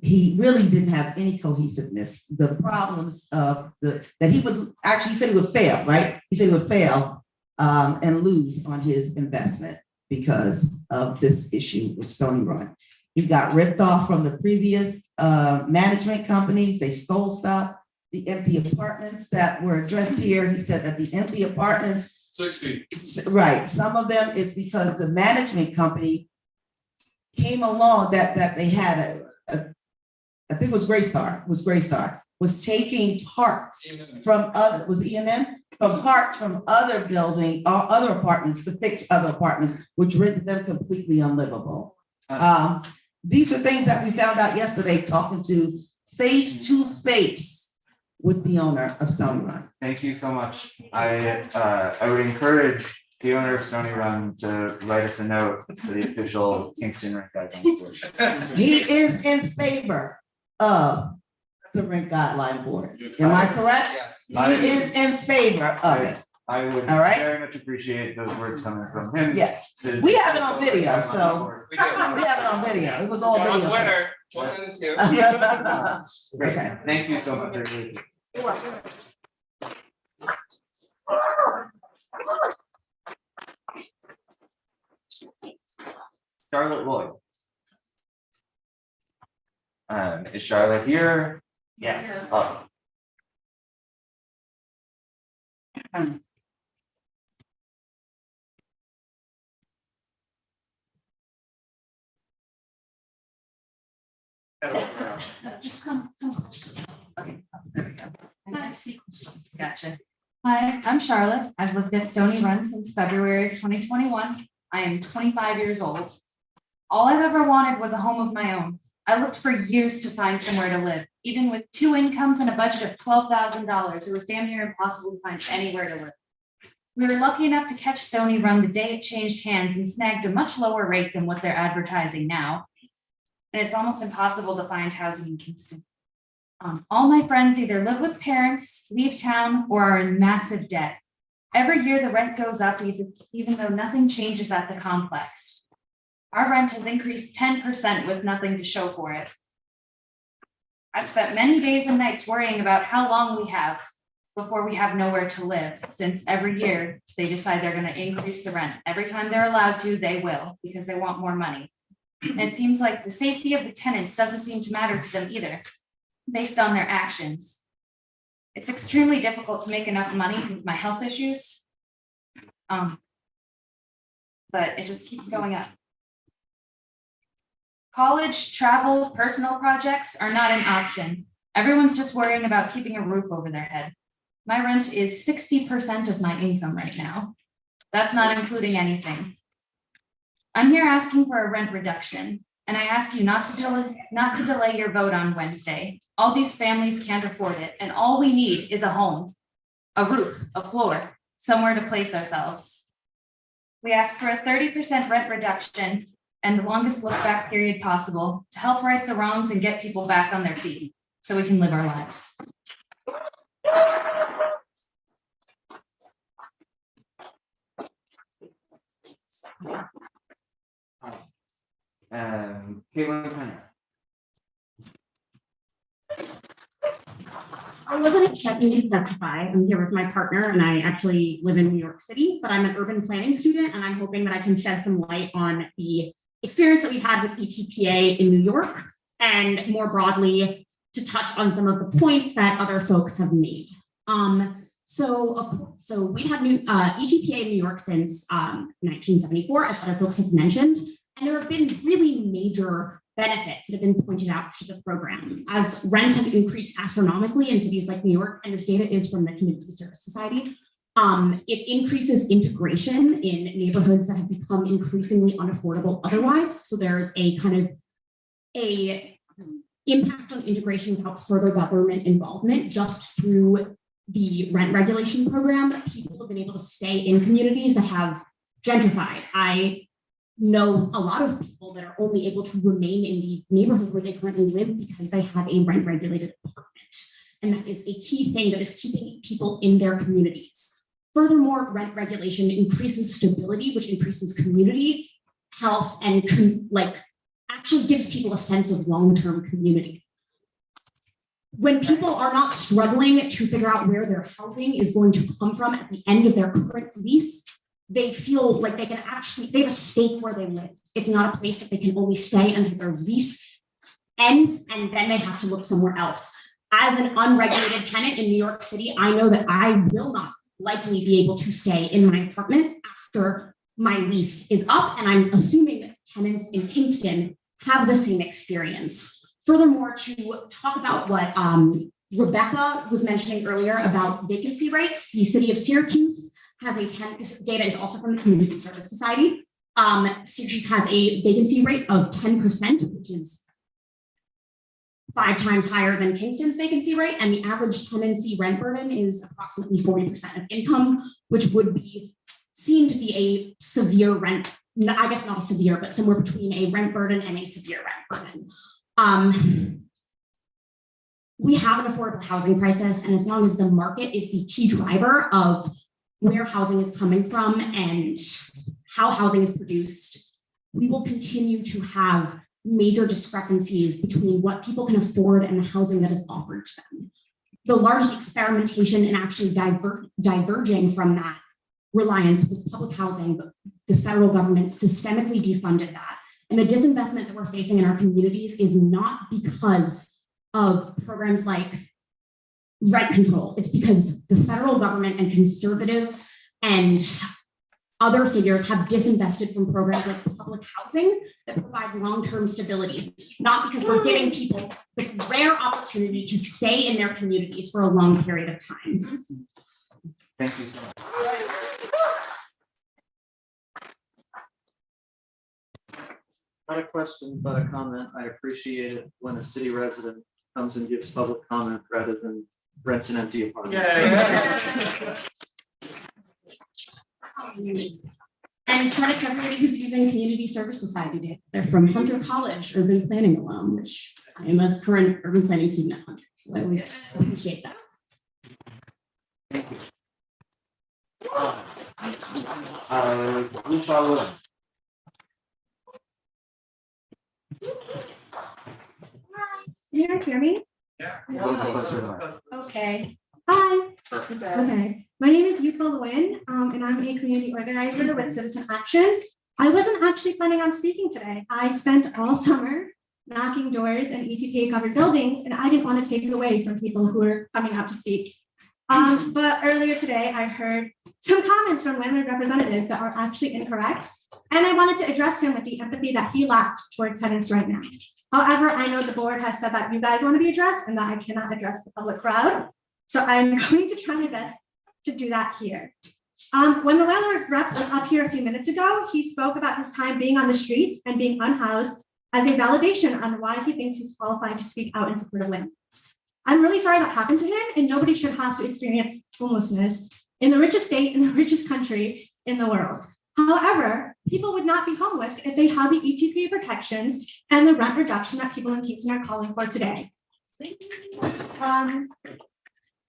Speaker 4: he really didn't have any cohesiveness. The problems of that he would actually, he said he would fail, right? He said he would fail and lose on his investment because of this issue with Stony Run. He got ripped off from the previous management companies. They stole stuff. The empty apartments that were addressed here, he said that the empty apartments,
Speaker 19: 60.
Speaker 4: right, some of them is because the management company came along that they had I think it was Greystar, was taking parts from other, was E&M? From parts from other building or other apartments to fix other apartments, which rendered them completely unlivable. These are things that we found out yesterday, talking to face with the owner of Stony Run.
Speaker 6: Thank you so much. I would encourage the owner of Stony Run to write us a note to the official Kingston Rent Guidelines Board.
Speaker 4: He is in favor of the Rent Guideline Board. Am I correct? He is in favor of it.
Speaker 6: I would
Speaker 4: All right.
Speaker 6: very much appreciate those words coming from him.
Speaker 4: Yeah, we have it on video, so we have it on video. It was all video.
Speaker 6: Great.
Speaker 4: Okay.
Speaker 6: Thank you so much. I really do.
Speaker 4: You're welcome.
Speaker 6: Charlotte Lloyd. Is Charlotte here? Yes. Oh.
Speaker 12: Just come close. Okay, there we go. Gotcha. Hi, I'm Charlotte. I've lived at Stony Run since February of 2021. I am 25 years old. All I've ever wanted was a home of my own. I looked for years to find somewhere to live. Even with 2 incomes and a budget of $12,000, it was damn near impossible to find anywhere to live. We were lucky enough to catch Stony Run the day it changed hands and snagged a much lower rate than what they're advertising now. And it's almost impossible to find housing in Kingston. All my friends either live with parents, leave town, or are in massive debt. Every year the rent goes up even though nothing changes at the complex. Our rent has increased 10% with nothing to show for it. I've spent many days and nights worrying about how long we have before we have nowhere to live, since every year they decide they're going to increase the rent. Every time they're allowed to, they will, because they want more money. And it seems like the safety of the tenants doesn't seem to matter to them either, based on their actions. It's extremely difficult to make enough money with my health issues. But it just keeps going up. College, travel, personal projects are not an option.
Speaker 10: Everyone's just worrying about keeping a roof over their head. My rent is 60% of my income right now. That's not including anything. I'm here asking for a rent reduction, and I ask you not to delay your vote on Wednesday. All these families can't afford it, and all we need is a home, a roof, a floor, somewhere to place ourselves. We ask for a 30% rent reduction and the longest look back period possible to help right the wrongs and get people back on their feet so we can live our lives.
Speaker 6: And Caitlin Penner.
Speaker 21: I wasn't expecting to testify. I'm here with my partner and I actually live in New York City, but I'm an urban planning student and I'm hoping that I can shed some light on the experience that we've had with ETPA in New York and more broadly to touch on some of the points that other folks have made. So we have new ETPA in New York since 1974, as other folks have mentioned, and there have been really major benefits that have been pointed out to the program as rents have increased astronomically in cities like New York, and this data is from the Community Service Society. It increases integration in neighborhoods that have become increasingly unaffordable otherwise. So there's a kind of a impact on integration without further government involvement just through the rent regulation program. People have been able to stay in communities that have gentrified. I know a lot of people that are only able to remain in the neighborhood where they currently live because they have a rent regulated apartment. And that is a key thing that is keeping people in their communities. Furthermore, rent regulation increases stability, which increases community health and actually gives people a sense of long-term community. When people are not struggling to figure out where their housing is going to come from at the end of their current lease, they feel like they have a stake where they live. It's not a place that they can only stay until their lease ends and then they have to look somewhere else. As an unregulated tenant in New York City, I know that I will not likely be able to stay in my apartment after my lease is up, and I'm assuming that tenants in Kingston have the same experience. Furthermore, to talk about what Rebecca was mentioning earlier about vacancy rates, the city of Syracuse has this data is also from the Community Service Society. Syracuse has a vacancy rate of 10%, which is 5 times higher than Kingston's vacancy rate, and the average tenancy rent burden is approximately 40% of income, which would be seen to be a severe rent, I guess not a severe, but somewhere between a rent burden and a severe rent burden. We have an affordable housing crisis, and as long as the market is the key driver of where housing is coming from and how housing is produced, we will continue to have major discrepancies between what people can afford and the housing that is offered to them. The largest experimentation in actually diverging from that reliance was public housing, but the federal government systemically defunded that. And the disinvestment that we're facing in our communities is not because of programs like rent control. It's because the federal government and conservatives and other figures have disinvested from programs like public housing that provide long-term stability, not because we're giving people the rare opportunity to stay in their communities for a long period of time.
Speaker 6: Thank you so much.
Speaker 5: Not a question, but a comment. I appreciate it when a city resident comes and gives public comment rather than rents an empty apartment.
Speaker 21: And credit to everybody who's using Community Service Society data. They're from Hunter College, urban planning alum, which I am a current urban planning student at Hunter. So I always appreciate that.
Speaker 6: Thank you.
Speaker 21: Can you guys hear me?
Speaker 6: Yeah.
Speaker 21: Okay. Hi. Okay. My name is Yuko Lewin, and I'm a community organizer with Citizen Action. I wasn't actually planning on speaking today. I spent all summer knocking doors in ETPA covered buildings, and I didn't want to take away from people who are coming out to speak. But earlier today, I heard some comments from landlord representatives that are actually incorrect, and I wanted to address him with the empathy that he lacked towards tenants right now.
Speaker 1: However, I know the board has said that you guys want to be addressed and that I cannot address the public crowd. So I'm going to try my best to do that here. When the landlord rep was up here a few minutes ago, he spoke about his time being on the streets and being unhoused as a validation on why he thinks he's qualified to speak out in support of landlords. I'm really sorry that happened to him, and nobody should have to experience homelessness in the richest state in the richest country in the world. However, people would not be homeless if they had the ETPA protections and the rent reduction that people in Kingston are calling for today.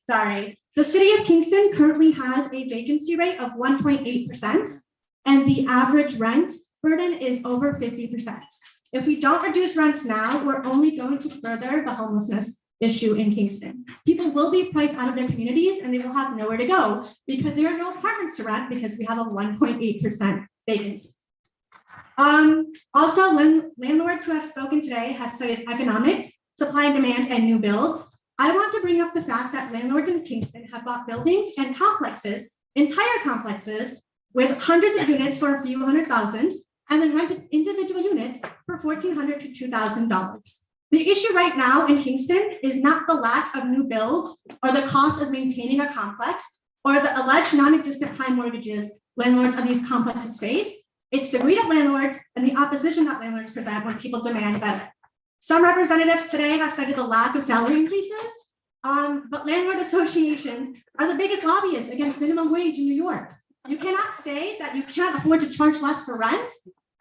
Speaker 1: Sorry. The city of Kingston currently has a vacancy rate of 1.8%, and the average rent burden is over 50%. If we don't reduce rents now, we're only going to further the homelessness issue in Kingston. People will be priced out of their communities and they will have nowhere to go because there are no apartments to rent because we have a 1.8% vacancy. Also, landlords who have spoken today have cited economics, supply and demand, and new builds. I want to bring up the fact that landlords in Kingston have bought buildings and complexes, entire complexes, with hundreds of units for a few $100,000, and then rented individual units for $1,400 to $2,000. The issue right now in Kingston is not the lack of new builds or the cost of maintaining a complex or the alleged non-existent high mortgages landlords of these complexes face. It's the greed of landlords and the opposition that landlords present when people demand better. Some representatives today have cited the lack of salary increases, but landlord associations are the biggest lobbyists against minimum wage in New York. You cannot say that you can't afford to charge less for rent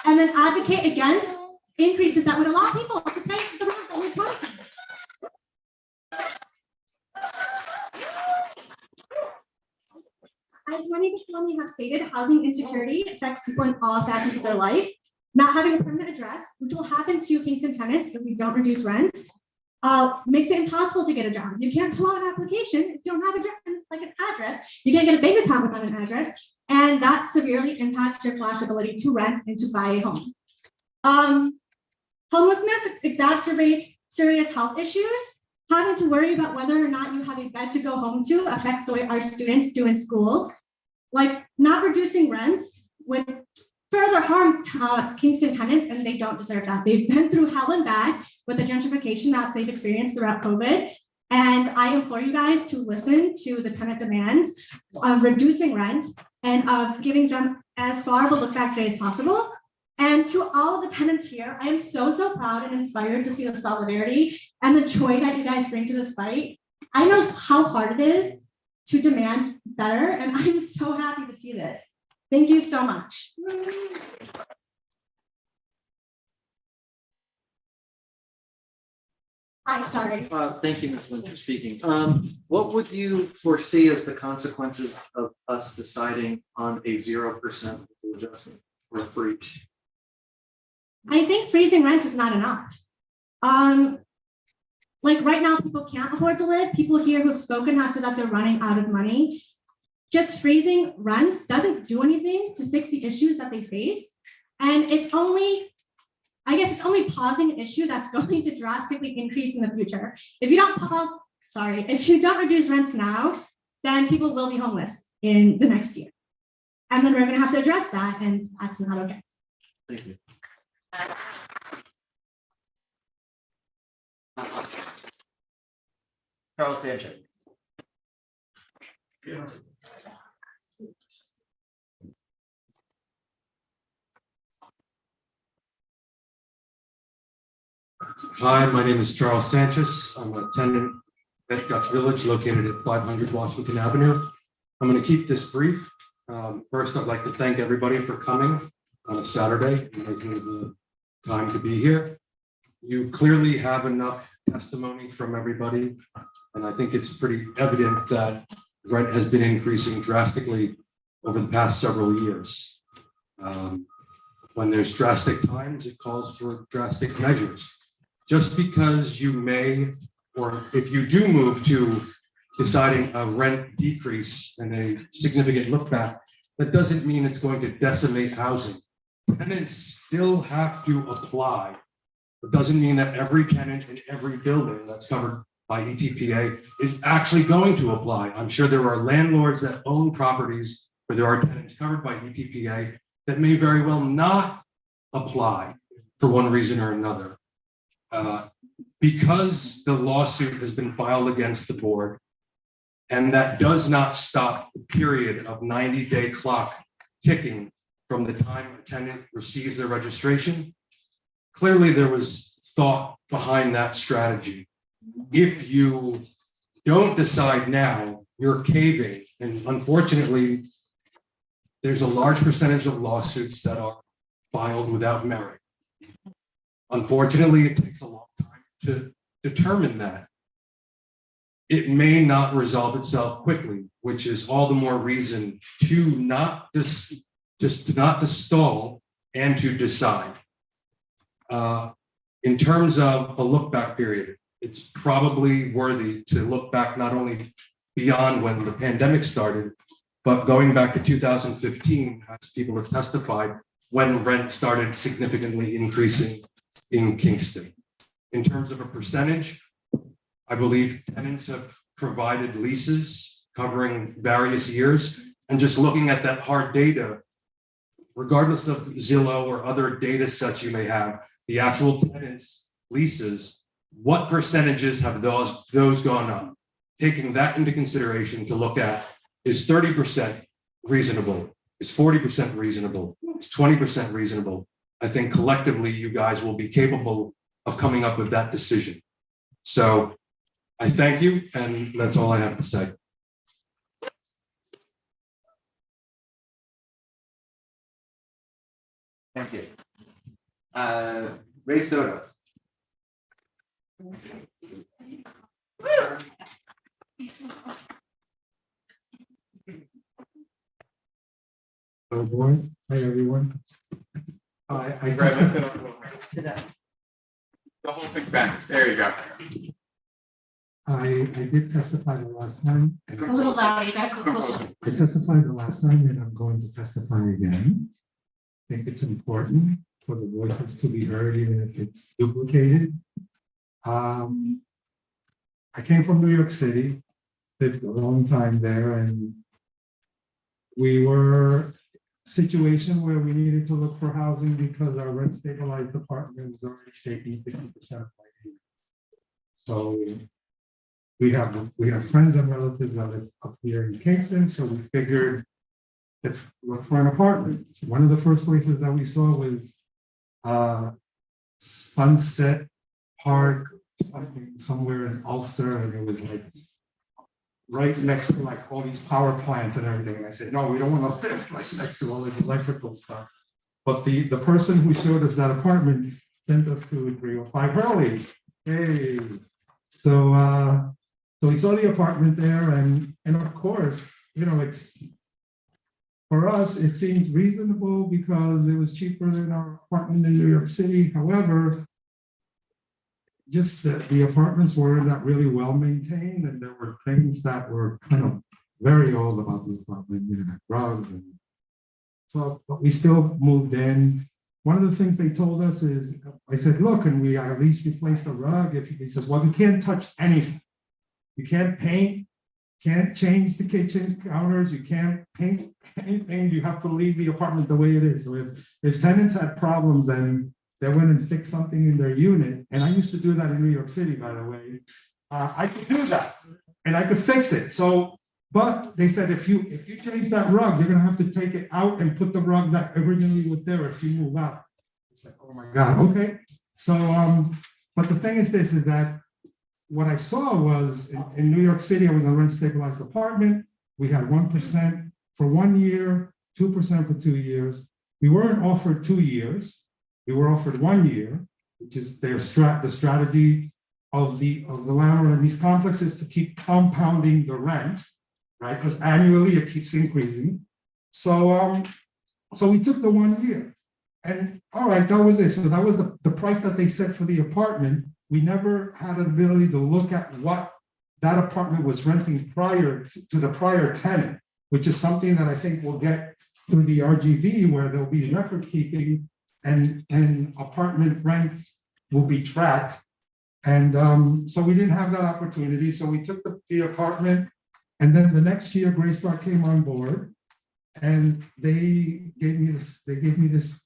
Speaker 1: and then advocate against increases that would allow people to pay the rent that we're talking. As many before me have stated, housing insecurity affects people in all facets of their life. Not having a permanent address, which will happen to Kingston tenants if we don't reduce rent, makes it impossible to get a job. You can't fill out an application if you don't have an address. You can't get a bank account without an address, and that severely impacts your class ability to rent and to buy a home. Homelessness exacerbates serious health issues. Having to worry about whether or not you have a bed to go home to affects the way our students do in schools. Like not reducing rents would further harm Kingston tenants, and they don't deserve that. They've been through hell and back with the gentrification that they've experienced throughout COVID. And I implore you guys to listen to the tenant demands of reducing rent and of giving them as far of a look back today as possible. And to all of the tenants here, I am so proud and inspired to see the solidarity and the joy that you guys bring to this fight. I know how hard it is to demand better, and I'm so happy to see this. Thank you so much. Hi, sorry.
Speaker 5: Thank you, Ms. Lynn, for speaking. What would you foresee as the consequences of us deciding on a 0% adjustment or freeze?
Speaker 1: I think freezing rent is not enough. Like right now, people can't afford to live. People here who have spoken have said that they're running out of money. Just freezing rents doesn't do anything to fix the issues that they face. And it's only, I guess it's only pausing an issue that's going to drastically increase in the future. If you don't pause, if you don't reduce rents now, then people will be homeless in the next year. And then we're gonna have to address that, and that's not okay.
Speaker 5: Thank you.
Speaker 6: Charles Sanchez.
Speaker 11: Hi, my name is Charles Sanchez. I'm a tenant at Dutch Village located at 500 Washington Avenue. I'm going to keep this brief. First, I'd like to thank everybody for coming on a Saturday and making the time to be here. You clearly have enough testimony from everybody, and I think it's pretty evident that rent has been increasing drastically over the past several years. When there's drastic times, it calls for drastic measures. Just because you may, or if you do move to deciding a rent decrease and a significant look back, that doesn't mean it's going to decimate housing. Tenants still have to apply. It doesn't mean that every tenant in every building that's covered by ETPA is actually going to apply. I'm sure there are landlords that own properties where there are tenants covered by ETPA that may very well not apply for one reason or another. Because the lawsuit has been filed against the board, and that does not stop the period of 90-day clock ticking from the time a tenant receives their registration, clearly there was thought behind that strategy. If you don't decide now, you're caving, and unfortunately, there's a large percentage of lawsuits that are filed without merit. Unfortunately, it takes a long time to determine that. It may not resolve itself quickly, which is all the more reason to not not to stall and to decide. In terms of a look back period, it's probably worthy to look back not only beyond when the pandemic started, but going back to 2015, as people have testified, when rent started significantly increasing in Kingston. In terms of a percentage, I believe tenants have provided leases covering various years, and just looking at that hard data, regardless of Zillow or other data sets you may have, the actual tenants' leases, what percentages have those gone up? Taking that into consideration to look at, is 30% reasonable? Is 40% reasonable? Is 20% reasonable? I think collectively you guys will be capable of coming up with that decision. So I thank you, and that's all I have to say.
Speaker 6: Thank you. Ray Soto.
Speaker 8: Oh boy, hi everyone. I
Speaker 3: The whole thing bends. There you go.
Speaker 8: I did testify the last time.
Speaker 7: A little louder, you gotta go closer.
Speaker 8: I testified the last time and I'm going to testify again. I think it's important for the voices to be heard, even if it's duplicated. I came from New York City, lived a long time there, and we were situation where we needed to look for housing because our rent stabilized apartment was already taking 50% of my income. So we have friends and relatives that live up here in Kingston, so we figured let's look for an apartment. So one of the first places that we saw was Sunset Park, somewhere in Ulster, and it was like right next to like all these power plants and everything. And I said, no, we don't want to live like next to all this electrical stuff. But the person who showed us that apartment sent us to 305 Hurley. Hey, so we saw the apartment there, and of course, you know, it's for us, it seemed reasonable because it was cheaper than our apartment in New York City. However, just that the apartments weren't that really well maintained, and there were things that were kind of very old about the apartment, you know, rugs, and so, but we still moved in. One of the things they told us is, I said, look, and we at least replaced a rug. He says, well, you can't touch anything. You can't paint, can't change the kitchen counters, you can't paint anything. You have to leave the apartment the way it is. So if tenants had problems, then they went and fixed something in their unit. And I used to do that in New York City, by the way. I could do that and I could fix it. So, but they said, if you change that rug, you're gonna have to take it out and put the rug that originally was there if you move out. It's like, oh my God, okay. So, but the thing is this, is that what I saw was in New York City, I was in a rent stabilized apartment. We had 1% for 1 year, 2% for 2 years. We weren't offered 2 years. We were offered 1 year, which is the strategy of the landlord in these complexes to keep compounding the rent, right? Because annually it keeps increasing. So we took the 1 year, and all right, that was it. So that was the price that they set for the apartment. We never had an ability to look at what that apartment was renting prior to the prior tenant, which is something that I think we'll get through the RGB, where there'll be record keeping and apartment rents will be tracked. And so we didn't have that opportunity. So we took the apartment, and then the next year Greystar came on board, and they gave me this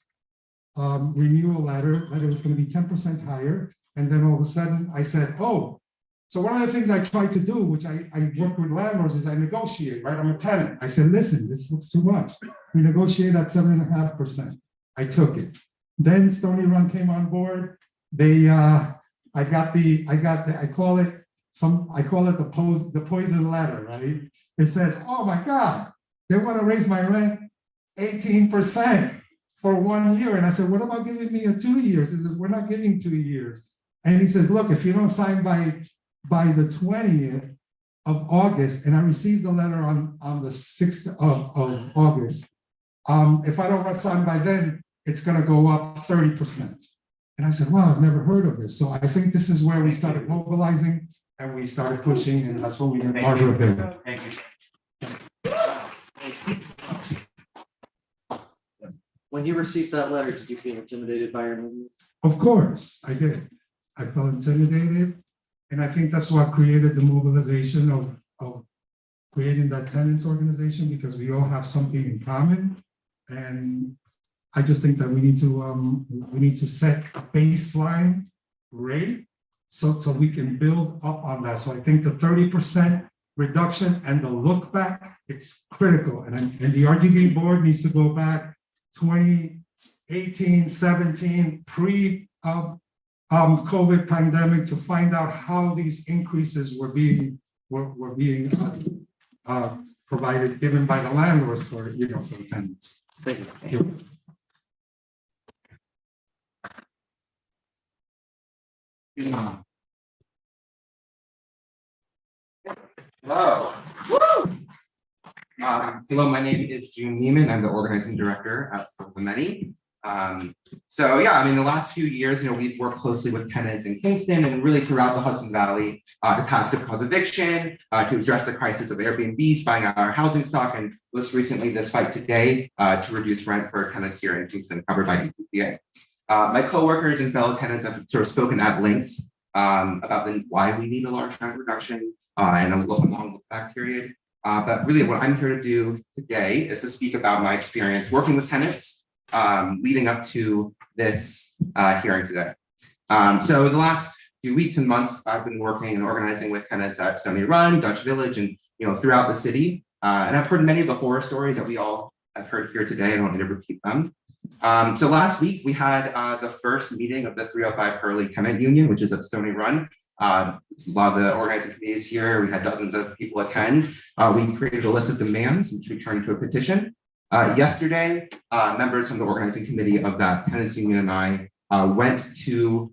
Speaker 8: renewal letter that it was going to be 10% higher. And then all of a sudden I said, oh, so one of the things I tried to do, which I work with landlords, is I negotiate, right? I'm a tenant. I said, listen, this looks too much. We negotiated at 7.5%. I took it. Then Stony Run came on board. They, I call it the poison letter, right? It says, oh my God, they want to raise my rent 18% for 1 year. And I said, what about giving me a 2 years? He says, we're not giving 2 years. And he says, look, if you don't sign by the 20th of August, and I received the letter on the 6th of August, if I don't sign by then, it's gonna go up 30%. And I said, wow, I've never heard of this. So I think this is where we started mobilizing and we started pushing, and that's what we did. Barbara Bill.
Speaker 6: Thank you.
Speaker 5: When you received that letter, did you feel intimidated by your neighbor?
Speaker 8: Of course, I did. I felt intimidated. And I think that's what created the mobilization of creating that tenants organization, because we all have something in common. And I just think that we need to set a baseline rate so we can build up on that. So I think the 30% reduction and the look back, it's critical. And the RGB board needs to go back 2018, 17, COVID pandemic to find out how these increases were being provided, given by the landlords for the tenants.
Speaker 5: Thank you.
Speaker 6: Hello. Hello, my name is June Neiman. I'm the organizing director at the Many. So yeah, I mean, the last few years, we've worked closely with tenants in Kingston and really throughout the Hudson Valley to pass good cause eviction, to address the crisis of Airbnbs buying out our housing stock, and most recently this fight today to reduce rent for tenants here in Kingston covered by ETPA. My coworkers and fellow tenants have sort of spoken at length about why we need a large rent reduction and a long look back period. But really what I'm here to do today is to speak about my experience working with tenants leading up to this hearing today. So the last few weeks and months, I've been working and organizing with tenants at Stony Run, Dutch Village, and throughout the city. And I've heard many of the horror stories that we all have heard here today. I don't need to repeat them. So last week we had the first meeting of the 305 Hurley Tenant Union, which is at Stony Run. A lot of the organizing committees here, we had dozens of people attend. We created a list of demands, which we turned into a petition. Yesterday, members from the organizing committee of that tenants union and I went to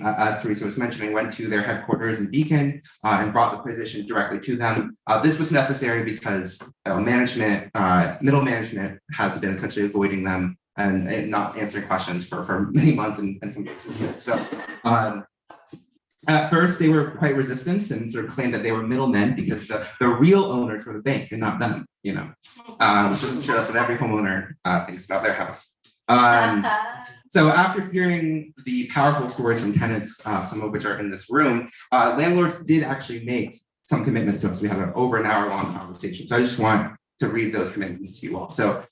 Speaker 6: as Teresa was mentioning, went to their headquarters in Beacon and brought the petition directly to them. This was necessary because middle management has been essentially avoiding them and not answering questions for many months and some cases years. So at first they were quite resistant and sort of claimed that they were middlemen because the real owners were the bank and not them, which I'm sure that's what every homeowner thinks about their house. So after hearing the powerful stories from tenants, some of which are in this room, landlords did actually make some commitments to us. We had an over an hour long conversation. So I just want to read those commitments to you all. So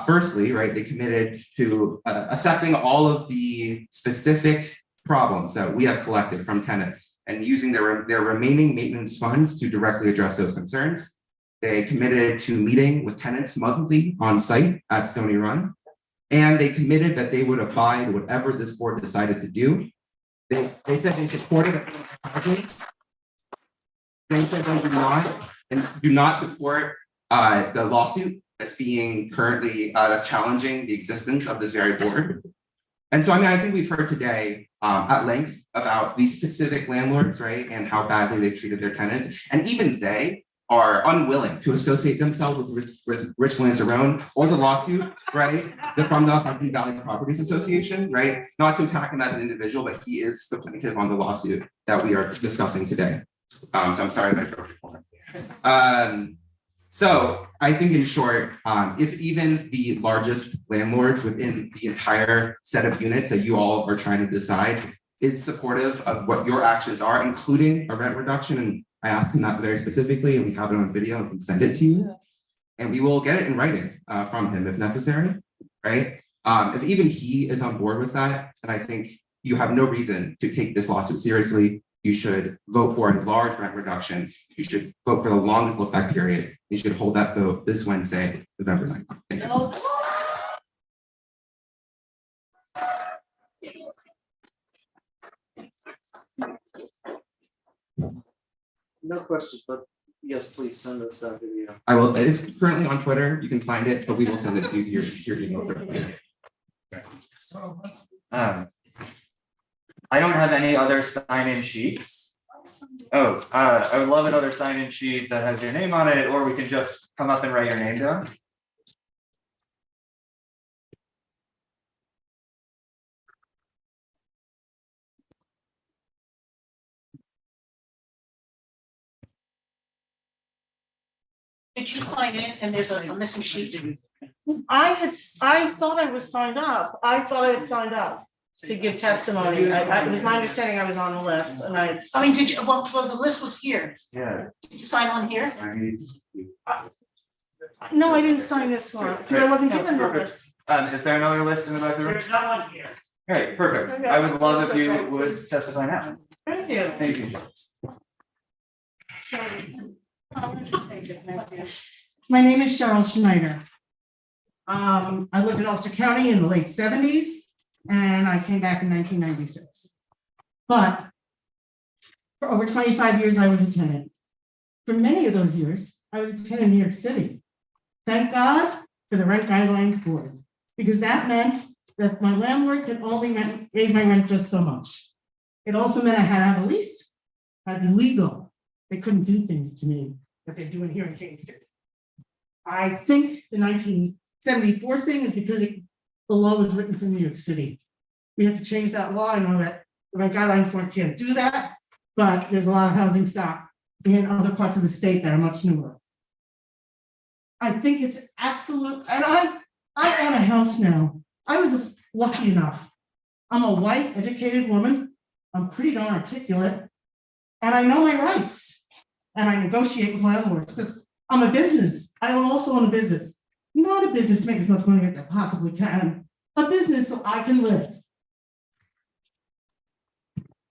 Speaker 6: firstly, right, they committed to assessing all of the specific problems that we have collected from tenants and using their remaining maintenance funds to directly address those concerns. They committed to meeting with tenants monthly on site at Stony Run. And they committed that they would abide whatever this board decided to do. They said they supported it. They said they do not support the lawsuit that's being currently that's challenging the existence of this very board. And so I think we've heard today at length about these specific landlords, right, and how badly they've treated their tenants, and even they are unwilling to associate themselves with Richland Zerone or the lawsuit, right? From the Hudson Valley Properties Association, right? Not to attack him as an individual, but he is the plaintiff on the lawsuit that we are discussing today. So I'm sorry if I drove you for it. So I think in short, if even the largest landlords within the entire set of units that you all are trying to decide is supportive of what your actions are, including a rent reduction, and I asked him that very specifically, and we have it on video and can send it to you. And we will get it in writing from him if necessary, right? If even he is on board with that, then I think
Speaker 13: you have no reason to take this lawsuit seriously. You should vote for a large rent reduction. You should vote for the longest look back period. You should hold that vote this Wednesday, November 9th. Thank you.
Speaker 5: No questions, but yes, please send us that video.
Speaker 13: I will, it is currently on Twitter. You can find it, but we will send it to you to your email. Certainly.
Speaker 6: I don't have any other sign-in sheets. Oh, I would love another sign-in sheet that has your name on it, or we can just come up and write your name down.
Speaker 7: Did you sign in and there's a missing sheet?
Speaker 9: I thought I was signed up. I thought I had signed up to give testimony. It was my understanding I was on the list and
Speaker 7: I mean, did you, well, the list was here.
Speaker 6: Yeah.
Speaker 7: Did you sign on here?
Speaker 9: No, I didn't sign this one because I wasn't given the list.
Speaker 6: Is there another list in the back of the room?
Speaker 9: There's no one here.
Speaker 6: Great, perfect.
Speaker 9: Okay.
Speaker 6: I would love if you would testify now.
Speaker 9: Thank you.
Speaker 6: Thank you.
Speaker 22: My name is Cheryl Schneider. I lived in Ulster County in the late 70s and I came back in 1996. But for over 25 years, I was a tenant. For many of those years, I was a tenant in New York City. Thank God for the Rent Guidelines Board, because that meant that my landlord could only raise my rent just so much. It also meant I had to have a lease, had to be legal. They couldn't do things to me that they're doing here in Kingston. I think the 1974 thing is because the law was written for New York City. We have to change that law. I know that the Rent Guidelines Board can't do that, but there's a lot of housing stock in other parts of the state that are much newer. I think it's absolute, and I own a house now. I was lucky enough. I'm a white, educated woman. I'm pretty darn articulate, and I know my rights. And I negotiate with landlords because I'm a business. I also own a business. Not a business to make as much money as I possibly can. A business so I can live.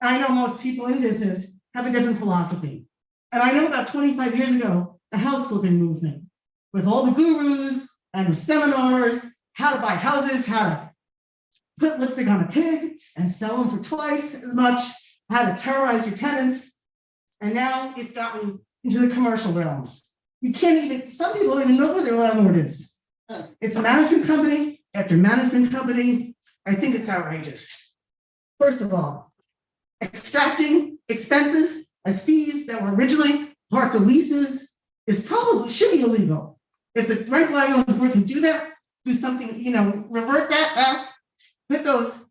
Speaker 22: I know most people in business have a different philosophy. And I know about 25 years ago, the house flipping movement, with all the gurus and the seminars, how to buy houses, how to put lipstick on a pig and sell them for twice as much, how to terrorize your tenants. And now it's gotten into the commercial realms. You can't even, some people don't even know who their landlord is. It's a management company after management company. I think it's outrageous. First of all, extracting expenses as fees that were originally parts of leases should be illegal. If the Rent Guidelines Board can do that, do something, revert that back, put those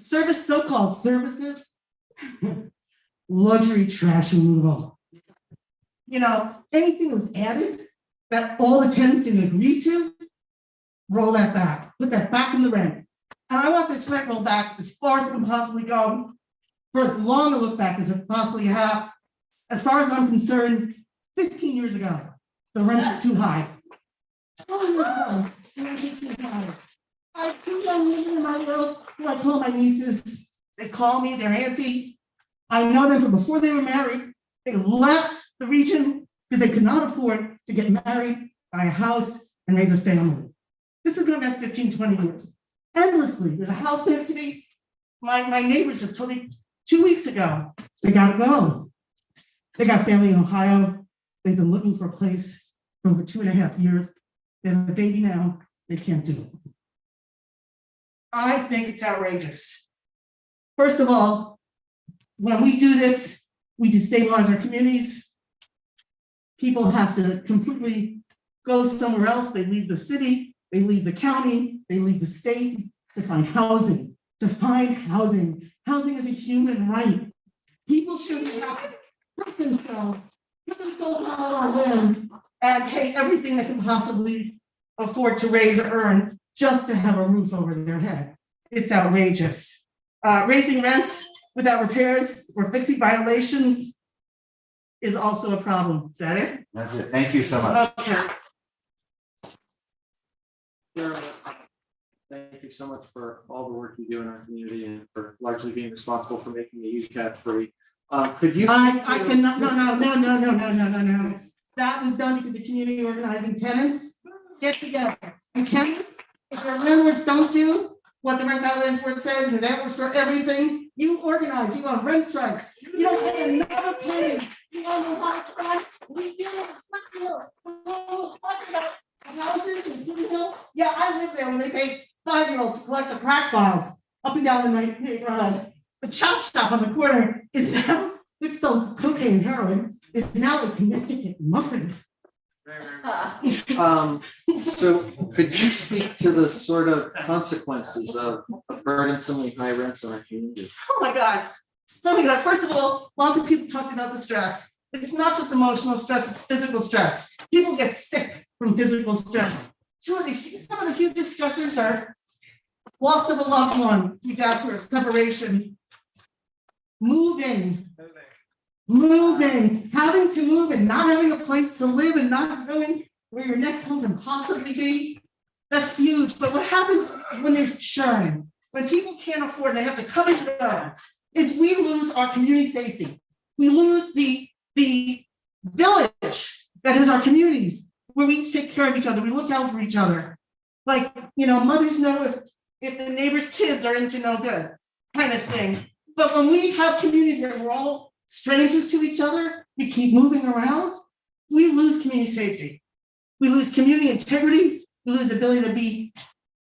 Speaker 22: so-called services, luxury trash removal. Anything that was added that all the tenants didn't agree to, roll that back, put that back in the rent. And I want this rent rolled back as far as it can possibly go, for as long a look back as it possibly have. As far as I'm concerned, 15 years ago, the rents were too high. 20 years ago, the rents were too high. I have two young women in my world who I call my nieces. They call me their auntie. I know them from before they were married. They left the region because they could not afford to get married, buy a house, and raise a family. This is going back 15, 20 years. Endlessly. There's a house next to me. My neighbors just told me 2 weeks ago, they got to go. They got family in Ohio. They've been looking for a place for over 2.5 years. They have a baby now. They can't do it. I think it's outrageous. First of all, when we do this, we destabilize our communities. People have to completely go somewhere else. They leave the city, they leave the county, they leave the state to find housing. Housing is a human right. People shouldn't have to put themselves out on a limb and pay everything they can possibly afford to raise or earn just to have a roof over their head. It's outrageous. Raising rents without repairs or fixing violations is also a problem. Is that it?
Speaker 6: That's it. Thank you so much.
Speaker 22: Okay.
Speaker 5: Thank thank you so much for all the work you do in our community and for largely being responsible for making the UCAT free. Could you?
Speaker 22: I cannot, no. That was done because the community organizing tenants get together. And tenants, if your landlords don't do what the rent guidelines board says, and that was for everything, you organize, you want rent strikes. You don't pay another penny. You want to buy rent? We did it. Houses in Hill. Yeah, I lived there when they paid 5-year-olds to collect the crack files up and down the neighborhood. The chop shop on the corner is now, which sold cocaine and heroin, is now a Connecticut muffin.
Speaker 5: So could you speak to the sort of consequences of burdensomely high rents in our community?
Speaker 22: Oh my God. First of all, lots of people talked about the stress. It's not just emotional stress, it's physical stress. People get sick from physical stress. Some of the hugest stressors are loss of a loved one through death or separation, moving, having to move and not having a place to live and not knowing where your next home can possibly be. That's huge. But what happens when there's churn, when people can't afford, they have to come and go, is we lose our community safety. We lose the village that is our communities, where we take care of each other, we look out for each other. Like, mothers know if the neighbor's kids are into no good, kind of thing. But when we have communities where we're all strangers to each other, we keep moving around, we lose community safety. We lose community integrity, we lose the ability to be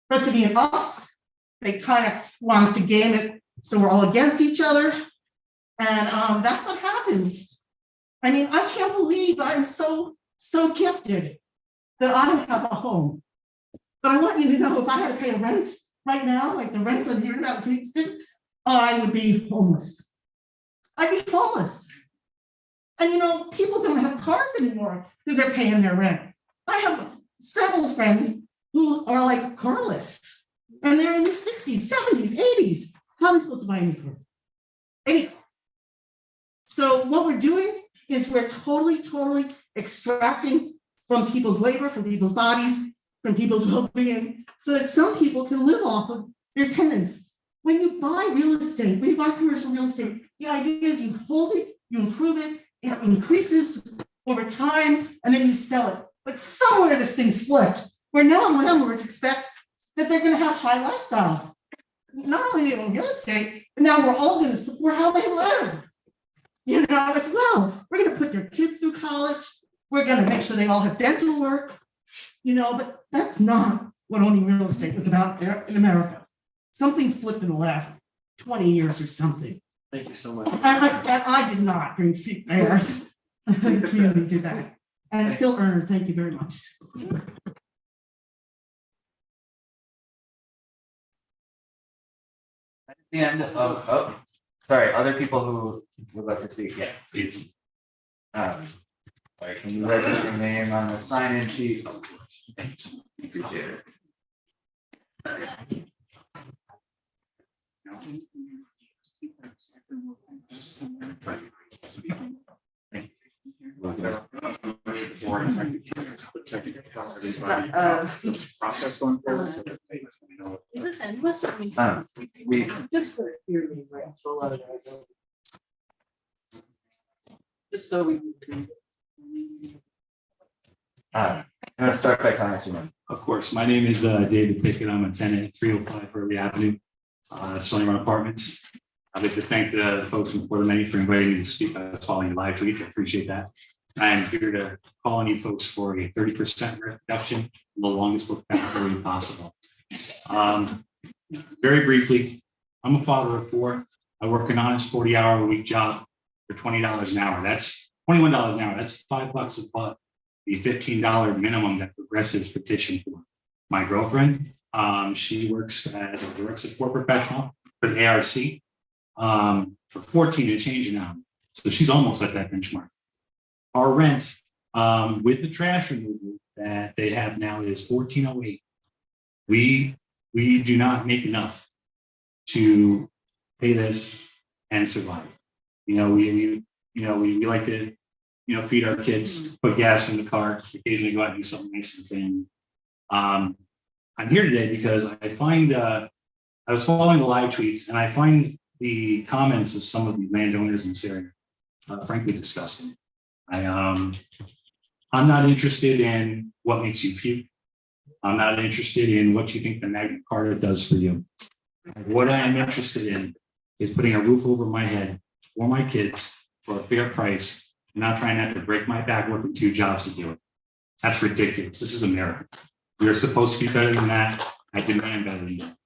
Speaker 22: for us to be an us. They kind of want us to game it so we're all against each other. And that's what happens. I mean, I can't believe I'm so gifted that I have a home. But I want you to know, if I had to pay a rent right now, like the rents I'm hearing about in Kingston, I would be homeless. I'd be homeless. And people don't have cars anymore because they're paying their rent. I have several friends who are like carless, and they're in their 60s, 70s, 80s. How are they supposed to buy a new car? Anyway, so what we're doing is we're totally extracting from people's labor, from people's bodies, from people's well-being, so that some people can live off of their tenants. When you buy real estate, when you buy commercial real estate, the idea is you hold it, you improve it, it increases over time, and then you sell it. But somewhere this thing's flipped, where now landlords expect that they're going to have high lifestyles. Not only they own real estate, but now we're all going to support how they live. As well. We're going to put their kids through college. We're going to make sure they all have dental work. But that's not what owning real estate was about in America. Something flipped in the last 20 years or something.
Speaker 5: Thank you so much.
Speaker 22: And I did not bring feet there. The community did that. And Phil Erner, thank you very much.
Speaker 6: At the end of, sorry, other people who would like to speak, yeah, please. Sorry, can you write your name on the sign-in sheet? Appreciate it.
Speaker 3: Process going forward.
Speaker 7: Is this endless?
Speaker 6: We
Speaker 9: Just for your name, right? Just so we can.
Speaker 6: I'm gonna start by telling us your name.
Speaker 15: Of course, my name is David Pickett. I'm a tenant at 305 Hurley Avenue, Stony Run Apartments. I'd like to thank the folks from For the Many for inviting me to speak. I was following you live tweets. I appreciate that. I am here to call on you folks for a 30% reduction, the longest look back period possible. Very briefly, I'm a father of 4. I work an honest 40-hour-a-week job for $20 an hour. That's $21 an hour. That's $5 a buck. The $15 minimum that progressives petition for. My girlfriend, she works as a direct support professional for the ARC for 14 and change an hour. So she's almost at that benchmark. Our rent with the trash removal that they have now is $14.08. We do not make enough to pay this and survive. We like to feed our kids, put gas in the car, occasionally go out and do something nice and family. I'm here today because I find, I was following the live tweets and I find the comments of some of the landowners in this area frankly disgusting. I'm not interested in what makes you puke. I'm not interested in what you think the Magna Carta does for you. What I am interested in is putting a roof over my head for my kids for a fair price, and not trying not to break my back working 2 jobs to do it. That's ridiculous. This is America. You're supposed to be better than that. I demand better than that.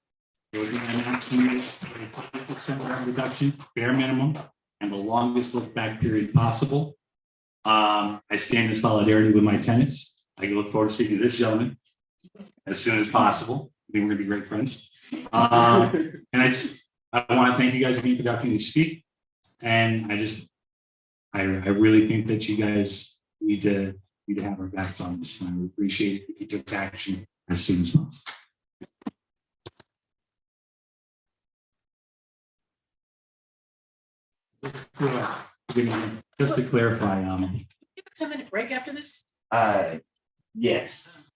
Speaker 15: I'm asking you for a 50% rent reduction, bare minimum, and the longest look back period possible. I stand in solidarity with my tenants. I look forward to speaking to this gentleman as soon as possible. I think we're gonna be great friends. And I want to thank you guys again for the opportunity to speak. And I really think that you guys need to have our backs on this. And I would appreciate it if you took action as soon as possible. Just to clarify,
Speaker 7: 10-minute break after this?
Speaker 6: Yes.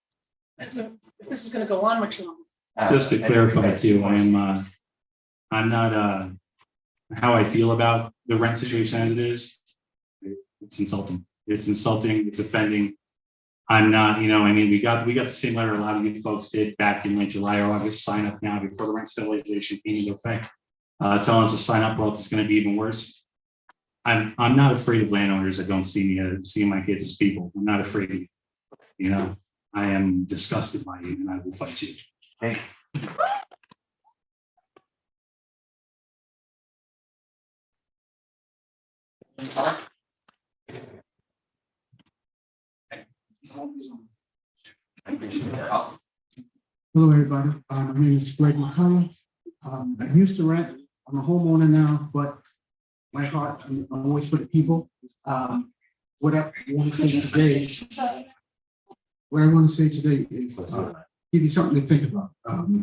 Speaker 7: If this is gonna go on much longer.
Speaker 15: just to clarify too, I'm not how I feel about the rent situation as it is. It's insulting. It's insulting. It's offending. I'm not, we got the same letter a lot of you folks did back in like July or August, sign up now before the rent stabilization came into effect, telling us to sign up or else it's going to be even worse. I'm not afraid of landowners that don't see me see my kids as people. I'm not afraid of you. I am disgusted by you and I will fight you.
Speaker 6: Thank
Speaker 16: Hello, everybody. My name is Greg McCullough. I used to rent. I'm a homeowner now, but my heart, I'm always for the people. What I want to say today is give you something to think about.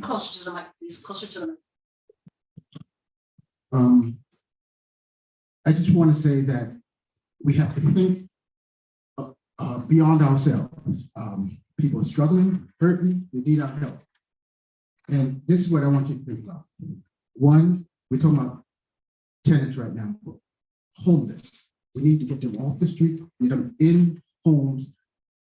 Speaker 7: Closer to the mic, please, closer to the mic.
Speaker 16: I just want to say that we have to think beyond ourselves. People are struggling, hurting, we need our help. And this is what I want you to think about. One, we're talking about tenants right now, homeless. We need to get them off the street, get them in homes,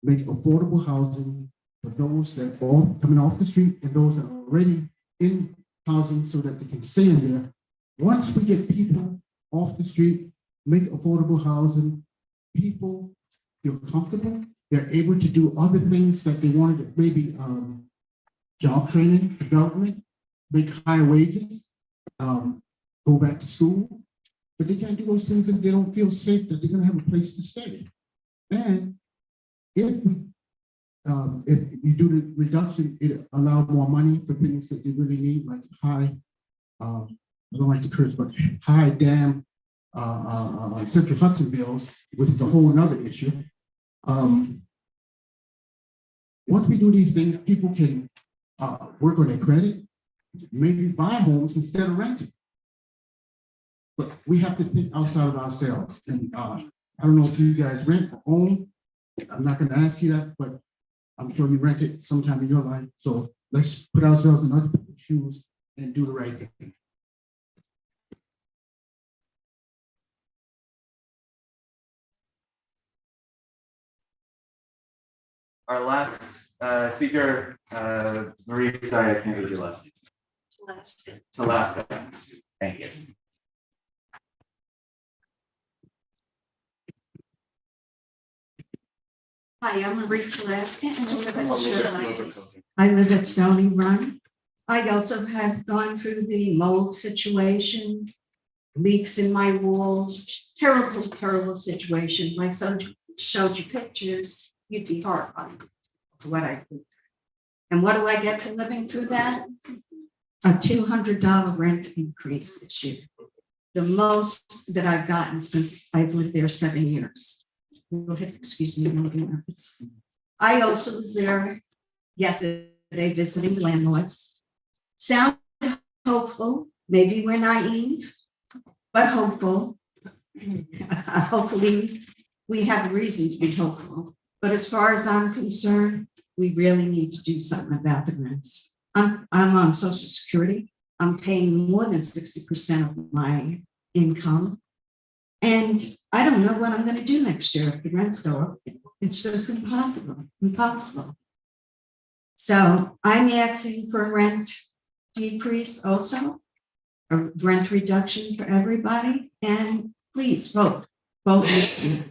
Speaker 16: make affordable housing for those that are coming off the street and those that are already in housing so that they can stay in there. Once we get people off the street, make affordable housing, people feel comfortable, they're able to do other things that they wanted to, maybe job training, development, make higher wages, go back to school, but they can't do those things if they don't feel safe that they're gonna have a place to stay. And if you do the reduction, it allows more money for things that they really need, like high, I don't like to curse, but high dam Central Hudson bills, which is a whole nother issue. Once we do these things, people can work on their credit, maybe buy homes instead of renting. But we have to think outside of ourselves. And I don't know if you guys rent or own. I'm not going to ask you that, but I'm sure you rented sometime in your life. So let's put ourselves in other people's shoes and do the right thing.
Speaker 6: Our last speaker, Marie, sorry, I can't read your last name. Talaska. Thank you.
Speaker 18: Hi, I'm Marie Talaska and I live at Stony Run. I also have gone through the mold situation, leaks in my walls, terrible, terrible situation. My son showed you pictures. You'd be horrified of what I did. And what do I get for living through that? A $200 rent increase this year. The most that I've gotten since I've lived there 7 years. Excuse me. I also was there yesterday visiting the landlords. Sounded hopeful. Maybe we're naive, but hopeful. Hopefully we have a reason to be hopeful. But as far as I'm concerned, we really need to do something about the rents. I'm on Social Security. I'm paying more than 60% of my income. And I don't know what I'm gonna do next year if the rents go up. It's just impossible. So I'm asking for a rent decrease also, a rent reduction for everybody, and please vote this year.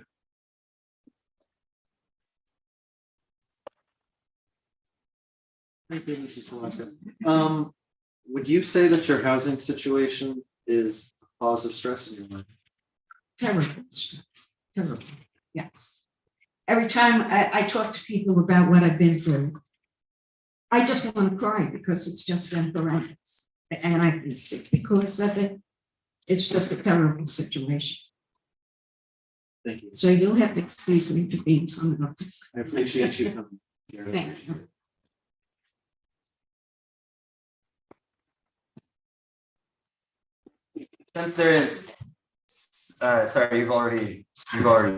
Speaker 5: Thank you, Mrs. Velasco. Would you say that your housing situation is a cause of stress in your life?
Speaker 18: Terrible stress, terrible, yes. Every time I talk to people about what I've been through, I just want to cry because it's just been horrendous. And I've been sick because of it. It's just a terrible situation.
Speaker 5: Thank you.
Speaker 18: So you'll have to excuse me for being so nervous.
Speaker 5: I appreciate you coming here.
Speaker 18: Thank you.
Speaker 6: Since there is, sorry, you've already spoken.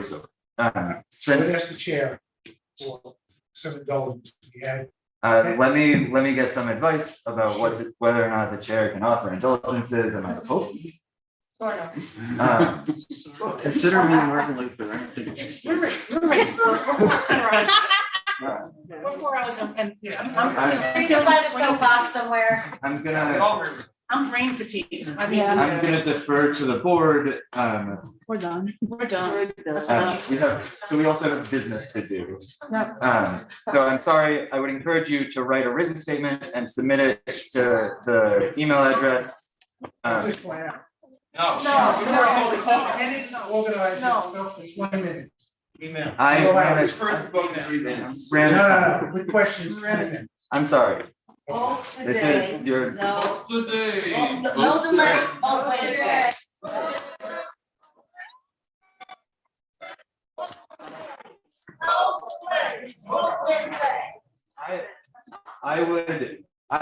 Speaker 6: Since
Speaker 8: Ask the chair for $7. Yeah.
Speaker 6: let me get some advice about whether or not the chair can offer indulgences and I hope.
Speaker 5: Consider me more late for that.
Speaker 7: We're 4 hours and
Speaker 12: You can find a soapbox somewhere.
Speaker 7: I'm brain fatigued.
Speaker 6: I'm gonna defer to the board.
Speaker 7: We're done. We're done. That's enough.
Speaker 6: We also have business to do.
Speaker 7: Yep.
Speaker 6: So I'm sorry, I would encourage you to write a written statement and submit it to the email address.
Speaker 8: No. Organize yourself in 1 minute. Email. Quick questions.
Speaker 6: I'm sorry.
Speaker 4: Oh,
Speaker 6: This
Speaker 4: today.
Speaker 6: is your.
Speaker 4: No.
Speaker 6: Today.
Speaker 4: No delay. Oh, Wednesday.
Speaker 6: I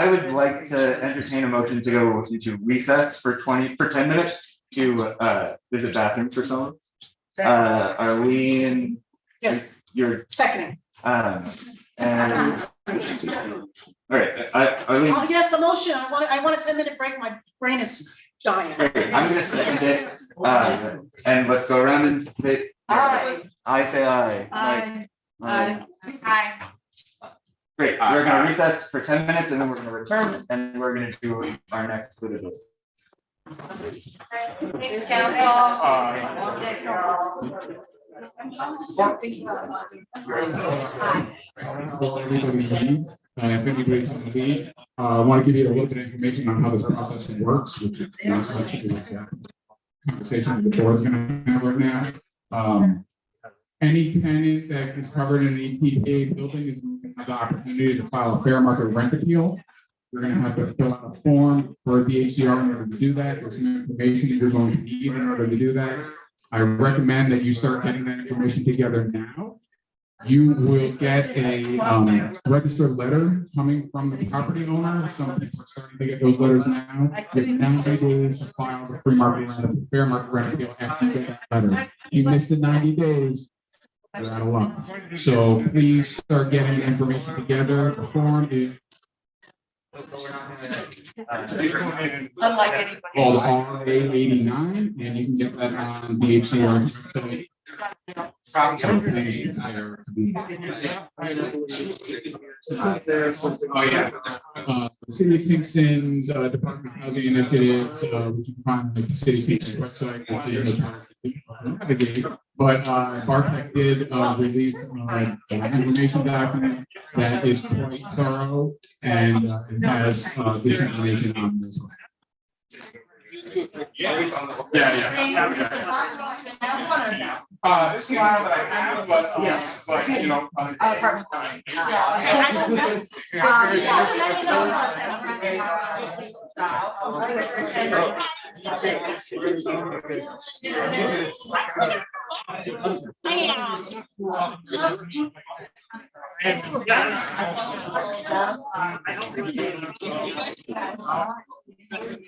Speaker 6: would like to entertain a motion to go into recess for 10 minutes to visit bathrooms for someone. Are we in?
Speaker 7: Yes.
Speaker 6: You're
Speaker 7: seconding.
Speaker 6: And all right, Arlene.
Speaker 7: Oh, yes, a motion. I want a 10-minute break. My brain is dying.
Speaker 6: Great, I'm gonna second it. And let's go around and say.
Speaker 7: Aye.
Speaker 6: I say aye.
Speaker 12: Aye.
Speaker 6: Aye.
Speaker 12: Hi.
Speaker 6: Great, we're gonna recess for 10 minutes and then we're gonna return and we're gonna do our next bit of this.
Speaker 12: Thanks, council.
Speaker 14: If anybody's on the lead, I want to give you a little bit of information on how this process works, which is not actually like a conversation the board's going to have right now. Any tenant that is covered in an EPA building is going to have the opportunity to file a fair market rent appeal. You're going to have to fill out a form for the HCR in order to do that. There's some information that you're going to need in order to do that. I recommend that you start getting that information together now. You will get a registered letter coming from the property owner. Some people are starting to get those letters now. You have 90 days to file the fair market rent appeal after you get that letter. You missed the 90 days, you're out of luck. So please start getting the information together. The form is
Speaker 12: Unlike anybody.
Speaker 14: called RA89, and you can get that on the HCR website. Oh, yeah. The City of Kingston's Department of Housing Initiatives, which you can find on the City of Kingston website, which is but Bartek did release an information document that is quite thorough and it has this information on this one.
Speaker 3: Yeah. This one that I have, but
Speaker 7: yes,
Speaker 3: but you know.
Speaker 12: Apartment.
Speaker 3: Yeah,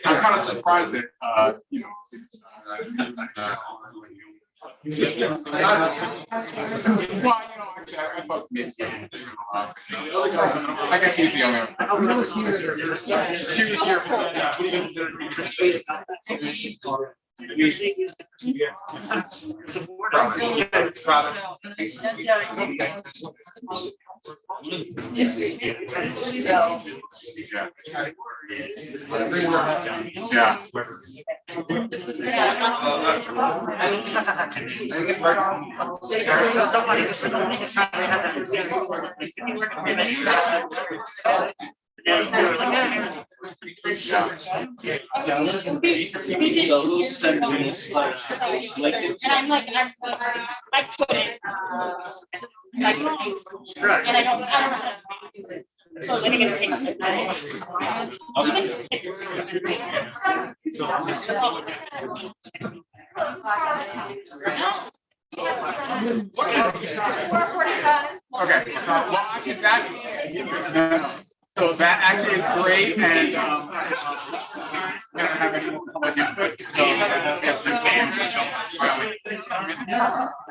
Speaker 3: I'm kind of surprised that, you know. Well, you know, actually, I thought maybe. I guess he's the younger. She was
Speaker 12: And I'm like, I couldn't. And I don't. So living in Kingston.
Speaker 3: Okay, well, actually that, so that actually is great, and I don't have any more public input, so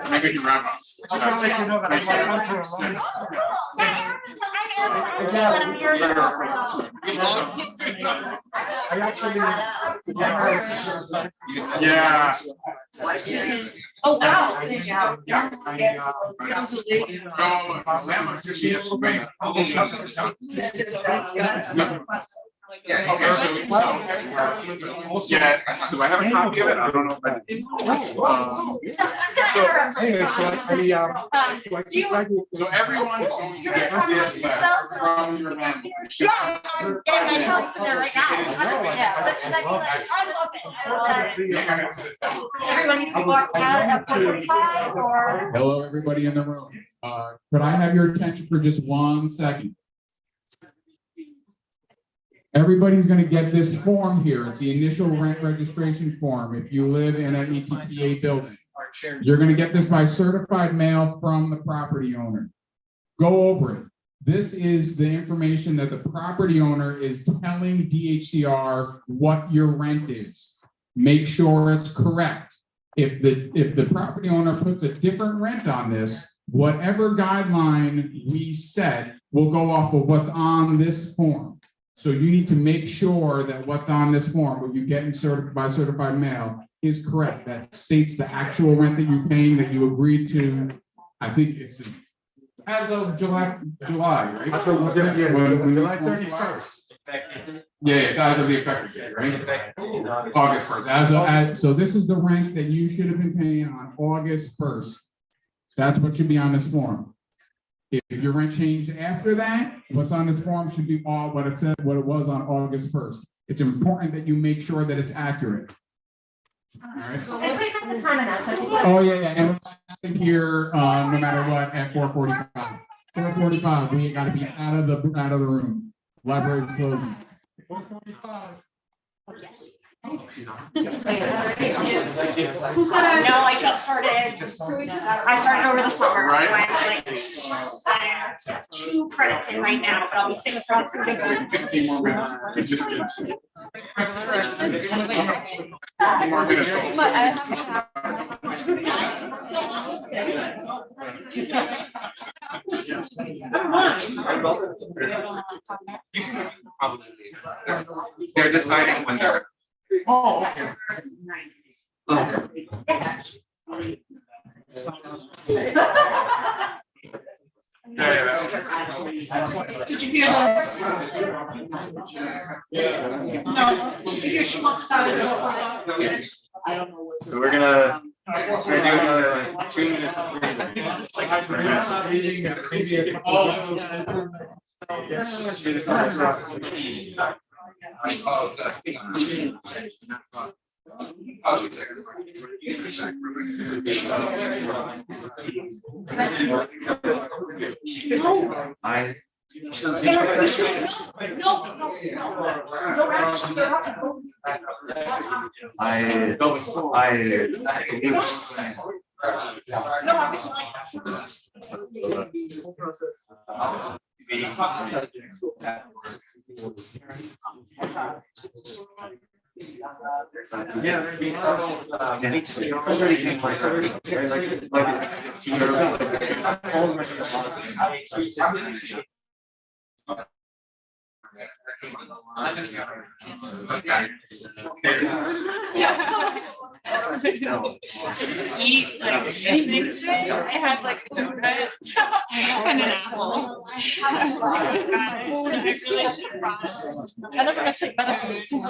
Speaker 3: I guess you wrap up. Yeah.
Speaker 12: Oh, wow.
Speaker 3: Okay, so yeah, so I have a copy of it, I don't know if so everyone is going to get this letter from your manager.
Speaker 12: Everyone needs to walk out at 4:45 or.
Speaker 14: Hello, everybody in the room. Could I have your attention for just 1 second? Everybody's going to get this form here. It's the initial rent registration form. If you live in an ETPA building, you're going to get this by certified mail from the property owner. Go over it. This is the information that the property owner is telling DHCR what your rent is. Make sure it's correct. If the property owner puts a different rent on this, whatever guideline we set will go off of what's on this form. So you need to make sure that what's on this form, what you get in certified mail, is correct. That states the actual rent that you're paying, that you agreed to. I think it's as of July, right?
Speaker 8: So July 31st.
Speaker 14: Yeah, it's as of the effective date, right? August 1st. So this is the rent that you should have been paying on August 1st. That's what should be on this form. If your rent changed after that, what's on this form should be all what it said, what it was on August 1st. It's important that you make sure that it's accurate. All right. Oh, yeah. And here, no matter what, at 4:45. 4:45, we got to be out of the room. Library's closing. 4:45.
Speaker 12: No, I just started. I started over the summer.
Speaker 3: Right.
Speaker 12: So I'm like 2 credits in right now, but I'll be 6 credits in.
Speaker 3: 15 more minutes. It just gets. 15 more minutes.
Speaker 13: They're deciding when they're.
Speaker 3: Oh, okay.
Speaker 7: Did you hear that? No, did you hear she wants us out of the. I don't know.
Speaker 6: So we're gonna do another like 2 minutes. I.
Speaker 12: Eat like anything today. I had like a donut and an apple. I really should I never got to take medicine.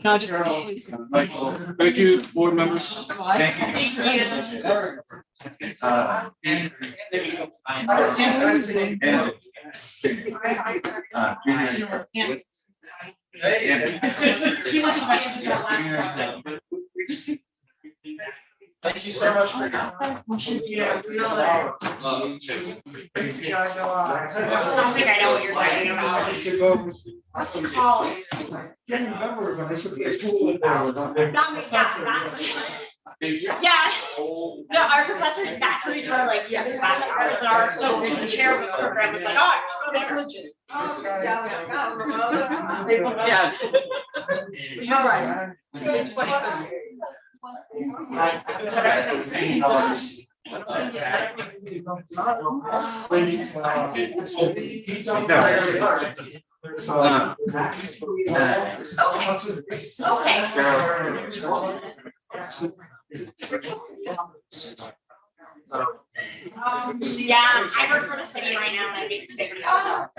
Speaker 12: No, just please.
Speaker 19: Thank you, board members.
Speaker 12: Thank you.
Speaker 5: Thank you so much for your.
Speaker 12: I don't think I know what you're talking about. What's it called?
Speaker 8: Can't remember, but I said.
Speaker 12: Yeah. No, our professor naturally for like years back, that was our the chair of the program was like, oh, that's legit. Yeah. You're right. It's funny. Yeah, I work for the city right now and I make figures out.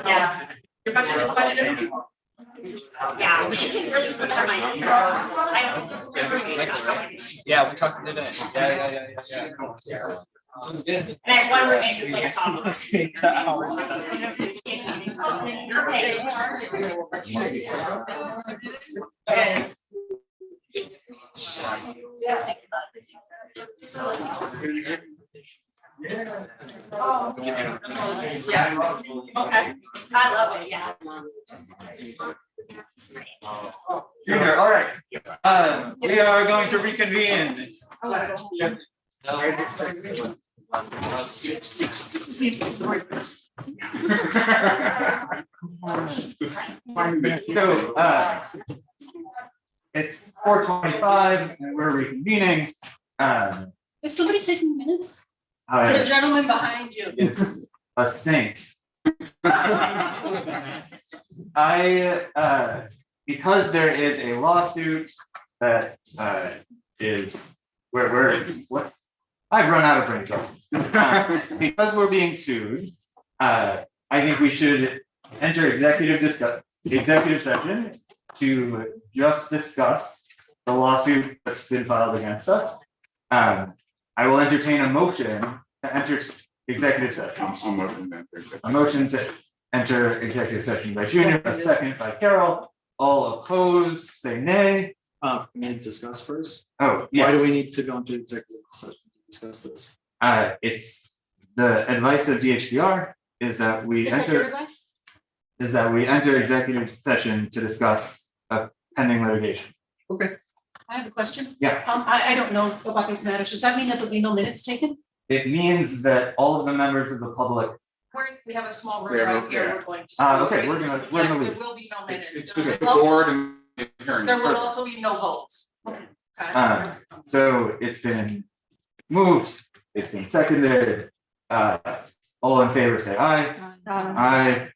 Speaker 12: Yeah. Your budget. Yeah, we can really put that on my.
Speaker 5: Yeah, we talked today. Yeah.
Speaker 12: And I have one roommate who's like a sophomore. Yeah. Okay. I love it. Yeah.
Speaker 6: Junior, all right. We are going to reconvene. So, it's 4:25 and we're reconvening.
Speaker 7: Is somebody taking minutes?
Speaker 6: The
Speaker 7: The gentleman behind you.
Speaker 6: is a saint. Because there is a lawsuit that is what I've run out of brain cells. Because we're being sued, I think we should enter executive session to just discuss the lawsuit that's been filed against us. I will entertain a motion to enter executive session. A motion to enter executive session by Junior, a second by Carol. All opposed, say nay.
Speaker 5: May I discuss first?
Speaker 6: Oh, yes.
Speaker 5: Why do we need to go into executive session to discuss this?
Speaker 6: It's the advice of DHCR is that we enter executive session to discuss a pending litigation.
Speaker 5: Okay.
Speaker 7: I have a question.
Speaker 6: Yeah.
Speaker 7: I don't know about these matters. Does that mean that there'll be no minutes taken?
Speaker 6: It means that all of the members of the public.
Speaker 7: We have a small room right here. We're going to.
Speaker 6: Okay, we're gonna
Speaker 7: There
Speaker 6: leave.
Speaker 7: will be no minutes.
Speaker 3: It's just the board and the hearing.
Speaker 7: There will also be no votes. Okay.
Speaker 6: So it's been moved, it's been seconded. All in favor, say aye. Aye.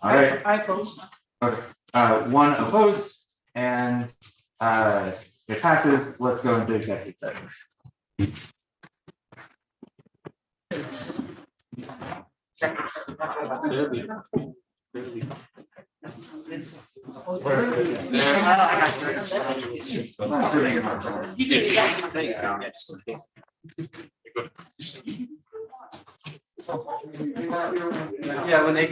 Speaker 6: All right.
Speaker 7: I oppose.
Speaker 6: Okay. One opposed and it passes. Let's go into executive session.
Speaker 3: You did.
Speaker 5: Yeah, when they.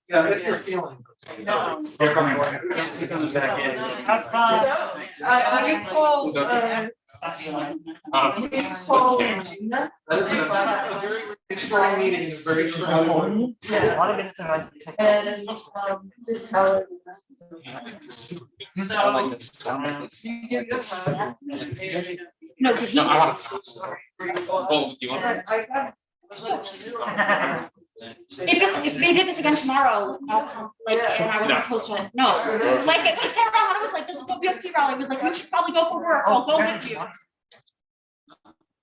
Speaker 5: Yeah, if you're feeling. They're coming. He comes back in.
Speaker 9: Have fun.
Speaker 7: Will you call,
Speaker 5: That is a very strong meeting, it's very strong.
Speaker 9: Yeah, a lot of minutes and
Speaker 7: this color.
Speaker 10: No, did he?
Speaker 3: No, I want to. Well, you want
Speaker 10: If they did this again tomorrow, I'll come, like, and I wasn't supposed to, no, like, Sarah Hannah was like, there's a WFP rally, was like, we should probably go for work, I'll go with you.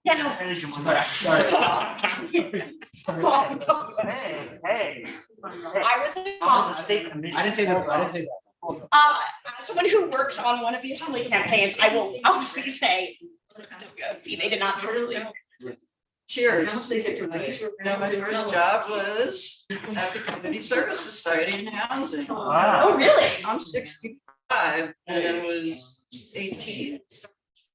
Speaker 10: Yeah, no.
Speaker 9: Hey.
Speaker 10: I was
Speaker 5: I didn't say that.
Speaker 10: someone who worked on one of these family campaigns, I will obviously say, WFP, they did not truly.
Speaker 7: Cheers. No, my first job was at the Community Service Society in housing.
Speaker 9: Wow.
Speaker 10: Oh, really?
Speaker 7: I'm 65 and I was 18.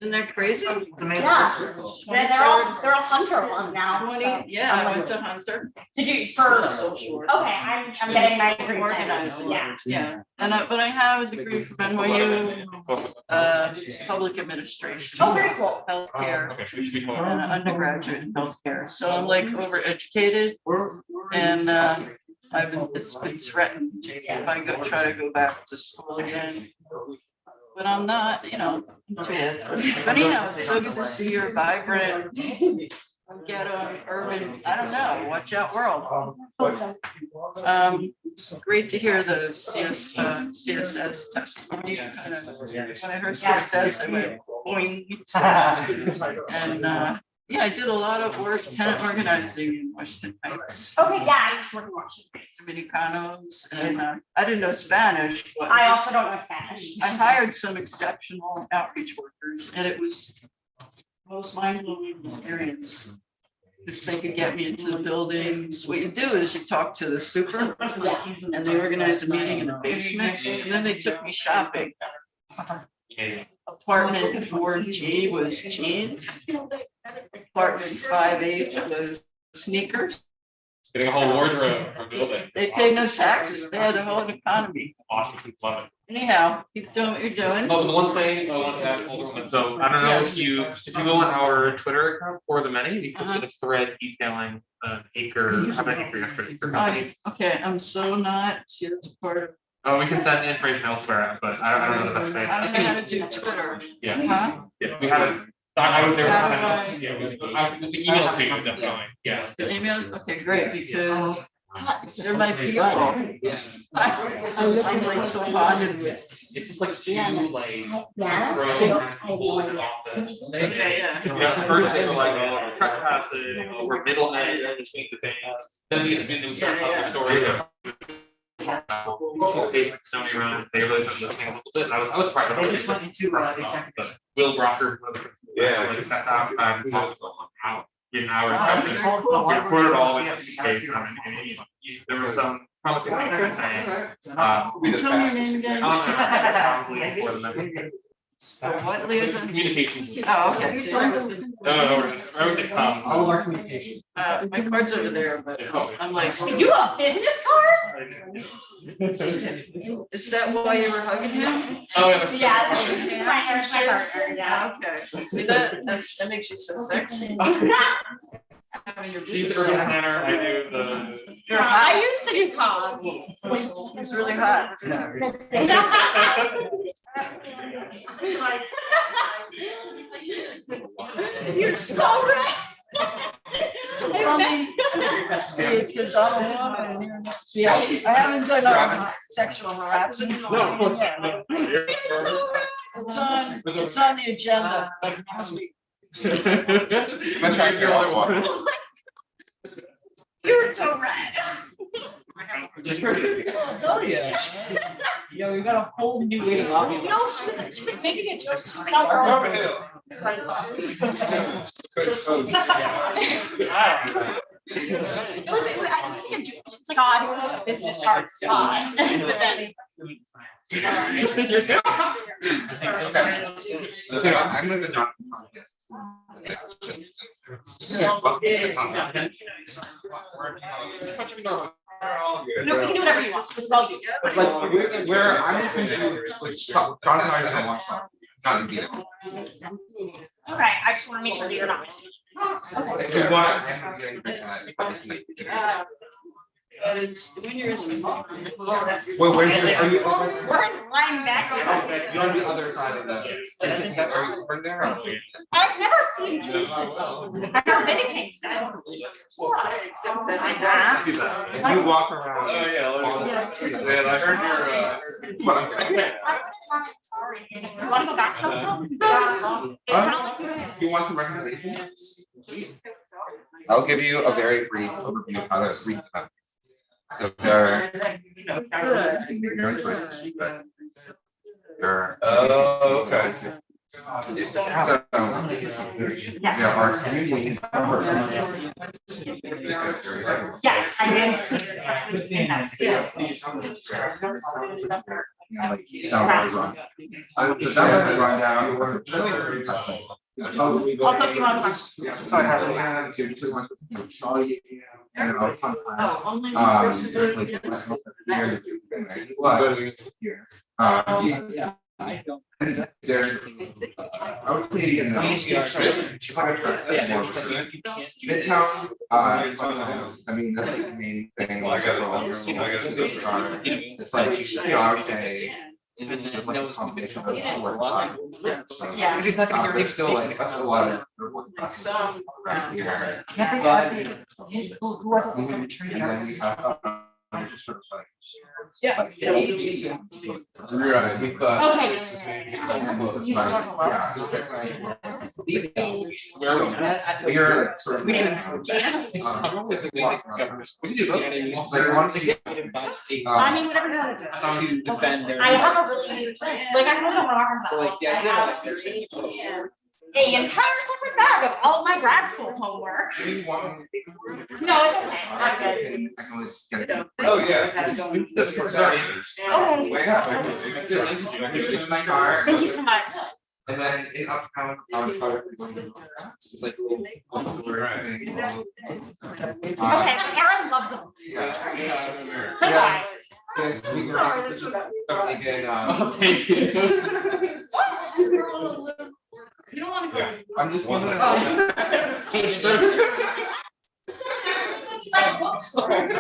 Speaker 7: Isn't that crazy?
Speaker 9: It's amazing.
Speaker 10: Yeah, they're all Hunter alum now.
Speaker 7: 20,
Speaker 10: So
Speaker 7: yeah, I went to Hunter.
Speaker 10: Did you for?
Speaker 7: Social work.
Speaker 10: Okay, I'm getting my degree.
Speaker 7: Organizing.
Speaker 10: Yeah.
Speaker 7: Yeah, but I have a degree from NYU, public administration.
Speaker 10: Oh, very cool.
Speaker 7: Healthcare, and an undergraduate in healthcare, so I'm like overeducated. And it's been threatened if I try to go back to school again. But I'm not, but anyhow, it's so good to see your vibrant, ghetto, urban, I don't know, watch out world. Great to hear the CSS testimony. When I heard CSS, I went boing. And yeah, I did a lot of work, tenant organizing in Washington Heights.
Speaker 10: Okay, yeah, I used to work in Washington.
Speaker 7: Dominicanos, and I didn't know Spanish. But
Speaker 10: I also don't know Spanish.
Speaker 7: I hired some exceptional outreach workers, and it was the most mind-blowing experience. Just they could get me into the buildings. What you do is you talk to the super, and they organize a meeting in the basement, and then they took me shopping. Apartment 4G was jeans. Apartment 5H was sneakers.
Speaker 3: getting a whole wardrobe from building.
Speaker 7: They pay no taxes. They had the whole economy.
Speaker 3: Awesome, love it.
Speaker 7: Anyhow, keep doing what you're doing.
Speaker 3: Oh, the one thing I want to add, Alderwoman, so I don't know if you go on our Twitter account for the many, we posted a thread detailing an acre, how many acre company.
Speaker 7: Okay, I'm so not, see, that's a part of.
Speaker 3: Oh, we can send information elsewhere, but I don't know the best way.
Speaker 7: I don't know how to do Twitter.
Speaker 3: Yeah.
Speaker 7: Huh?
Speaker 3: Yeah, we haven't, I was there. Yeah, the email to you, definitely, yeah.
Speaker 7: The email, okay, great, because they're my people. I'm like so bonded with.
Speaker 3: It's just like two like.
Speaker 7: Yeah.
Speaker 3: First they were like, oh, trespassing, oh, we're middle end, just need the thing. Then we started telling the story. Stony Run, they really started listening a little bit, and I was surprised.
Speaker 9: They just went into executive.
Speaker 3: Will Brocker.
Speaker 6: Yeah.
Speaker 3: Like that an hour. We recorded all in this case. There was some promising things saying. We just
Speaker 7: Tell me your name again. What liaison?
Speaker 3: Communications.
Speaker 7: Oh, okay. So I was-
Speaker 3: No, I would say
Speaker 5: All of our communication.
Speaker 7: My card's over there, but I'm like.
Speaker 10: You have a business card?
Speaker 7: Is that why you were hugging him?
Speaker 3: Oh,
Speaker 10: Yeah, this is my partner, yeah.
Speaker 7: Okay, see that makes you so sexy. Having your
Speaker 3: She's
Speaker 7: business
Speaker 3: the urban
Speaker 7: card.
Speaker 3: planner, I do the.
Speaker 7: You're hot.
Speaker 10: I used to do comms.
Speaker 7: It's really hot.
Speaker 10: You're so right.
Speaker 7: See, it's because I'm a woman. See, I haven't done sexual harassment. in a long time. It's on the agenda of next week.
Speaker 3: Let's try to get all I want.
Speaker 10: You're so red.
Speaker 5: Oh, yeah. Yeah, we got a whole new way of lobbying.
Speaker 10: No, she was making a joke. She was not her.
Speaker 12: It's like, oh, I don't know, a business card. But then-
Speaker 13: I'm gonna go.
Speaker 12: No, we can do whatever you want. This is all you.
Speaker 13: Like, where I'm just gonna do, like, John and I are gonna watch that. Not be it.
Speaker 12: Okay, I just want to make sure that you're not missing.
Speaker 13: If you want, I'm gonna get Well, where's your, are you?
Speaker 12: We're lying back.
Speaker 13: You're on the other side of the. Are you over there?
Speaker 12: I've never seen Kingston. I've never been to Kingston.
Speaker 13: If you walk around.
Speaker 3: Oh, yeah. Man, I heard your,
Speaker 12: Sorry. You want to go back?
Speaker 13: You want some recommendations? I'll give you a very brief overview of how to read them. So they're. Your choice, but they're.
Speaker 3: oh, okay.
Speaker 13: So, there are community.
Speaker 12: Yes, I didn't see it.
Speaker 13: There, I would say in the Midtown, I mean, that's like the main thing. It's like jog day. It's like a combination of
Speaker 12: Yeah.
Speaker 13: He's not gonna hear so like that's a lot of. Just sort of like.
Speaker 7: Yeah.
Speaker 3: Right, we thought.
Speaker 12: Okay.
Speaker 13: You're sort of.
Speaker 12: I mean, whatever you want to do.
Speaker 6: To defend their.
Speaker 12: I have a really, like, I really don't want to
Speaker 6: So like the
Speaker 12: I have
Speaker 6: idea.
Speaker 12: a entire separate bag of all my grad school homework. No, it's okay. I'm good.
Speaker 3: Oh, yeah. That's for starting.
Speaker 12: Thank you so much.
Speaker 13: And then in uptown, it's like.
Speaker 12: Okay, Aaron loves them. So do I.
Speaker 6: Oh, thank you.
Speaker 12: You don't want to go.
Speaker 13: I'm just wondering.
Speaker 12: Like bookstores.